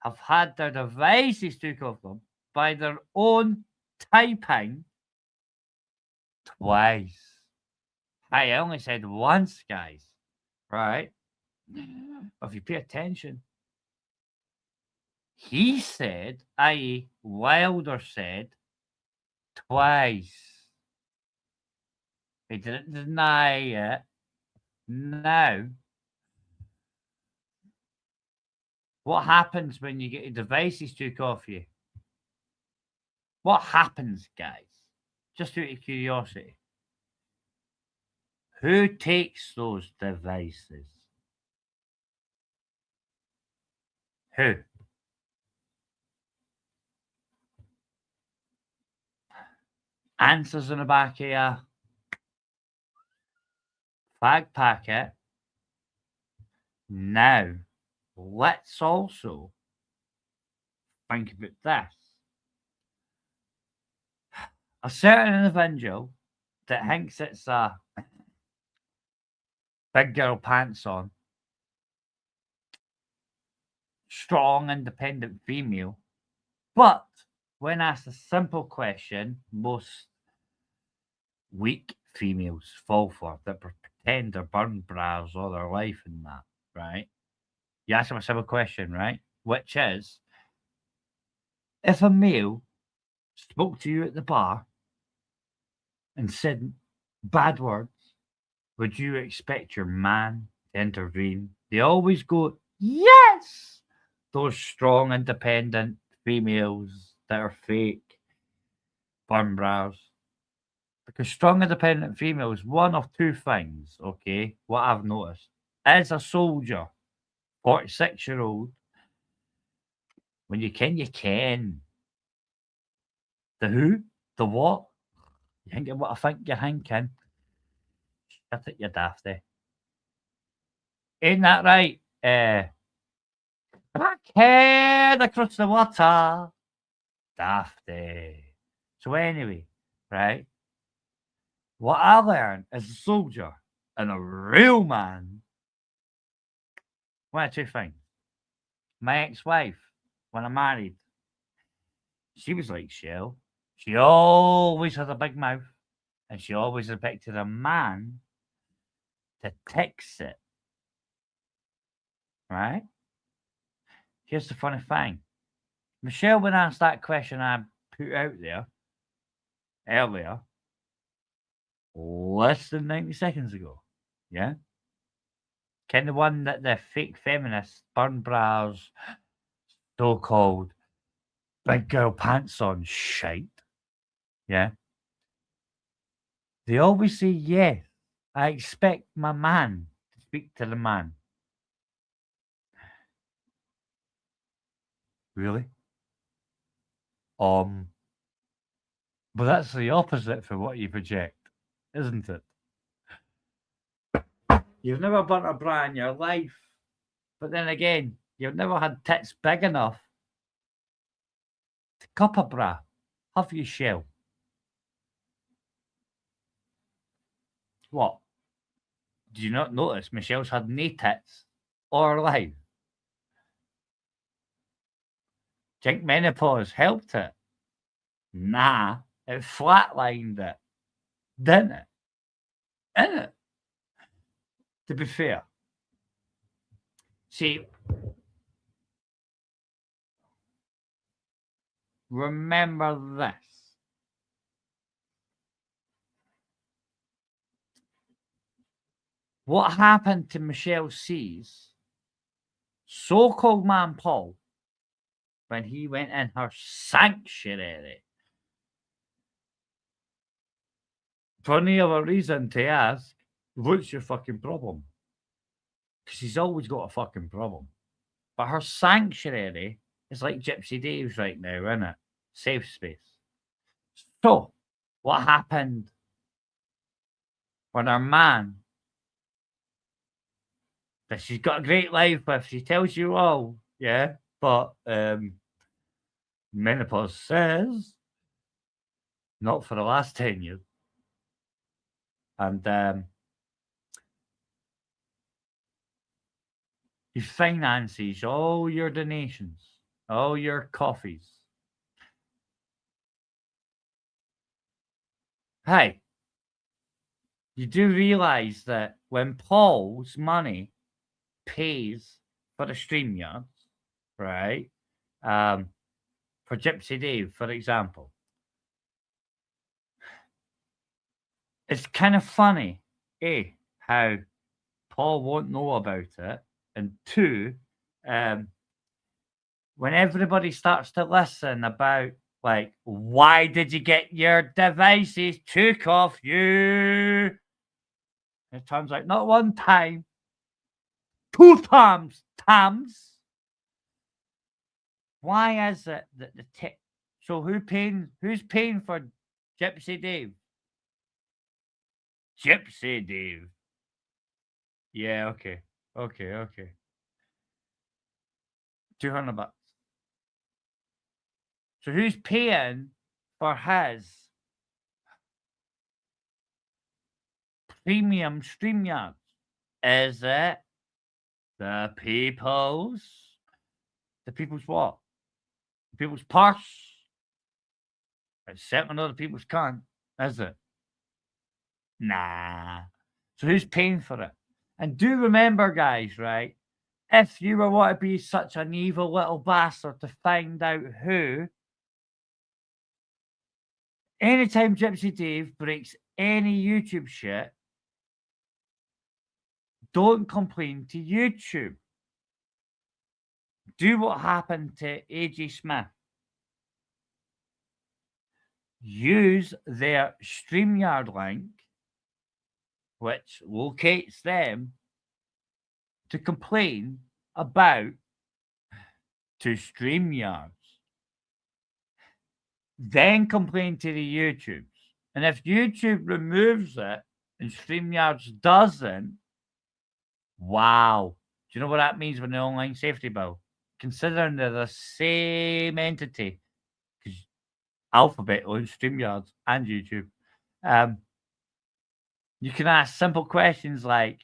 Speaker 1: have had their devices took off them by their own typing twice? I only said once, guys, right? If you pay attention, he said, i.e., Wilder said, twice. He didn't deny it. Now, what happens when you get your devices took off you? What happens, guys? Just out of curiosity. Who takes those devices? Who? Answers in the back of your fag packet. Now, let's also think about this. A certain individual that thinks it's a big girl pants on, strong, independent female, but when asked a simple question, most weak females fall for that pretend they're burn bras all their life and that, right? You ask them a simple question, right? which is if a male spoke to you at the bar and said bad words, would you expect your man to intervene? They always go, yes! Those strong, independent females that are fake, burn brows. Because strong, independent females, one of two things, okay, what I've noticed, as a soldier, 46-year-old, when you can, you can. The who? The what? You thinking what I think you're thinking? Shut it, you dafty. Ain't that right? Blackhead across the water. Dafty. So anyway, right? What I learned as a soldier and a real man, one of two things. My ex-wife, when I married, she was like Shell. She always had a big mouth, and she always expected a man to text it. Right? Here's the funny thing. Michelle, when asked that question I put out there earlier, less than 90 seconds ago, yeah? Kind of one that the fake feminists, burn brows, so-called big girl pants on shite, yeah? They always say, yes, I expect my man to speak to the man. Really? But that's the opposite for what you project, isn't it? You've never burnt a bra in your life, but then again, you've never had tits big enough to cup a bra. Have you, Shell? What? Did you not notice Michelle's had no tits or life? Do you think menopause helped it? Nah, it flatlined it, didn't it? Innit? To be fair. See, remember this. What happened to Michelle C's so-called man Paul when he went in her sanctuary? For any other reason to ask, what's your fucking problem? Because he's always got a fucking problem. But her sanctuary is like Gypsy Dave's right now, isn't it? Safe space. So, what happened when her man that she's got a great life with, she tells you all, yeah, but menopause says not for the last 10 years. And he finances all your donations, all your coffees. Hey, you do realize that when Paul's money pays for the StreamYards, right? For Gypsy Dave, for example, it's kind of funny, how Paul won't know about it, and two, when everybody starts to listen about, like, why did you get your devices took off you? It turns out not one time, 2 times. Why is it that so who's paying for Gypsy Dave? Gypsy Dave. Yeah, okay. 200 bucks. So who's paying for his premium StreamYards? Is it the people's? The people's what? The people's purse? It's certainly not the people's cunt, is it? Nah. So who's paying for it? And do remember, guys, right? if you were want to be such an evil little bastard to find out who, anytime Gypsy Dave breaks any YouTube shit, don't complain to YouTube. Do what happened to AJ Smith. Use their StreamYard link, which locates them, to complain about to StreamYards. Then complain to the YouTubes. And if YouTube removes it and StreamYards doesn't, wow. Do you know what that means with the online safety bill? Considering they're the same entity, because Alphabet owns StreamYards and YouTube, you can ask simple questions like,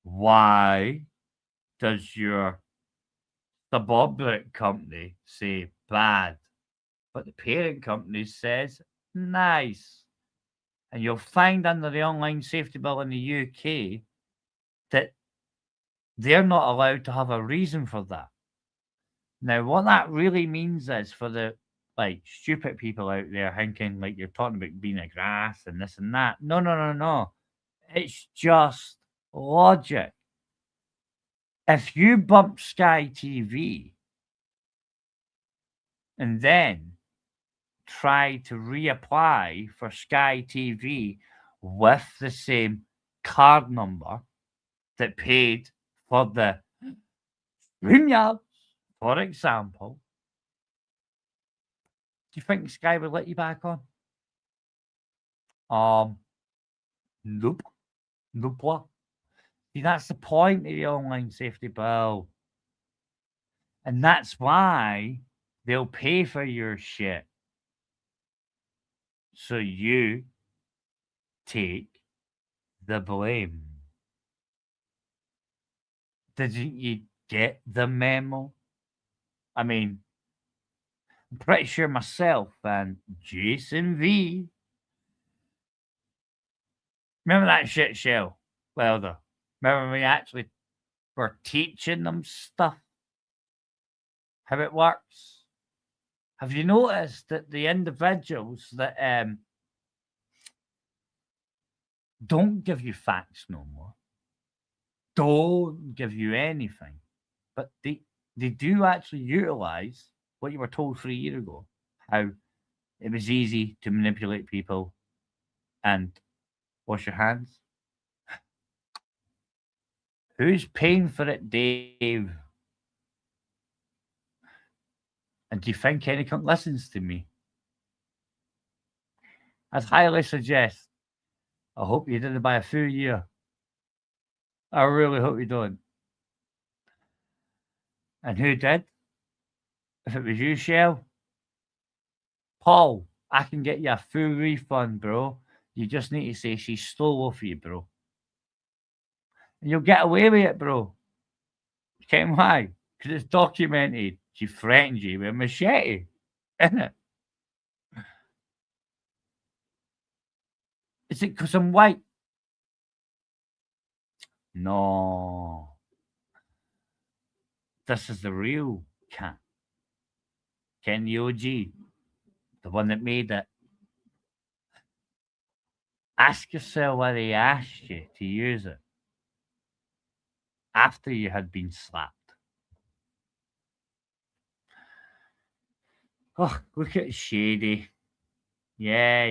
Speaker 1: why does your subordinate company say bad, but the parent company says nice? And you'll find under the online safety bill in the UK that they're not allowed to have a reason for that. Now, what that really means is, for the like stupid people out there thinking like you're talking about being a grass and this and that. No, no, no, no. It's just logic. If you bump Sky TV and then try to reapply for Sky TV with the same card number that paid for the StreamYards, for example, do you think Sky would let you back on? Nope. Nope. See, that's the point of the online safety bill. And that's why they'll pay for your shit. So you take the blame. Didn't you get the memo? I mean, I'm pretty sure myself and Jason V. Remember that shit show, Welder? Remember when we actually were teaching them stuff? How it works? Have you noticed that the individuals that don't give you facts no more, don't give you anything, but they do actually utilize what you were told 3 years ago, how it was easy to manipulate people and wash your hands? Who's paying for it, Dave? And do you think any cunt listens to me? I'd highly suggest, I hope you didn't buy a full year. I really hope you don't. And who did? If it was you, Shell, Paul, I can get you a full refund, bro. You just need to say she stole off you, bro. And you'll get away with it, bro. You know why? Because it's documented. She threatened you with a machete, isn't it? Is it because I'm white? No. This is the real cat. Ken the OG, the one that made it. Ask yourself why they asked you to use it after you had been slapped. Oh, look at Shady. Yeah.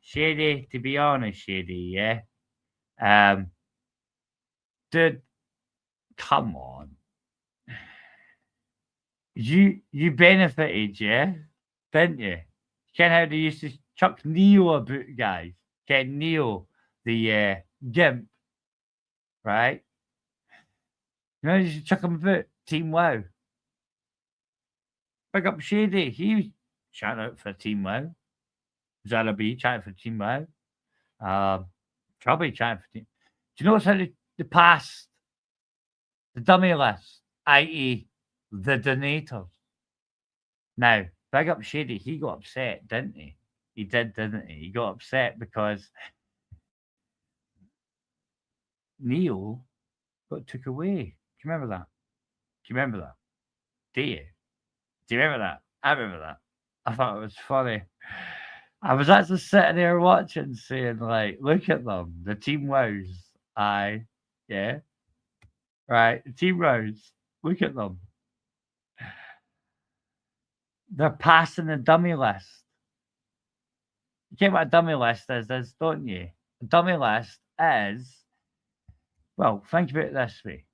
Speaker 1: Shady, to be honest, Shady, yeah. Dude, come on. You benefited, yeah? Didn't you? Ken how they used to chuck Neo about, guys. Ken Neo, the gimp, right? You know, you used to chuck him about Team WoW. Big up Shady. He was shouting out for Team WoW. Zara B chatting for Team WoW. Chubby chatting for Team. Do you notice how they passed the dummy list, i.e., the donators? Now, big up Shady. He got upset, didn't he? He did, didn't he? He got upset because Neo got took away. Do you remember that? Do you remember that? Do you? Do you remember that? I remember that. I thought it was funny. I was actually sitting there watching, saying, like, look at them. The Team Wows. Aye. Yeah. Right. The Team Wows. Look at them. They're passing the dummy list. You get what a dummy list is, don't you? A dummy list is, well, think about it this way.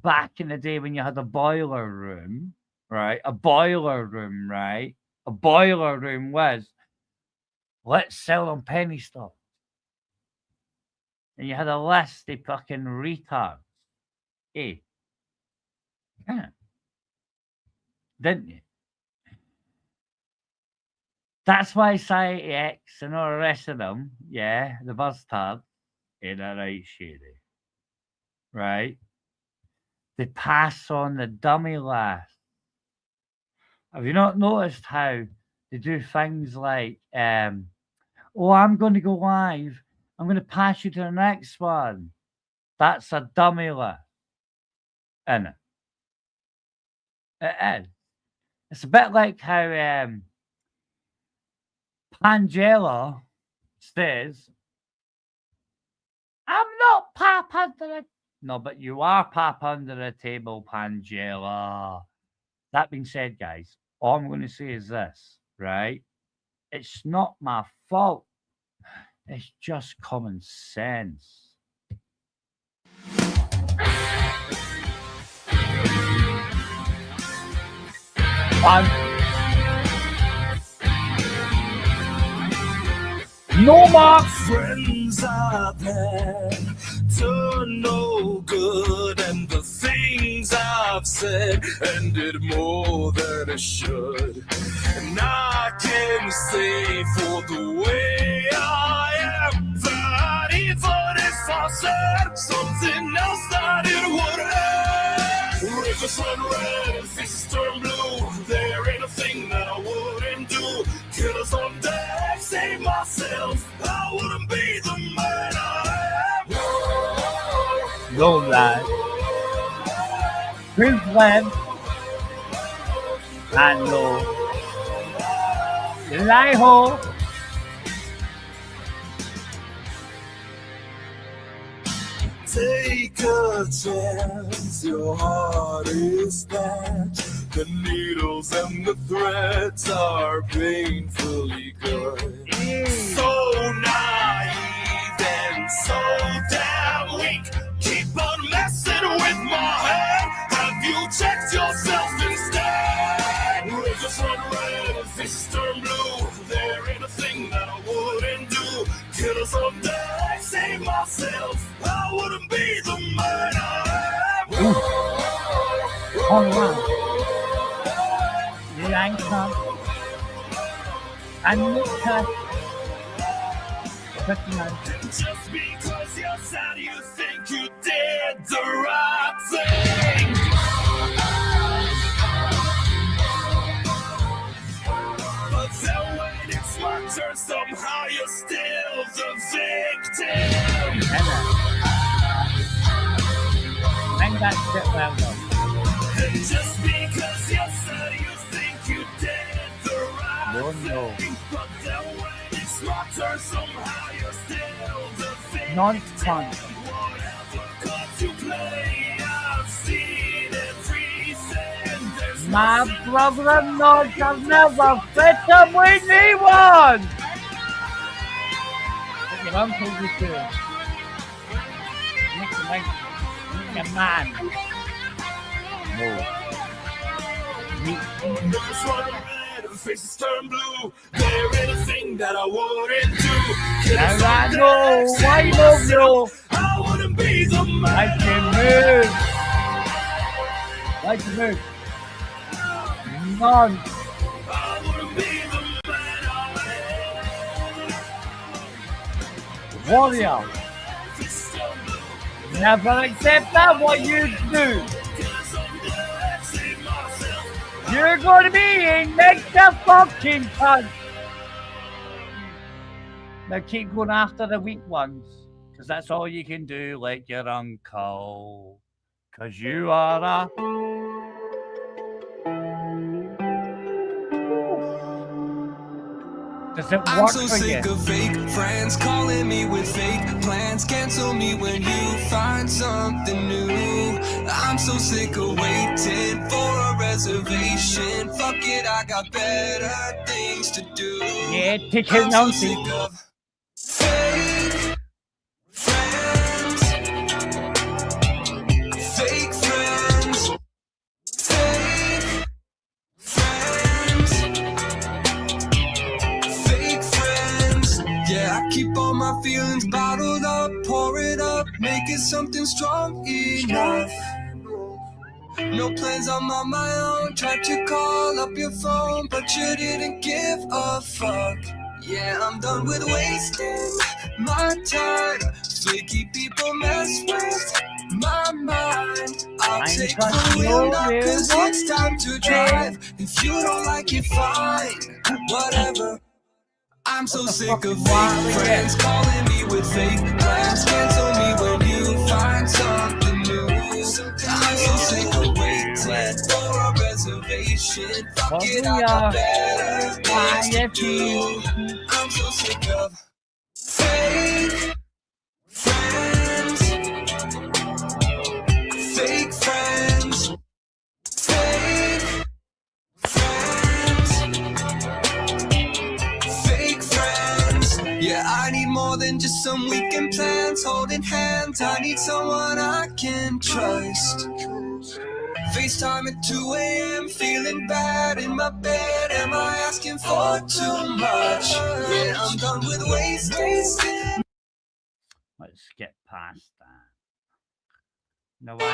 Speaker 1: Back in the day when you had a boiler room, right? A boiler room, right? A boiler room was, let's sell them penny stock. And you had a list of fucking retards. Eh? Yeah. Didn't you? That's why Society X and all the rest of them, yeah, the bastards, ain't that right, Shady? Right? They pass on the dummy list. Have you not noticed how they do things like, oh, I'm going to go live. I'm going to pass you to the next one. That's a dummy list. Isn't it? It is. It's a bit like how Pangela says, I'm not pap under the... No, but you are pap under the table, Pangela. That being said, guys, all I'm going to say is this, right? It's not my fault. It's just common sense. No more
Speaker 5: friends I've had turn no good, and the things I've said ended more than it should. And I can say for the way I am that even if I said something else, that it would end. Rivers run red and faces turn blue. There ain't a thing that I wouldn't do. Killers on deck, save myself. I wouldn't be the man I am.
Speaker 1: No lie. Prince Glenn. And no. Lie ho.
Speaker 5: Take a chance, your heart is bad. The needles and the threads are painfully good. So naive and so damn weak. Keep on messing with my head. Have you checked yourself instead? Rivers run red and fishes turn blue. There ain't a thing that I wouldn't do. Killers on deck, save myself. I wouldn't be the man I am.
Speaker 1: All right. Lanka and Lucas.
Speaker 5: Just because you're sad, you think you did the right thing. But then when it's my turn, somehow you're still the victim.
Speaker 1: Bang that shit well though.
Speaker 5: And just because you're sad, you think you did the right thing. But then when it's my turn, somehow you're still the victim.
Speaker 1: Non-fun.
Speaker 5: Whatever card you play, I've seen everything. There's
Speaker 1: My brother-in-law can never fit him with anyone. But your uncle you too. Make a man. No.
Speaker 5: There's one red and faces turn blue. There ain't a thing that I wouldn't do.
Speaker 1: Now I know why you love you.
Speaker 5: I wouldn't be the man.
Speaker 1: I can move. I can move. None.
Speaker 5: I wouldn't be the man.
Speaker 1: Warrior. Never accept that what you do. You're going to be in next fucking cunt. Now keep going after the weak ones, because that's all you can do, like your uncle. 'cause you are a. Does it
Speaker 4: I'm
Speaker 1: work
Speaker 4: so
Speaker 1: for
Speaker 4: sick
Speaker 1: you?
Speaker 4: of fake friends calling me with fake plans. Cancel me when you find something new. I'm so sick of waiting for a reservation. Fuck it, I got better things to do.
Speaker 1: Yeah, teach
Speaker 4: I'm so
Speaker 1: nonsense.
Speaker 4: sick of fake friends. Fake friends. Fake friends. Fake friends. Yeah, I keep all my feelings bottled up, pour it up, make it something strong enough. No plans, I'm on my own. Tried to call up your phone, but you didn't give a fuck. Yeah, I'm done with wasting my time. Flaky people mess with my mind. I'll take the wheel now, cause it's time to drive. If you don't like it, fine, whatever. I'm so sick of fake friends calling me with fake plans. Cancel me when you find something new. I'm so sick of waiting for a reservation. Fuck it, I got better things to do. I'm so sick of fake friends. Fake friends. Fake friends. Fake friends. Yeah, I need more than just some weekend plans. Holding hands, I need someone I can trust. FaceTime at 2 a.m. Feeling bad in my bed. Am I asking for too much? Yeah, I'm done with wasting.
Speaker 1: Let's get past that. No way.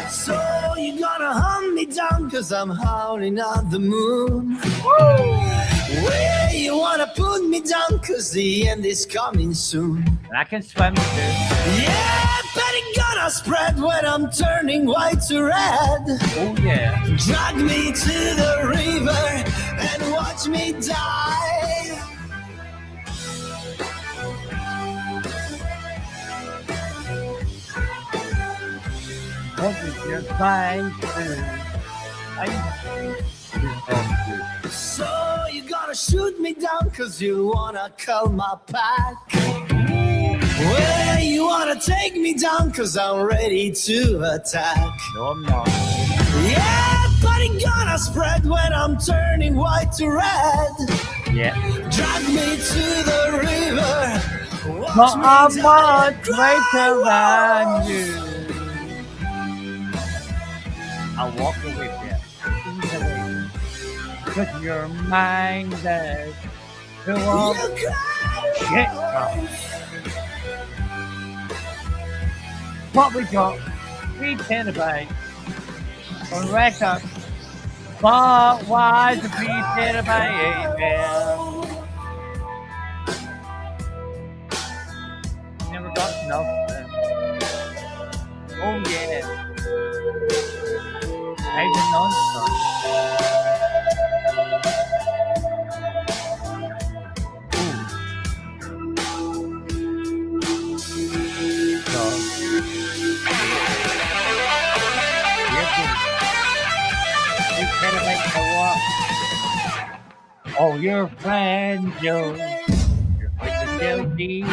Speaker 3: So you're gonna hunt me down cause I'm howling at the moon. Where you wanna put me down cause the end is coming soon.
Speaker 1: I can swim too.
Speaker 3: Yeah, but it gonna spread when I'm turning white to red.
Speaker 1: Oh yeah.
Speaker 3: Drag me to the river and watch me die.
Speaker 1: What is your mind?
Speaker 3: So you gonna shoot me down cause you wanna call my pack. Well, you wanna take me down cause I'm ready to attack.
Speaker 1: No, I'm not.
Speaker 3: Yeah, but it gonna spread when I'm turning white to red.
Speaker 1: Yeah.
Speaker 3: Drag me to the river.
Speaker 1: But I'm much greater than you. I'll walk away with you. Easily. Cause your mind is full of shit. What we got? 3 terabytes on record. But why the 3 terabyte email? Never got enough. Oh yeah. I did not start. Oh, your friend Joe, you're quick to tell me.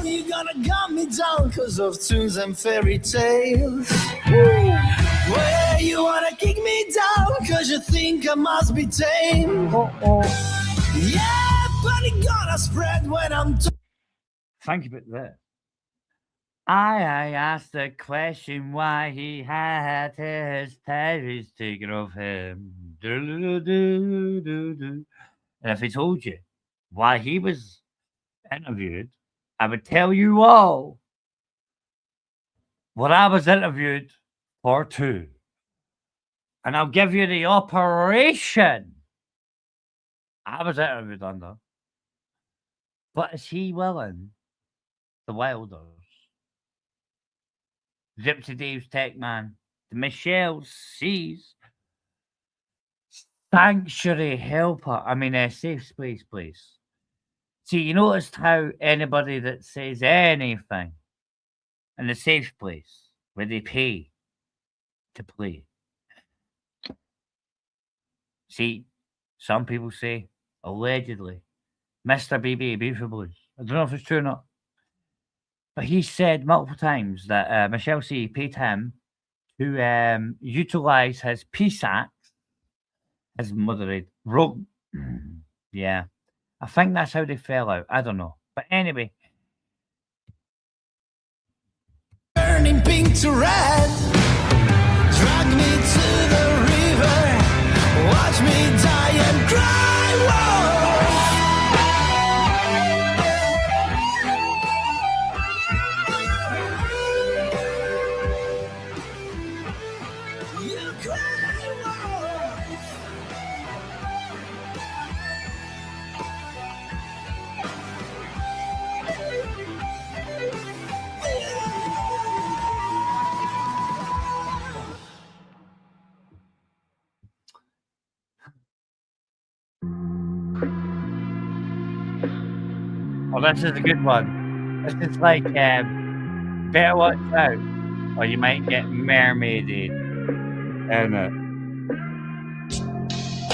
Speaker 3: You gonna gun me down cause of tunes and fairy tales. Where you wanna kick me down cause you think I must be tame. Yeah, but it gonna spread when I'm
Speaker 1: Think about that. I asked the question why he had his terrors taken off him. And if I told you why he was interviewed, I would tell you all what I was interviewed for too. And I'll give you the operation I was interviewed under. But is he willing the Wilders, Gypsy Dave's Tech Man, the Michelle C's, Sanctuary Helper. I mean, a safe space, please. See, you noticed how anybody that says anything in a safe place where they pay to play. See, some people say, allegedly, Mr. BB, Beautiful Blues. I don't know if it's true or not. But he said multiple times that Michelle C paid him to utilize his peace act, his motherhood rope. Yeah. I think that's how they fell out. I don't know. But anyway.
Speaker 5: Turning pink to red, drag me to the river, watch me die and cry. Whoa. You cry, whoa.
Speaker 1: Oh, this is a good one. This is like, better watch out, or you might get mermaided in it.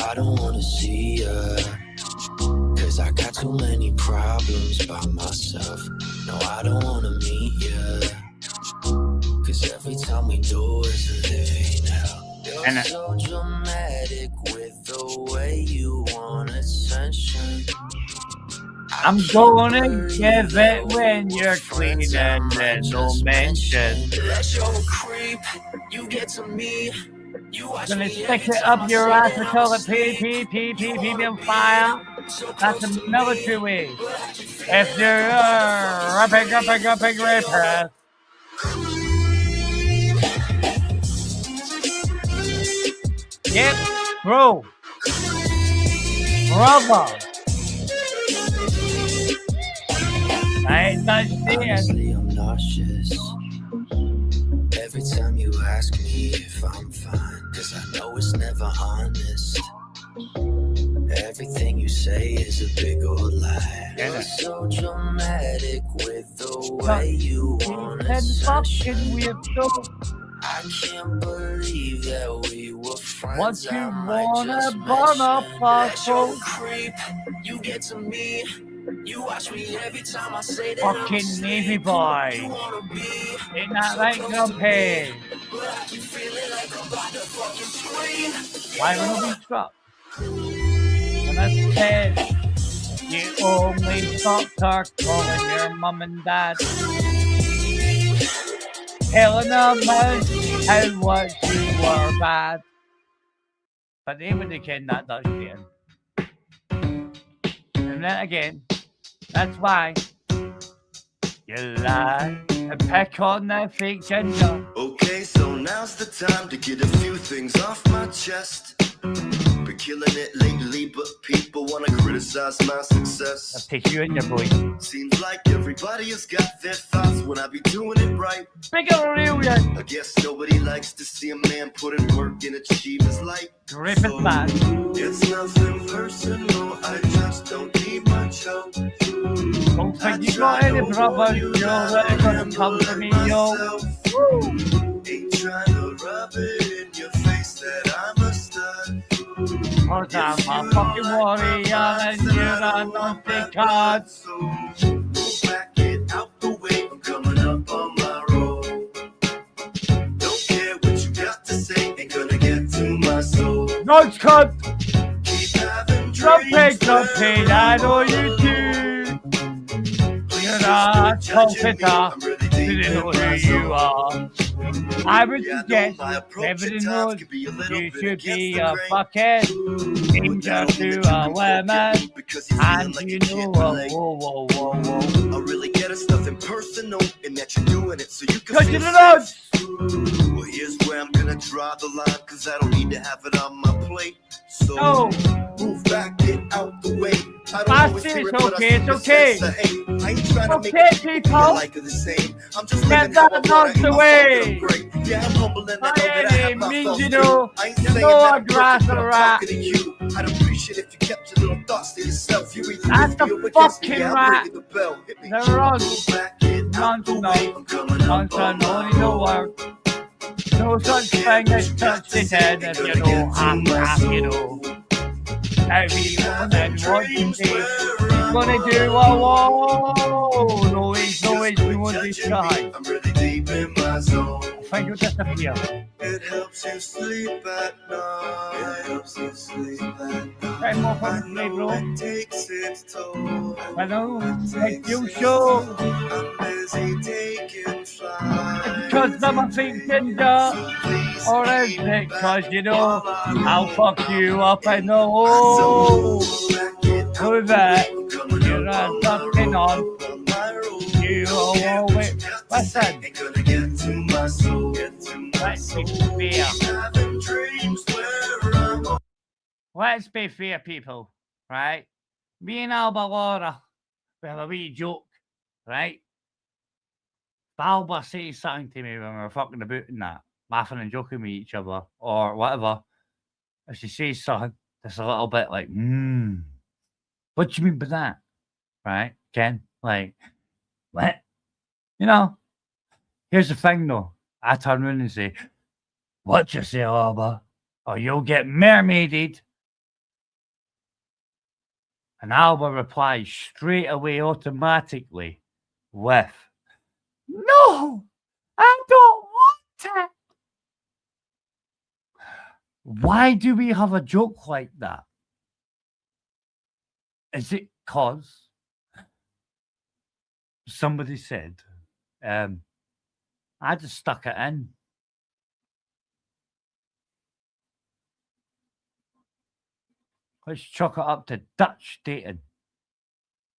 Speaker 9: I don't wanna see ya, cause I got too many problems by myself. No, I don't wanna meet ya, cause every time we do is a living hell. You're so dramatic with the way you want attention.
Speaker 1: I'm gonna give it when you're cleaning and no mention.
Speaker 9: Let your creep, you get to me.
Speaker 1: Gonna stick it up your ass until it pee on fire. That's the military way. If you're rapping rapist. Yep, bro. Brother. I ain't
Speaker 9: Honestly, I'm nauseous every time you ask me if I'm fine, cause I know it's never honest. Everything you say is a big old lie. You're so dramatic with the way you want attention. I can't believe that we were friends.
Speaker 1: What you
Speaker 9: I might
Speaker 1: wanna
Speaker 9: just
Speaker 1: burn up,
Speaker 9: mention. Let your
Speaker 1: asshole?
Speaker 9: creep, you get to me. You watch me every time I say that I'm
Speaker 1: Fucking
Speaker 9: asleep.
Speaker 1: Navy boy.
Speaker 9: You wanna be
Speaker 1: Ain't that
Speaker 9: so
Speaker 1: right,
Speaker 9: close
Speaker 1: Grumpy?
Speaker 9: to me, but I keep feeling like I'm about to fucking scream.
Speaker 1: Why would I be struck? When I said you only stopped her calling your mum and dad, telling them how much you were bad. But they would have killed that Dutch man. And then again, that's why you lie and pick on that fake ginger.
Speaker 3: Okay, so now's the time to get a few things off my chest. Been killing it lately, but people wanna criticize my success.
Speaker 1: I'll take you in your boy.
Speaker 3: Seems like everybody has got their thoughts when I be doing it right.
Speaker 1: Bigger reunion.
Speaker 3: I guess nobody likes to see a man put in work and achieve his life.
Speaker 1: Griffith man.
Speaker 3: It's nothing personal, I just don't need much help.
Speaker 1: Don't think you got any brothers, you're really gonna come for me, yo.
Speaker 3: Ain't trying to rub it in your face that I'm a stud.
Speaker 1: Cause I'm a fucking warrior and you're a naughty card.
Speaker 3: So back it out the way, I'm coming up on my road. Don't care what you got to say, ain't gonna get to my soul.
Speaker 1: Notes cut!
Speaker 3: Keep having
Speaker 1: Jumping, I know you do. You're not comforter, didn't know who you are. I would suggest everybody knows you should be a fucking danger to a woman. And you know, whoa.
Speaker 3: I really get it's nothing personal, and that you're doing it so you can
Speaker 1: Touch
Speaker 3: feel
Speaker 1: it out.
Speaker 3: Well, here's where I'm gonna draw the line, cause I don't need to have it on my plate. So move back, get out the way. I don't always hear it, but I see the sense of hate.
Speaker 5: I ain't trying to make
Speaker 1: Okay,
Speaker 5: people feel
Speaker 1: people.
Speaker 5: like it's the same. I'm just
Speaker 1: Get
Speaker 5: living how I
Speaker 1: that
Speaker 5: want it.
Speaker 1: nonce
Speaker 5: I'm
Speaker 1: away.
Speaker 5: fucking great. Yeah, I'm humble and I know that I have my
Speaker 1: means
Speaker 5: thoughts
Speaker 1: you
Speaker 5: too.
Speaker 1: know,
Speaker 5: I ain't
Speaker 1: you
Speaker 5: saying
Speaker 1: know
Speaker 5: that
Speaker 1: a
Speaker 5: I'm
Speaker 1: grass
Speaker 5: perfect, but
Speaker 1: a
Speaker 5: I'm
Speaker 1: rat.
Speaker 5: talking to you. I'd appreciate if you kept your little thoughts to yourself. You either
Speaker 1: That's
Speaker 5: with me
Speaker 1: the
Speaker 5: or against me.
Speaker 1: fucking
Speaker 5: Yeah, I'm
Speaker 1: rat.
Speaker 5: ringing the bell. Hit me.
Speaker 1: The wrong nonsense, only no word. No such thing as touch the head if you know half, you know. Everyone and what you say, he's gonna do a wall. No, he's doing this side.
Speaker 5: I'm really deep in my zone.
Speaker 1: I think you'll disappear.
Speaker 5: It helps you sleep at night. It helps you sleep at night.
Speaker 1: Right, more from me, bro.
Speaker 5: It takes its toll.
Speaker 1: I know, make you show.
Speaker 5: I'm busy taking flight.
Speaker 1: Because I'm thinking that, or is it because you know I'll fuck you up and know who that you're fucking on. You always listen. Let's be fair. Let's be fair, people. Right? Me and Alba Laura, we have a wee joke, right? Alba says something to me when we're fucking about and that, laughing and joking with each other or whatever. If she says something that's a little bit like, what do you mean by that? Right, Ken? Like, what? You know, here's the thing though. I turn around and say, what you say, Alba? Or you'll get mermaided. And Alba replies straight away automatically with, no, I don't want it. Why do we have a joke like that? Is it because somebody said, I just stuck it in. Let's chalk it up to Dutch dating.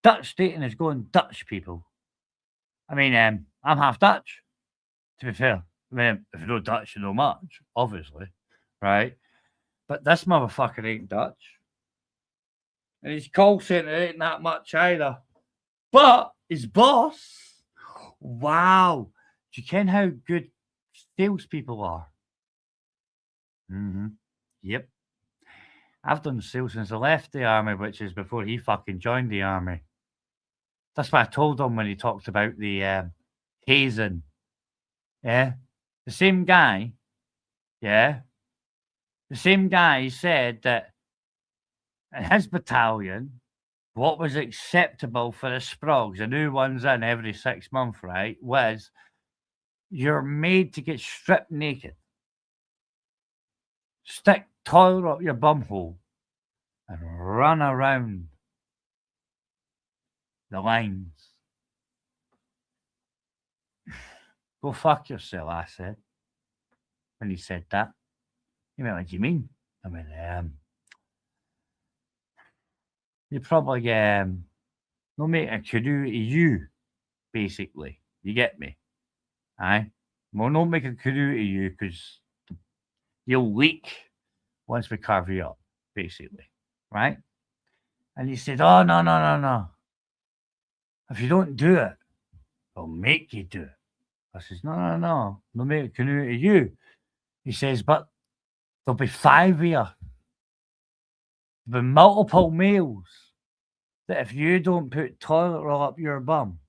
Speaker 1: Dutch dating is going Dutch, people. I mean, I'm half Dutch, to be fair. I mean, if you know Dutch, you know much, obviously, right? But this motherfucker ain't Dutch. And his call centre ain't that much either. But his boss, wow. Do you ken how good salespeople are? Yep. I've done sales since I left the army, which is before he fucking joined the army. That's what I told him when he talked about the hazing. Yeah. The same guy, yeah. The same guy said that in his battalion, what was acceptable for the sprogs, the new ones in every 6 months, right, was you're made to get stripped naked, stick toilet up your bumhole, and run around the lines. Go fuck yourself, I said. When he said that. He went, what do you mean? I went, you probably no make a canoe to you, basically. You get me? Aye? Well, don't make a canoe to you because you'll leak once we carve you up, basically. Right? And he said, oh, no. If you don't do it, I'll make you do it. I says, no. They'll make a canoe to you. He says, but there'll be 5 of you. There'll be multiple males that if you don't put toilet roll up your bum,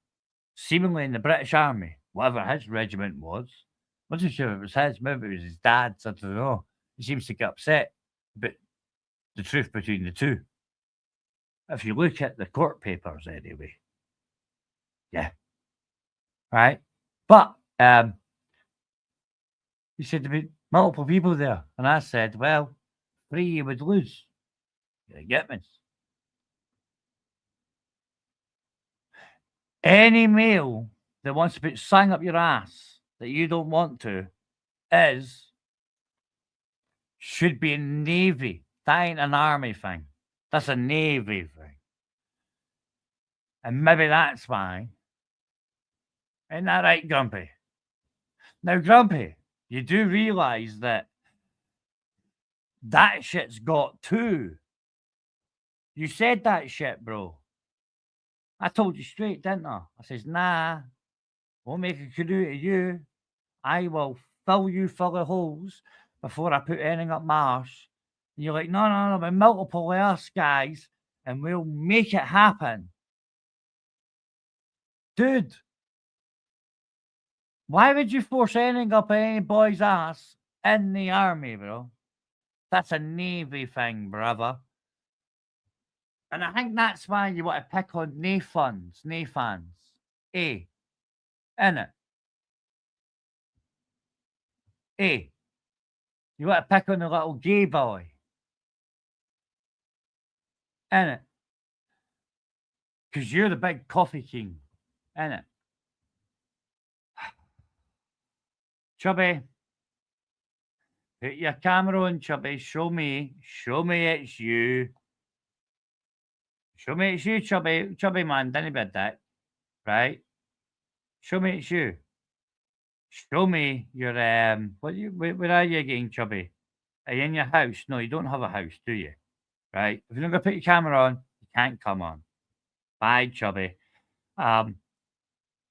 Speaker 1: seemingly in the British Army, whatever his regiment was, I wasn't sure if it was his, maybe it was his dad's, I don't know. He seems to get upset about the truth between the two. If you look at the court papers anyway. Yeah. Right? But he said there'd be multiple people there. And I said, well, 3 you would lose. You get me? Any male that wants to put something up your ass that you don't want to should be in Navy. That ain't an army thing. That's a Navy thing. And maybe that's why. Ain't that right, Grumpy? Now, Grumpy, you do realise that shit's got 2. You said that shit, bro. I told you straight, didn't I? I says, nah, won't make a canoe to you. I will fill you full of holes before I put anything up my arse. And you're like, no, we're multiple layers, guys, and we'll make it happen. Dude, why would you force anything up any boy's ass in the army, bro? That's a Navy thing, brother. And I think that's why you want to pick on Nathans. Eh? Innit? Eh? You want to pick on the little gay boy. Innit? Because you're the big coffee king. Innit? Chubby. Put your camera on, Chubby. Show me. Show me it's you. Show me it's you, Chubby. Chubby, man. Didn't be a dick. Right? Show me it's you. Show me your, where are you again, Chubby? Are you in your house? No, you don't have a house, do you? Right? If you're not going to put your camera on, you can't come on. Bye, Chubby.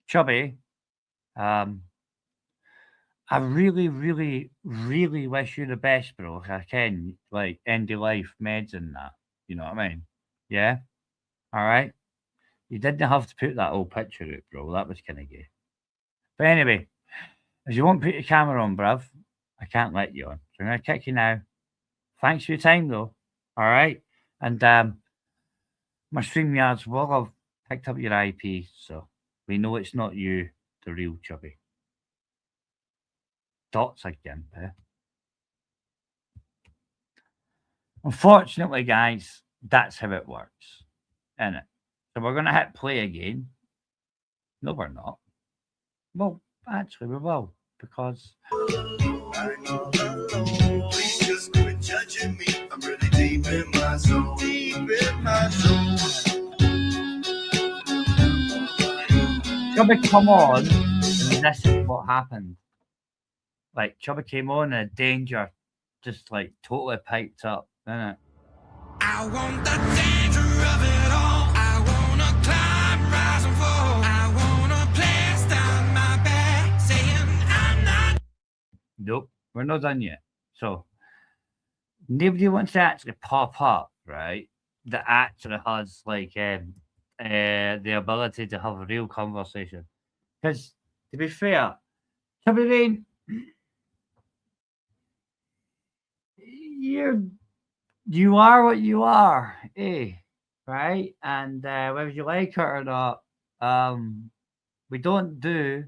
Speaker 1: Chubby, I really, really, really wish you the best, bro. If I can, like, end your life meds and that. You know what I mean? Yeah? All right? You didn't have to put that old picture out, bro. That was kind of gay. But anyway, if you won't put your camera on, bruv, I can't let you on. So I'm going to kick you now. Thanks for your time, though. All right? And my StreamYards will have picked up your IP, so we know it's not you, the real Chubby. Dots again, eh? Unfortunately, guys, that's how it works, isn't it? So we're going to hit play again. No, we're not. Well, actually, we will, because...
Speaker 3: Please just quit judging me. I'm really deep in my soul. Deep in my soul.
Speaker 1: Chubby come on, and this is what happened. Like, Chubby came on and Danger just, like, totally piped up, innit?
Speaker 4: I want the danger of it all. I wanna climb, rise and fall. I wanna place down my back, saying I'm not.
Speaker 1: Nope, we're not done yet. So, nobody wants to actually pop up, right? That actually has, like, the ability to have a real conversation. Because, to be fair, Chubby Rain, you are what you are, eh? Right? And whether you like it or not, we don't do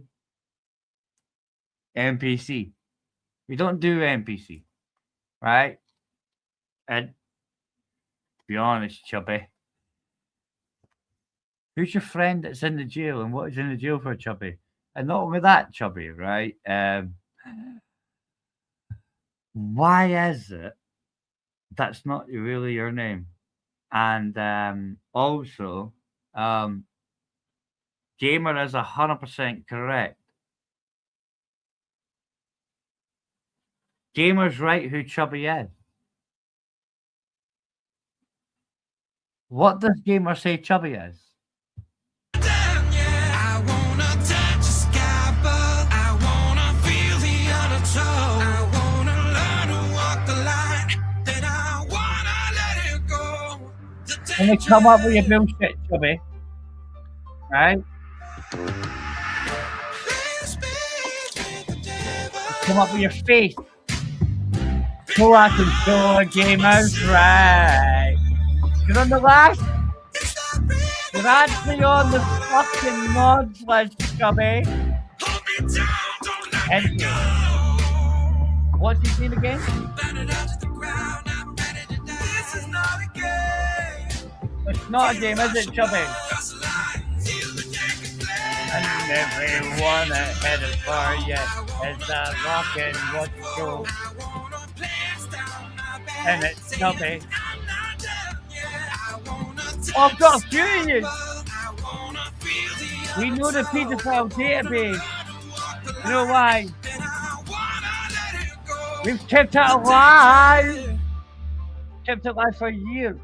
Speaker 1: NPC. We don't do NPC, right? And to be honest, Chubby, who's your friend that's in the jail and what is in the jail for, Chubby? And not only that, Chubby, right? Why is it that's not really your name? And also, Gamer is 100% correct. Gamer's right who Chubby is. What does Gamer say Chubby is?
Speaker 4: I wanna touch the sky, but I wanna feel the undertow. I wanna learn to walk the line, then I wanna let it go.
Speaker 1: When they come up with your bullshit, Chubby, right? Come up with your face. So I can show Gamers, right? You're on the last. You're actually on the fucking mods list, Chubby. Anyway, what's his name again? It's not a game, is it, Chubby? And everyone ahead of for you is a rockin' rock show. And it's Chubby. Oh, I've got a few of you. We know the paedophile database. You know why? We've kept it alive. Kept it alive for years.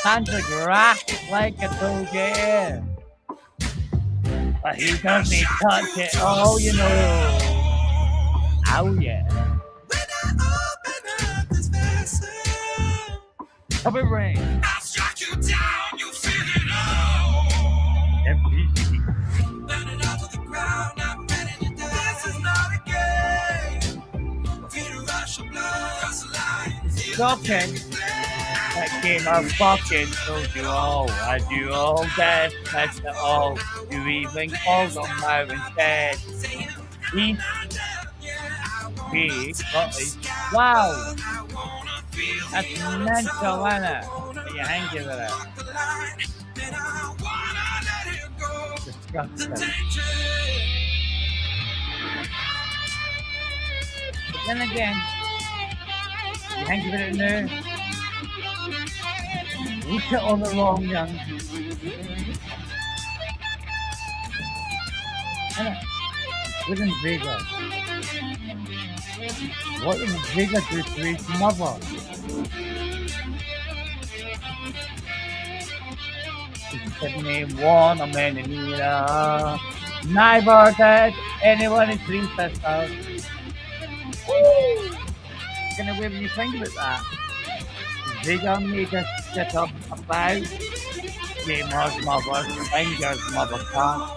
Speaker 1: Sandra grass like a toge. But he doesn't touch it. Oh, you know. Oh, yeah. Come and rain.
Speaker 5: I'll strike you down, you feel it all.
Speaker 1: MPC.
Speaker 5: Burn it all to the ground, I'm ready to die. This is not a game. Feel the rush of blood, cross the line.
Speaker 1: Shocking. That game I fucking told you all. I do all that, that's it all. You even called on my instead. He got his. Wow. That's mental, isn't it? Are you hanging with it? Disgusting. But then again, you hanging with it now. You put on the wrong young. With him Vega. What did Vega do to his mother? His name one, a man in Nina. Neither did anyone in Three Sisters. Woo! Can I when you think about that? Vega made us sit up about Gamer's mother, Finger's mother, can't.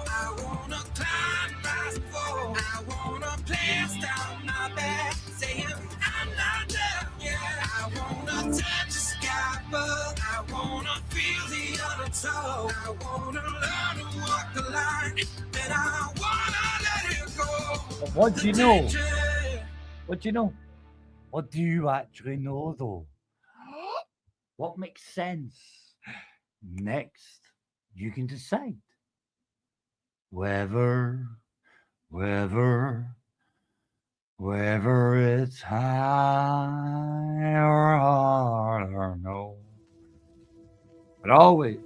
Speaker 5: I wanna learn to walk the line, and I wanna let it go.
Speaker 1: But what do you know? What do you know? What do you actually know, though? What makes sense? Next, you can decide whether it's high or hard or no. But always,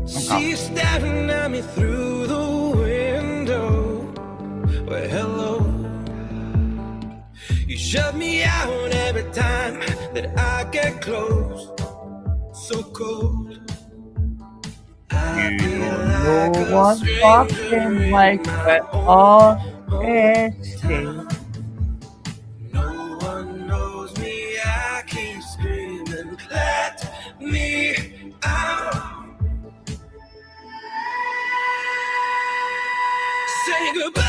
Speaker 5: She's staring at me through the window. Well, hello. You shut me out every time that I get close. So cold.
Speaker 1: you don't know one fucking like that all is
Speaker 5: No one knows me. I keep screaming, let me out. Say goodbye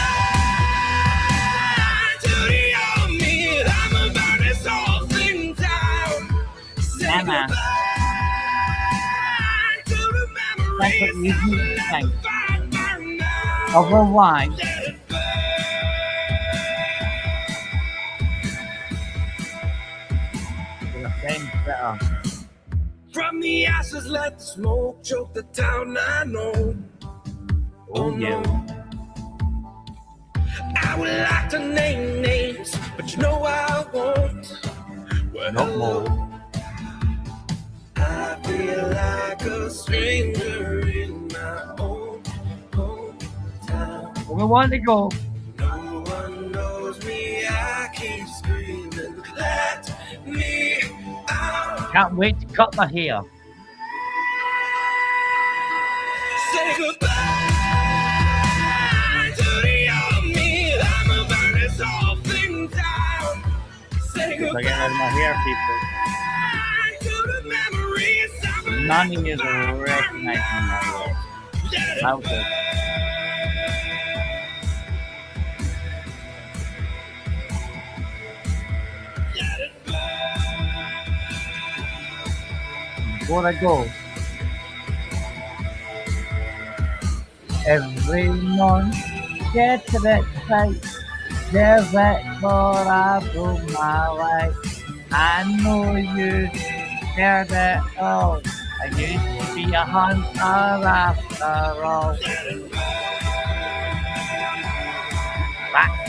Speaker 5: to the old me. I'ma burn this whole thing down. Say
Speaker 1: Mama.
Speaker 5: goodbye to the memories.
Speaker 1: That's what you need to think. Otherwise, the thing's better.
Speaker 5: From the ashes, let the smoke choke the town. I know.
Speaker 1: Oh, yeah.
Speaker 5: I would like to name names, but you know I won't. Well,
Speaker 1: Not more.
Speaker 5: I feel like a stranger in my own hometown.
Speaker 1: We want to go.
Speaker 5: No one knows me. I keep screaming, let me out.
Speaker 1: Can't wait to cut my hair.
Speaker 5: Say goodbye to the old me. I'ma burn this whole thing down. Say
Speaker 1: If I
Speaker 5: goodbye
Speaker 1: get rid of my hair,
Speaker 5: to the memories of
Speaker 1: people. None of you will recognize me now. How's it? Before I go, everyone gets a bit tight. There's that for I broke my way. I know you scared it all. I used to be a hunter after all. Right.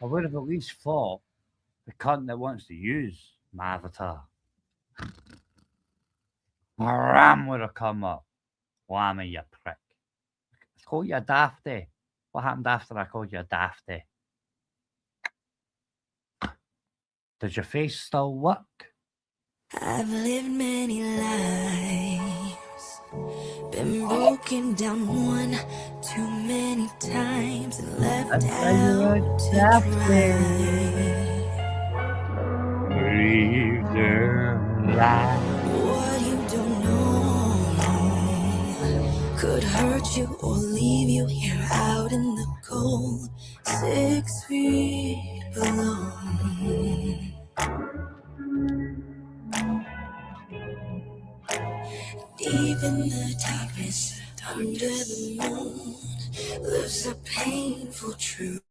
Speaker 1: I would have at least thought The cunt that wants to use my avatar. Ram would have come up. Whammy, you prick. I called you a dafty. What happened after I called you a dafty? Does your face still work?
Speaker 8: I've lived many lives, been broken down one too many times and left out to dry.
Speaker 1: Breathe them life.
Speaker 8: What you don't know could hurt you or leave you here out in the cold, 6 feet below. Deep in the darkness, under the moon, lives a painful truth.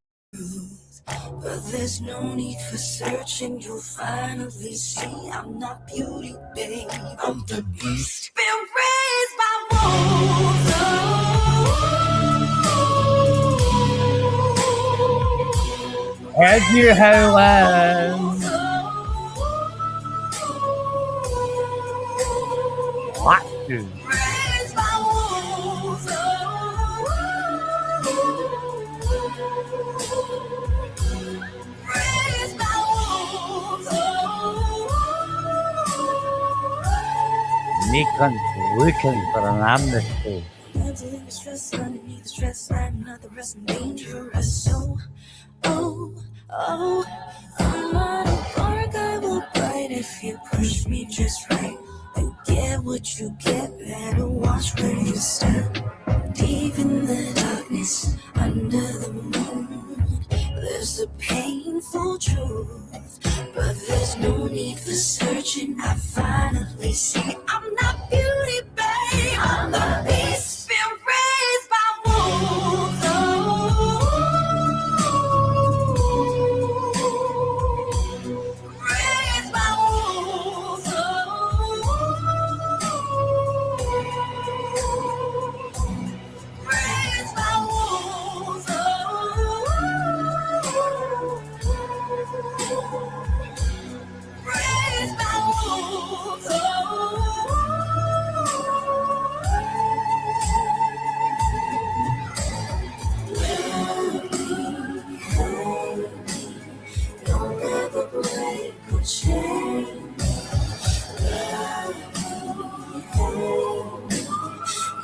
Speaker 8: But there's no need for searching, you'll finally see I'm not beauty, babe, I'm the beast. Been raised by wolves.
Speaker 1: As you howling. What do?
Speaker 8: Raised by wolves. Raised by wolves.
Speaker 1: Nikon's looking for an amnesty.
Speaker 8: Mentally stressed underneath the stress, I'm not the rest and dangerous. So, I'm not a bark, I will bite if you push me just right. You get what you get, better watch where you step. Deep in the darkness, under the moon, there's a painful truth. But there's no need for searching, I finally see I'm not beauty, babe, I'm the beast. Been raised by wolves. Raised by wolves. Raised by wolves. Raised by wolves. Don't ever break or change.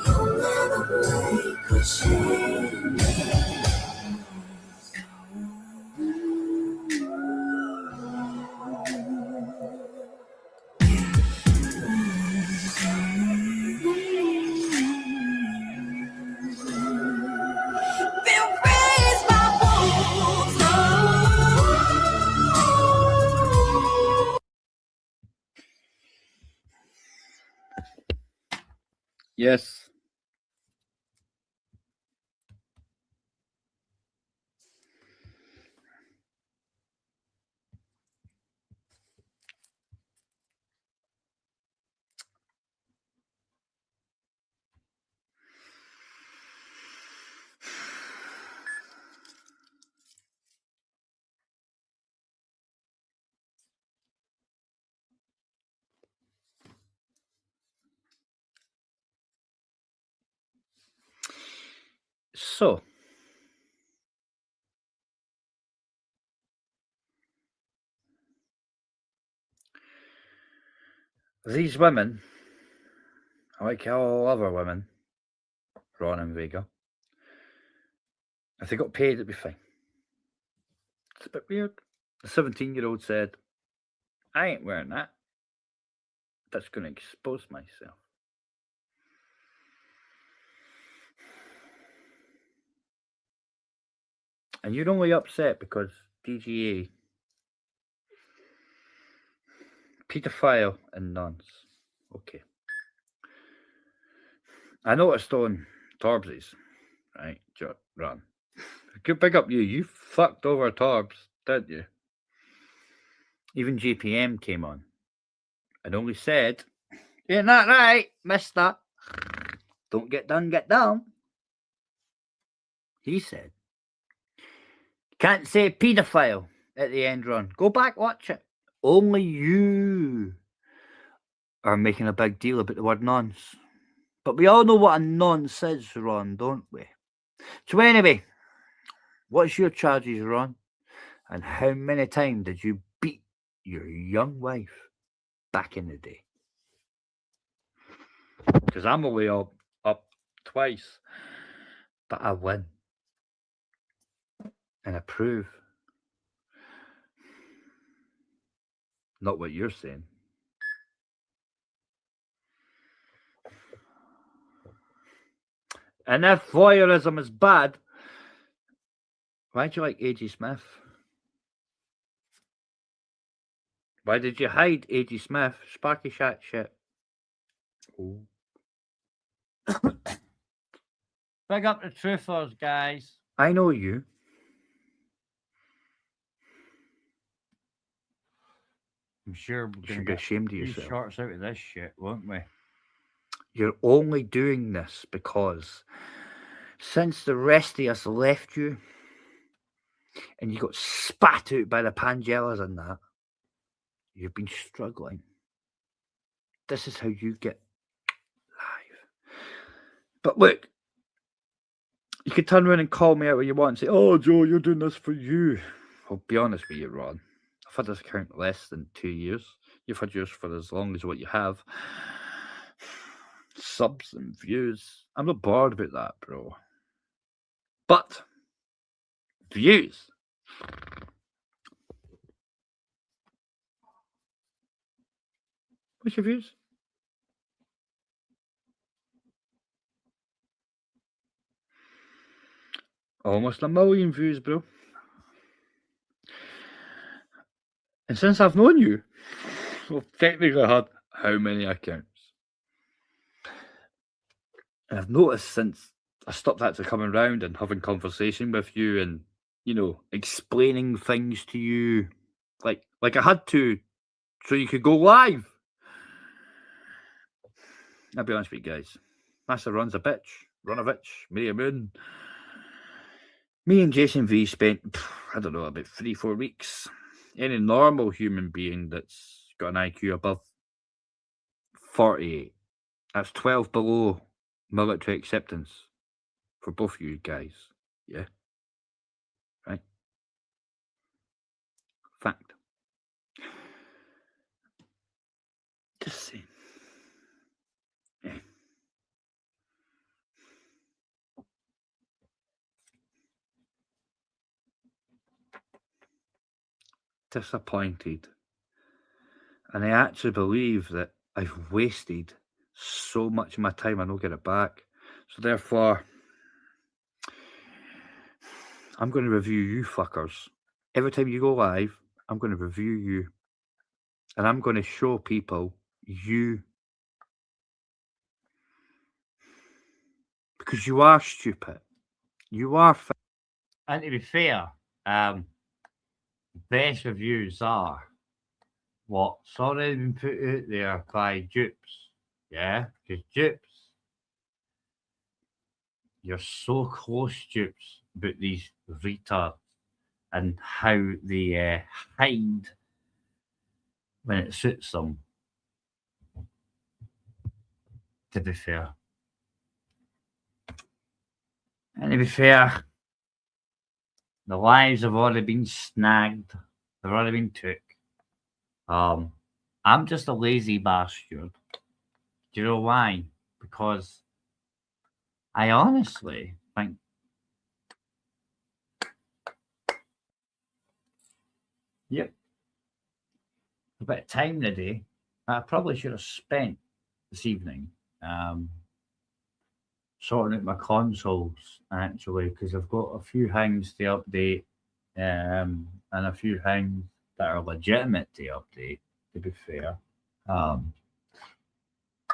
Speaker 8: You'll never break or change. Been raised by wolves.
Speaker 1: Yes. So, these women, like all other women, Ron and Vega, if they got paid, it'd be fine. It's a bit weird. The 17-year-old said, I ain't wearing that. That's going to expose myself. And you're only upset because DGA, paedophile and nuns. Okay. I noticed on Torbs's, right, Run. Good big up you. You fucked over Torbs, didn't you? Even GPM came on and only said, "Ain't that right, mister? Don't get done, get down." He said, "Can't say paedophile at the end, Ron. Go back, watch it. Only you are making a big deal about the word nonce. But we all know what a nonce is, Ron, don't we? So anyway, what's your charges, Ron? And how many times did you beat your young wife back in the day? Because I'm only up twice, but I win. And I prove not what you're saying. And if voyeurism is bad, why do you like A.G. Smith? Why did you hide A.G. Smith? Sparky Shack shit. Oh. Big up the truthers, guys. I know you. I'm sure we're going to be ashamed of yourself. Shorts out of this shit, won't we? You're only doing this because since the rest of us left you and you got spat out by the Pangellas and that, you've been struggling. This is how you get live. But look, you could turn around and call me out when you want and say, oh, Joe, you're doing this for you. I'll be honest with you, Ron. I've had this account less than 2 years. You've had yours for as long as what you have. Subs and views. I'm not bored about that, bro. But views. What's your views? Almost 1 million views, bro. And since I've known you, I've technically had how many accounts? And I've noticed since I stopped actually coming round and having conversation with you and, you know, explaining things to you, like I had to, so you could go live. I'll be honest with you guys. Master Ron's a bitch. Ronovich, Mary Moon. Me and Jason V spent, I don't know, about 3-4 weeks. Any normal human being that's got an IQ above 48, that's 12 below military acceptance for both of you guys. Yeah? Right? Fact. Just saying. Yeah. Disappointed. And I actually believe that I've wasted so much of my time I don't get it back. So therefore, I'm going to review you fuckers. Every time you go live, I'm going to review you. And I'm going to show people you. Because you are stupid. You are. And to be fair, best reviews are what's already been put out there by dupes. Yeah? Because dupes, you're so close, dupes, about these retards and how they hide when it suits them. To be fair. And to be fair, the lives have already been snagged. They've already been took. I'm just a lazy bastard. Do you know why? Because I honestly think yep. A bit of time today I probably should have spent this evening sorting out my consoles actually, because I've got a few things to update and a few things that are legitimate to update, to be fair.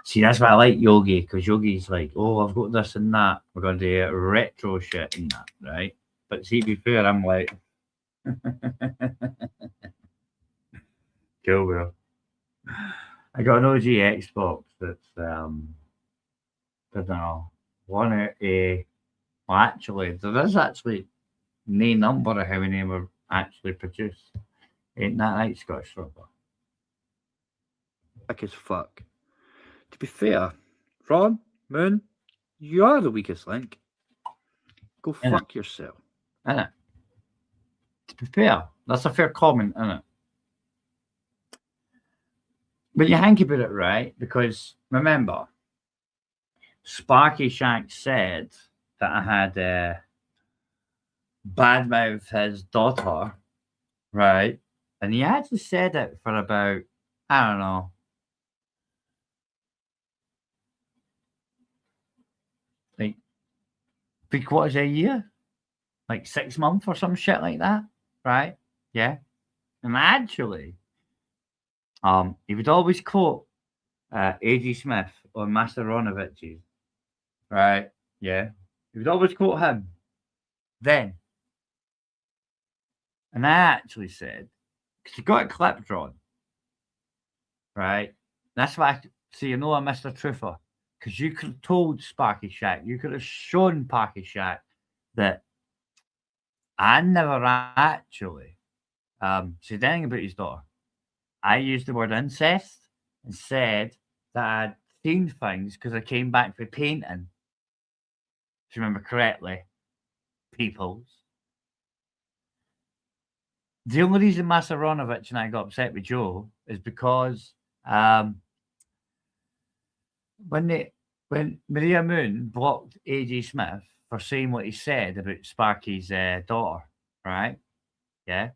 Speaker 1: See, that's why I like Yogi, because Yogi's like, oh, I've got this and that. We're going to do retro shit and that, right? But see, to be fair, I'm like, cool, bro. I got an OG Xbox that's, I don't know, one out of, well, actually, there is actually no number of how many were actually produce. Ain't that right, Scottish Rubber?
Speaker 11: Thick as fuck. To be fair, Ron, Moon, you are the weakest link. Go fuck yourself.
Speaker 1: Innit? To be fair, that's a fair comment, innit? But you think about it, right? Because remember, Sparky Shack said that I had badmouthed his daughter, right? And he actually said it for about, I don't know, like 3/4 a year, like 6 months or some shit like that, right? Yeah. And actually, he would always quote A.G. Smith or Master Ronovich's, right? Yeah. He would always quote him then. And I actually said, because he got a clip drawn, right? That's why I see, you know, I'm Mr. Truther, because you could have told Sparky Shack, you could have shown Sparky Shack that I never actually said anything about his daughter. I used the word incest and said that I'd seen things because I came back for painting. If you remember correctly, peoples. The only reason Masaronovich and I got upset with Joe is because when Maria Moon blocked A.G. Smith for saying what he said about Sparky's daughter, right? Yeah.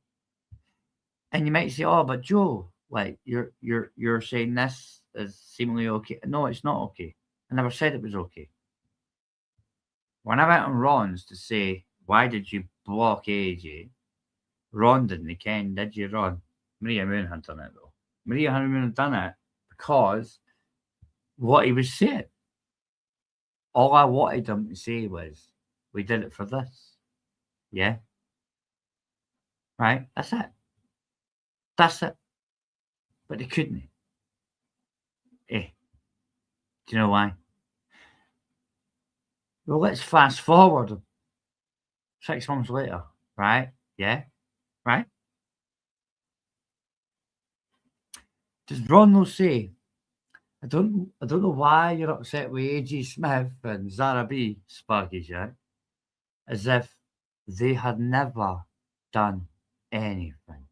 Speaker 1: And you might say, "Oh, but Joe, like you're saying this is seemingly okay." No, it's not okay. I never said it was okay. When I went on Ron's to say, "Why did you block AJ?" Ron didn't ken, did you, Ron? Maria Moon had done it though. Maria Moon had done it because what he was saying. All I wanted him to say was, "We did it for this." Yeah. Right? That's it. That's it. But they couldn't. Eh. Do you know why? Well, let's fast forward 6 months later, right? Yeah. Right? Does Ron say, I don't know why you're upset with A.G. Smith and Zara B, Sparky Jack, as if they had never done anything.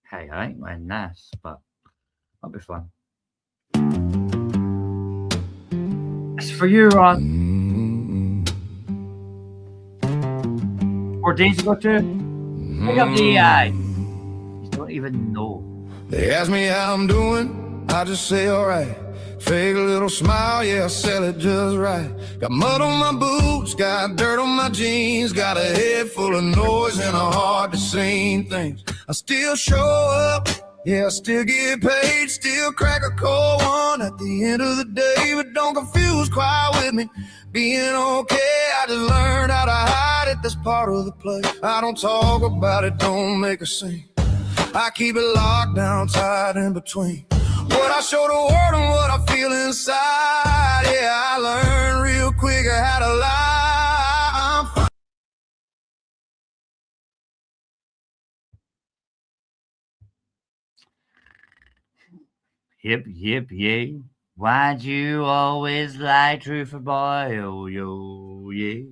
Speaker 1: Hey, I ain't winning this, but that'll be fun. It's for you, Ron. 4 days ago, too. Pick up the AI. You don't even know.
Speaker 3: They ask me how I'm doing, I just say alright. Fake a little smile, yeah, I sell it just right. Got mud on my boots, got dirt on my jeans, got a head full of noise and a heart to sing things. I still show up, yeah, I still get paid, still crack a cold one at the end of the day. But don't confuse quiet with me being okay. I just learned how to hide it, that's part of the play. I don't talk about it, don't make a scene. I keep it locked down, tied in between what I show the world and what I feel inside. Yeah, I learned real quick how to lie. I'm fine.
Speaker 1: Yep, yay. Why'd you always lie, Truther boy? Oh, yo, yeah.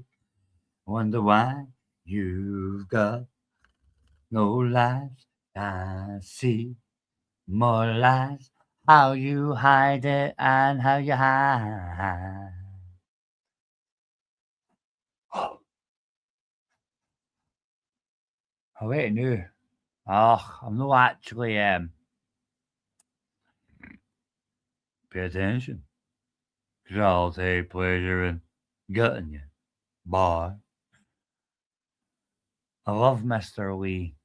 Speaker 1: Wonder why you've got no lies. I see more lies. How you hide it and how you hide. Oh, wait, no. Oh, I'm not actually, pay attention. Because I'll take pleasure in getting you. Bye. I love Mr. Lee.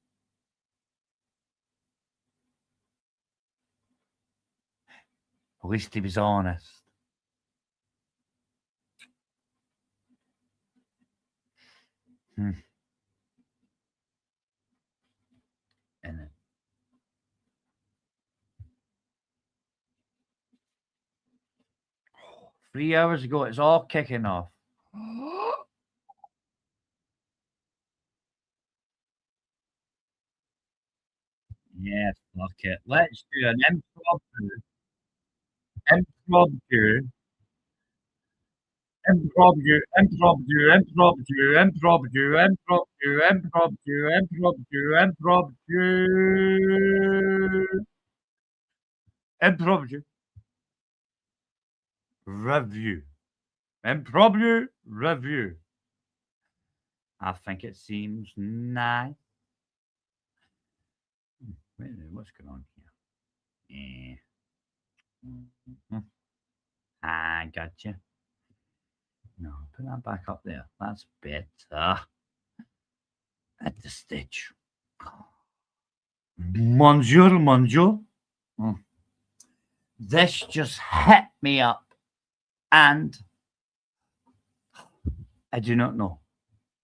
Speaker 1: At least he was honest. In it. Oh, 3 hours ago, it's all kicking off. Yeah, fuck it. Let's do an impromptu. Impromptu. Impromptu, impromptu, impromptu, impromptu, impromptu, impromptu, impromptu, impromptu. Impromptu. Review. Impromptu review. I think it seems nice. Wait a minute, what's going on here? I gotcha. No, put that back up there. That's better. At the stage. Bonjour, bonjour. This just hit me up, and I do not know.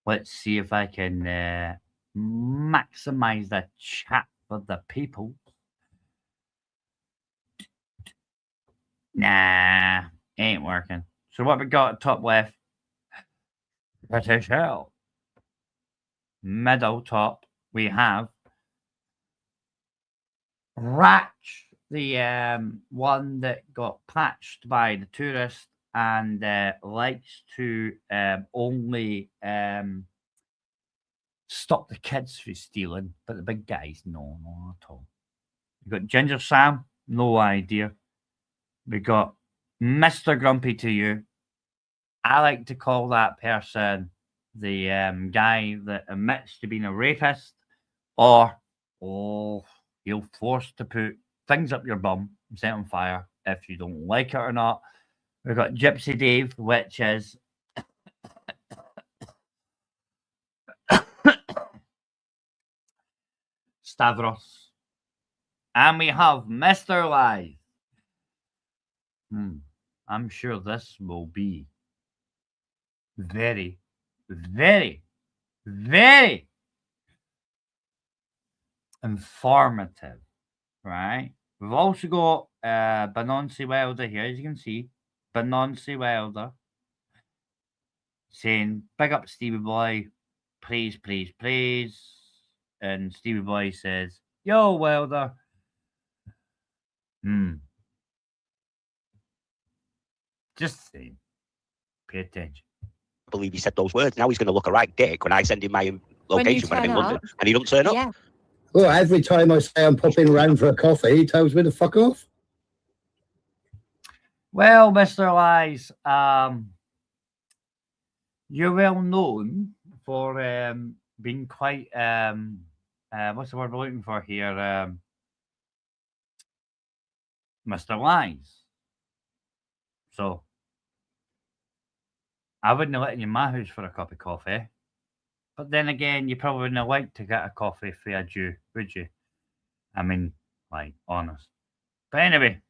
Speaker 1: Let's see if I can maximize the chat for the people. Nah, ain't working. So what we got at top left? British Hell. Middle top, we have Ratch, the one that got patched by the tourist and likes to only stop the kids from stealing, but the big guys, no, not at all. We got Ginger Sam, no idea. We got Mr. Grumpy to you. I like to call that person the guy that admits to being a rapist, or you're forced to put things up your bum and set on fire if you don't like it or not. We've got Gypsy Dave, which is Stavros. And we have Mr. Live. I'm sure this will be very, very, very informative, right? We've also got Benoncy Wilder here, as you can see. Benoncy Wilder saying, big up Stevie Boy, please, please, please. And Stevie Boy says, yo, Wilder. Just saying. Pay attention.
Speaker 6: I believe he said those words. Now he's going to look a right dick when I send him my location when I'm in London, and he doesn't turn up.
Speaker 12: Yeah.
Speaker 23: Well, every time I say I'm popping round for a coffee, he tells me to fuck off.
Speaker 1: Well, Mr. Lies, you're well known for being quite, what's the word we're looking for here? Mr. Lies. So, I wouldn't have let you in my house for a cup of coffee. But then again, you probably wouldn't have liked to get a coffee for a Jew, would you? I mean, like, honest. But anyway,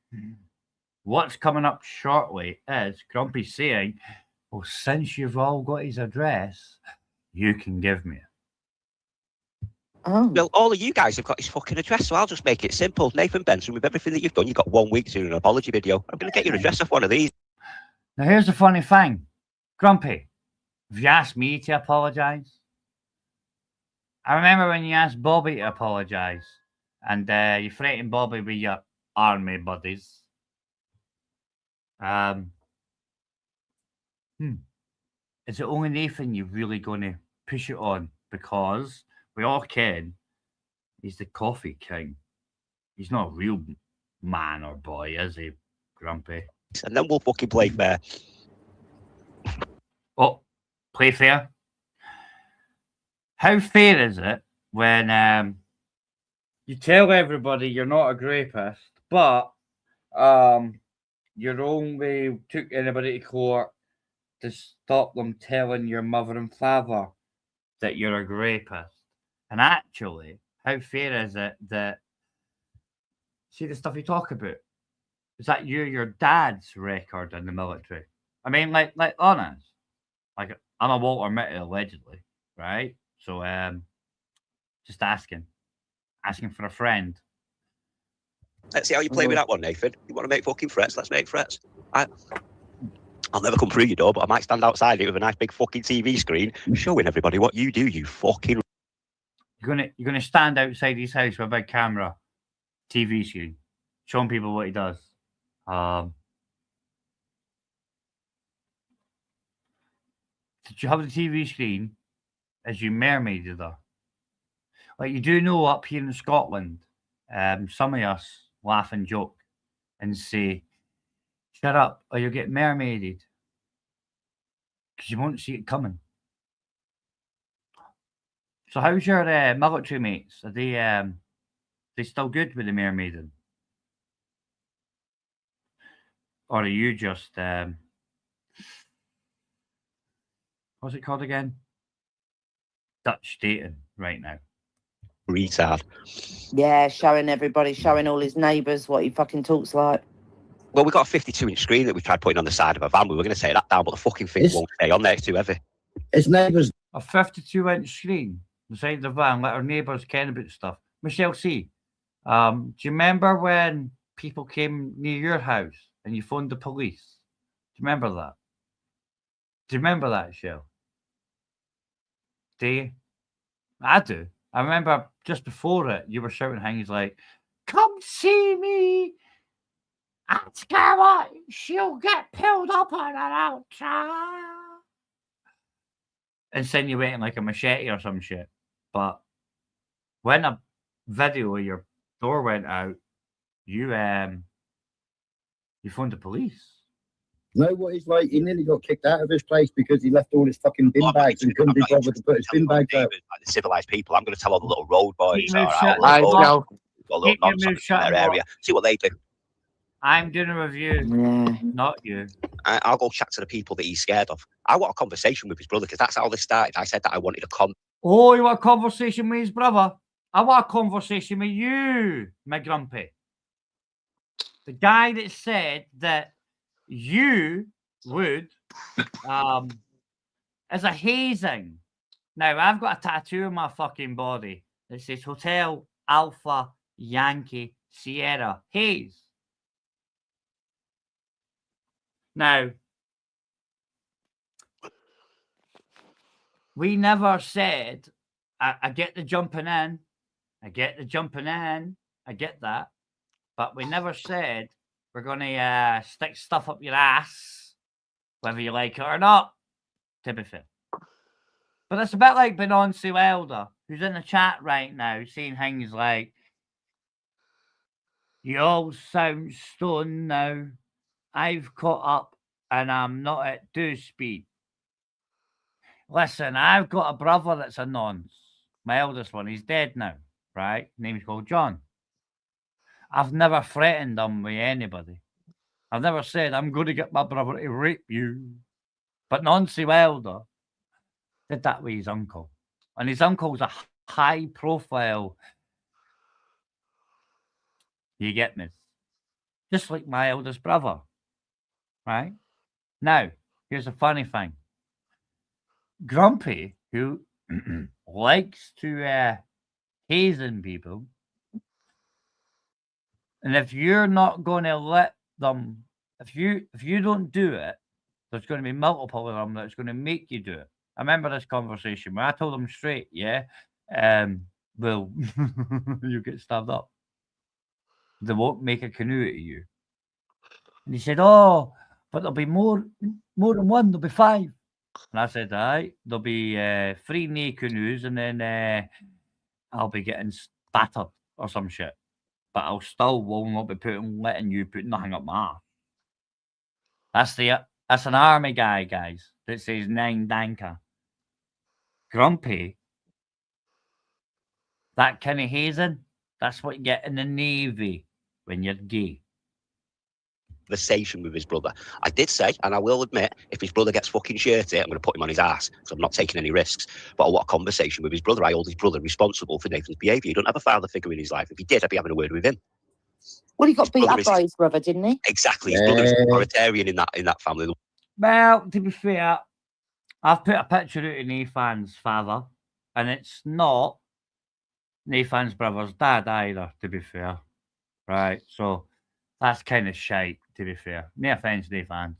Speaker 1: what's coming up shortly is Grumpy saying, well, since you've all got his address, you can give me it.
Speaker 12: Oh.
Speaker 6: Well, all of you guys have got his fucking address, so I'll just make it simple. Nathan Benson, with everything that you've done, you've got 1 week to do an apology video. I'm going to get your address off one of these.
Speaker 1: Now, here's the funny thing. Grumpy, have you asked me to apologise? I remember when you asked Bobby to apologise, and you threatened Bobby with your army buddies. Is it only Nathan you're really going to push it on? Because we all can. He's the coffee king. He's not a real man or boy, is he, Grumpy?
Speaker 6: And then we'll fucking play fair.
Speaker 1: Oh, play fair? How fair is it when you tell everybody you're not a rapist, but you only took anybody to court to stop them telling your mother and father that you're a rapist? And actually, how fair is it that, see the stuff you talk about, is that your dad's record in the military? I mean, like honest, like I'm a Walter Mitty allegedly, right? So just asking for a friend.
Speaker 6: Let's see how you play with that one, Nathan. You want to make fucking threats? Let's make threats. I'll never come through your door, but I might stand outside it with a nice big fucking TV screen showing everybody what you do, you fucking...
Speaker 1: you're gonna stand outside his house with a big camera, TV screen, showing people what he does. Did you have the TV screen as you mermaided her? Like you do know up here in Scotland, some of us laugh and joke and say, "Shut up, or you'll get mermaided," because you won't see it coming. So how's your military mates? Are they still good with the mermaiding? Or are you just what's it called again? Dutch dating right now.
Speaker 6: Retard.
Speaker 12: Yeah, showing everybody, showing all his neighbours what he fucking talks like.
Speaker 6: Well, we've got a 52-inch screen that we tried putting on the side of a van. We were going to take that down, but the fucking thing won't stay on there. It's too heavy.
Speaker 23: His neighbours.
Speaker 1: A 52-inch screen beside the van, let our neighbours ken about stuff. Michelle C. Do you remember when people came near your house and you phoned the police? Do you remember that? Do you remember that, Michelle? Do you? I do. I remember just before it, you were shouting things like, "Come see me! Ask her what she'll get pulled up on an ultra." Insinuating like a machete or some shit. But when a video of your door went out, you phoned the police.
Speaker 23: Know what he's like? He nearly got kicked out of his place because he left all his fucking bin bags and couldn't be bothered to put his bin bags out.
Speaker 6: Like the civilized people, I'm going to tell all the little road boys
Speaker 1: Keep your
Speaker 6: that
Speaker 1: mouth
Speaker 6: are out
Speaker 1: shut,
Speaker 6: on the
Speaker 1: Bob.
Speaker 6: road, got a little
Speaker 1: Keep your
Speaker 6: nonsense
Speaker 1: mouth
Speaker 6: in
Speaker 1: shut,
Speaker 6: their
Speaker 1: Bob.
Speaker 6: area. See what they do.
Speaker 1: I'm doing a review, not you.
Speaker 6: I'll go chat to the people that he's scared of. I want a conversation with his brother because that's how this started. I said that I wanted a
Speaker 1: Oh, you want a conversation with his brother? I want a conversation with you, my grumpy. The guy that said that you would as a hazing. Now, I've got a tattoo on my fucking body that says Hotel Alpha Yankee Sierra Hayes. Now, we never said, I get the jumping in, I get the jumping in, I get that. But we never said we're going to stick stuff up your ass, whether you like it or not, to be fair. But it's a bit like Benonsi Wilder, who's in the chat right now, saying things like, "You all sound stoned now. I've caught up and I'm not at 2 speed." Listen, I've got a brother that's a nonce. My eldest one, he's dead now, right? Name's called John. I've never threatened him with anybody. I've never said, "I'm going to get my brother to rape you." But Nancy Wilder did that with his uncle. And his uncle's a high profile. You get me? Just like my eldest brother. Right? Now, here's the funny thing. Grumpy, who likes to hazen people, and if you're not going to let them, if you don't do it, there's going to be multiple of them that's going to make you do it. I remember this conversation where I told them straight, well, you get stabbed up. They won't make a canoe out of you. And he said, "Oh, but there'll be more than one, there'll be 5. And I said, "Aye, there'll be 3 knee canoes, and then I'll be getting spattered or some shit. But I'll still will not be letting you put nothing up my ass." That's an army guy, guys, that says 9 danker. Grumpy, that kind of hazing, that's what you get in the Navy when you're gay.
Speaker 6: Conversation with his brother. I did say, and I will admit, if his brother gets fucking shirty, I'm going to put him on his ass because I'm not taking any risks. But I want a conversation with his brother. I hold his brother responsible for Nathan's behaviour. He don't have a father figure in his life. If he did, I'd be having a word with him.
Speaker 12: Well, he got beat up by his brother, didn't he?
Speaker 6: Exactly. His brother is authoritarian in that family.
Speaker 1: Well, to be fair, I've put a picture out of Nathan's father, and it's not Nathan's brother's dad either, to be fair. Right, so that's kind of shite, to be fair. No offence, Nathan's.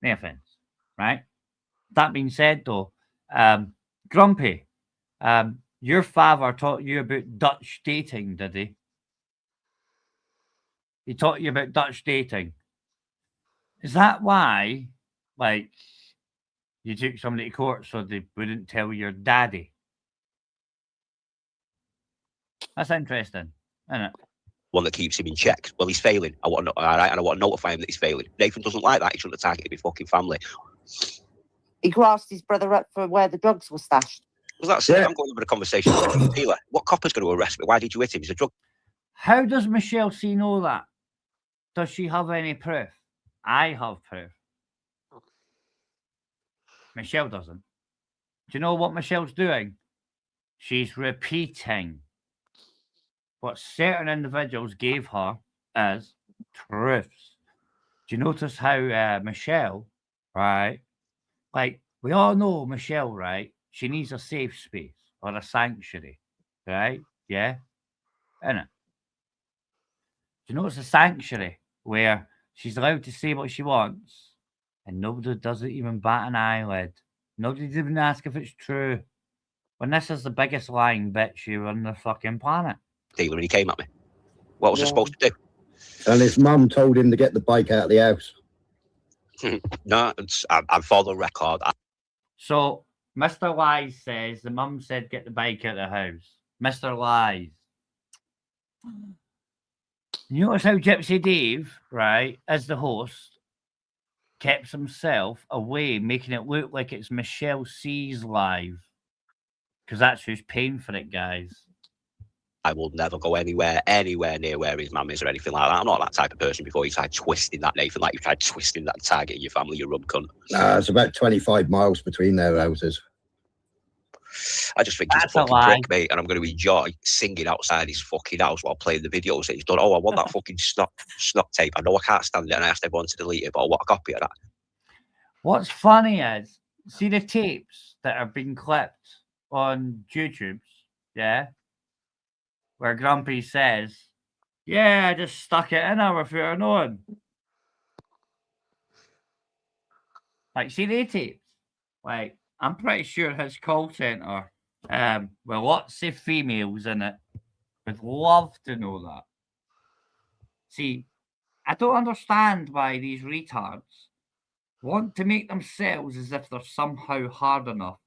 Speaker 1: No offence, right? That being said, though, Grumpy, Your father taught you about Dutch dating, did he? He taught you about Dutch dating. Is that why, like, you took somebody to court so they wouldn't tell your daddy? That's interesting, isn't it?
Speaker 6: One that keeps him in check. Well, he's failing. I want to, all right, and I want to notify him that he's failing. Nathan doesn't like that. He shouldn't have targeted my fucking family.
Speaker 12: He grassed his brother up for where the drugs were stashed.
Speaker 6: Was that say? I'm going to have a conversation with a drug dealer. What copper's going to arrest me? Why did you hit him? He's a drug.
Speaker 1: How does Michelle C know that? Does she have any proof? I have proof. Michelle doesn't. Do you know what Michelle's doing? She's repeating what certain individuals gave her as truths. Do you notice how Michelle, right? Like, we all know Michelle, right? She needs a safe space or a sanctuary, right? Yeah? Innit? Do you notice a sanctuary where she's allowed to say what she wants and nobody doesn't even bat an eyelid? Nobody's even ask if it's true. When this is the biggest lying bitch you on the fucking planet.
Speaker 6: Dealer, and he came at me. What was I supposed to do?
Speaker 23: And his mum told him to get the bike out of the house.
Speaker 6: No, I'm for the record.
Speaker 1: So, Mr. Lies says the mum said get the bike out of the house. Mr. Lies. You notice how Gypsy Dave, right, as the host, keeps himself away, making it look like it's Michelle C's live. Because that's who's paying for it, guys.
Speaker 6: I will never go anywhere near where his mum is or anything like that. I'm not that type of person before you tried twisting that, Nathan, like you tried twisting that target in your family, you rum cunt.
Speaker 23: Nah, it's about 25 miles between their houses.
Speaker 6: I just think he's a fucking prick, mate, and I'm going to enjoy singing outside his fucking house while playing the videos that he's done. Oh, I want that fucking snot tape. I know I can't stand it, and I asked everyone to delete it, but I want a copy of that.
Speaker 1: What's funny is, see the tapes that are being clipped on YouTube, yeah? Where Grumpy says, yeah, I just stuck it in her without knowing. Like, see the tapes? Like, I'm pretty sure his call centre, with lots of females in it, would love to know that. See, I don't understand why these retards want to make themselves as if they're somehow hard enough,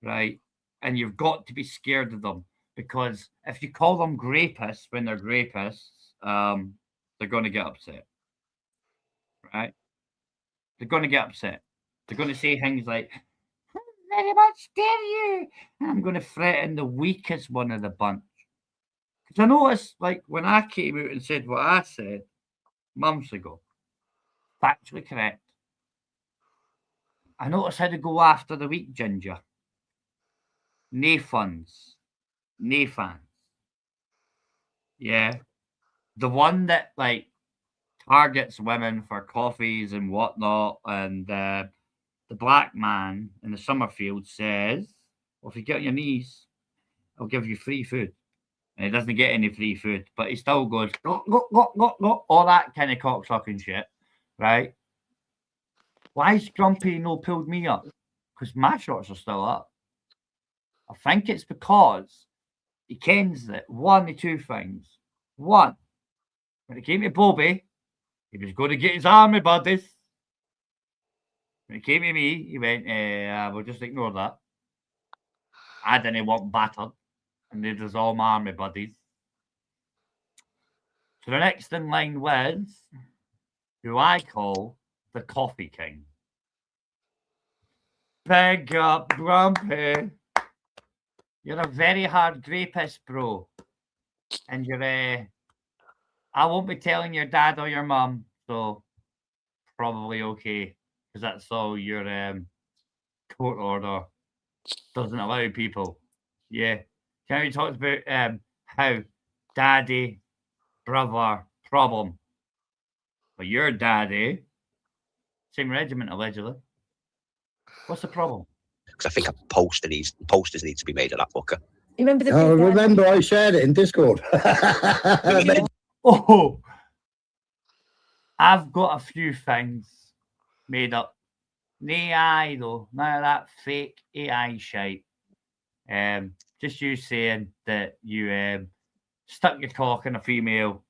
Speaker 1: right? And you've got to be scared of them. Because if you call them grapists when they're grapists, they're going to get upset, right? They're going to get upset. They're going to say things like, very much dare you. And I'm going to threaten the weakest one of the bunch. Because I noticed, like, when I came out and said what I said months ago, factually correct, I noticed how to go after the weak ginger. No funds. No fans. Yeah. The one that, like, targets women for coffees and whatnot, and the black man in the Summerfield says, well, if you get on your knees, I'll give you free food. And he doesn't get any free food, but he still goes, go, all that kind of cocksucking shit, right? Why is Grumpy no pulled me up? Because my shots are still up. I think it's because he kens that one of two things. One, when it came to Bobby, he was going to get his army buddies. When it came to me, he went, we'll just ignore that. I didn't want battered. And they was all my army buddies. So the next in line was who I call the Coffee King. Big up, Grumpy. You're a very hard grapist, bro. And you're I won't be telling your dad or your mum, so probably okay. Because that's all your court order doesn't allow people. Yeah. Can we talk about how daddy, brother, problem? But your daddy, same regiment allegedly. What's the problem?
Speaker 6: Because I think posters need to be made of that fucker.
Speaker 12: You remember the
Speaker 23: remember I shared it in Discord.
Speaker 1: Oh, I've got a few things made up. No AI though, none of that fake AI shite. Just you saying that you stuck your cock in a female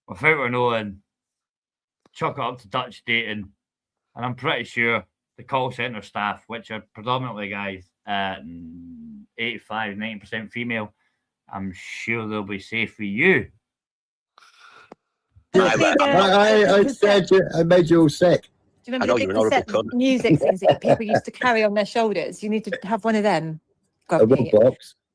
Speaker 1: without her knowing, chuck it up to Dutch dating, and I'm pretty sure the call centre staff, which are predominantly guys, 85-90% female, I'm sure they'll be safe for you.
Speaker 23: I scared you. I made you all sick.
Speaker 7: Do you remember the big cassette music things that people used to carry on their shoulders? You need to have one of them, Grumpy.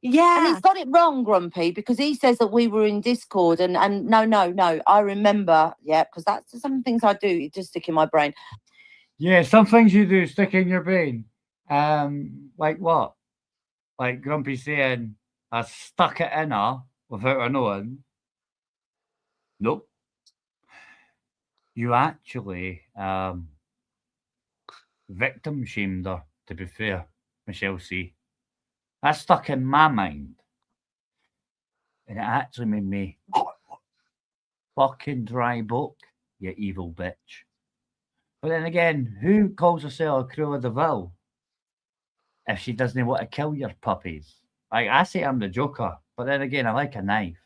Speaker 7: Yeah.
Speaker 12: And he's got it wrong, Grumpy, because he says that we were in Discord and no. I remember, because that's some things I do, it just stick in my brain.
Speaker 1: Yeah, some things you do stick in your brain. Like what? Like Grumpy saying, I stuck it in her without her knowing. Nope. You actually victim shamed her, to be fair, Michelle C. That stuck in my mind. And it actually made me fucking dry book, you evil bitch. But then again, who calls herself a Cruella de Vil if she doesn't want to kill your puppies? Like, I say I'm the Joker, but then again, I like a knife.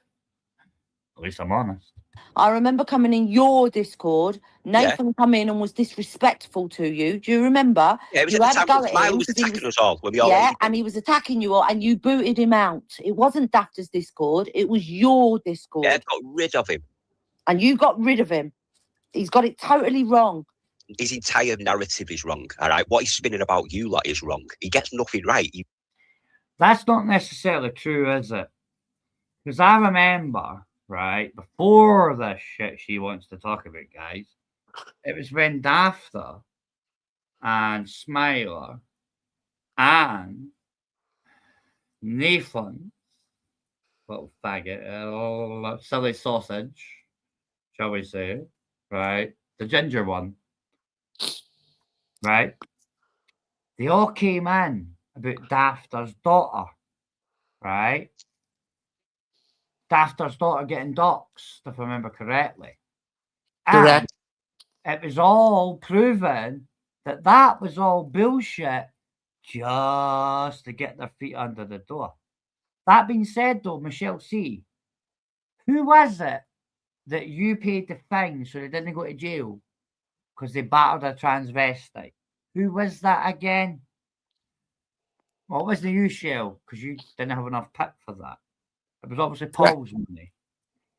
Speaker 1: At least I'm honest.
Speaker 12: I remember coming in your Discord. Nathan come in and was disrespectful to you. Do you remember?
Speaker 6: Yeah, it was
Speaker 12: you
Speaker 6: at the
Speaker 12: had a
Speaker 6: time
Speaker 12: go
Speaker 6: when
Speaker 12: at
Speaker 6: Smiley
Speaker 12: him
Speaker 6: was
Speaker 12: 'cause he
Speaker 6: attacking us all when we all
Speaker 12: yeah, and he was attacking you all, and you booted him out. It wasn't Dafter's Discord. It was your Discord.
Speaker 6: Yeah, got rid of him.
Speaker 12: And you got rid of him. He's got it totally wrong.
Speaker 6: His entire narrative is wrong. All right, what he's spinning about you lot is wrong. He gets nothing right.
Speaker 1: That's not necessarily true, is it? Because I remember, right, before this shit she wants to talk about, guys, it was when Dafter and Smiler and Nathan, little faggot, silly sausage, shall we say, right, the ginger one, right, they all came in about Dafter's daughter, right? Dafter's daughter getting doxxed, if I remember correctly.
Speaker 10: Correct.
Speaker 1: And it was all proven that that was all bullshit just to get their feet under the door. That being said, though, Michelle C., who was it that you paid the fine so they didn't go to jail because they battered a transvestite? Who was that again? Well, it wasn't you, Shell, because you didn't have enough pit for that. It was obviously Paul's money.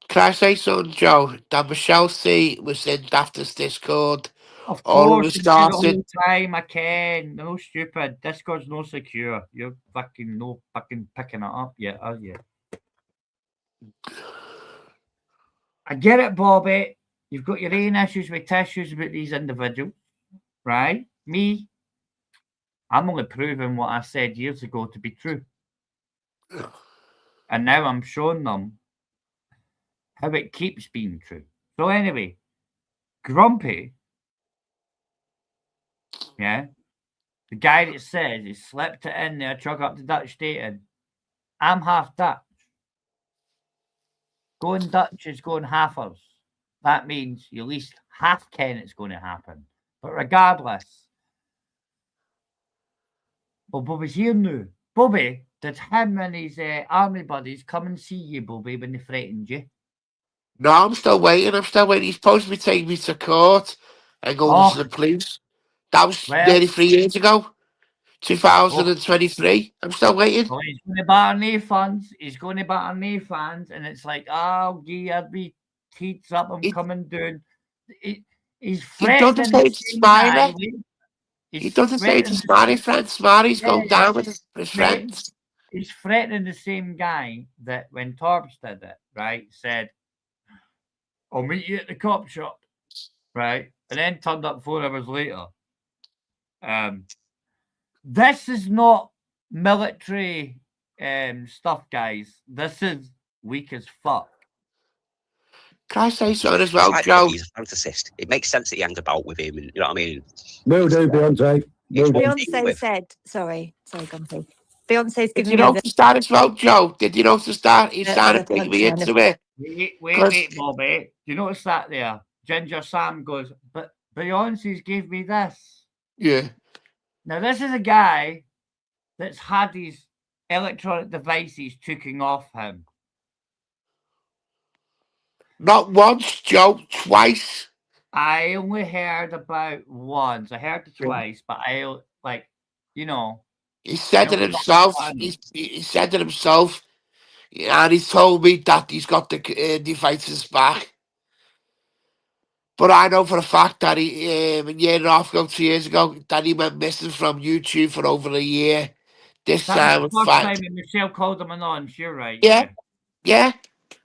Speaker 10: Can I say something, Joe? That Michelle C was in Dafter's Discord.
Speaker 1: Of
Speaker 10: All
Speaker 1: course,
Speaker 10: of
Speaker 1: you
Speaker 10: it
Speaker 1: do the
Speaker 10: started.
Speaker 1: whole time, I can. No stupid. Discord's no secure. You're fucking no fucking picking it up yet, are you? I get it, Bobby. You've got your own issues with tissues about these individuals, right? Me, I'm only proving what I said years ago to be true. And now I'm showing them how it keeps being true. So anyway, Grumpy, yeah, the guy that says he slipped it in there, chuck up the Dutch dating. I'm half Dutch. Going Dutch is going halfers. That means you at least half ken it's going to happen. But regardless, well, Bobby's here now. Bobby, did him and his army buddies come and see you, Bobby, when they threatened you?
Speaker 10: No, I'm still waiting. He's supposed to be taking me to court and going to the police. That was nearly 3 years ago. 2023. I'm still waiting.
Speaker 1: Well, he's going to batter knee fans. He's going to batter knee fans, and it's like, oh, yeah, I'd be teats up. I'm coming down. He's threatening
Speaker 10: doesn't say it's Smiley. He doesn't say it's Smiley friends. Smiley's going down with his friends.
Speaker 1: He's threatening the same guy that when Torbs did it, right, said, I'll meet you at the cop shop, right, and then turned up 4 hours later. This is not military stuff, guys. This is weak as fuck.
Speaker 10: Can I say something as well, Joe?
Speaker 6: He's a fantasist. It makes sense that he hangs about with him, and you know what I mean?
Speaker 23: Will do, Beyonce. Will do.
Speaker 7: Beyonce said, sorry, Gumpy. Beyonce's
Speaker 10: Did
Speaker 7: giving
Speaker 10: you
Speaker 7: me
Speaker 10: notice that as well, Joe? Did you notice that? He's trying to bring me into it.
Speaker 1: Wait, Bobby. Do you notice that there? Ginger Sam goes, but Beyonce's gave me this.
Speaker 10: Yeah.
Speaker 1: Now, this is a guy that's had his electronic devices taking off him?
Speaker 10: Not once, Joe, twice.
Speaker 1: I only heard about once. I heard it twice, but you know.
Speaker 10: He said
Speaker 1: I
Speaker 10: it
Speaker 1: only got
Speaker 10: himself.
Speaker 1: one.
Speaker 10: He said it himself. And he told me that he's got the devices back. But I know for a fact that he, a year and a half ago, 2 years ago, that he went missing from YouTube for over a year. This
Speaker 1: That was
Speaker 10: time,
Speaker 1: the first time when Michelle called him anonymous. You're right.
Speaker 10: Yeah. Yeah.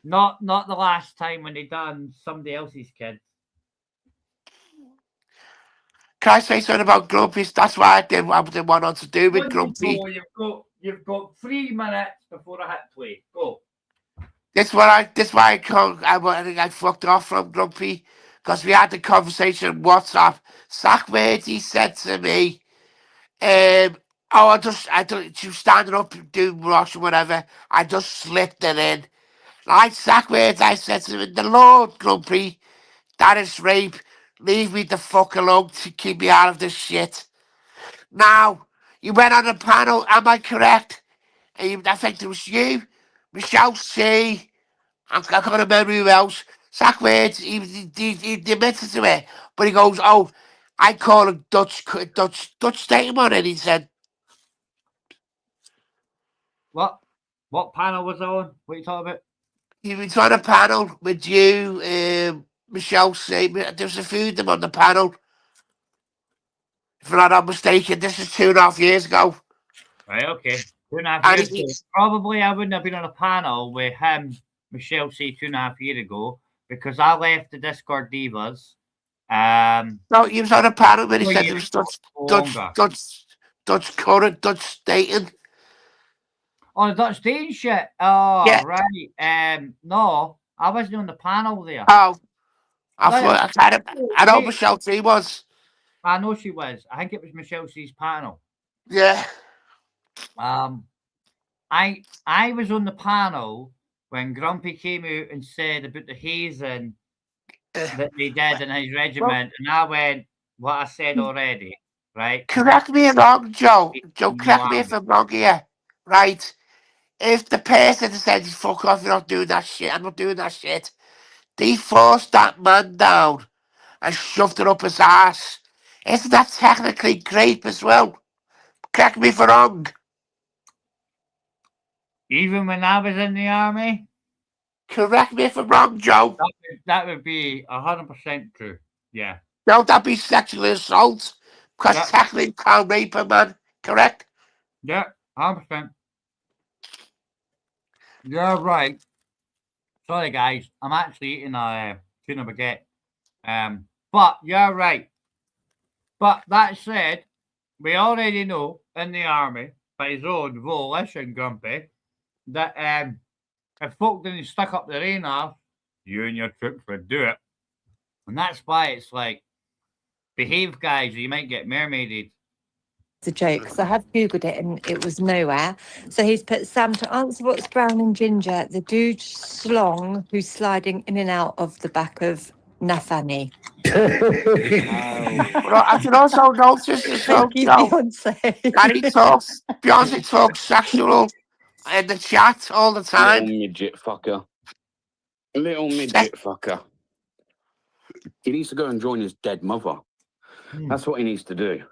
Speaker 1: Not the last time when they done somebody else's kid.
Speaker 10: Can I say something about Grumpy? That's why I didn't want on to do with Grumpy.
Speaker 1: You've got 3 minutes before I hit play. Go.
Speaker 10: That's why I fucked off from Grumpy, because we had the conversation on WhatsApp. Zach Worthy said to me, she was standing up doing brush or whatever. I just slipped it in. Like Zach Worthy, I said to him, the Lord, Grumpy, that is rape. Leave me the fuck alone to keep me out of this shit. Now, you went on a panel, am I correct? I think it was you, Michelle C. I can't remember who else. Zach Words, he admitted to it, but he goes, "Oh, I call a Dutch statement on it." He said,
Speaker 1: What panel was on? What are you talking about?
Speaker 10: he was on a panel with you, Michelle C. There was a few of them on the panel. If I'm not mistaken, this is 2.5 years ago.
Speaker 1: Right, okay. 2.5 years ago. Probably I wouldn't have been on a panel with him, Michelle C, 2.5 years ago, because I left the Discord Divas.
Speaker 10: No, he was on a panel where he said it was Dutch dating.
Speaker 1: Oh, the Dutch dating shit. Oh,
Speaker 10: yeah.
Speaker 1: Right. No, I wasn't on the panel there.
Speaker 10: Oh, I know Michelle C was.
Speaker 1: I know she was. I think it was Michelle C's panel.
Speaker 10: Yeah.
Speaker 1: I was on the panel when Grumpy came out and said about the hazing that they did in his regiment, and I went, what I said already, right?
Speaker 10: Correct me if I'm wrong, Joe. Joe, correct me if I'm wrong here. Right? If the person said, fuck off, you're not doing that shit, I'm not doing that shit, they forced that man down and shoved it up his ass. Isn't that technically rape as well? Correct me if I'm wrong.
Speaker 1: Even when I was in the army?
Speaker 10: Correct me if I'm wrong, Joe.
Speaker 1: That would be 100% true. Yeah.
Speaker 10: No, that'd be sexual assault. Because technically you can't rape a man, correct?
Speaker 1: Yeah, 100%. You're right. Sorry, guys. I'm actually eating a tuna baguette. But you're right. But that said, we already know in the army, by his own volition, Grumpy, that if folk didn't stick up their own arse, you and your troops would do it. And that's why it's like, behave, guys, or you might get mermaided.
Speaker 7: It's a joke because I have googled it and it was nowhere. So he's put Sam to answer what's brown and ginger, the dude slong who's sliding in and out of the back of Nathani.
Speaker 10: Well, I can also notice as well, Joe, that Beyonce talks sexual in the chat all the time.
Speaker 14: Little midget fucker. Little midget fucker. He needs to go and join his dead mother. That's what he needs to do.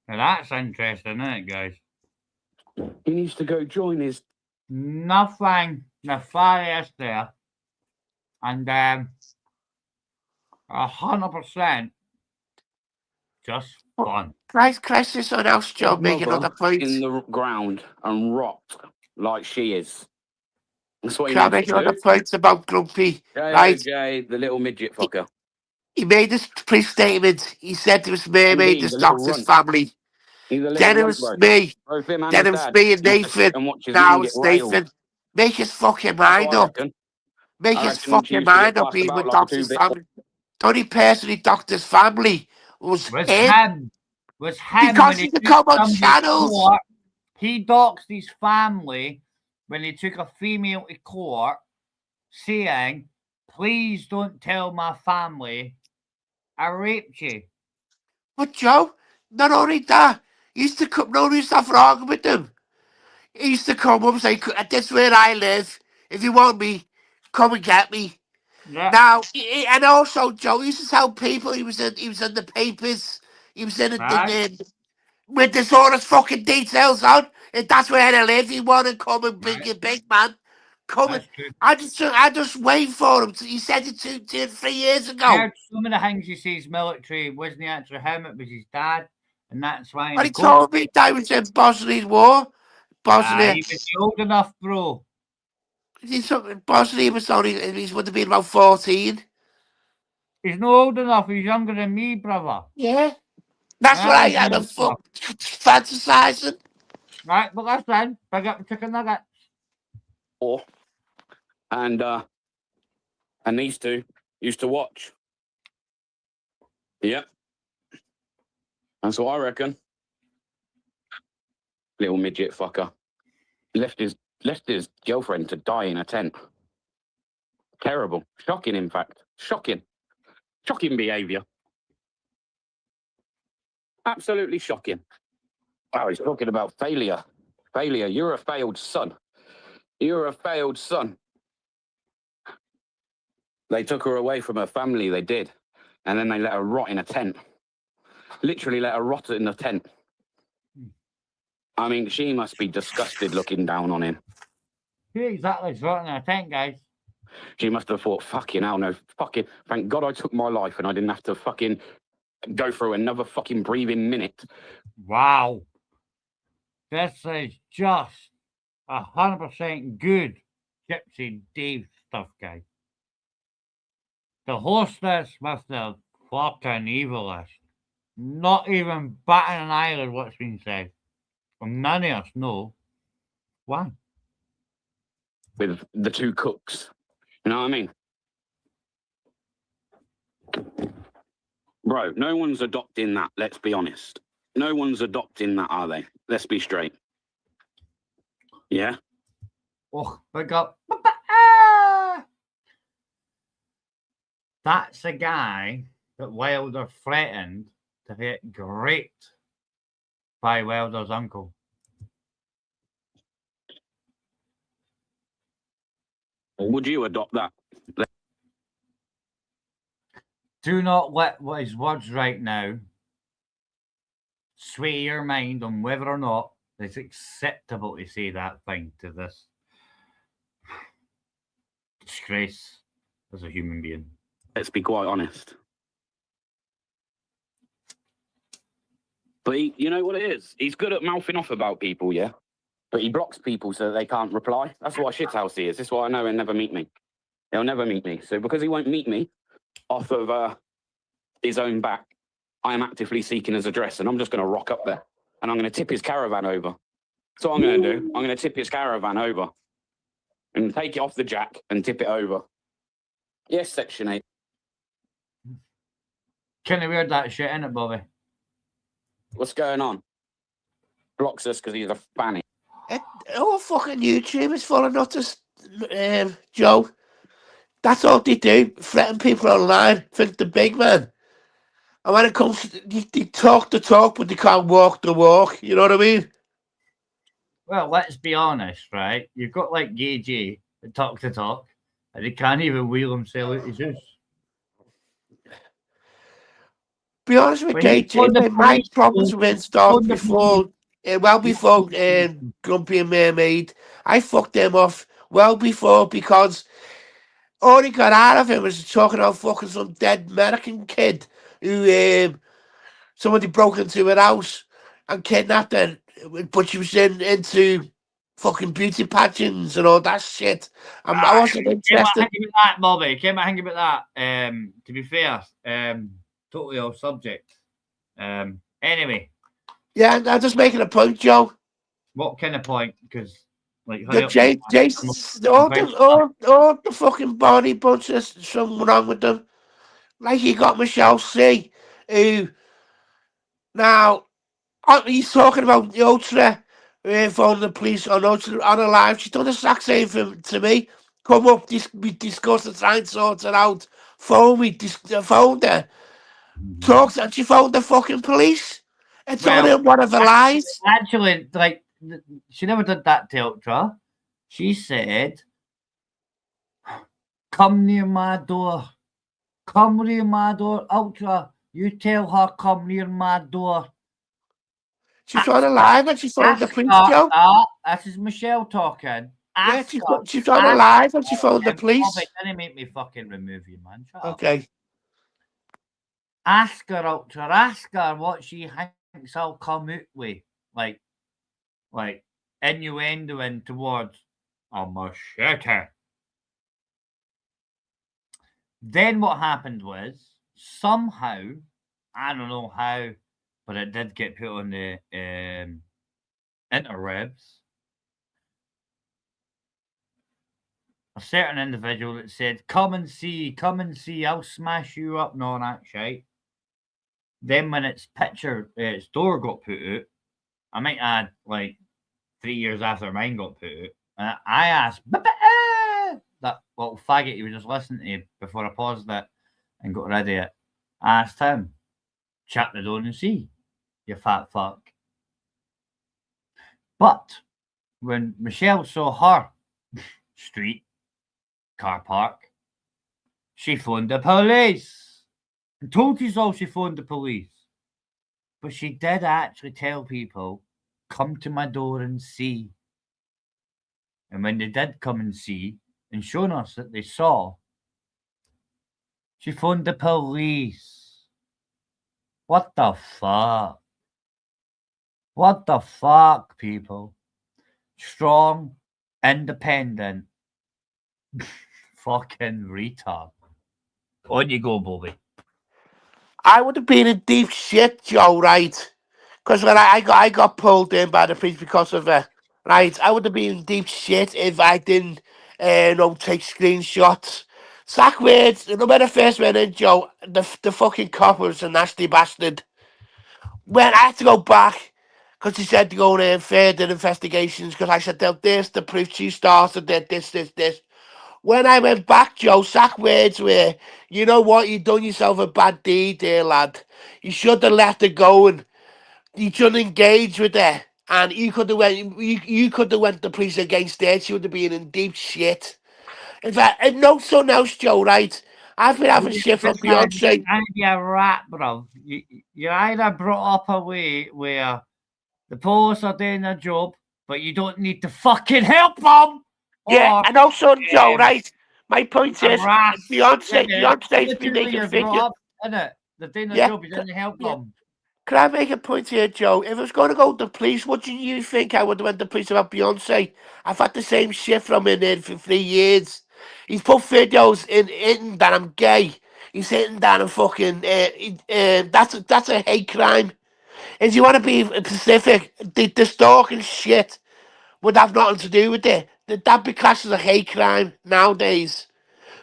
Speaker 1: Now that's interesting, isn't it, guys?
Speaker 14: He needs to go join his...
Speaker 1: Nothing nefarious there. And 100% just fun.
Speaker 10: Christ, is someone else, Joe, make another point.
Speaker 14: In the ground and rot like she is. That's what he
Speaker 10: Can I
Speaker 14: needs
Speaker 10: make
Speaker 14: to do.
Speaker 10: another point about Grumpy? Right?
Speaker 14: Jay, the little midget fucker.
Speaker 10: He made this pre-statement. He said to his mermaid,
Speaker 14: Indeed,
Speaker 10: his
Speaker 14: the little
Speaker 10: doctor's
Speaker 14: runt.
Speaker 10: family.
Speaker 14: He's a little
Speaker 10: Then it
Speaker 14: runt,
Speaker 10: was
Speaker 14: bro.
Speaker 10: me.
Speaker 14: Both him and
Speaker 10: Then
Speaker 14: his
Speaker 10: it was
Speaker 14: dad.
Speaker 10: me and Nathan.
Speaker 14: And watch his
Speaker 10: Now
Speaker 14: man
Speaker 10: it's
Speaker 14: get railed.
Speaker 10: Nathan. Make his fucking
Speaker 14: That's
Speaker 10: mind
Speaker 14: what I
Speaker 10: up.
Speaker 14: reckon.
Speaker 10: Make
Speaker 14: I
Speaker 10: his
Speaker 14: reckon she
Speaker 10: fucking
Speaker 14: used to get
Speaker 10: mind up.
Speaker 14: passed
Speaker 10: He
Speaker 14: about
Speaker 10: with
Speaker 14: like a
Speaker 10: doctor's
Speaker 14: two-bit-
Speaker 10: family. The only person he doctor's family was him.
Speaker 1: him
Speaker 10: Because
Speaker 1: when
Speaker 10: he
Speaker 1: he
Speaker 10: could
Speaker 1: took
Speaker 10: come on
Speaker 1: somebody to
Speaker 10: channels.
Speaker 1: court. He doxed his family when he took a female to court, saying, "Please don't tell my family I raped you."
Speaker 10: But Joe, not only that, he used to come round and stuff wrong with them. He used to come up and say, "This is where I live. If you want me, come and get me."
Speaker 1: Yeah.
Speaker 10: Now, and also, Joe used to tell people he was in the papers. He was in it with this all his fucking details on. If that's where I live, you want to come and bring your big man. Come and, I just wait for him. He said it 3 years
Speaker 1: I
Speaker 10: ago.
Speaker 1: heard some of the things he says military wasn't actually him, it was his dad, and that's why.
Speaker 10: But he told me that was in Bosnian War. Bosnia.
Speaker 1: He was old enough, bro.
Speaker 10: Bosnia was only, he would have been about 14.
Speaker 1: He's not old enough. He's younger than me, brother.
Speaker 10: Yeah. That's what I had a fuck fantasizing.
Speaker 1: Right, but that's then. Big up the chicken nuggets.
Speaker 14: And these two used to watch. Yep. That's what I reckon. Little midget fucker. Left his girlfriend to die in a tent. Terrible. Shocking, in fact. Shocking. Shocking behaviour. Absolutely shocking. Oh, he's talking about failure. Failure. You're a failed son. You're a failed son. They took her away from her family, they did. And then they let her rot in a tent. Literally let her rot in a tent. I mean, she must be disgusted looking down on him.
Speaker 1: Who exactly is rotting in a tent, guys?
Speaker 14: She must have thought, fucking hell, no, fucking, thank God I took my life and I didn't have to fucking go through another fucking breathing minute.
Speaker 1: Wow. This is just 100% good Gypsy Dave stuff, guys. The hostess must have fucking evilest. Not even batting an eyelid what's been said. And none of us know why.
Speaker 14: With the two cooks. You know what I mean? Bro, no one's adopting that, let's be honest. No one's adopting that, are they? Let's be straight. Yeah?
Speaker 1: Oh, big up. That's the guy that Wilder threatened to get raped by Wilder's uncle.
Speaker 14: Would you adopt that?
Speaker 1: Do not let his words right now sway your mind on whether or not it's acceptable to say that thing to this disgrace as a human being.
Speaker 14: Let's be quite honest. But you know what it is? He's good at mouthing off about people, yeah? But he blocks people so they can't reply. That's what a shithouse he is. This is why I know he'll never meet me. He'll never meet me. So because he won't meet me off of his own back, I am actively seeking his address, and I'm just going to rock up there. And I'm going to tip his caravan over. That's what I'm going to do. I'm going to tip his caravan over. And take it off the jack and tip it over. Yes, Section 8.
Speaker 1: Kind of weird that shit, innit, Bobby?
Speaker 14: What's going on? Blocks us because he's a fanny.
Speaker 10: All fucking YouTube is full of nutters, Joe. That's all they do. Threaten people online. Think the big man. And when it comes to, they talk the talk, but they can't walk the walk. You know what I mean?
Speaker 1: Well, let's be honest, right? You've got like Gay J that talk the talk, and he can't even wheel himself out his house.
Speaker 10: Be honest with Gay J, my problems with Insta before, before Grumpy and Mermaid, I fucked them off well before because all he got out of him was talking about fucking some dead American kid who somebody broke into her house and kidnapped her, but she was into fucking beauty pageants and all that shit. I wasn't interested.
Speaker 1: Came about that, Bobby. Came out hanging about that. To be fair, totally off subject. Anyway.
Speaker 10: Yeah, I'm just making a point, Joe.
Speaker 1: What kind of point? Because like
Speaker 10: all the fucking body bunch, there's something wrong with them. Like you got Michelle C, who now he's talking about the Ultra phoning the police on Ultra on a live. She's done the exact same thing to me. Come up, we discuss and try and sort it out. Phoned her. Talks and she phoned the fucking police. It's all in one of the lies.
Speaker 1: Actually, like she never did that to Ultra. She said, "Come near my door. Come near my door, Ultra. You tell her come near my door."
Speaker 10: She's on a live and she phoned the police, Joe.
Speaker 1: This is Michelle talking.
Speaker 10: Yeah, she's on a live and she phoned the police.
Speaker 1: Bobby, didn't make me fucking remove you, man. Shut up.
Speaker 10: Okay.
Speaker 1: Ask her, Ultra. Ask her what she thinks I'll come out with. Like innuendoing towards a machete. Then what happened was, somehow, I don't know how, but it did get put on the interwebs. A certain individual that said, come and see, I'll smash you up, and all that shit. Then when its door got put out, I might add, like, 3 years after mine got put out, I asked, that little faggot you were just listening to before I paused it and got rid of it. I asked him, chat the door and see, you fat fuck. But when Michelle saw her street car park, she phoned the police. And told you all she phoned the police. But she did actually tell people, come to my door and see. And when they did come and see and shown us that they saw, she phoned the police. What the fuck? What the fuck, people? Strong, independent, fucking retard. On you go, Bobby.
Speaker 10: I would have been in deep shit, Joe, right? Because when I got pulled in by the police because of it, right? I would have been in deep shit if I didn't take screenshots. Zach Wade, when I first went in, Joe, the fucking cop was a nasty bastard. When I had to go back, because he said to go in further investigations, because I said, this, the proof she started it, this. When I went back, Joe, Zach words were, you know what, you done yourself a bad deed there, lad. You should have left it going. You should engage with her. And you could have went the police against her. She would have been in deep shit. In fact, and no son else, Joe, right? I've been having shit from Beyonce.
Speaker 1: You're a rat, bro. You're either brought up a way where the police are doing their job, but you don't need to fucking help them.
Speaker 10: Yeah, and also, Joe, right? My point is, Beyonce's been making figures.
Speaker 1: Innit? They're doing their job, you didn't help them.
Speaker 10: Can I make a point here, Joe? If I was going to go to the police, what do you think I would have went to the police about Beyonce? I've had the same shit from him in for 3 years. He's put videos in that I'm gay. He's hitting that I'm fucking. That's a hate crime. If you want to be specific, the stalking shit would have nothing to do with it. That be classed as a hate crime nowadays.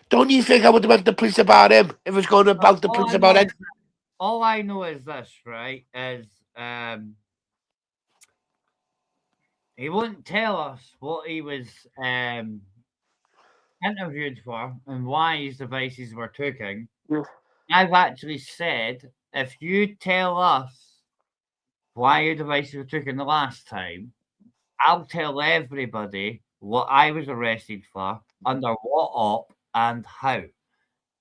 Speaker 10: Don't you think I would have went to the police about him if I was going about the police about it?
Speaker 1: All I know is this, right? Is he wouldn't tell us what he was interviewed for and why his devices were taken. I've actually said, if you tell us why your devices were taken the last time, I'll tell everybody what I was arrested for, under what op, and how.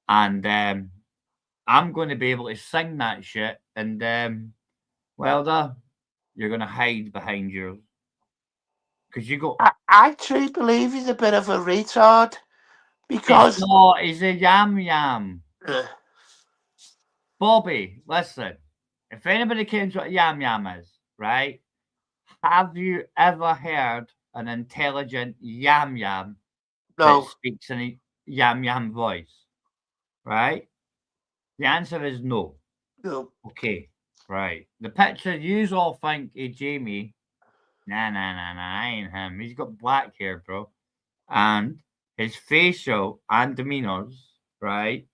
Speaker 1: And I'm going to be able to sing that shit, and you're going to hide behind yours. Because you go.
Speaker 10: I truly believe he's a bit of a retard. Because.
Speaker 1: He's a yam. Bobby, listen. If anybody cares what a yam is, right? Have you ever heard an intelligent yam that speaks in a yam voice? Right? The answer is no.
Speaker 10: No.
Speaker 1: Okay, right. The picture you all think is Jamie. Nah, I ain't him. He's got black hair, bro. And his facial and demeanors, right,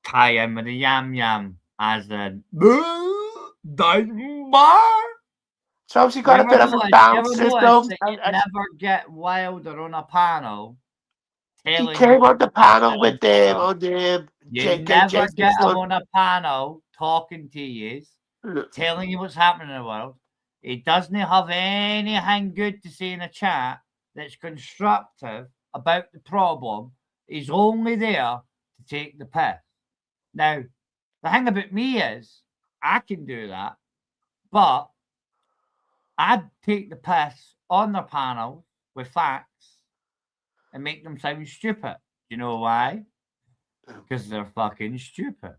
Speaker 1: tie in with the yam as in
Speaker 10: So she got a bit of a Down syndrome.
Speaker 1: You never get Wilder on a panel.
Speaker 10: He came on the panel with them on the.
Speaker 1: You never get him on a panel talking to you, telling you what's happening in the world, He doesn't have anything good to say in a chat that's constructive about the problem. He's only there to take the piss. Now, the thing about me is, I can do that, but I'd take the piss on their panels with facts and make them sound stupid. Do you know why? Because they're fucking stupid.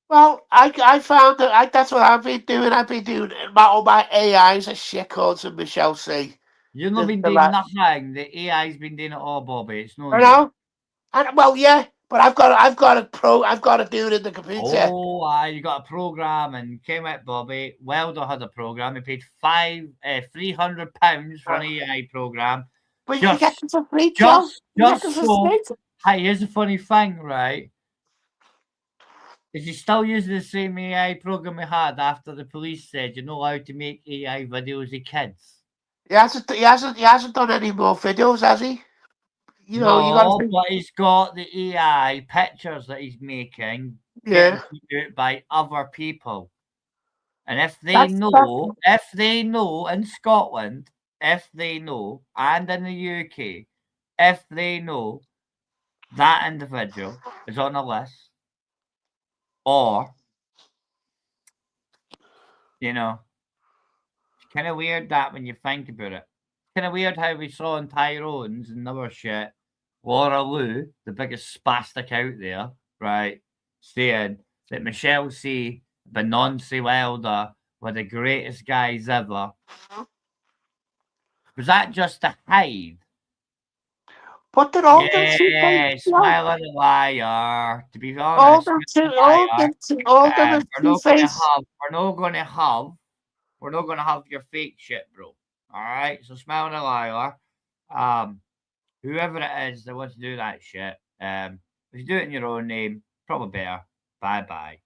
Speaker 10: Well, I found that that's what I've been doing. I've been doing all my AIs a shit called to Michelle C.
Speaker 1: You've not been
Speaker 10: the
Speaker 1: doing
Speaker 10: la-
Speaker 1: nothing. The AI's been doing it all, Bobby. It's no
Speaker 10: I
Speaker 1: you.
Speaker 10: know. Well, yeah, but I've got to do it in the computer.
Speaker 1: Oh, you got a program and came out, Bobby. Welder had a program. He paid £300 for an AI program.
Speaker 10: But you get them for free, Joe. You get them for
Speaker 1: so.
Speaker 10: free.
Speaker 1: Hey, here's the funny thing, right? Is he still using the same AI program he had after the police said you're not allowed to make AI videos of kids?
Speaker 10: He hasn't done any more videos, has he? You know, you got
Speaker 1: No,
Speaker 10: to.
Speaker 1: but he's got the AI pictures that he's making getting
Speaker 10: Yeah.
Speaker 1: put out by other people. And if they
Speaker 10: That's-
Speaker 1: know in Scotland, if they know, and in the UK, if they know that individual is on a list, or, you know, it's kind of weird that when you think about it. It's kind of weird how we saw in Tyrone's and other shit, Laura Lou, the biggest spastic out there, right, saying that Michelle C. Benonce Wilder were the greatest guys ever. Was that just to hide?
Speaker 10: But they're all
Speaker 1: Yeah, smile at the liar. To be
Speaker 10: all
Speaker 1: honest,
Speaker 10: them
Speaker 1: you're
Speaker 10: two,
Speaker 1: a
Speaker 10: all
Speaker 1: liar.
Speaker 10: them, all them
Speaker 1: We're
Speaker 10: are
Speaker 1: not gonna
Speaker 10: two-faced.
Speaker 1: have. We're not gonna have your fake shit, bro. All right. So smile at the liar. Whoever it is that wants to do that shit, if you do it in your own name, probably better. Bye bye.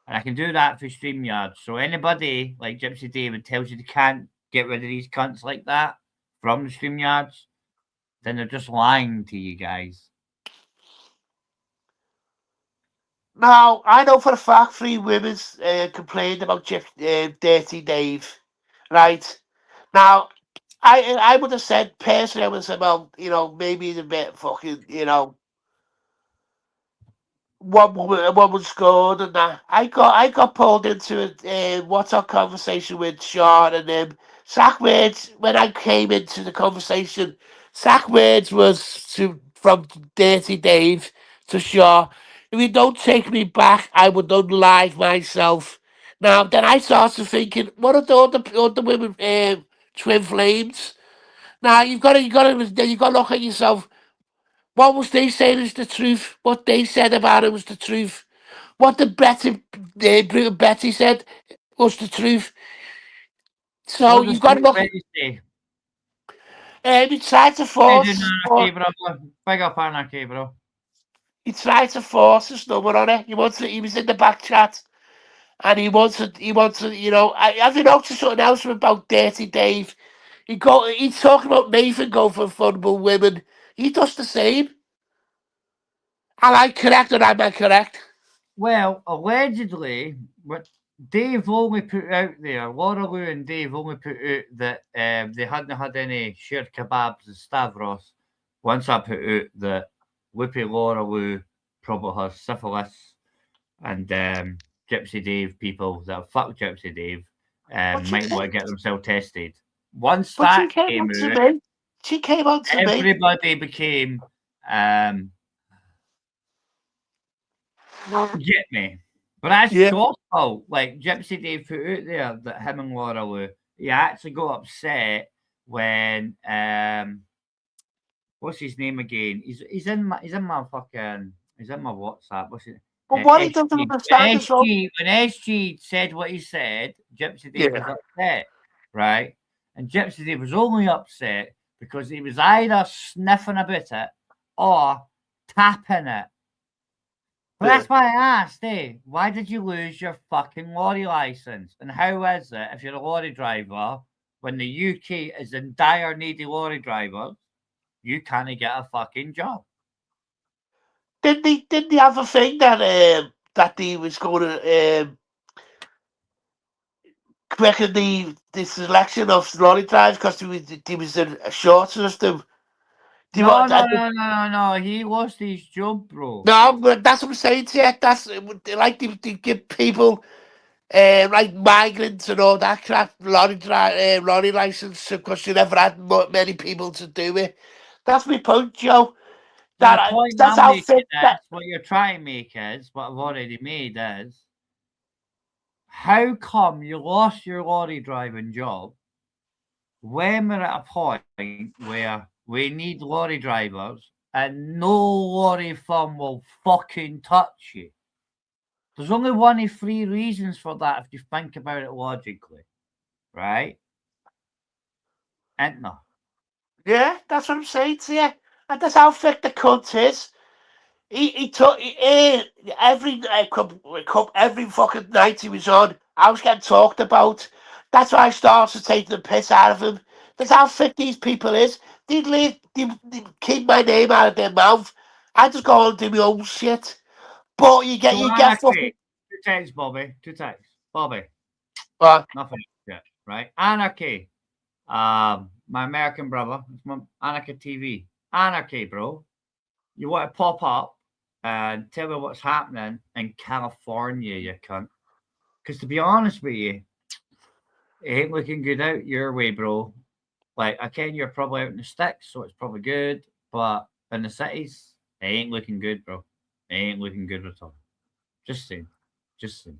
Speaker 1: And I can do that for StreamYard. So anybody like Gypsy David tells you they can't get rid of these cunts like that from the StreamYards, then they're just lying to you guys.
Speaker 10: Now, I know for a fact 3 women complained about Dirty Dave, right? Now, I would have said, personally, I would have said, well, you know, maybe he's a bit fucking, you know, one woman scored and that. I got pulled into a WhatsApp conversation with Sean and him. Zach Words, when I came into the conversation, Zach Words was from Dirty Dave to Shaw. If you don't take me back, I would unlive myself. Now, then I started thinking, what are all the women, twin flames? Now, you've got to look at yourself. What was they saying is the truth. What they said about it was the truth. What the Brutal Betty said was the truth. So
Speaker 1: What does
Speaker 10: you've got to look.
Speaker 1: Betty say?
Speaker 10: He tried to
Speaker 1: Hey,
Speaker 10: force.
Speaker 1: doing anarchy, bro. Big up anarchy, bro.
Speaker 10: He tried to force his number on it. He was in the back chat, and he wanted. You know, have you noticed something else about Dirty Dave? He's talking about Nathan going for vulnerable women. He does the same. Am I correct or am I correct?
Speaker 1: Well, allegedly, what Dave only put out there, Laura Lou and Dave only put out that they hadn't had any shared kebabs and Stavros. Once I put out that Whoopi Laura Lou probably has syphilis and Gypsy Dave people that have fucked Gypsy Dave might want to get themselves tested. Once
Speaker 10: But she
Speaker 1: that
Speaker 10: came
Speaker 1: came
Speaker 10: on to
Speaker 1: out,
Speaker 10: me. She came on to me.
Speaker 1: everybody became get me. But that's gospel. Like Gypsy Dave put out there that him and Laura Lou, he actually got upset when what's his name again? He's in my WhatsApp. What's it?
Speaker 10: But what he doesn't understand is
Speaker 1: when SG said what he said, Gypsy Dave was upset, right? And Gypsy Dave was only upset because he was either sniffing about it or tapping it. But that's why I asked, why did you lose your fucking lorry license? And how is it if you're a lorry driver, when the UK is in dire need of lorry drivers, you can't get a fucking job?
Speaker 10: Didn't he have a thing that he was going to quicken the selection of lorry drivers because there was a shortage of them. Do you
Speaker 1: No,
Speaker 10: want-
Speaker 1: no, no, no, no. He lost his job, bro.
Speaker 10: No, but that's what I'm saying to you. That's like they give people like migrants and all that crap lorry license because you never had many people to do it. That's my point, Joe.
Speaker 1: The point
Speaker 10: That's
Speaker 1: I'm
Speaker 10: how
Speaker 1: making
Speaker 10: fit that.
Speaker 1: is, what you're trying to make is, what I've already made is, how come you lost your lorry driving job when we're at a point where we need lorry drivers and no lorry firm will fucking touch you? There's only one of three reasons for that if you think about it logically, right? Ain't there?
Speaker 10: Yeah, that's what I'm saying to you. And that's how thick the cunt is. He took every fucking night he was on. I was getting talked about. That's why I started taking the piss out of him. That's how thick these people is. They'd keep my name out of their mouth. I just go on and do my own shit. But you get fucking.
Speaker 1: Two texts, Bobby. Two texts. Bobby.
Speaker 10: What?
Speaker 1: Nothing yet, right? Anarchy. My American brother. It's my Anarchy TV. Anarchy, bro. You want to pop up and tell me what's happening in California, you cunt. Because to be honest with you, it ain't looking good out your way, bro. Like, I ken you're probably out in the sticks, so it's probably good. But in the cities, it ain't looking good, bro. It ain't looking good at all. Just saying. Just saying.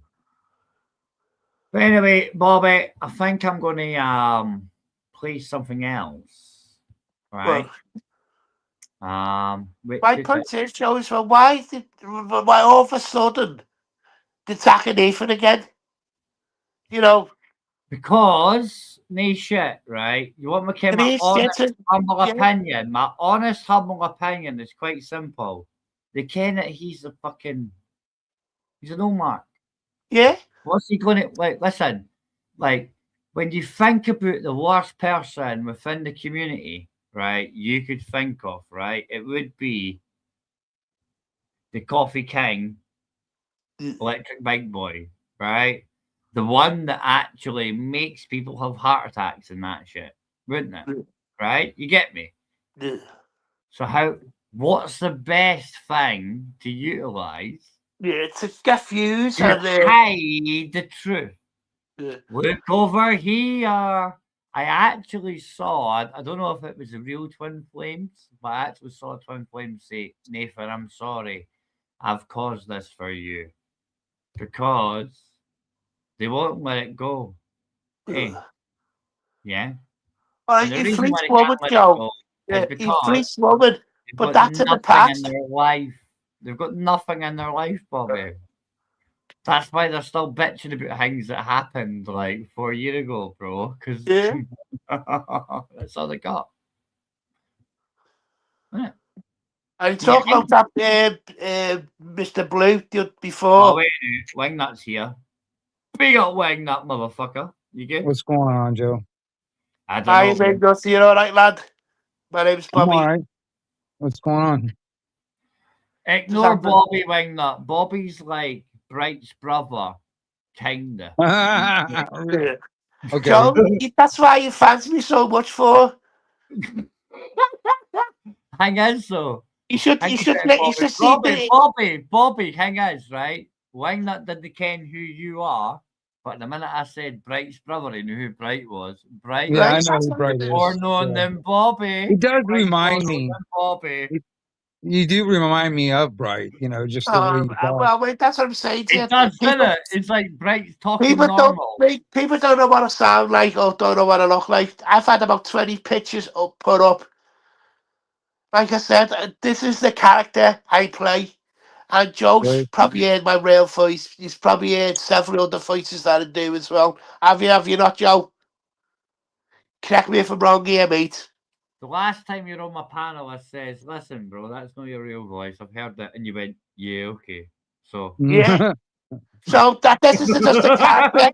Speaker 1: But anyway, Bobby, I think I'm going to play something else. Right?
Speaker 10: My point is, Joe, is why all of a sudden they're attacking Nathan again? You know.
Speaker 1: Because no shit, right? You want me to my honest, humble opinion? My honest, humble opinion is quite simple. They ken that he's a no mark.
Speaker 10: Yeah.
Speaker 1: What's he going to like? Listen, like when you think about the worst person within the community, right? You could think of, right? It would be the Coffee King, Electric Bike Boy, right? The one that actually makes people have heart attacks and that shit, wouldn't it? Right? You get me?
Speaker 10: Yeah.
Speaker 1: So what's the best thing to utilize?
Speaker 10: Yeah, to get views
Speaker 1: To hide the truth.
Speaker 10: Yeah.
Speaker 1: Look over here. I actually saw, I don't know if it was the real Twin Flames, but I actually saw Twin Flames say, Nathan, I'm sorry. I've caused this for you. Because they won't let it go. Hey. Yeah.
Speaker 10: Well,
Speaker 1: And the
Speaker 10: he
Speaker 1: reason
Speaker 10: fleeced
Speaker 1: why they
Speaker 10: woman,
Speaker 1: can't let it
Speaker 10: Joe.
Speaker 1: go
Speaker 10: Yeah,
Speaker 1: is
Speaker 10: he
Speaker 1: because
Speaker 10: fleeced woman,
Speaker 1: they've
Speaker 10: but
Speaker 1: got
Speaker 10: that's in the
Speaker 1: nothing
Speaker 10: past.
Speaker 1: in their life. They've got nothing in their life, Bobby. That's why they're still bitching about things that happened like 4 years ago, bro. Because that's all they got. Yeah.
Speaker 10: Are you talking about that Mr. Blue before?
Speaker 1: Oh, wait, Wingnut's here. Big up Wingnut, motherfucker. You good?
Speaker 17: What's going on, Joe?
Speaker 1: I don't
Speaker 10: Hi,
Speaker 1: know.
Speaker 10: Wingnut. You all right, lad? My name's
Speaker 17: I'm
Speaker 10: Bobby.
Speaker 17: all right. What's going on?
Speaker 1: Ignore Bobby Wingnut. Bobby's like Bright's brother, kinda.
Speaker 10: Yeah.
Speaker 17: Okay.
Speaker 10: Joe, that's why you fancy me so much for.
Speaker 1: Hang is so.
Speaker 10: You should
Speaker 1: Bobby,
Speaker 10: see
Speaker 1: Bobby, hang is, right? Wingnut didn't ken who you are, but the minute I said Bright's brother, he knew who Bright was. Bright,
Speaker 17: Yeah, I know who Bright is.
Speaker 1: more known than Bobby.
Speaker 17: He does
Speaker 1: Bright
Speaker 17: remind
Speaker 1: more known
Speaker 17: me.
Speaker 1: than Bobby.
Speaker 17: You do remind me of Bright, just the way you talk.
Speaker 10: well, wait, that's what I'm saying to you.
Speaker 1: It does, doesn't it? It's like Bright's talking
Speaker 10: People
Speaker 1: normal.
Speaker 10: people don't know what I sound like or don't know what I look like. I've had about 20 pictures put up. Like I said, this is the character I play. And Joe's
Speaker 17: Right.
Speaker 10: probably heard my real voice. He's probably heard several other voices that I do as well. Have you not, Joe? Correct me if I'm wrong here, mate.
Speaker 1: The last time you're on my panel, I says, listen, bro, that's not your real voice. I've heard that. And you went, yeah, okay. So.
Speaker 10: Yeah. So this is just a character.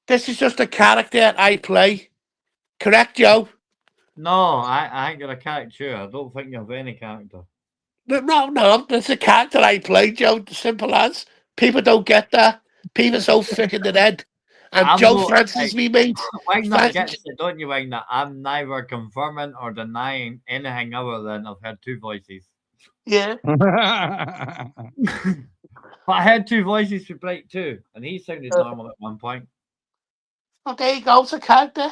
Speaker 10: This is just a character I play. Correct, Joe?
Speaker 1: No, I ain't got a character. I don't think you have any character.
Speaker 10: No, it's a character I play, Joe. Simple as. People don't get that. People are so thick in the head. And
Speaker 1: I'm
Speaker 10: Joe
Speaker 1: not,
Speaker 10: Francis, me mate.
Speaker 1: Wingnut
Speaker 10: Francis-
Speaker 1: gets it, don't you, Wingnut? I'm neither confirming or denying anything other than I've heard two voices.
Speaker 10: Yeah.
Speaker 1: But I heard two voices for Blake too, and he sounded normal at one point.
Speaker 10: Oh, there you go. It's a character.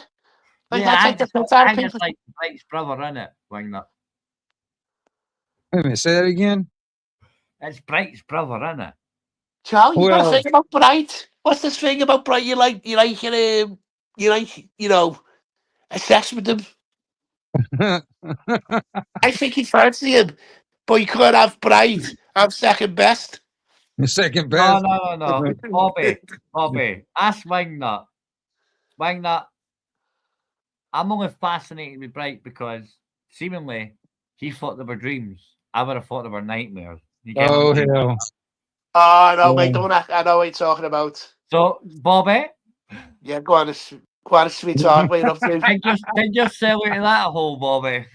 Speaker 10: Like,
Speaker 1: Yeah,
Speaker 10: I
Speaker 1: I
Speaker 10: take the
Speaker 1: just,
Speaker 10: piss out
Speaker 1: I
Speaker 10: of
Speaker 1: just
Speaker 10: people.
Speaker 1: like Blake's brother in it, Wingnut.
Speaker 17: Wait a minute, say that again.
Speaker 1: It's Bright's brother, isn't it?
Speaker 10: Joe, you got to
Speaker 17: Well-
Speaker 10: think about Bright. What's this thing about Bright? You like, you know, a sex with him. I think you fancy him, but you could have Bright. I'm second best.
Speaker 17: The second
Speaker 1: No,
Speaker 17: best.
Speaker 1: no. Bobby, ask Wingnut. Wingnut, I'm only fascinated with Bright because seemingly he thought they were dreams. I would have thought they were nightmares. You get what
Speaker 17: Oh
Speaker 1: I'm saying?
Speaker 17: hell.
Speaker 10: Oh, no,
Speaker 17: Yeah.
Speaker 10: mate, don't act. I know what you're talking about.
Speaker 1: So, Bobby,
Speaker 10: Yeah, go on, sweetheart. What you up to?
Speaker 1: I just sell it to that hole, Bobby.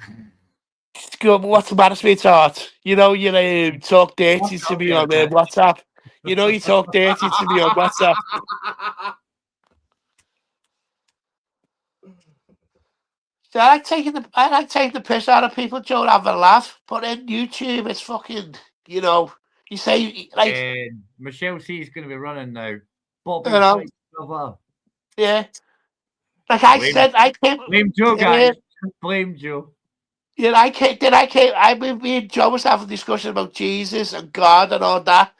Speaker 10: Go on, what's the matter, sweetheart? You know, you talk dirty to me on WhatsApp. You know, you talk dirty to me on WhatsApp. So I like taking the piss out of people, Joe, and having a laugh. But in YouTube, it's fucking, you know, you say like,
Speaker 1: Michelle C is going to be running now. Bobby,
Speaker 10: you know,
Speaker 1: Bright's brother.
Speaker 10: yeah. Like I
Speaker 1: Blame-
Speaker 10: said, I came.
Speaker 1: Blame Joe, guys. Blame Joe.
Speaker 10: Yeah, me and Joe was having a discussion about Jesus and God and all that.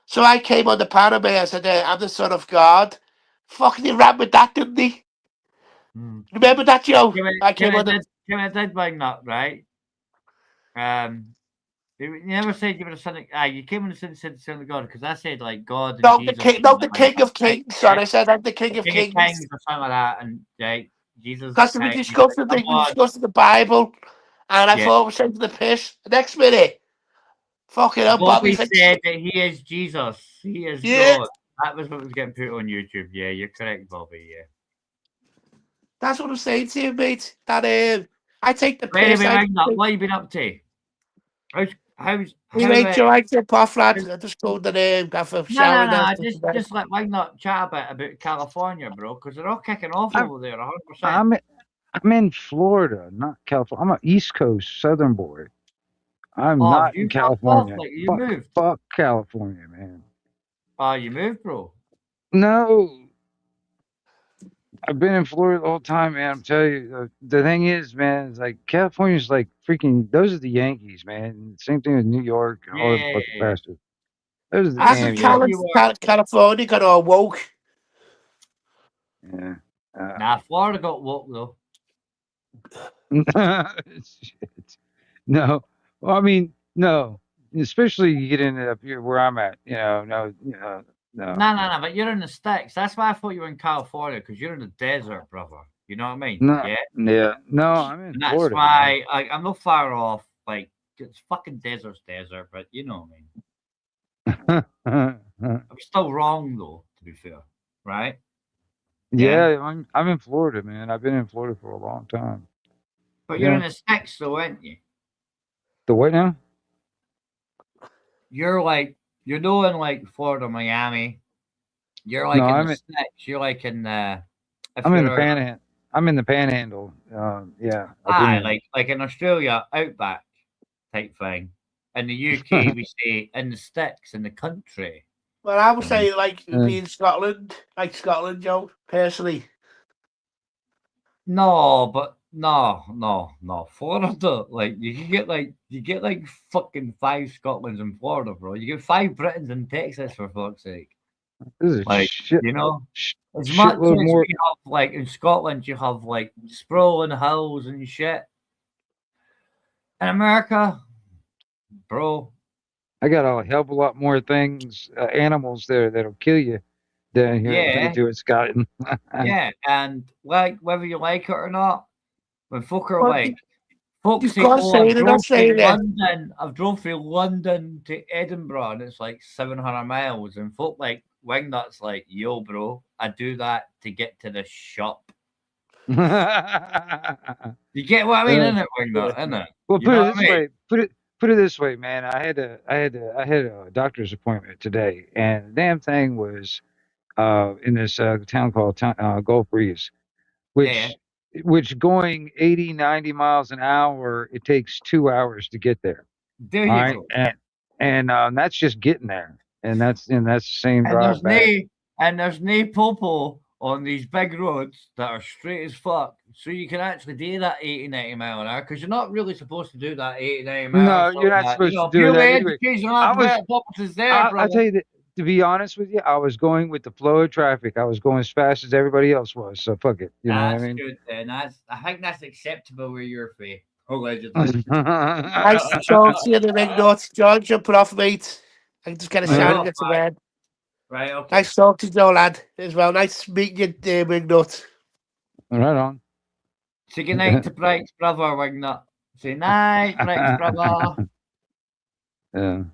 Speaker 10: So I came on the panel, I said, I'm the son of God. Fucking he ran with that, didn't he? Remember that, Joe? I came on the...
Speaker 1: I did bring that, right? You never said you were a son of... you came on and said son of God, because I said, like, God and
Speaker 10: No,
Speaker 1: Jesus.
Speaker 10: the King of Kings. Sorry, I said I'm the King of Kings.
Speaker 1: Or something like that, and, right, Jesus...
Speaker 10: Because we discussed the Bible, and I thought we were taking the piss. The next minute, fucking hell,
Speaker 1: Bobby
Speaker 10: Bobby
Speaker 1: said that he is Jesus. He is God. That was what was getting put on YouTube. Yeah, you're correct, Bobby, yeah.
Speaker 10: That's what I'm saying to you, mate. That I take the piss.
Speaker 1: Anyway, what have you been up to? How's
Speaker 10: Anyway, Joe, I jump off, lad. I just go to the have a shower.
Speaker 1: No. Just like why not chat a bit about California, bro? Because they're all kicking off over there, 100%.
Speaker 11: I'm in Florida, not California. I'm an East Coast Southern boy. I'm not in California.
Speaker 1: Like, you moved.
Speaker 11: Fuck California, man.
Speaker 1: You moved, bro?
Speaker 11: No. I've been in Florida the whole time, man. I'm telling you, the thing is, man, it's like California's like freaking. Those are the Yankees, man. Same thing with New York and all those fucking bastards. Those are the damn Yankees.
Speaker 10: California got all woke.
Speaker 11: Yeah.
Speaker 1: Nah, Florida got woke though.
Speaker 11: Shit. No. Well, I mean, no. Especially you get into up here where I'm at. No.
Speaker 1: No. But you're in the sticks. That's why I thought you were in California, because you're in the desert, brother. You know what I mean?
Speaker 11: No,
Speaker 1: yeah.
Speaker 11: No, I'm in
Speaker 1: and that's
Speaker 11: Florida.
Speaker 1: Why I'm not far off. Like, it's fucking desert, but you know what I mean. I'm still wrong though, to be fair, right?
Speaker 11: Yeah, I'm in Florida, man. I've been in Florida for a long time.
Speaker 1: But you're in the sticks, though, aren't you?
Speaker 11: The what now?
Speaker 1: You're in like Florida, Miami. You're like in the sticks. You're like in the.
Speaker 11: I'm in the Panhandle. I'm in the Panhandle. Yeah.
Speaker 1: Like in Australia, outback type thing. In the UK, we say in the sticks, in the country.
Speaker 10: Well, I would say like being Scotland, Joe, personally.
Speaker 1: No, but no. Florida, like you get like fucking 5 Scotlands in Florida, bro. You get 5 Britons in Texas, for fuck's sake.
Speaker 11: This is
Speaker 1: like
Speaker 11: shit.
Speaker 1: You know, as much as
Speaker 11: more.
Speaker 1: we have like in Scotland, you have like sprawling hills and shit. In America, bro,
Speaker 11: I got a hell of a lot more things, animals there that'll kill you than here than you do in Scotland.
Speaker 1: Yeah, and like whether you like it or not, when folk are like, folks say, I've drove from London to Edinburgh, and it's like 700 miles, and folk like Wingnut's like, yo, bro, I do that to get to the shop. You get what I mean, innit, Wingnut, innit?
Speaker 11: Well, put it this way. Put it this way, man. I had a doctor's appointment today, and the damn thing was in this town called Gulf Breeze, which going 80, 90 miles an hour, it takes 2 hours to get there.
Speaker 1: There
Speaker 11: All
Speaker 1: you
Speaker 11: right,
Speaker 1: go.
Speaker 11: and that's just getting there, and that's the same
Speaker 1: And
Speaker 11: drive back.
Speaker 1: there's no popo on these big roads that are straight as fuck. So you can actually do that 80, 90 mile an hour because you're not really supposed to do that 80, 90 mile.
Speaker 11: No, you're not supposed to do that anyway.
Speaker 1: Educational
Speaker 11: I was,
Speaker 1: purposes there, bro.
Speaker 11: I tell you that, to be honest with you, I was going with the flow of traffic. I was going as fast as everybody else was. So fuck it. You know what I
Speaker 1: That's
Speaker 11: mean?
Speaker 1: good then. I think that's acceptable where you're from. Allegedly.
Speaker 10: Nice to talk to you, the big nuts. John, jumping off, mate. I can just get a
Speaker 1: Right
Speaker 10: shower
Speaker 1: on,
Speaker 10: and get to bed.
Speaker 1: Right, okay.
Speaker 10: Nice talking to you, Joe, lad, as well. Nice meeting you, big nut.
Speaker 11: Right on.
Speaker 1: Say good night to Bright's brother, Wignut. Say night, Bright's brother.
Speaker 11: Yeah.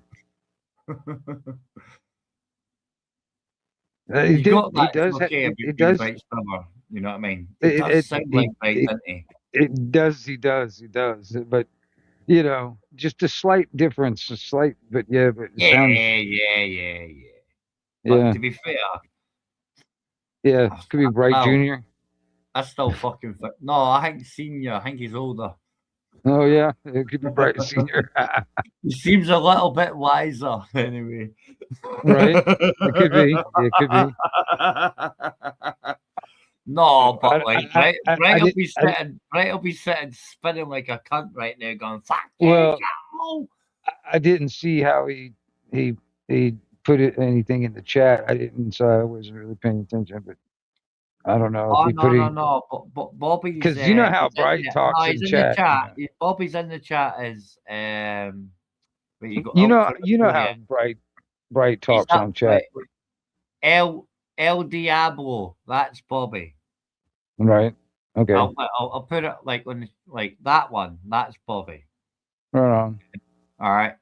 Speaker 1: He got
Speaker 11: He
Speaker 1: that.
Speaker 11: does.
Speaker 1: It's okay
Speaker 11: It
Speaker 1: being
Speaker 11: does.
Speaker 1: Bright's brother. You know what I mean? It does sound like Bright, doesn't he?
Speaker 11: It does. He does. But you know, just a slight difference. A slight, but yeah. But it
Speaker 1: Yeah,
Speaker 11: sounds.
Speaker 1: yeah. But
Speaker 11: Yeah.
Speaker 1: to be fair,
Speaker 11: Yeah. Could be Bright
Speaker 1: well,
Speaker 11: Junior.
Speaker 1: I still fucking no. I think senior. I think he's older.
Speaker 11: Oh yeah, it could be Bright Senior.
Speaker 1: He seems a little bit wiser, anyway.
Speaker 11: Right? It could be. It could be.
Speaker 1: No, but like Bright will be
Speaker 11: I-
Speaker 1: sitting. Bright will be sitting, spinning like a cunt right now, going "fuck
Speaker 11: Well,
Speaker 1: you."
Speaker 11: I didn't see how he put anything in the chat. I didn't, so I wasn't really paying attention. But I don't know if
Speaker 1: Oh
Speaker 11: he put it
Speaker 1: no. But Bobby's
Speaker 11: because you know how
Speaker 1: he's in
Speaker 11: Bright
Speaker 1: the-
Speaker 11: talks
Speaker 1: no,
Speaker 11: in
Speaker 1: he's in the
Speaker 11: chat.
Speaker 1: chat. Bobby's in the chat as But you got
Speaker 11: You know
Speaker 1: ultra
Speaker 11: how Bright
Speaker 1: He's
Speaker 11: talks
Speaker 1: up
Speaker 11: on chat,
Speaker 1: El Diablo. That's Bobby.
Speaker 11: right? Okay,
Speaker 1: I'll put it like like that one. That's Bobby.
Speaker 11: right on.
Speaker 1: All right.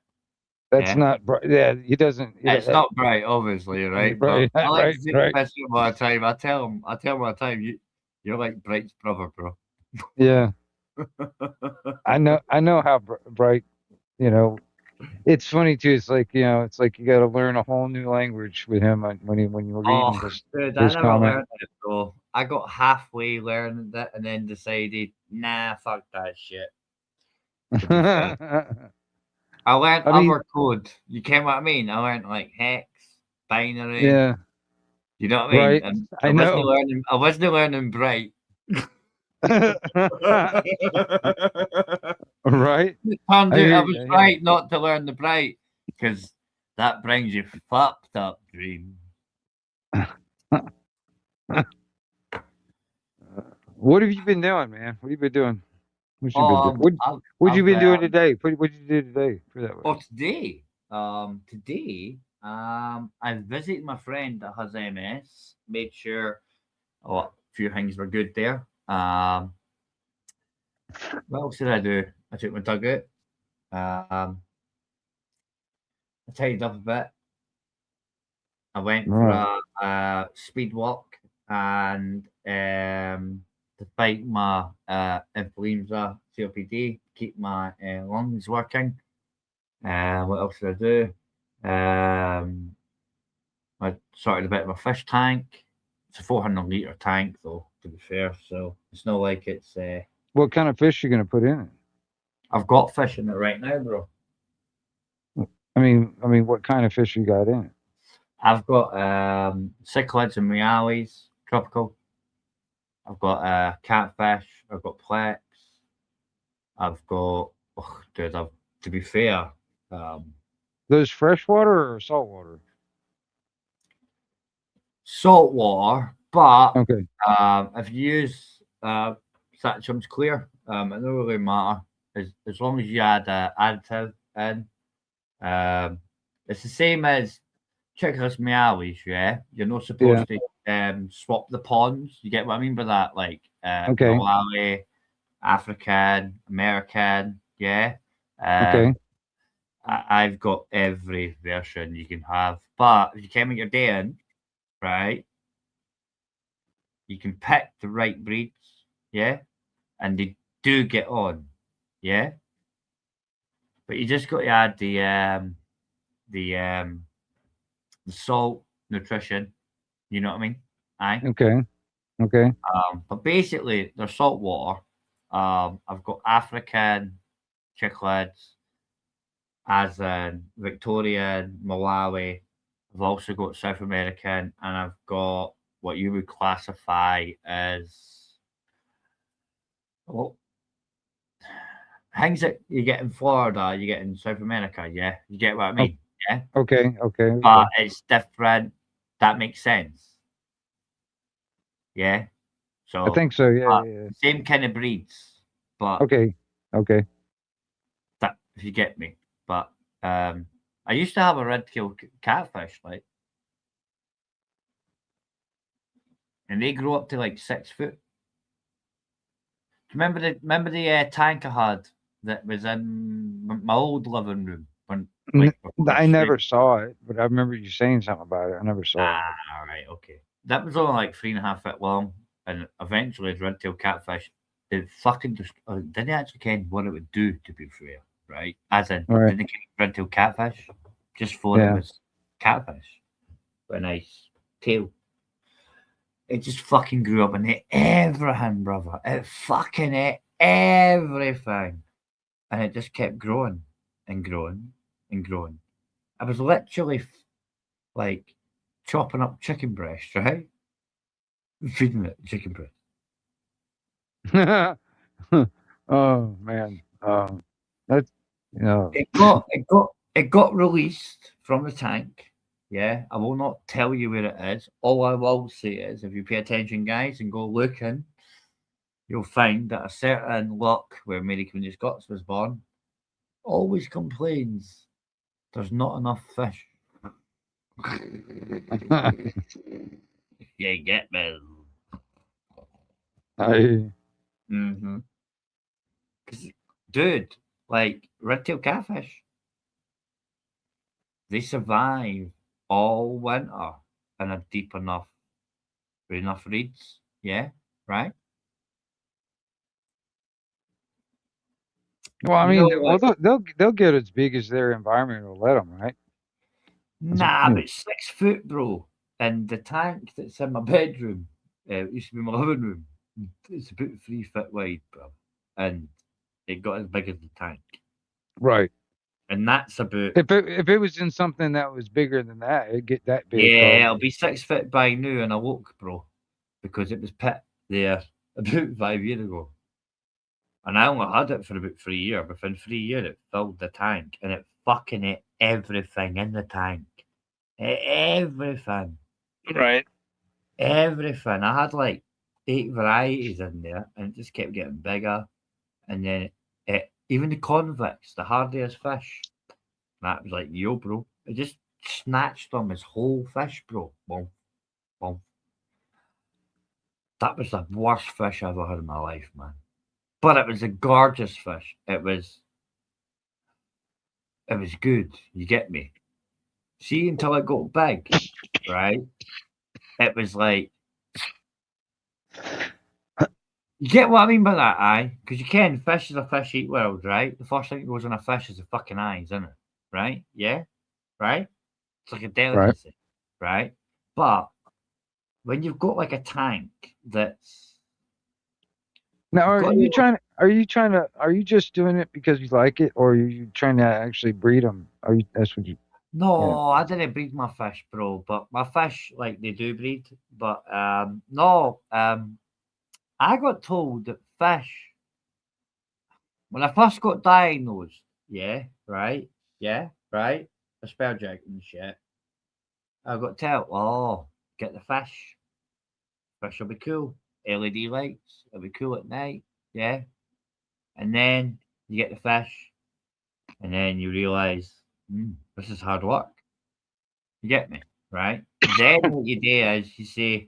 Speaker 11: That's
Speaker 1: Yeah.
Speaker 11: not Bright. Yeah, he doesn't.
Speaker 1: It's not Bright, obviously, right?
Speaker 11: Right,
Speaker 1: But I like to
Speaker 11: right,
Speaker 1: take
Speaker 11: right.
Speaker 1: the piss out all the time. I tell him all the time, you're like Bright's brother, bro.
Speaker 11: Yeah, I know how Bright. You know, it's funny too. It's like it's like you got to learn a whole new language with him when you're reading
Speaker 1: Oh,
Speaker 11: his
Speaker 1: dude, I
Speaker 11: his
Speaker 1: never
Speaker 11: comment.
Speaker 1: learned it, bro. I got halfway learning that and then decided, nah, fuck that shit. I learned other code. You get what I mean? I learned like hex, binary.
Speaker 11: Yeah.
Speaker 1: You know what I mean?
Speaker 11: Right.
Speaker 1: And
Speaker 11: I know.
Speaker 1: I wasn't learning Bright.
Speaker 11: Right.
Speaker 1: I was right not to learn the Bright because that brings you fucked up dreams.
Speaker 11: What have you been doing, man? What have you been doing? What you been doing? What you been doing today? What did you do today? Put it that way.
Speaker 1: Oh, today, I visited my friend that has MS. Made sure, a few things were good there. What else did I do? I took my dog out. I tidied up a bit. I went for a speed walk and to fight my influenza, COPD, keep my lungs working. What else did I do? I sorted a bit of a fish tank. It's a 400-litre tank, though, to be fair. So it's not like it's.
Speaker 11: What kind of fish you gonna put in it?
Speaker 1: I've got fish in it right now, bro.
Speaker 11: I mean, what kind of fish you got in it?
Speaker 1: I've got cichlids and reales, tropical. I've got catfish. I've got plex. I've got, to be fair,
Speaker 11: those freshwater or saltwater?
Speaker 1: Saltwater, but
Speaker 11: okay.
Speaker 1: If you use Satchum's clear, it doesn't really matter as long as you add additive in. It's the same as Chickless Meowies, yeah. You're not supposed to swap the ponds. You get what I mean by that? Like Malawi, African, American, yeah.
Speaker 11: Okay.
Speaker 1: I've got every version you can have, but if you came with your day in, right, you can pick the right breeds, yeah, and they do get on, yeah. But you just got to add the salt, nutrition, You know what I mean? Aye.
Speaker 11: Okay. Okay.
Speaker 1: But basically, they're saltwater. I've got African cichlids, as in Victorian, Malawi. I've also got South American, and I've got what you would classify as, well, things that you get in Florida, you get in South America. Yeah, you get what I mean. Yeah,
Speaker 11: Okay. Okay.
Speaker 1: but it's different. That makes sense. Yeah. So
Speaker 11: I think so. Yeah. Yeah.
Speaker 1: same kind of breeds, but
Speaker 11: Okay. Okay.
Speaker 1: that, if you get me. But I used to have a red-tailed catfish, like, and they grow up to like 6 foot. Remember the tank I had that was in my old living room when, like,
Speaker 11: I never saw it, but I remember you saying something about it. I never saw it.
Speaker 1: all right, okay. That was only like 3.5 feet long, and eventually, as red-tailed catfish, it fucking just didn't actually care what it would do. To be fair, right? As in,
Speaker 11: Right.
Speaker 1: didn't care red-tailed catfish, just thought
Speaker 11: Yeah.
Speaker 1: it was catfish with a nice tail. It just fucking grew up and ate everything, brother. It fucking ate everything, and it just kept growing and growing and growing. I was literally like chopping up chicken breast, right? Feeding it chicken breast.
Speaker 11: Oh man. That's
Speaker 1: It got released from the tank. Yeah, I will not tell you where it is. All I will say is, if you pay attention, guys, and go looking, you'll find that a certain loch where Mary Queen of Scots was born always complains there's not enough fish. You get me?
Speaker 11: I
Speaker 1: Mm-hmm. Dude, like red-tailed catfish, they survive all winter in a deep enough, reeds. Yeah, right.
Speaker 11: well, I
Speaker 1: You know,
Speaker 11: mean, well,
Speaker 1: like,
Speaker 11: they'll get as big as their environment will let them, right?
Speaker 1: nah, but 6 foot, bro. And the tank that's in my bedroom, it used to be my living room. It's about 3 foot wide, bro, and it got as big as the tank.
Speaker 11: Right.
Speaker 1: And that's about,
Speaker 11: If it was in something that was bigger than that, it'd get that big.
Speaker 1: yeah,
Speaker 11: Probably.
Speaker 1: it'll be 6 foot by now in a look, bro, because it was pit there about 5 years ago. And I only had it for about 3 years. Within 3 years, it filled the tank, and it fucking ate everything in the tank. Everything.
Speaker 11: Right.
Speaker 1: Everything. I had like 8 varieties in there, and it just kept getting bigger. And then even the convicts, the hardiest fish, that was like, yo, bro. It just snatched them as whole fish, bro. Boom, boom. That was the worst fish I ever had in my life, man. But it was a gorgeous fish. It was good. You get me? See, until it got big, right? It was like, you get what I mean by that, aye? Because you can, fish is a fish eat world, right? The first thing that goes on a fish is the fucking eyes, isn't it? Right? Yeah? Right? It's like a delicacy, right? But when you've got like a tank that's
Speaker 11: Now,
Speaker 1: got
Speaker 11: are you just doing it because you like it, or are you trying to actually breed them? That's what you?
Speaker 1: no, I didn't breed my fish, bro. But my fish, like, they do breed. But no, I got told that fish, when I first got diagnosed, yeah, right, aspergic and shit, I got told, oh, get the fish. Fish will be cool. LED lights, it'll be cool at night, yeah. And then you get the fish, and then you realize, this is hard work. You get me, right? Then what you do is you say,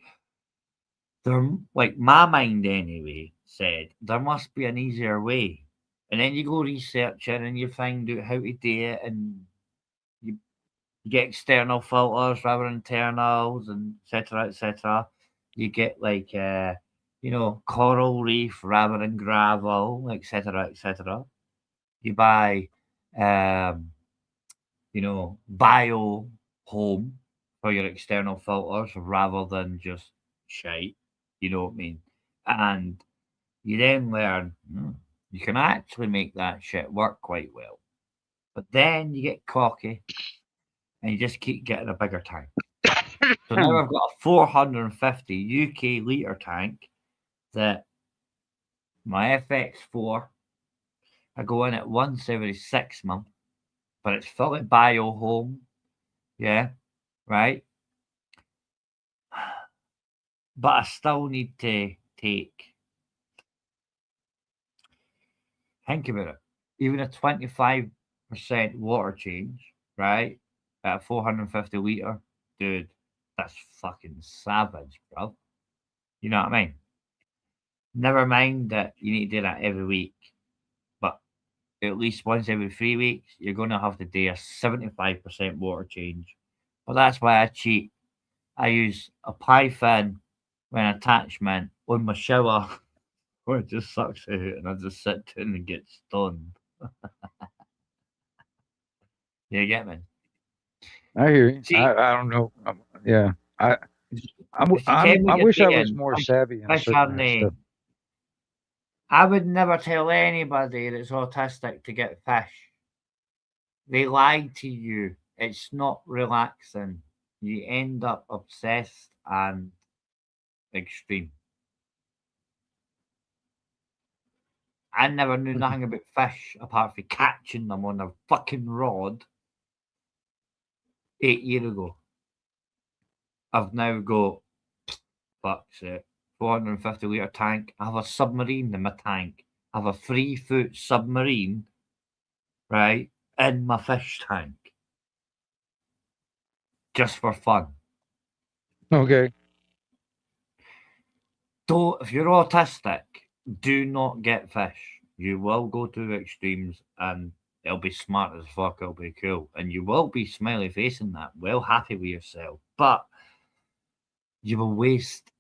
Speaker 1: like my mind anyway said, there must be an easier way. And then you go researching and you find out how to do it, and you get external filters rather than internals, and etc. etc. You get like coral reef rather than gravel, etc. etc. You buy bio home for your external filters rather than just shite. You know what I mean? And you then learn you can actually make that shit work quite well. But then you get cocky and you just keep getting a bigger tank. So now I've got a 450 UK litre tank that my FX4, I go in at once every 6 months, but it's fully bio home. Yeah, right. But I still need to take, think about it, even a 25% water change, right, at a 450 litre, dude, that's fucking savage, bro. You know what I mean? Never mind that you need to do that every week, but at least once every 3 weeks, you're going to have to do a 75% water change. But that's why I cheat. I use a Python with an attachment on my shower where it just sucks out and I just sit down and get stoned. You get me?
Speaker 11: I hear you.
Speaker 1: See,
Speaker 11: I don't know. Yeah. I
Speaker 1: if you came
Speaker 11: I
Speaker 1: with your
Speaker 11: wish I was
Speaker 1: dating,
Speaker 11: more savvy on
Speaker 1: fish
Speaker 11: certain
Speaker 1: aren't
Speaker 11: stuff.
Speaker 1: I would never tell anybody that's autistic to get fish. They lie to you. It's not relaxing. You end up obsessed and extreme. I never knew nothing about fish apart from catching them on a fucking rod 8 years ago. I've now got, fuck's it, 450 litre tank. I have a submarine in my tank. I have a 3-foot submarine, right, in my fish tank. Just for fun.
Speaker 11: Okay.
Speaker 1: Don't, if you're autistic, do not get fish. You will go to extremes and it'll be smart as fuck, it'll be cool. And you will be smiley facing that, well happy with yourself. But you will waste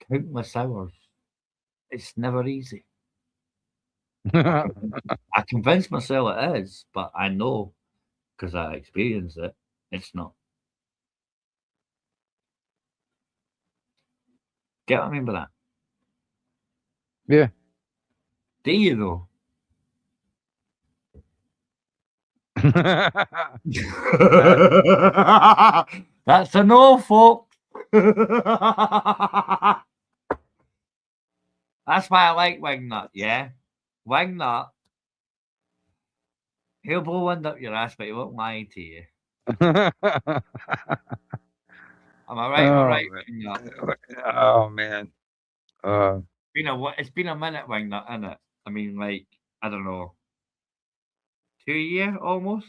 Speaker 1: countless hours. It's never easy. I convince myself it is, but I know because I experienced it, it's not. Get what I mean by that?
Speaker 11: Yeah.
Speaker 1: Do you though? That's a no, folks. That's why I like Wingnut, yeah? Wingnut, he'll blow wind up your ass, but he won't lie to you. Am I right or right, Wingnut?
Speaker 11: Oh man.
Speaker 1: It's been a minute, Wingnut, isn't it? I mean, like, I don't know, 2 years almost?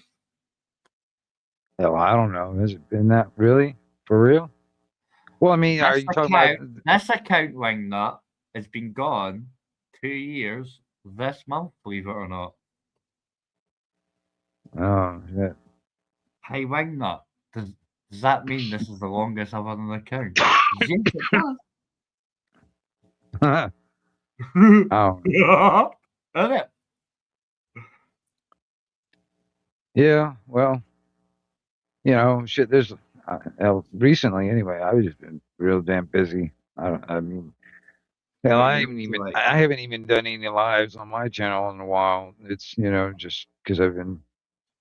Speaker 11: Hell, I don't know. Has it been that really? For real? Well, I mean, are
Speaker 1: This
Speaker 11: you talking about
Speaker 1: account, Wingnut, has been gone 2 years this month, believe it or not.
Speaker 11: Oh shit.
Speaker 1: Hey, Wingnut, does that mean this is the longest I've had an account? Yes, it does.
Speaker 11: Oh.
Speaker 1: Isn't it?
Speaker 11: Yeah, well, shit. There's recently anyway. I've just been real damn busy. I mean, hell, I haven't even done any lives on my channel in a while. It's just because I've been,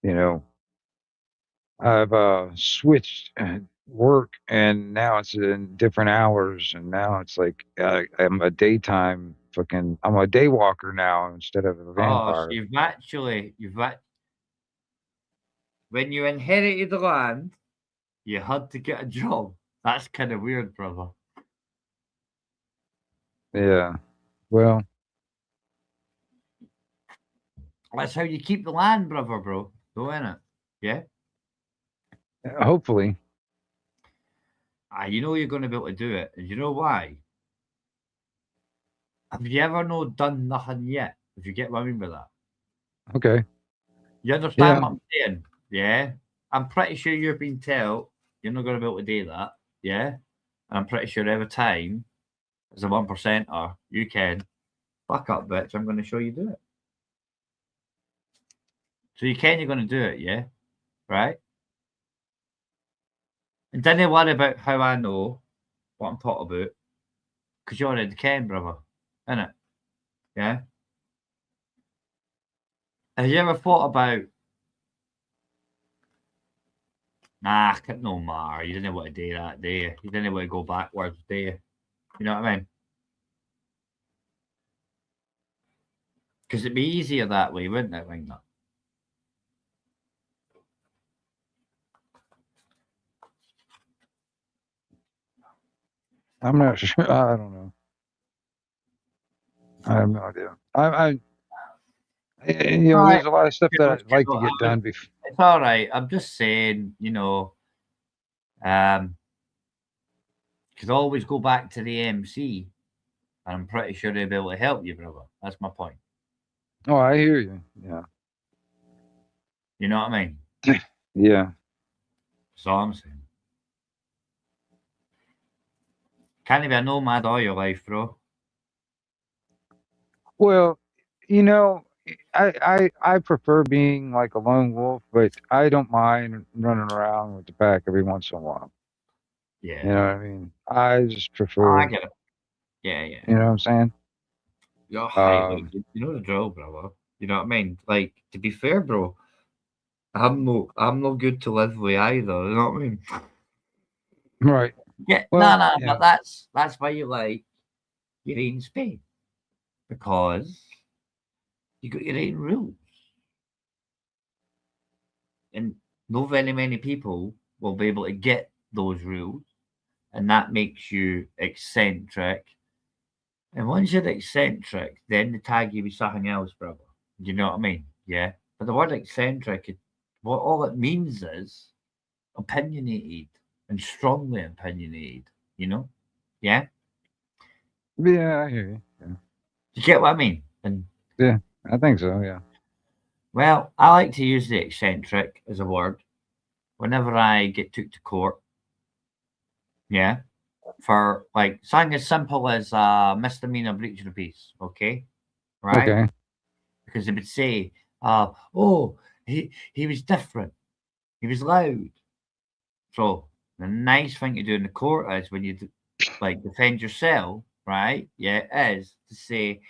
Speaker 11: you know, I've switched work and now it's in different hours and now it's like I'm a daytime I'm a day walker now instead of a
Speaker 1: Oh, so
Speaker 11: vampire.
Speaker 1: when you inherited the land, you had to get a job. That's kind of weird, brother.
Speaker 11: Yeah. Well,
Speaker 1: That's how you keep the land, brother, bro. Though, innit? Yeah?
Speaker 11: hopefully.
Speaker 1: You know you're going to be able to do it. And you know why? Have you ever done nothing yet? If you get what I mean by that.
Speaker 11: Okay.
Speaker 1: You understand
Speaker 11: Yeah.
Speaker 1: what I'm saying? Yeah? I'm pretty sure you've been told you're not going to be able to do that. Yeah? And I'm pretty sure every time, as a 1%er, you can. Fuck up, bitch. I'm going to show you do it. So you're going to do it, yeah? Right? And don't worry about how I know what I'm talking about, because you already can, brother, innit? Yeah? Have you ever thought about, nah, no matter, you didn't want to do that, do you? You didn't want to go backwards, do you? You know what I mean? Because it'd be easier that way, wouldn't it, Wingner?
Speaker 11: I'm not sure. I don't know. I have no idea. There's a lot of stuff that I'd like to get done before.
Speaker 1: It's all right. I'm just saying, could always go back to the MC, and I'm pretty sure they'll be able to help you, brother. That's my point.
Speaker 11: Oh, I hear you. Yeah.
Speaker 1: You know what I mean?
Speaker 11: Yeah.
Speaker 1: That's all I'm saying. Can't be a nomad all your life, bro.
Speaker 11: Well, I prefer being like a lone wolf, but I don't mind running around with the pack every once in a while.
Speaker 1: Yeah.
Speaker 11: You know what I mean? I just
Speaker 1: Oh,
Speaker 11: prefer.
Speaker 1: I get it. Yeah.
Speaker 11: You know what I'm saying?
Speaker 1: You're highly, you know the drill, brother. You know what I mean? Like, to be fair, bro, I'm no good to live with either. You know what I mean?
Speaker 11: Right.
Speaker 1: Yeah.
Speaker 11: Well,
Speaker 1: no.
Speaker 11: yeah.
Speaker 1: But that's why you like your own space, because you got your own rules, and not very many people will be able to get those rules, and that makes you eccentric. And once you're eccentric, then they tag you with something else, brother. You know what I mean? Yeah. But the word eccentric, what all it means is opinionated and strongly opinionated. You know? Yeah.
Speaker 11: Yeah, I hear you. Yeah.
Speaker 1: You get what I mean? And
Speaker 11: Yeah, I think so. Yeah.
Speaker 1: well, I like to use the eccentric as a word whenever I get took to court. Yeah. For like something as simple as misdemeanor breach of the peace. Okay. Right?
Speaker 11: Okay.
Speaker 1: Because they would say, oh, he was different. He was loud. So the nice thing to do in the court is when you defend yourself, right? Yeah, is to say,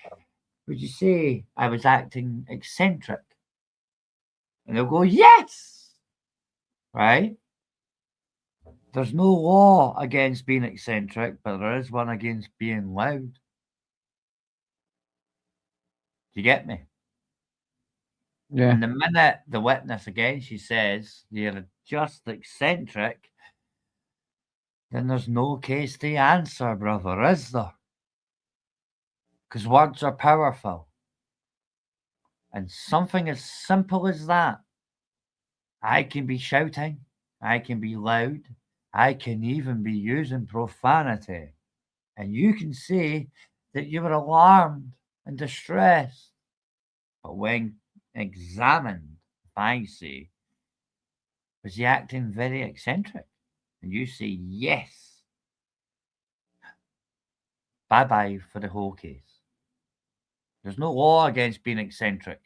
Speaker 1: would you say I was acting eccentric? And they'll go, yes, right? There's no law against being eccentric, but there is one against being loud. Do you get me?
Speaker 11: Yeah.
Speaker 1: And the minute the witness again, she says you're just eccentric, then there's no case to answer, brother, is there? Because words are powerful. And something as simple as that, I can be shouting, I can be loud, I can even be using profanity. And you can say that you were alarmed and distressed. But when examined, if I say, was he acting very eccentric? And you say yes. Bye bye for the whole case. There's no law against being eccentric.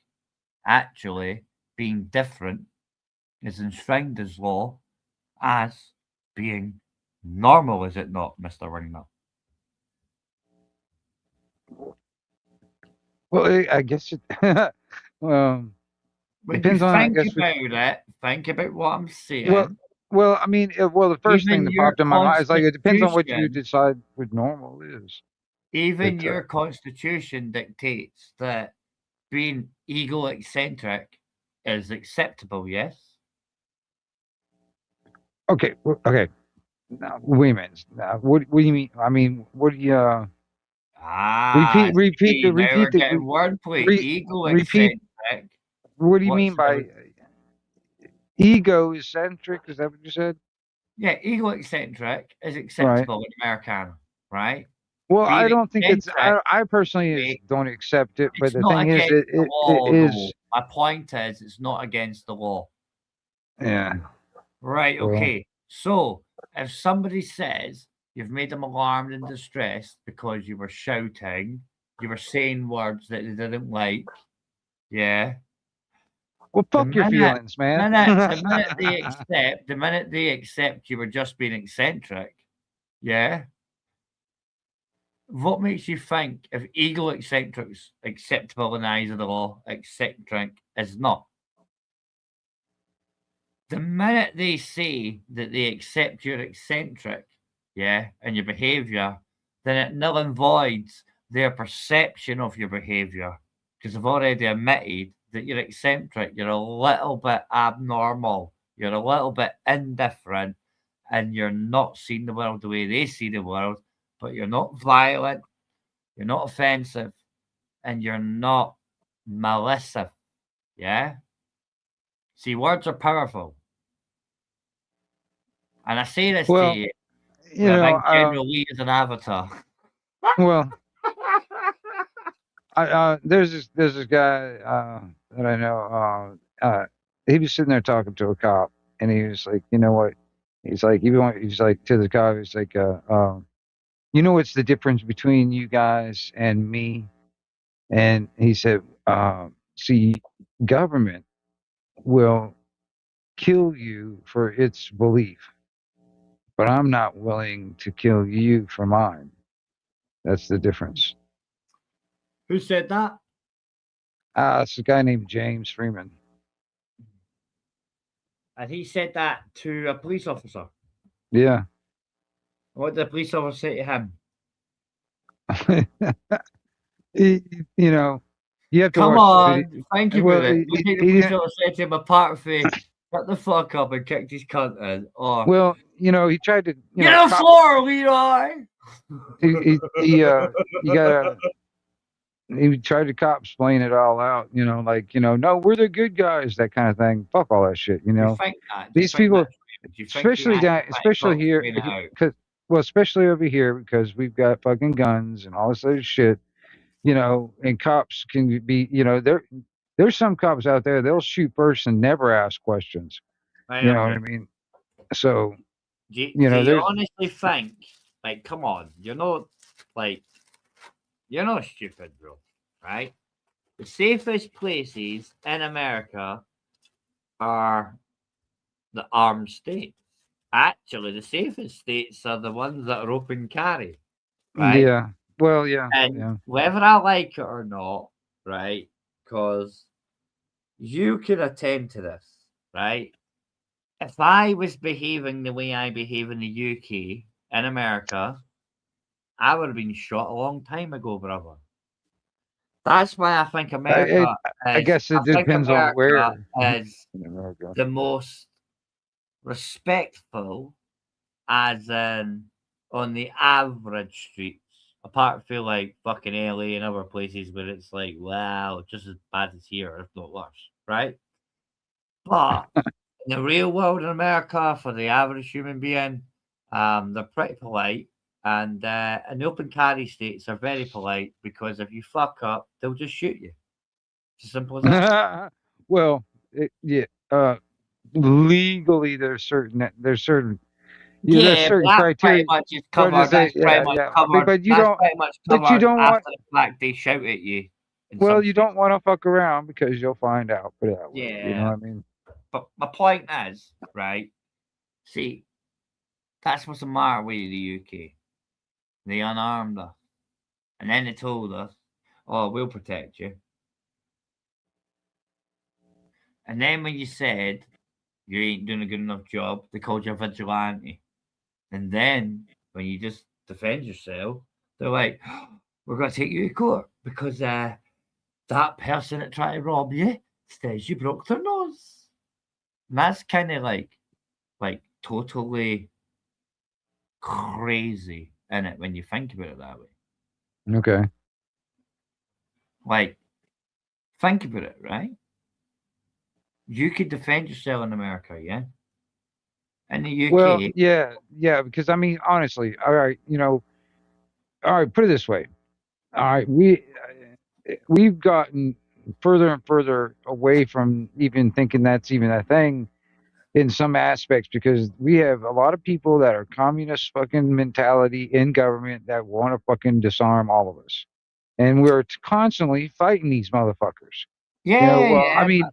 Speaker 1: Actually, being different is enshrined as law as being normal, is it not, Mr. Wingner?
Speaker 11: Well, I guess it.
Speaker 1: When
Speaker 11: Depends
Speaker 1: you
Speaker 11: on. I
Speaker 1: think
Speaker 11: guess.
Speaker 1: about it, think about what I'm saying.
Speaker 11: Well, I mean, the first thing
Speaker 1: Even
Speaker 11: that
Speaker 1: your
Speaker 11: popped in my mind is like it depends on what you
Speaker 1: constitution,
Speaker 11: decide what normal is.
Speaker 1: even
Speaker 11: But,
Speaker 1: your constitution dictates that being ego-eccentric is acceptable, yes?
Speaker 11: Okay. Okay. Now, wait a minute. Now, what do you mean? I mean, what do you? Repeat
Speaker 1: See, now we're
Speaker 11: the
Speaker 1: getting wordplay.
Speaker 11: repeat.
Speaker 1: Ego-eccentric.
Speaker 11: What do you
Speaker 1: What's
Speaker 11: mean by ego eccentric? Is that what you said?
Speaker 1: Yeah, ego-eccentric is
Speaker 11: Right.
Speaker 1: acceptable in Americana, right?
Speaker 11: Well, I
Speaker 1: Being
Speaker 11: don't think it's.
Speaker 1: eccentric,
Speaker 11: I personally don't accept it. But
Speaker 1: it's
Speaker 11: the
Speaker 1: not
Speaker 11: thing is,
Speaker 1: against the
Speaker 11: it
Speaker 1: law, though.
Speaker 11: is.
Speaker 1: My point is, it's not against the law.
Speaker 11: Yeah.
Speaker 1: Right,
Speaker 11: Well.
Speaker 1: okay. So, if somebody says you've made them alarmed and distressed because you were shouting, you were saying words that they didn't like, yeah.
Speaker 11: Well, fuck your feelings, man.
Speaker 1: The minute they accept you were just being eccentric, yeah. What makes you think if ego eccentric's acceptable in the eyes of the law, eccentric is not? The minute they say that they accept you're eccentric, yeah, and your behaviour, then it null and voids their perception of your behaviour because they've already admitted that you're eccentric, you're a little bit abnormal, you're a little bit indifferent, and you're not seeing the world the way they see the world, but you're not violent, you're not offensive, and you're not malicious. Yeah? See, words are powerful. And I say this
Speaker 11: Well,
Speaker 1: to you,
Speaker 11: you
Speaker 1: with a
Speaker 11: know,
Speaker 1: big General Lee as an avatar.
Speaker 11: well, there's this guy that I know. He was sitting there talking to a cop, and he was like, you know what? He's like, he's like to the cop, he's like, you know what's the difference between you guys and me? And he said, see, government will kill you for its belief, but I'm not willing to kill you for mine. That's the difference.
Speaker 1: Who said that?
Speaker 11: It's a guy named James Freeman.
Speaker 1: And he said that to a police officer.
Speaker 11: Yeah.
Speaker 1: What did the police officer say to him?
Speaker 11: You know, you have to
Speaker 1: Come
Speaker 11: watch the
Speaker 1: on, thank you
Speaker 11: well,
Speaker 1: for it. You think the police officer said to him apart from shut the fuck up and kicked his cunt in? Or
Speaker 11: well, you know, he tried to
Speaker 1: get on the floor, Leroy.
Speaker 11: You gotta he tried to cop explain it all out, you know, like, you know, no, we're the good guys, that kind of thing. Fuck all that shit, you know.
Speaker 1: think that?
Speaker 11: These people, especially here, because well, especially over here because we've got fucking guns and all this other shit, you know, and cops can be, you know, there's some cops out there they'll shoot first and never ask questions. You know what I mean? So,
Speaker 1: Do
Speaker 11: you know,
Speaker 1: you
Speaker 11: there's
Speaker 1: honestly think, like, come on, you're not stupid, bro, right? The safest places in America are the armed states. Actually, the safest states are the ones that are open carry, right?
Speaker 11: yeah. Well, yeah.
Speaker 1: And
Speaker 11: Yeah.
Speaker 1: whether I like it or not, right? Because you could attend to this, right? If I was behaving the way I behave in the UK, in America, I would have been shot a long time ago, brother. That's why I think America
Speaker 11: I guess it depends on where.
Speaker 1: is
Speaker 11: in America.
Speaker 1: the most respectful, as in on the average streets. Apart from like fucking LA and other places where it's like, wow, just as bad as here, if not worse, right? But in the real world in America, for the average human being, they're pretty polite. And in the open carry states, they're very polite because if you fuck up, they'll just shoot you. It's as simple as that.
Speaker 11: Well, legally there's certain yeah, there's certain criteria.
Speaker 1: Pretty much is covered. That's pretty much covered.
Speaker 11: But you
Speaker 1: That's
Speaker 11: don't.
Speaker 1: pretty much
Speaker 11: But you
Speaker 1: covered
Speaker 11: don't want.
Speaker 1: after the fact they shout at you.
Speaker 11: Well, you don't want to fuck around because you'll find out. Put it that way.
Speaker 1: Yeah.
Speaker 11: You know what I mean?
Speaker 1: But my point is, right? See, that's what's the matter with the UK. They unarmed us. And then they told us, oh, we'll protect you. And then when you said you ain't doing a good enough job, they called you a vigilante. And then when you just defend yourself, they're like, oh, we're going to take you to court because that person that tried to rob you says you broke their nose. And that's kind of like totally crazy, in it, when you think about it that way.
Speaker 11: Okay.
Speaker 1: Like, think about it, right? You could defend yourself in America, yeah? In the UK.
Speaker 11: Well, yeah, because I mean, honestly, all right, you know, all right, put it this way. All right, we've gotten further and further away from even thinking that's even a thing in some aspects because we have a lot of people that are communist fucking mentality in government that want to fucking disarm all of us. And we're constantly fighting these motherfuckers.
Speaker 1: Yeah,
Speaker 11: you know,
Speaker 1: yeah.
Speaker 11: I mean,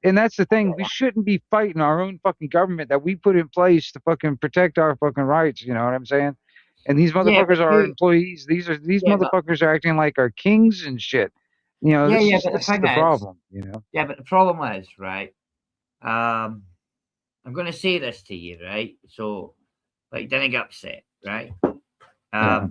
Speaker 11: and that's the thing. We shouldn't be fighting our own fucking government that we put in place to fucking protect our fucking rights. You know what I'm saying? And these
Speaker 1: Yeah, but
Speaker 11: motherfuckers are our employees. These
Speaker 1: yeah, but
Speaker 11: motherfuckers are acting like our kings and shit. You know,
Speaker 1: yeah, yeah,
Speaker 11: this
Speaker 1: but the
Speaker 11: is
Speaker 1: thing
Speaker 11: the
Speaker 1: is,
Speaker 11: problem. You know.
Speaker 1: yeah, but the problem is, right? I'm going to say this to you, right? So, like, don't get upset, right?
Speaker 11: Yeah.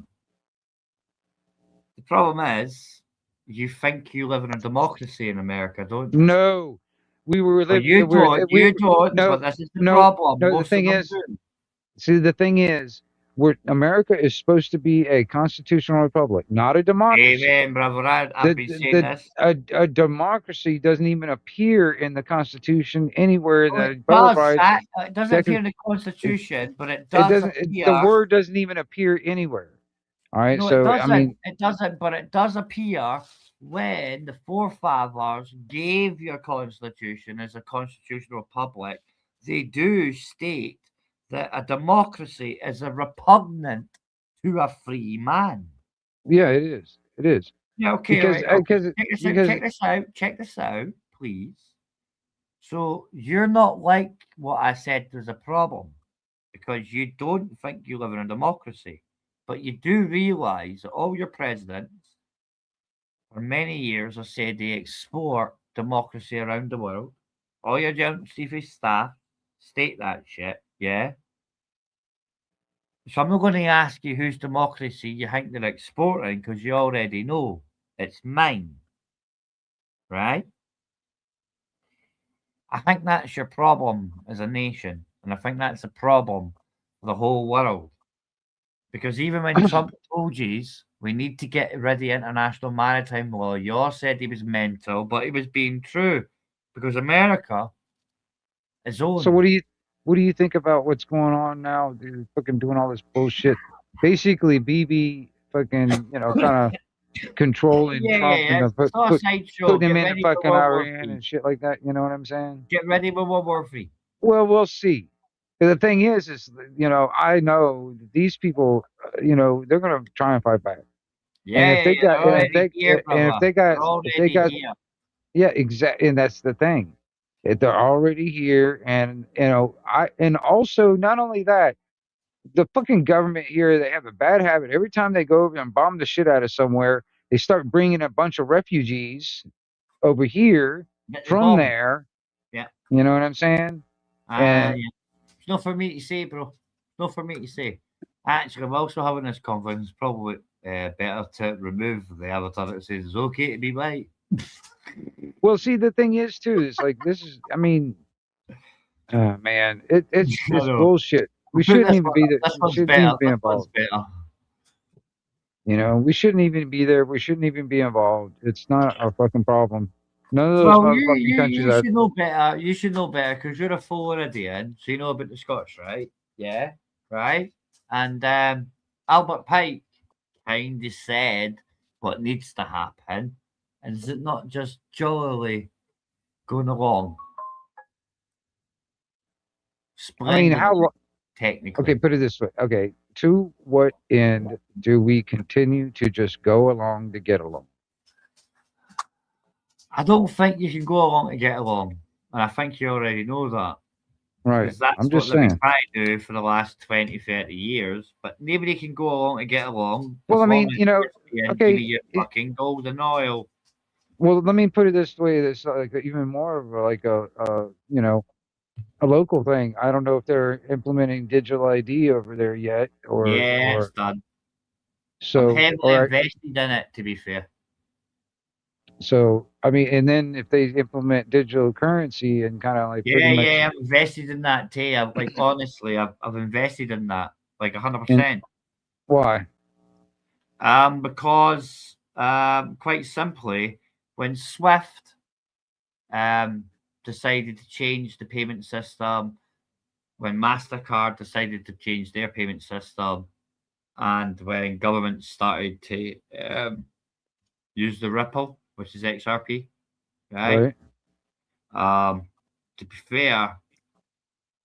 Speaker 1: The problem is, you think you live in a democracy in America, don't you?
Speaker 11: No, we were
Speaker 1: Well,
Speaker 11: living.
Speaker 1: you don't.
Speaker 11: We
Speaker 1: You don't.
Speaker 11: no,
Speaker 1: But this is the
Speaker 11: no,
Speaker 1: problem.
Speaker 11: no. The
Speaker 1: Most of
Speaker 11: thing
Speaker 1: them
Speaker 11: is,
Speaker 1: do.
Speaker 11: see, the thing is, America is supposed to be a constitutional republic, not a democracy.
Speaker 1: Amen, brother. I've been saying this.
Speaker 11: A democracy doesn't even appear in the Constitution anywhere in
Speaker 1: Oh,
Speaker 11: the
Speaker 1: it
Speaker 11: Bill of
Speaker 1: does.
Speaker 11: Rights.
Speaker 1: It doesn't appear in the Constitution, but it
Speaker 11: It
Speaker 1: does
Speaker 11: doesn't. The
Speaker 1: appear.
Speaker 11: word doesn't even appear anywhere. All right.
Speaker 1: No, it
Speaker 11: So I
Speaker 1: doesn't.
Speaker 11: mean,
Speaker 1: It doesn't, but it does appear when the forefathers gave your constitution as a constitutional republic. They do state that a democracy is a repugnant to a free man.
Speaker 11: yeah, it is. It is.
Speaker 1: Yeah, okay,
Speaker 11: Because
Speaker 1: right. Okay.
Speaker 11: because
Speaker 1: Check this out. Check this out, please. So you're not like what I said was a problem because you don't think you live in a democracy, but you do realize that all your presidents for many years have said they export democracy around the world. All your General Chief of Staff state that shit, yeah? So I'm not going to ask you whose democracy you think they're exporting because you already know it's mine, right? I think that's your problem as a nation, and I think that's a problem for the whole world. Because even when Trump told you we need to get rid of international maritime law, you all said he was mental, but he was being true because America is owned.
Speaker 11: So what do you think about what's going on now? They're fucking doing all this bullshit. Basically, BB fucking kind of controlling
Speaker 1: Yeah,
Speaker 11: Trump
Speaker 1: yeah,
Speaker 11: and
Speaker 1: it's not a sideshow.
Speaker 11: putting him
Speaker 1: Get
Speaker 11: into
Speaker 1: ready for
Speaker 11: fucking
Speaker 1: World War
Speaker 11: Iran
Speaker 1: III.
Speaker 11: and shit like that. You know what I'm saying?
Speaker 1: Get ready for World War III.
Speaker 11: Well, we'll see. The thing is I know these people, they're gonna try and fight back. And
Speaker 1: Yeah,
Speaker 11: if
Speaker 1: yeah,
Speaker 11: they
Speaker 1: yeah.
Speaker 11: got,
Speaker 1: They're already here,
Speaker 11: and
Speaker 1: brother. They're
Speaker 11: if they
Speaker 1: already
Speaker 11: got,
Speaker 1: here.
Speaker 11: yeah, exactly, and that's the thing. They're already here, and and also not only that, the fucking government here, they have a bad habit. Every time they go over and bomb the shit out of somewhere, they start bringing a bunch of refugees over here
Speaker 1: Get the
Speaker 11: from
Speaker 1: bomb.
Speaker 11: there.
Speaker 1: Yeah.
Speaker 11: You know what I'm saying? And
Speaker 1: Yeah. It's not for me to say, bro. It's not for me to say. Actually, I'm also having this conference. Probably better to remove the avatar that says it's okay to be white.
Speaker 11: well, see, the thing is too, it's like this is. I mean, man, it's
Speaker 1: I know.
Speaker 11: bullshit. We
Speaker 1: Put
Speaker 11: shouldn't
Speaker 1: this
Speaker 11: even
Speaker 1: one.
Speaker 11: be there.
Speaker 1: This
Speaker 11: We
Speaker 1: one's
Speaker 11: shouldn't
Speaker 1: better.
Speaker 11: even be
Speaker 1: This one's
Speaker 11: involved.
Speaker 1: better.
Speaker 11: We shouldn't even be there. We shouldn't even be involved. It's not our fucking problem. None of those
Speaker 1: Well,
Speaker 11: motherfucking countries
Speaker 1: you
Speaker 11: are.
Speaker 1: should know better. You should know better because you're a Floridian, so you know about the Scots, right? Yeah, right. And Albert Pike kind of said what needs to happen, and is it not just jollily going along?
Speaker 11: I mean,
Speaker 1: Splendidly, technically.
Speaker 11: okay, put it this way. Okay, to what end do we continue to just go along to get along?
Speaker 1: I don't think you can go along to get along, and I think you already know that.
Speaker 11: Right.
Speaker 1: Because that's
Speaker 11: I'm
Speaker 1: what
Speaker 11: just
Speaker 1: they've been
Speaker 11: saying.
Speaker 1: trying to do for the last 20, 30 years. But nobody can go along to get along
Speaker 11: Well,
Speaker 1: as
Speaker 11: I
Speaker 1: long
Speaker 11: mean,
Speaker 1: as you give me your fucking golden oil.
Speaker 11: Well, let me put it this way. This like even more of like a local thing. I don't know if they're implementing digital ID over there yet,
Speaker 1: Yeah, it's
Speaker 11: or
Speaker 1: done. I'm
Speaker 11: so
Speaker 1: heavily invested in it, to be fair.
Speaker 11: so. I mean, and then if they implement digital currency and kind of like pretty
Speaker 1: Yeah,
Speaker 11: much,
Speaker 1: yeah, I'm invested in that too. Like honestly, I've invested in that like 100%.
Speaker 11: and why?
Speaker 1: Because quite simply, when Swift decided to change the payment system, when MasterCard decided to change their payment system, and when governments started to use the Ripple, which is XRP, right? To be fair,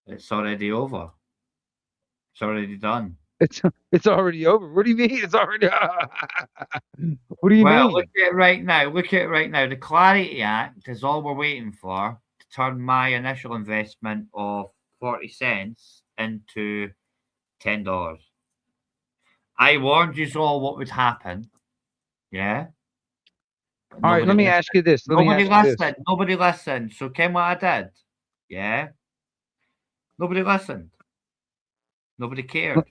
Speaker 1: it's already over. It's already done.
Speaker 11: It's already over. What do you mean? It's already. What do you
Speaker 1: Well,
Speaker 11: mean?
Speaker 1: look at it right now. Look at it right now. The Clarity Act is all we're waiting for to turn my initial investment of 40 cents into $10. I warned you all what would happen. Yeah. But
Speaker 11: All right, let me ask you this.
Speaker 1: Nobody listened. Nobody listened. So, Ken, what I did? Yeah. Nobody listened. Nobody cared.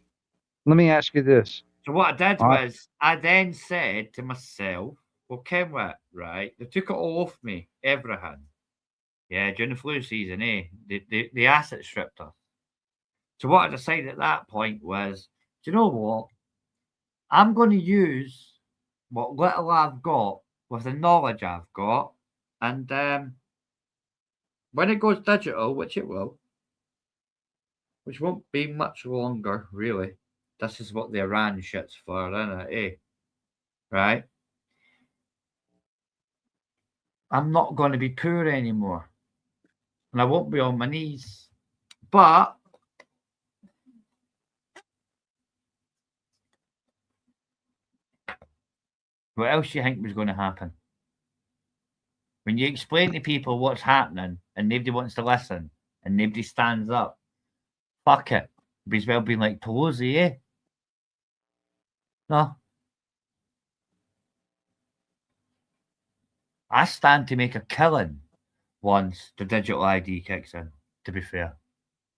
Speaker 11: Let me ask you this.
Speaker 1: So what I did
Speaker 11: All right.
Speaker 1: was I then said to myself, well, Ken, what, right? They took it all off me, everything. Yeah, during the flu season, eh? The asset stripped us. So what I decided at that point was, do you know what? I'm going to use what little I've got with the knowledge I've got, and when it goes digital, which it will, which won't be much longer, really. This is what the Iran shit's for, isn't it? Eh? Right? I'm not going to be poor anymore. And I won't be on my knees. But what else do you think was going to happen? When you explain to people what's happening and nobody wants to listen and nobody stands up, fuck it. Be as well being like Pelosi, eh? No. I stand to make a killing once the digital ID kicks in, to be fair.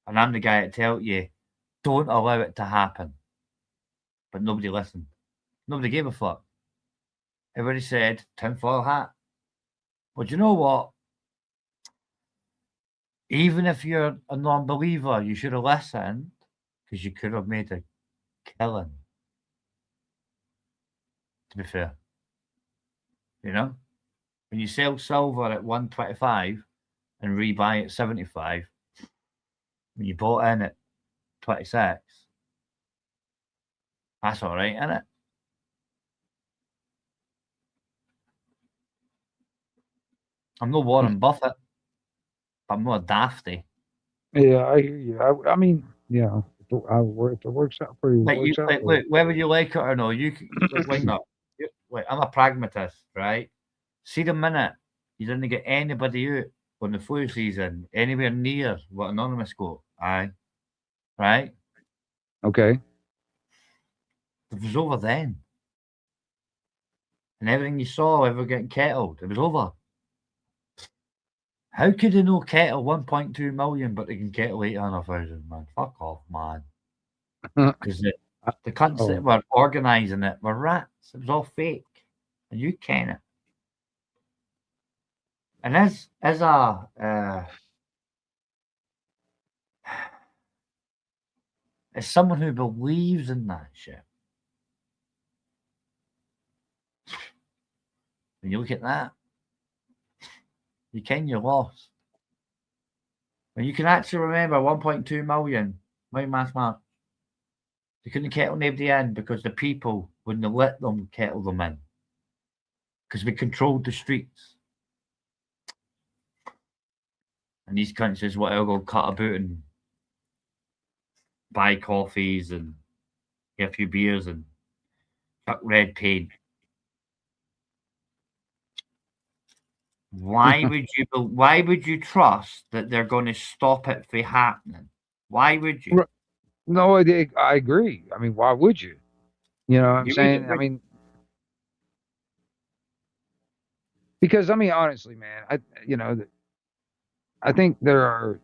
Speaker 1: And I'm the guy to tell you, don't allow it to happen. But nobody listened. Nobody gave a fuck. Everybody said, tinfoil hat. Well, do you know what? Even if you're a non-believer, you should have listened because you could have made a killing. To be fair. You know? When you sell silver at 125 and rebuy at 75, when you bought in at 26, that's all right, isn't it? I'm no Warren Buffett, but I'm not a dafty.
Speaker 11: Yeah, I hear you. I mean, yeah, if it works out for you, it
Speaker 1: Like,
Speaker 11: works out for
Speaker 1: look, whether you like it or not, why not? Like, I'm a pragmatist, right? See the minute you didn't get anybody out on the flu season anywhere near what Anonymous got, aye, right?
Speaker 11: Okay.
Speaker 1: It was over then. And everything you saw ever getting kettled, it was over. How could they no kettle 1.2 million, but they can kettle 800,000, man? Fuck off, man. Because the cunts that were organising it were rats. It was all fake. And you ken it. And as someone who believes in that shit, when you look at that, you ken you're lost. When you can actually remember 1.2 million, my math mark, they couldn't kettle nobody in because the people wouldn't have let them kettle them in. Because we controlled the streets. And these countries, what I'll go cut about and buy coffees and get a few beers and chuck red paint. Why would you trust that they're going to stop it from happening? Why would you?
Speaker 11: No, I agree. I mean, why would you? You know what I'm saying? I mean, because I mean, honestly, man, I think there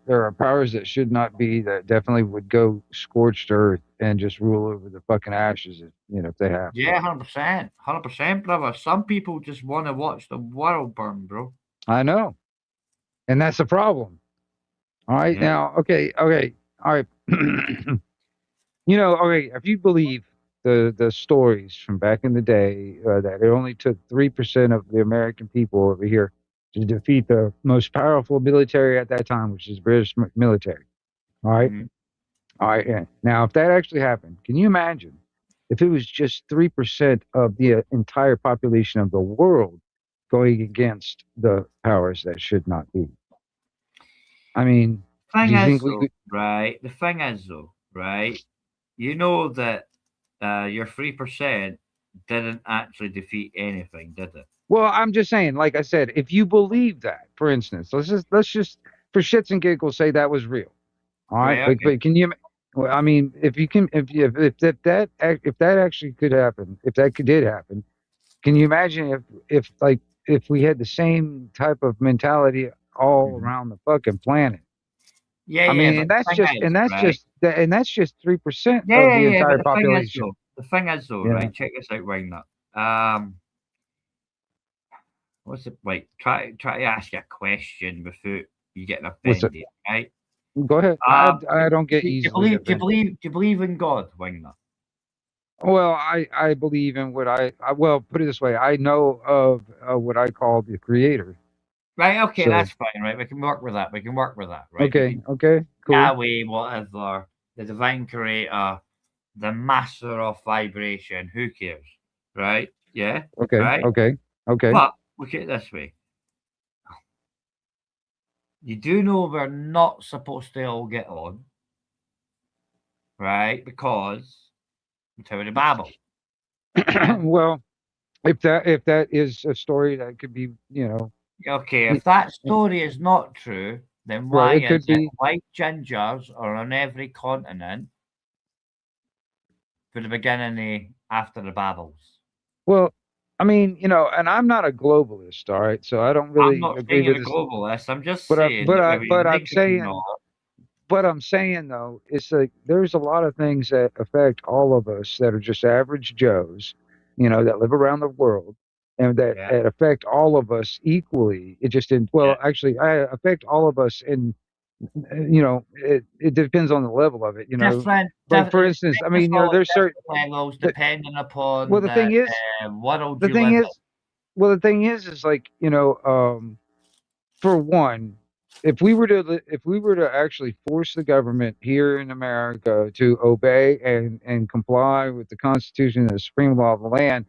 Speaker 11: are powers that should not be that definitely would go scorched earth and just rule over the fucking ashes, if they have.
Speaker 1: Yeah, 100%, brother. Some people just want to watch the world burn, bro.
Speaker 11: I know, and that's the problem. All right, now, okay, all right. Okay, if you believe the stories from back in the day that it only took 3% of the American people over here to defeat the most powerful military at that time, which is British military. All right. All right. Yeah. Now, if that actually happened, can you imagine if it was just 3% of the entire population of the world going against the powers that should not be? I mean, do you think we could?
Speaker 1: Right. The thing is, though, right? You know that your 3% didn't actually defeat anything, did it?
Speaker 11: Well, I'm just saying, like I said, if you believe that, for instance, let's just for shits and giggles say that was real. All right,
Speaker 1: Right, okay.
Speaker 11: but can you? Well, I mean, if you can, if that actually could happen, if that did happen, can you imagine if we had the same type of mentality all
Speaker 1: Mhm.
Speaker 11: around the fucking planet?
Speaker 1: Yeah,
Speaker 11: I
Speaker 1: yeah,
Speaker 11: mean,
Speaker 1: but
Speaker 11: and
Speaker 1: the
Speaker 11: that's
Speaker 1: thing
Speaker 11: just
Speaker 1: is, right?
Speaker 11: and that's just 3%
Speaker 1: Yeah,
Speaker 11: of
Speaker 1: yeah,
Speaker 11: the
Speaker 1: yeah, but
Speaker 11: entire
Speaker 1: the thing is
Speaker 11: population.
Speaker 1: though, the thing is though,
Speaker 11: Yeah.
Speaker 1: right? Check this out, Wingner. What's it like? Try to ask you a question without you getting
Speaker 11: What's it?
Speaker 1: offended, right?
Speaker 11: Go ahead. I don't get
Speaker 1: Do you
Speaker 11: easily
Speaker 1: believe? Do you
Speaker 11: offended.
Speaker 1: believe? Do you believe in God, Wingner?
Speaker 11: Well, I believe in what well, put it this way, I know of what I call the creator.
Speaker 1: Right, okay,
Speaker 11: So,
Speaker 1: that's fine, right? We can work with that. We can work with that, right? We
Speaker 11: okay,
Speaker 1: can
Speaker 11: okay, cool.
Speaker 1: Yahweh, whatever, the divine creator, the master of vibration, who cares? Right? Yeah?
Speaker 11: Okay,
Speaker 1: Right?
Speaker 11: okay, okay.
Speaker 1: But look at it this way. You do know we're not supposed to all get on, right? Because the Tower of Babel. Yeah.
Speaker 11: Well, if that is a story that could be,
Speaker 1: Okay,
Speaker 11: y-
Speaker 1: if that story is not true, then
Speaker 11: well,
Speaker 1: why
Speaker 11: it
Speaker 1: is
Speaker 11: could
Speaker 1: it
Speaker 11: be.
Speaker 1: white gingers are on every continent for the beginning after the Babels?
Speaker 11: Well, I mean, and I'm not a globalist, all right? So I don't
Speaker 1: I'm
Speaker 11: really
Speaker 1: not
Speaker 11: agree
Speaker 1: saying you're
Speaker 11: with
Speaker 1: a
Speaker 11: this,
Speaker 1: globalist. I'm just saying that whether you
Speaker 11: but
Speaker 1: like
Speaker 11: I'm
Speaker 1: it or
Speaker 11: saying
Speaker 1: not,
Speaker 11: what I'm saying though is like there's a lot of things that affect all of us that are just average Joes, that live around the world, and that,
Speaker 1: yeah,
Speaker 11: that affect all of us equally. It just didn't.
Speaker 1: yeah.
Speaker 11: Well, actually, I affect all of us in. It depends on the level of it. Like for instance, I
Speaker 1: It's
Speaker 11: mean,
Speaker 1: all at
Speaker 11: there's certain.
Speaker 1: different levels
Speaker 11: The,
Speaker 1: depending
Speaker 11: well,
Speaker 1: upon
Speaker 11: the
Speaker 1: the
Speaker 11: thing is,
Speaker 1: world
Speaker 11: the
Speaker 1: you
Speaker 11: thing
Speaker 1: live in.
Speaker 11: is, well, the thing is like for one, if we were to actually force the government here in America to obey and comply with the Constitution and the supreme law of the land,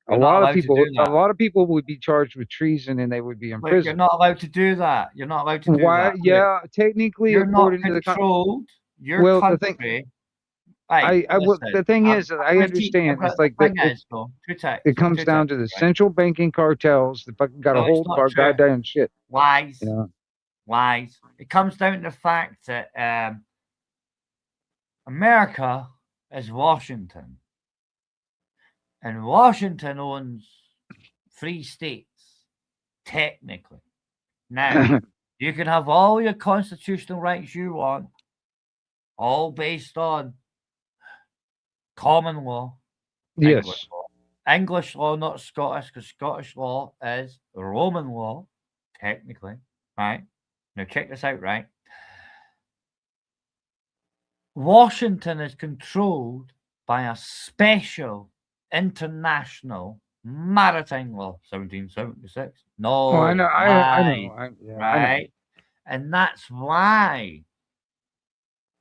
Speaker 11: a
Speaker 1: You're not
Speaker 11: lot of
Speaker 1: allowed to
Speaker 11: people
Speaker 1: do
Speaker 11: a
Speaker 1: that.
Speaker 11: lot of people would be charged with treason and they would be
Speaker 1: Like, you're
Speaker 11: imprisoned.
Speaker 1: not allowed to do that. You're not allowed to do
Speaker 11: Why?
Speaker 1: that. Look,
Speaker 11: Yeah, technically,
Speaker 1: you're not
Speaker 11: according to
Speaker 1: controlled. Your
Speaker 11: well, the thing
Speaker 1: country. Right,
Speaker 11: well,
Speaker 1: listen.
Speaker 11: the thing
Speaker 1: I'm,
Speaker 11: is that
Speaker 1: I'm
Speaker 11: I
Speaker 1: going to teach you.
Speaker 11: understand it's
Speaker 1: The
Speaker 11: like that
Speaker 1: thing is, though,
Speaker 11: it comes
Speaker 1: two
Speaker 11: down
Speaker 1: ticks,
Speaker 11: to the
Speaker 1: right?
Speaker 11: central banking cartels that fucking got a
Speaker 1: No, it's
Speaker 11: hold of
Speaker 1: not
Speaker 11: our
Speaker 1: true.
Speaker 11: goddamn shit.
Speaker 1: Lies.
Speaker 11: You know.
Speaker 1: Lies. It comes down to the fact that America is Washington, and Washington owns free states, technically. Now, you can have all your constitutional rights you want, all based on common law, English
Speaker 11: Yes.
Speaker 1: law. English law, not Scottish, because Scottish law is Roman law, technically, right? Now, check this out, right? Washington is controlled by a special international maritime law, 1776.
Speaker 11: Oh, I
Speaker 1: No
Speaker 11: know. I
Speaker 1: lies,
Speaker 11: know. I know.
Speaker 1: right? And that's why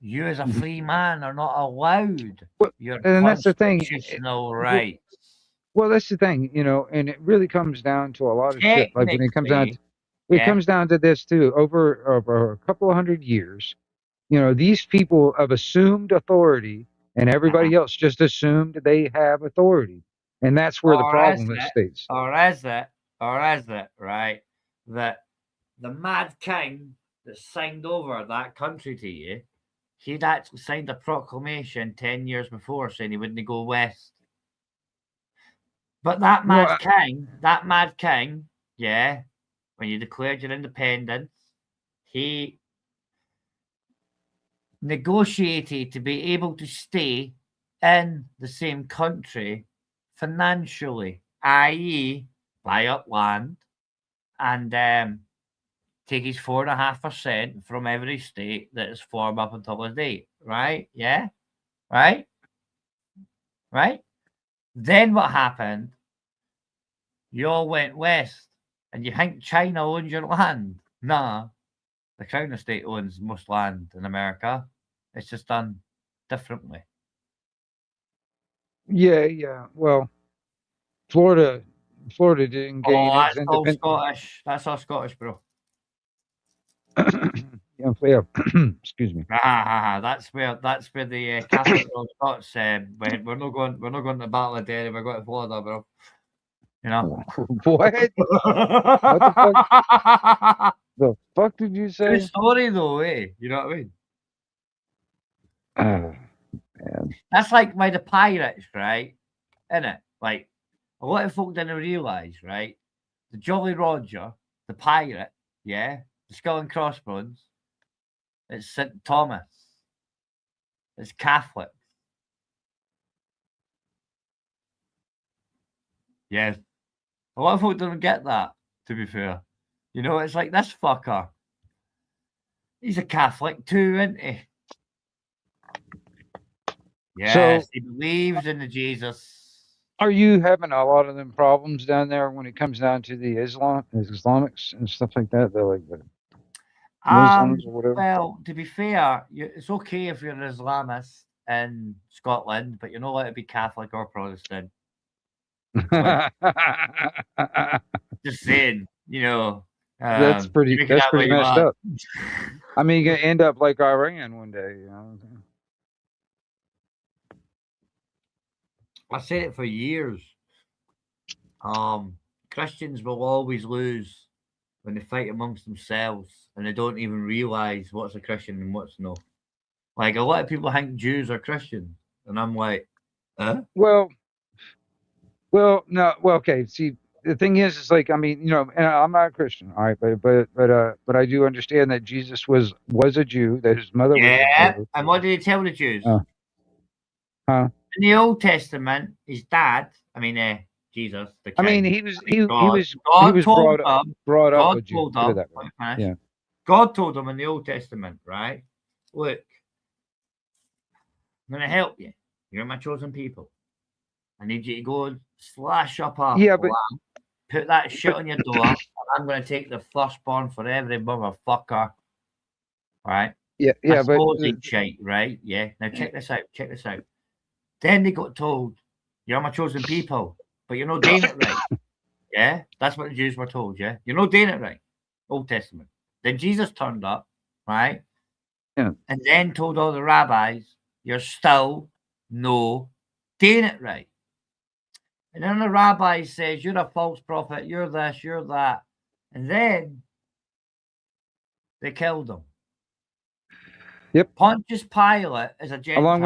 Speaker 1: you, as a
Speaker 11: Mhm.
Speaker 1: free man, are not allowed
Speaker 11: Well,
Speaker 1: your
Speaker 11: and that's the thing.
Speaker 1: constitutional
Speaker 11: Well,
Speaker 1: rights.
Speaker 11: well, that's the thing, and it really comes down to a lot of shit. Like when it comes down,
Speaker 1: Technically,
Speaker 11: it
Speaker 1: yeah,
Speaker 11: comes down to this too. Over a couple of hundred years, these people have assumed authority, and everybody else just assumed they have authority, and that's where the
Speaker 1: or is
Speaker 11: problem is
Speaker 1: it,
Speaker 11: states.
Speaker 1: right, that the mad king that signed over that country to you, he'd actually signed a proclamation 10 years before saying he wouldn't go west. But that
Speaker 11: Well,
Speaker 1: mad king, yeah, when you declared your independence, he negotiated to be able to stay in the same country financially, i.e., buy up land and take his 4.5% from every state that is formed up until the date, right? Yeah, right, right. Then what happened? You all went west, and you think China owns your land? Nah, the Crown Estate owns most land in America. It's just done differently.
Speaker 11: yeah. Well, Florida, Florida didn't gain
Speaker 1: Oh,
Speaker 11: its
Speaker 1: that's all
Speaker 11: independence.
Speaker 1: Scottish. That's all Scottish, bro.
Speaker 11: Yeah. Excuse me.
Speaker 1: That's where the Catholic Scots said we're not going to Battle of Derry. We're going to Florida, bro. You know?
Speaker 11: What? What the fuck? The fuck did you
Speaker 1: True
Speaker 11: say?
Speaker 1: story though, eh? You know what I mean?
Speaker 11: Man.
Speaker 1: That's like by the pirates, right? Innit? Like a lot of folk didn't realise, right? The Jolly Roger, the pirate, yeah, the Skull and Crossbones, it's St. Thomas. It's Catholic. Yeah. A lot of folk don't get that, to be fair. You know, it's like this fucker. He's a Catholic too, isn't he? Yes,
Speaker 11: So,
Speaker 1: he believes in the Jesus.
Speaker 11: are you having a lot of them problems down there when it comes down to the Islamics and stuff like that? They're like the Muslims or whatever.
Speaker 1: Well, to be fair, it's okay if you're an Islamist in Scotland, but you're not allowed to be Catholic or Protestant. Like, just saying, you know.
Speaker 11: That's
Speaker 1: you
Speaker 11: pretty.
Speaker 1: make it
Speaker 11: That's
Speaker 1: that
Speaker 11: pretty
Speaker 1: way,
Speaker 11: messed
Speaker 1: man.
Speaker 11: up. I mean, you're gonna end up like Iran one day. You know.
Speaker 1: I said it for years. Christians will always lose when they fight amongst themselves and they don't even realize what's a Christian and what's not. Like a lot of people think Jews are Christians, and I'm like,
Speaker 11: Well, no. Well, okay. See, the thing is like, I mean, you know, and I'm not a Christian, all right, but I do understand that Jesus was a Jew, that his mother was a
Speaker 1: yeah.
Speaker 11: Jew.
Speaker 1: And what did he tell the Jews?
Speaker 11: Huh?
Speaker 1: In the Old Testament, his dad, Jesus, the king.
Speaker 11: I mean, he was
Speaker 1: God
Speaker 11: brought
Speaker 1: told
Speaker 11: up
Speaker 1: them.
Speaker 11: a Jew.
Speaker 1: Told
Speaker 11: Put it
Speaker 1: them.
Speaker 11: that way.
Speaker 1: Let me finish.
Speaker 11: Yeah.
Speaker 1: God told them in the Old Testament, right? Look, I'm going to help you. You're my chosen people. I need you to go and slash up a lamb, put that shit on your door, and I'm going to take the firstborn for every motherfucker. Right?
Speaker 11: Yeah,
Speaker 1: That's
Speaker 11: but
Speaker 1: shite, right? Yeah. Now check this out. Check this out. Then they got told, "You're my chosen people, but you're not doing it right." Yeah, that's what the Jews were told. Yeah, you're not doing it right. Old Testament. Then Jesus turned up, right?
Speaker 11: Yeah.
Speaker 1: And then told all the rabbis, "You're still no doing it right." And then the rabbi says, "You're a false prophet. You're this. You're that." And then they killed him.
Speaker 11: Yep.
Speaker 1: Pontius Pilate is a Gentile.
Speaker 11: Along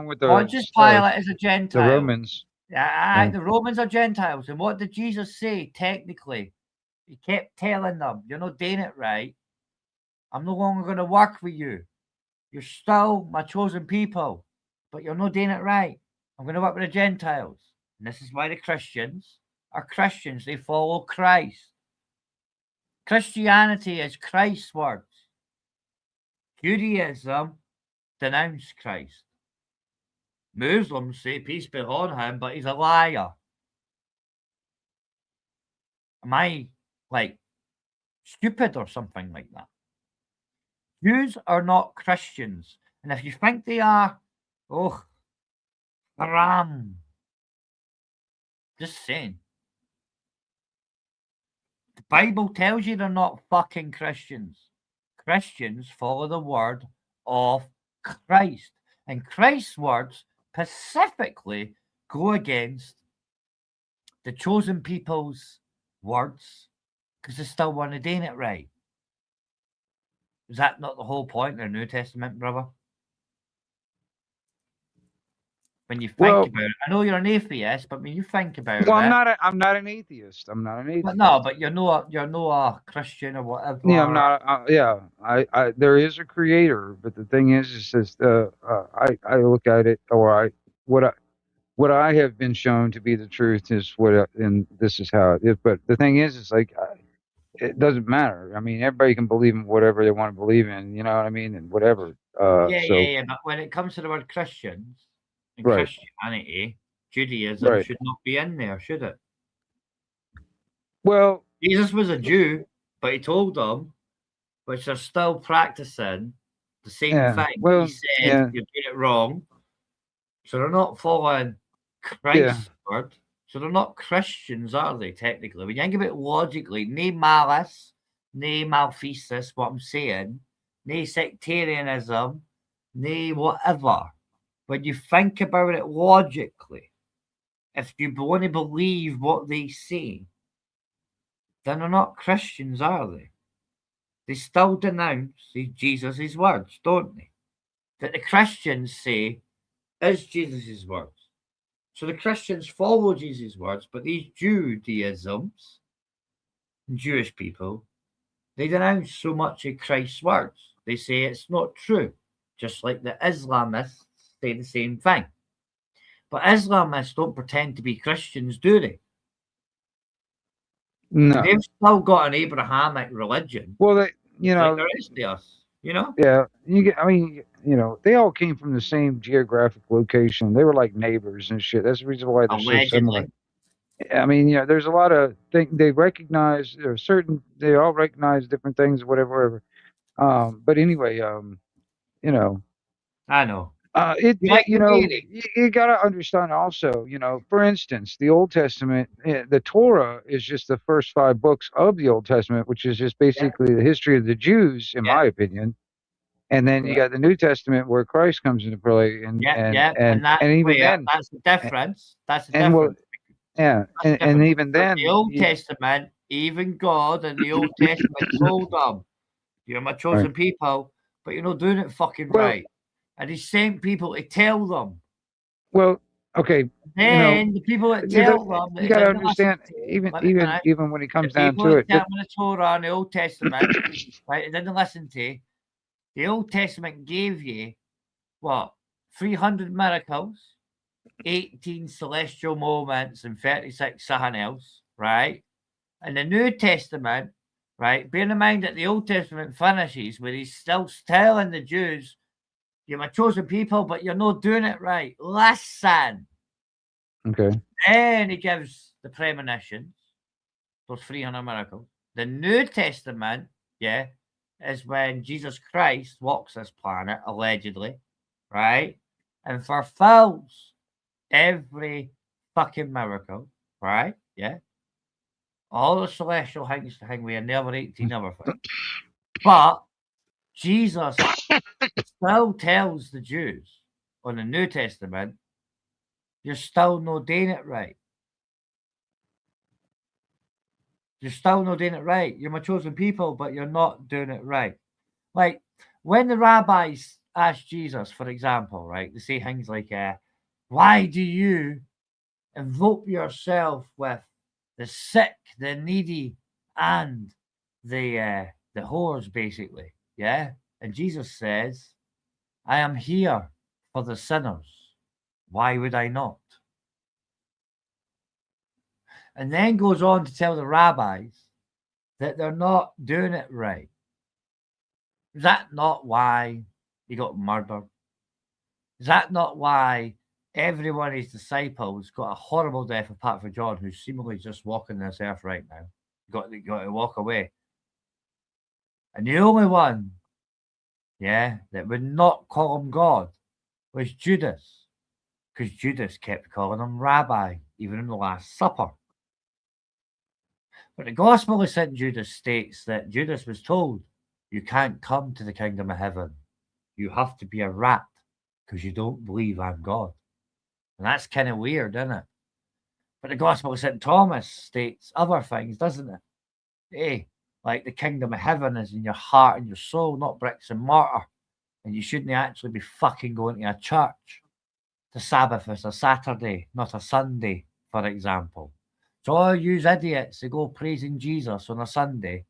Speaker 11: with the
Speaker 1: Pontius Pilate is a Gentile.
Speaker 11: The Romans.
Speaker 1: Yeah. The Romans are Gentiles. And what did Jesus say? Technically, he kept telling them, "You're not doing it right. I'm no longer going to work with you. You're still my chosen people, but you're not doing it right. I'm going to work with the Gentiles." And this is why the Christians are Christians. They follow Christ. Christianity is Christ's words. Judaism denounce Christ. Muslims say peace be on him, but he's a liar. Am I like stupid or something like that? Jews are not Christians. And if you think they are, haram. Just saying. The Bible tells you they're not fucking Christians. Christians follow the word of Christ. And Christ's words specifically go against the chosen people's words because they still want to do it right. Is that not the whole point of the New Testament, brother? When you think about it, I know you're an atheist, but when you think about it,
Speaker 11: I'm not an atheist. I'm not an atheist.
Speaker 1: But no, but you're not a Christian or whatever.
Speaker 11: Yeah, I'm not. I there is a creator, but the thing is I look at it, or what I have been shown to be the truth is and this is how it is. But the thing is, it's like it doesn't matter. I mean, everybody can believe in whatever they want to believe in. You know what I mean? And whatever.
Speaker 1: Yeah. But when it comes to the word Christians and Christianity, Judaism should not be in there, should it?
Speaker 11: Well,
Speaker 1: Jesus was a Jew, but he told them, which are still practicing the same thing.
Speaker 11: Well,
Speaker 1: he said, "You're doing it wrong." So they're not following Christ's word. So they're not Christians, are they, technically? When you think about it logically, no malice, no malfeasance, what I'm saying, no sectarianism, no whatever. When you think about it logically, if you want to believe what they say, then they're not Christians, are they? They still denounce Jesus' words, don't they? That the Christians say is Jesus' words. So the Christians follow Jesus' words, but these Judaisms, Jewish people, they denounce so much of Christ's words. They say it's not true, just like the Islamists say the same thing. But Islamists don't pretend to be Christians, do they?
Speaker 11: No.
Speaker 1: They've still got an Abrahamic religion.
Speaker 11: Well, they, you
Speaker 1: like
Speaker 11: know,
Speaker 1: the rest of us, you know?
Speaker 11: yeah, you get. I mean, you know, they all came from the same geographic location. They were like neighbors and shit. That's the reason why they're so similar.
Speaker 1: Allegedly.
Speaker 11: I mean, you know, there's a lot of things they recognize. There are certain they all recognize different things, whatever. But anyway, you know,
Speaker 1: I know.
Speaker 11: you
Speaker 1: the
Speaker 11: know,
Speaker 1: meaning?
Speaker 11: you got to understand also, you know, for instance, the Old Testament, the Torah is just the first 5 books of the Old Testament, which is just basically the history of the Jews, in my opinion. And then you got the New Testament where Christ comes into play, and
Speaker 1: that's
Speaker 11: even
Speaker 1: clear.
Speaker 11: then,
Speaker 1: That's the difference. That's the
Speaker 11: and well,
Speaker 1: difference.
Speaker 11: yeah, and even then,
Speaker 1: the Old Testament, even God in the Old Testament told them, "You're my chosen people, but you're not doing it fucking right." And He sent people to tell them.
Speaker 11: Well, okay, you know,
Speaker 1: Then the people that tell them that
Speaker 11: you
Speaker 1: they
Speaker 11: got to
Speaker 1: didn't listen
Speaker 11: understand,
Speaker 1: to, let me finish.
Speaker 11: even when it
Speaker 1: The
Speaker 11: comes down
Speaker 1: people
Speaker 11: to
Speaker 1: that
Speaker 11: it,
Speaker 1: tell them the Torah in the Old Testament, right? They didn't listen to. The Old Testament gave you what 300 miracles, 18 celestial moments, and 36 something else, right? And the New Testament, right? Bear in mind that the Old Testament finishes where He's still telling the Jews, "You're my chosen people, but you're not doing it right. Listen."
Speaker 11: okay.
Speaker 1: Then He gives the premonitions, those 300 miracles. The New Testament, is when Jesus Christ walks this planet, allegedly, right? And fulfills every fucking miracle, right? Yeah. All the celestial things to hang with never 18 everything. But Jesus still tells the Jews on the New Testament, "You're still not doing it right. You're still not doing it right. You're my chosen people, but you're not doing it right." Like when the rabbis ask Jesus, for example, right, they say things like, "Why do you invoke yourself with the sick, the needy, and the whores," basically, yeah? And Jesus says, "I am here for the sinners. Why would I not?" And then goes on to tell the rabbis that they're not doing it right. Is that not why he got murdered? Is that not why every one of his disciples got a horrible death apart from John, who's seemingly just walking this earth right now? Got to walk away. And the only one, that would not call him God was Judas, because Judas kept calling him Rabbi, even in the Last Supper. But the Gospel of St. Judas states that Judas was told, "You can't come to the kingdom of heaven. You have to be a rat because you don't believe I'm God." And that's kind of weird, isn't it? But the Gospel of St. Thomas states other things, doesn't it? Like the kingdom of heaven is in your heart and your soul, not bricks and mortar. And you shouldn't actually be fucking going to a church. The Sabbath is a Saturday, not a Sunday, for example. So all you idiots that go praising Jesus on a Sunday,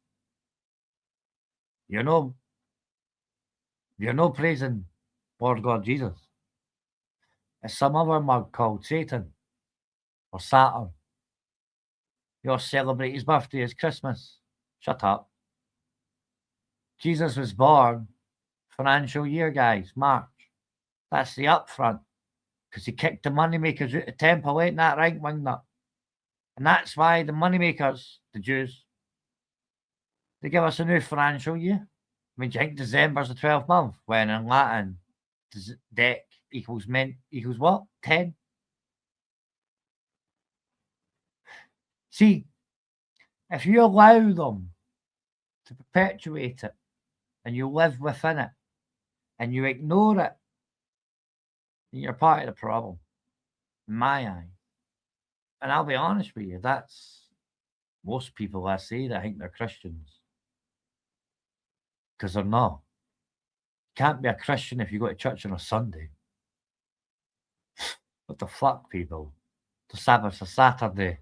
Speaker 1: you're no praising Lord God Jesus. It's some other mug called Satan or Saturn. You'll celebrate his birthday as Christmas. Shut up. Jesus was born financial year, guys, March. That's the upfront. Because he kicked the moneymakers out of the temple, ain't that right, wingnut? And that's why the moneymakers, the Jews, they give us a new financial year. I mean, do you think December's the 12th month? When in Latin, dec equals mint equals what? 10? See, if you allow them to perpetuate it and you live within it and you ignore it, then you're part of the problem, in my eye. And I'll be honest with you, that's most people I see that think they're Christians. Because they're not. You can't be a Christian if you go to church on a Sunday. What the fuck, people? The Sabbath's a Saturday.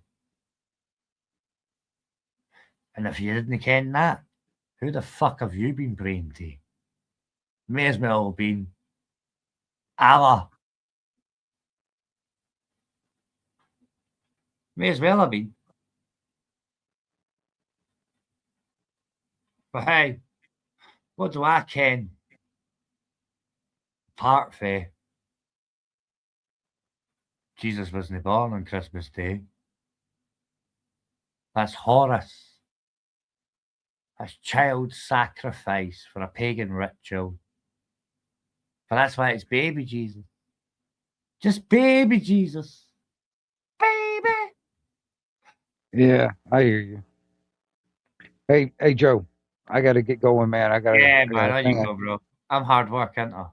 Speaker 1: And if you didn't ken that, who the fuck have you been praying to? May as well have been Allah. May as well have been. But hey, what do I ken? Apart from Jesus wasn't born on Christmas Day. That's Horus. That's child sacrifice for a pagan ritual. But that's why it's baby Jesus. Just baby Jesus. Baby.
Speaker 11: Yeah, I hear you. Hey, Joe, I gotta get going, man. I got
Speaker 1: Yeah,
Speaker 11: a
Speaker 1: man, there you go, bro. I'm hard work, ain't I?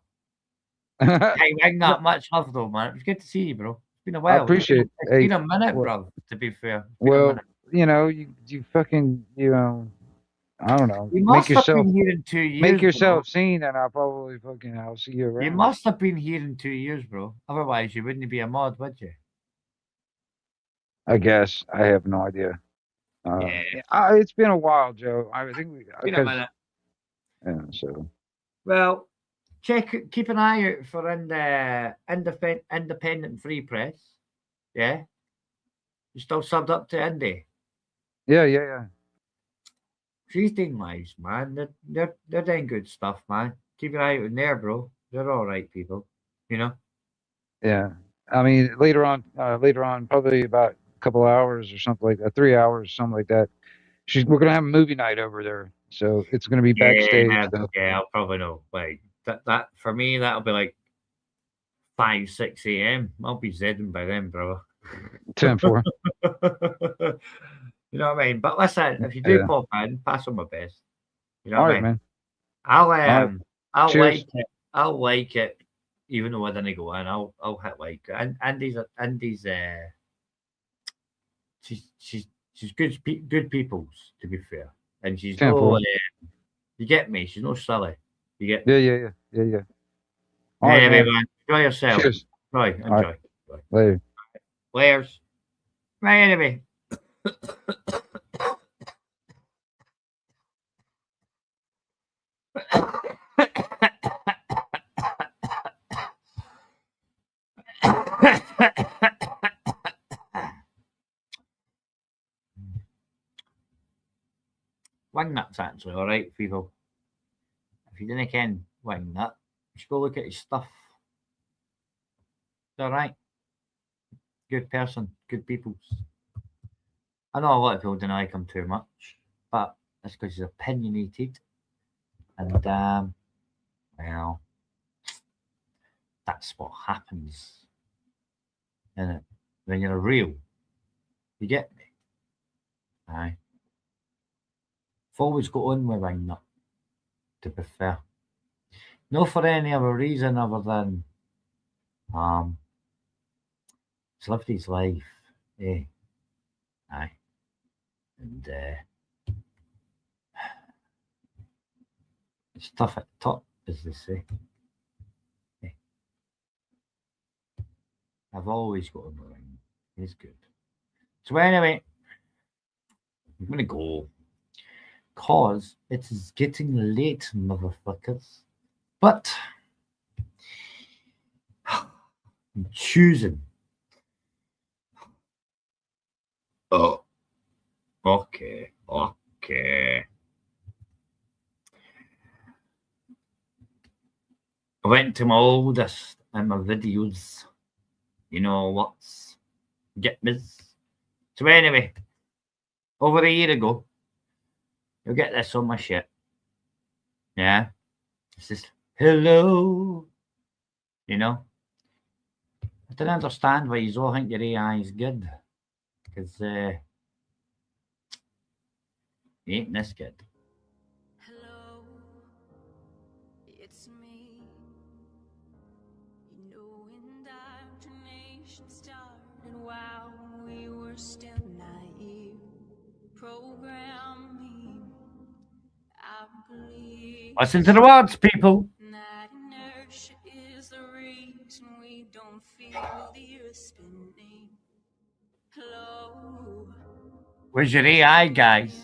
Speaker 1: Hey, ain't not much love though, man. It was good to see you, bro. It's been a
Speaker 11: I
Speaker 1: while.
Speaker 11: appreciate it.
Speaker 1: It's
Speaker 11: Hey,
Speaker 1: been a minute,
Speaker 11: well,
Speaker 1: bro, to be fair. It's been a
Speaker 11: well,
Speaker 1: minute.
Speaker 11: you know, you fucking, I don't know.
Speaker 1: You
Speaker 11: Make
Speaker 1: must have
Speaker 11: yourself
Speaker 1: been here in 2
Speaker 11: make
Speaker 1: years, bro.
Speaker 11: yourself seen, and I'll see you
Speaker 1: You
Speaker 11: around.
Speaker 1: must have been here in 2 years, bro. Otherwise, you wouldn't be a mod, would you?
Speaker 11: I guess I have no idea.
Speaker 1: Yeah.
Speaker 11: It's been a while, Joe. I think
Speaker 1: Been a
Speaker 11: because
Speaker 1: minute.
Speaker 11: yeah, so
Speaker 1: Well, keep an eye out for in the independent free press. Yeah, you still subbed up to Indy.
Speaker 11: yeah.
Speaker 1: She's doing lives, man. They're doing good stuff, man. Keep an eye out in there, bro. They're all right people, you know.
Speaker 11: Yeah. I mean, later on, probably about a couple hours or something like that, 3 hours, something like that. We're gonna have a movie night over there, so it's gonna be backstage
Speaker 1: Yeah,
Speaker 11: stuff.
Speaker 1: yeah, I'll probably know. Like that for me, that'll be like 5-6 a.m. I'll be zidding by then, bro.
Speaker 11: 10-4.
Speaker 1: You know what I mean? But listen, if you do
Speaker 11: Yeah.
Speaker 1: pop in, pass on my best. You know
Speaker 11: All
Speaker 1: what I
Speaker 11: right,
Speaker 1: mean?
Speaker 11: man.
Speaker 1: I'll
Speaker 11: right.
Speaker 1: I'll
Speaker 11: Cheers.
Speaker 1: like it. I'll like it, even though I didn't go in. I'll hit like and Andy's she's good people's, to be fair, and she's no
Speaker 11: 10-4.
Speaker 1: you get me. She's no silly. You get
Speaker 11: Yeah. All right,
Speaker 1: anyway,
Speaker 11: man.
Speaker 1: man. Enjoy yourself.
Speaker 11: Cheers.
Speaker 1: Enjoy.
Speaker 11: All right. Later.
Speaker 1: Layers. Right, anyway. Wingnut's actually alright, people. If you didn't ken Wingnut, you should go look at his stuff. It's alright. Good person, good peoples. I know a lot of people don't like him too much, but that's because he's opinionated. And well, that's what happens. Innit? When you're real. You get me? Aye. I've always got on with Wingnut, to be fair. No for any other reason other than he's lived his life. Eh? Aye. And it's tough at the top, as they say. Eh. I've always got on with him. He's good. So anyway, I'm gonna go. Cause it is getting late, motherfuckers. But I'm choosing. Oh. Okay. I went to my oldest and my videos. You know what's get me. So anyway, over a year ago, you'll get this on my shit. Yeah. It's just hello. You know? I don't understand why you all think your AI is good. Because it ain't this good.
Speaker 8: It's me. You know, indoctrination started. Wow, we were still naive. Programming, I believe.
Speaker 1: Listen to the words, people.
Speaker 8: That inertia is the reason we don't feel the earth spinning. Hello.
Speaker 1: Where's your AI, guys?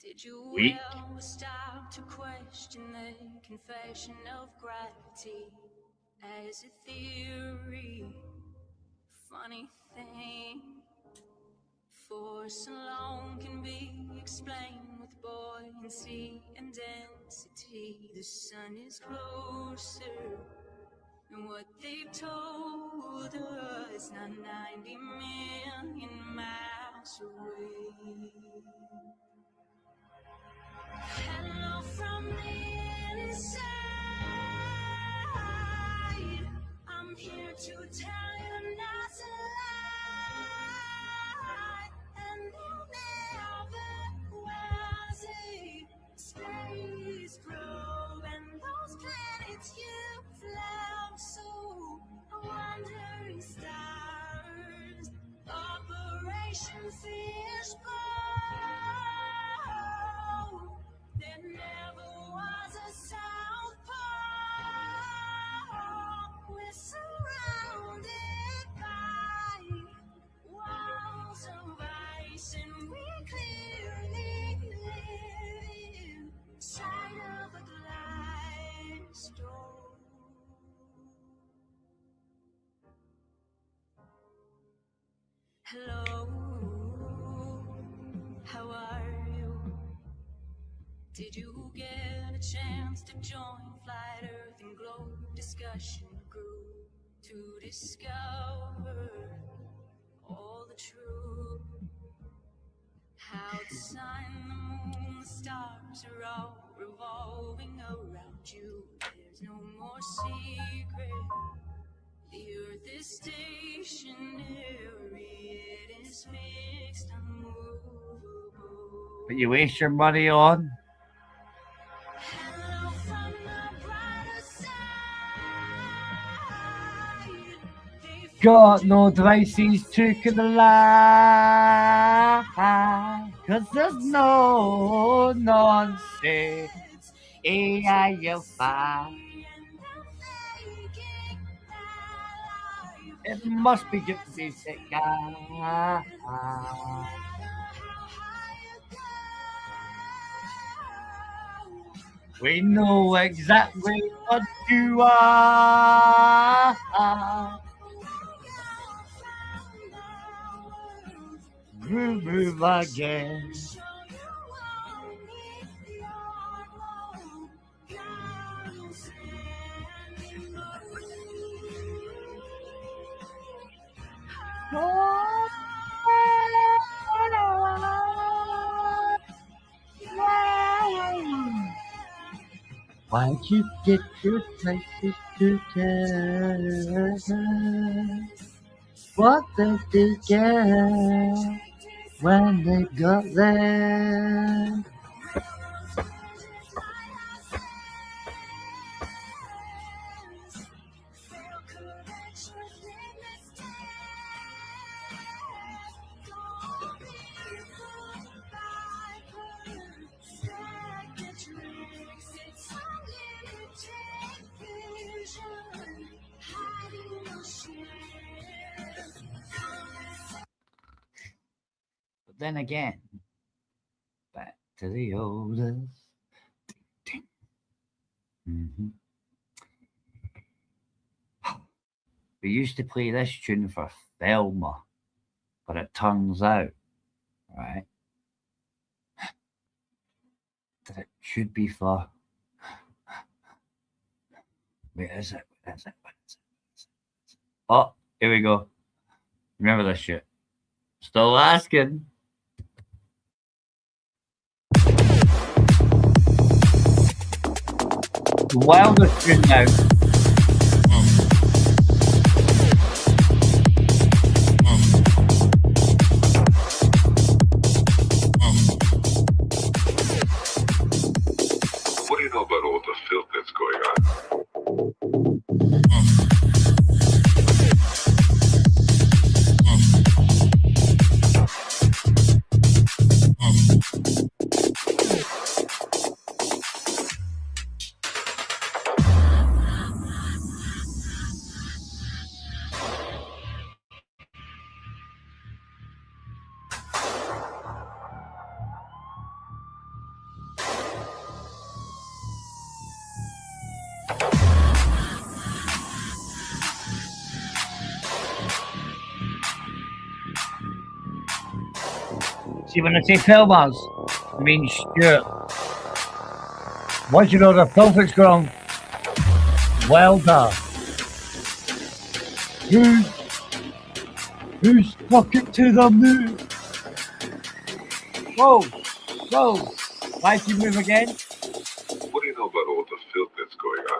Speaker 8: Did you
Speaker 1: Weak.
Speaker 8: ever stop to question the confession of gravity as a theory? Funny thing, force alone can be explained with buoyancy and density. The sun is closer than what they've told us, not 90 million miles away. Hello from the inside. I'm here to tell you not to lie. And there never was a space probe, and those planets you flew so wandering stars. Operation Fishbowl. There never was a South Pole. We're surrounded by walls of ice, and we clearly live inside of a glass door. Hello, how are you? Did you get a chance to join Flight Earth and Globe discussion group to discover all the truth? How the sun, the moon, the stars are all revolving around you. There's no more secret. The earth is stationary, it is fixed, unmovable.
Speaker 1: But you waste your money on.
Speaker 8: Hello from the brighter side.
Speaker 1: Got no devices to kill the lie, 'cause there's no nonsense. AI you'll find. It must be just the basic guy. We know exactly what you are. Move again. Why'd you get your places together? What did they get when they got there? But then again, back to the oldest. Mm-hmm. We used to play this tune for Thelma, but it turns out, right, that it should be for. Wait, is it? Oh, here we go. Remember this shit. Still asking. The wildest tune now.
Speaker 13: What do you know about all the filth that's going on?
Speaker 1: See, when I say filmers, I mean Stuart. Once you know the filthy's gone, well done. Who's fucking to the moon? Whoa, whoa. Why did you move again?
Speaker 13: What do you know about all the filth that's going on?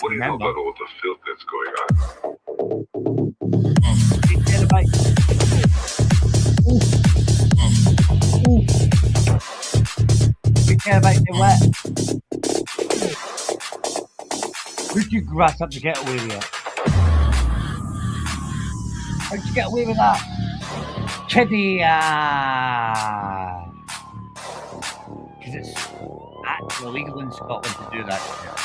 Speaker 13: What do you know about all the filth that's going on?
Speaker 1: We care about the wet. Who'd you grass up to get away with it? How'd you get away with that? Kiddie! Because it's actually illegal in Scotland to do that shit.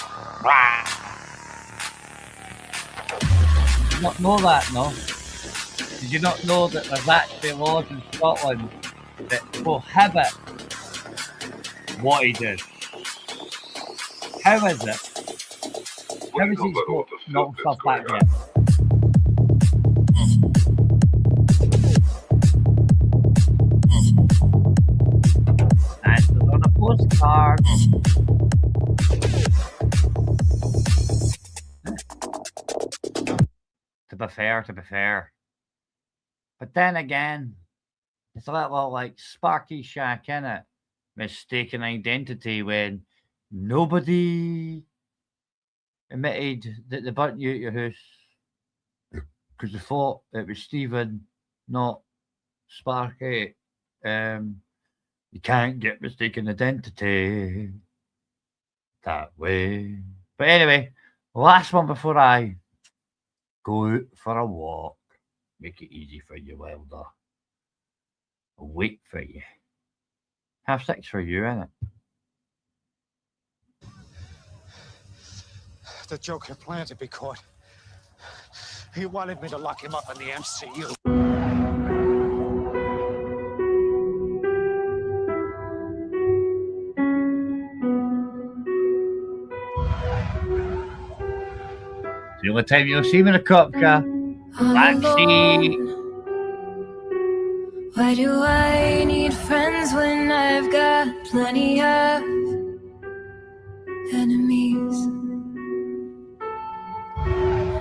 Speaker 1: Did you not know that, no? Did you not know that there's actually laws in Scotland that prohibit what he did? How is it? How is he not stuff back yet? And on a postcard. To be fair. But then again, it's a little like Sparky Shack, innit? Mistaken identity when nobody admitted that they burnt you at your house because they thought it was Stephen, not Sparky. You can't get mistaken identity that way. But anyway, last one before I go out for a walk. Make it easy for you, Wilder. I'll wait for you. 6:30 for you, innit?
Speaker 18: The Joker planned to be caught. He wanted me to lock him up in the MCU.
Speaker 1: The only time you'll see me in a cop car. Backseat.
Speaker 8: Why do I need friends when I've got plenty of enemies?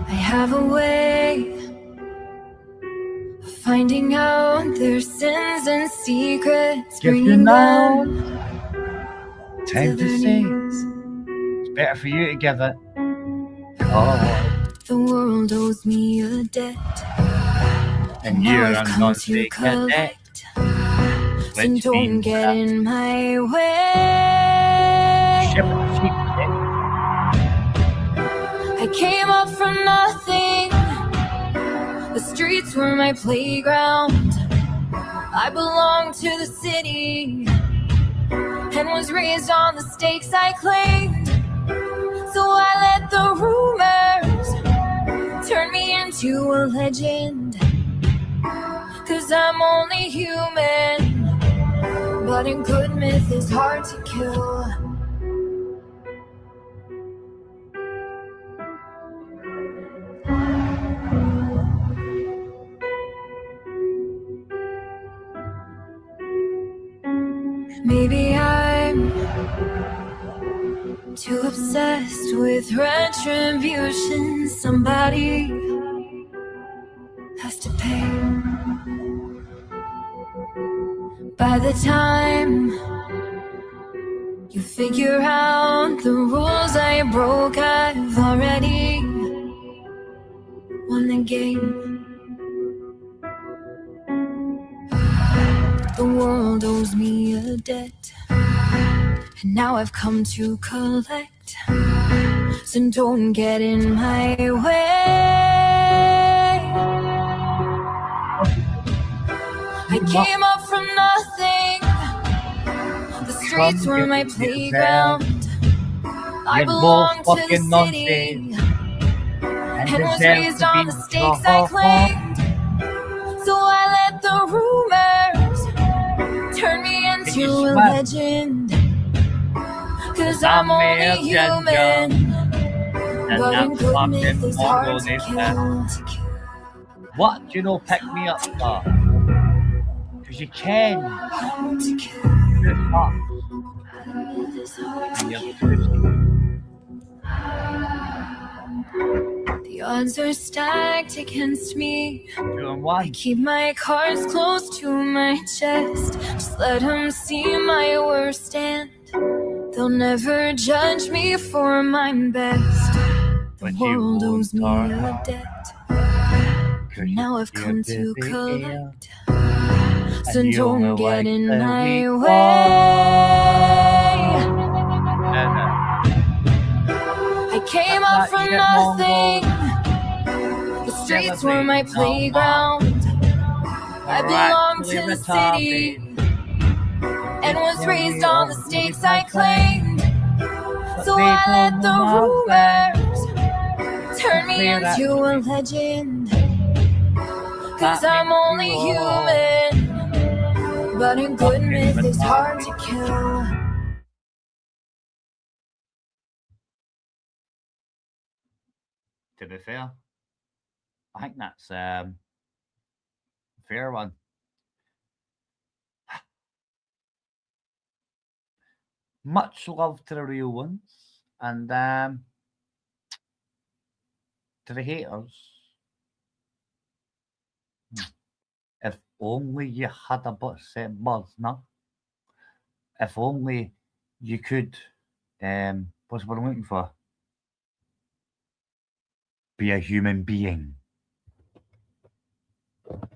Speaker 8: I have a way of finding out their sins and secrets, bringing them
Speaker 1: Time to say it's better for you to give it. Oh.
Speaker 8: The world owes me a debt,
Speaker 1: and
Speaker 8: now
Speaker 1: you're
Speaker 8: I've
Speaker 1: a
Speaker 8: come to
Speaker 1: non-fake
Speaker 8: collect. So
Speaker 1: which
Speaker 8: don't
Speaker 1: means
Speaker 8: get
Speaker 1: that
Speaker 8: in my way. I came up from nothing. The streets were my playground. I belonged to the city and was raised on the stakes I claimed. So I let the rumors turn me into a legend. 'Cause I'm only human, but a good myth is hard to kill. Maybe I'm too obsessed with retribution. Somebody has to pay. By the time you figure out the rules I broke, I've already won the game. The world owes me a debt, and now I've come to collect. So don't get in my way. I came up from nothing. The
Speaker 12: streets were my playground. I
Speaker 1: You're
Speaker 12: belong
Speaker 1: both
Speaker 12: to the
Speaker 1: fucking
Speaker 12: city
Speaker 1: and
Speaker 12: and was
Speaker 1: deserve
Speaker 12: raised
Speaker 1: to
Speaker 12: on
Speaker 1: be
Speaker 12: the stakes I claimed. So I let the rumors turn me into a legend. Cause I'm only human. But in goodness, it's hard to kill.
Speaker 1: What do you know pick me up for? Because you can. You're hot. And you're pussy.
Speaker 12: The odds are stacked against me.
Speaker 1: 2 and 1.
Speaker 12: I keep my cards close to my chest. Just let them see my worst end. They'll never judge me for my best. The world owes me a debt. Now I've come to collect. So don't get in my way. I came up from nothing. The streets were my playground. I belonged to the city and was raised on the stakes I claimed. So I let the rumors turn me into a legend. Cause I'm only human. But in goodness, it's hard to kill.
Speaker 1: To be fair, I think that's a fair one. Much love to the real ones, and to the haters. If only you had a set buzz, no? If only you could, what's what I'm looking for? Be a human being.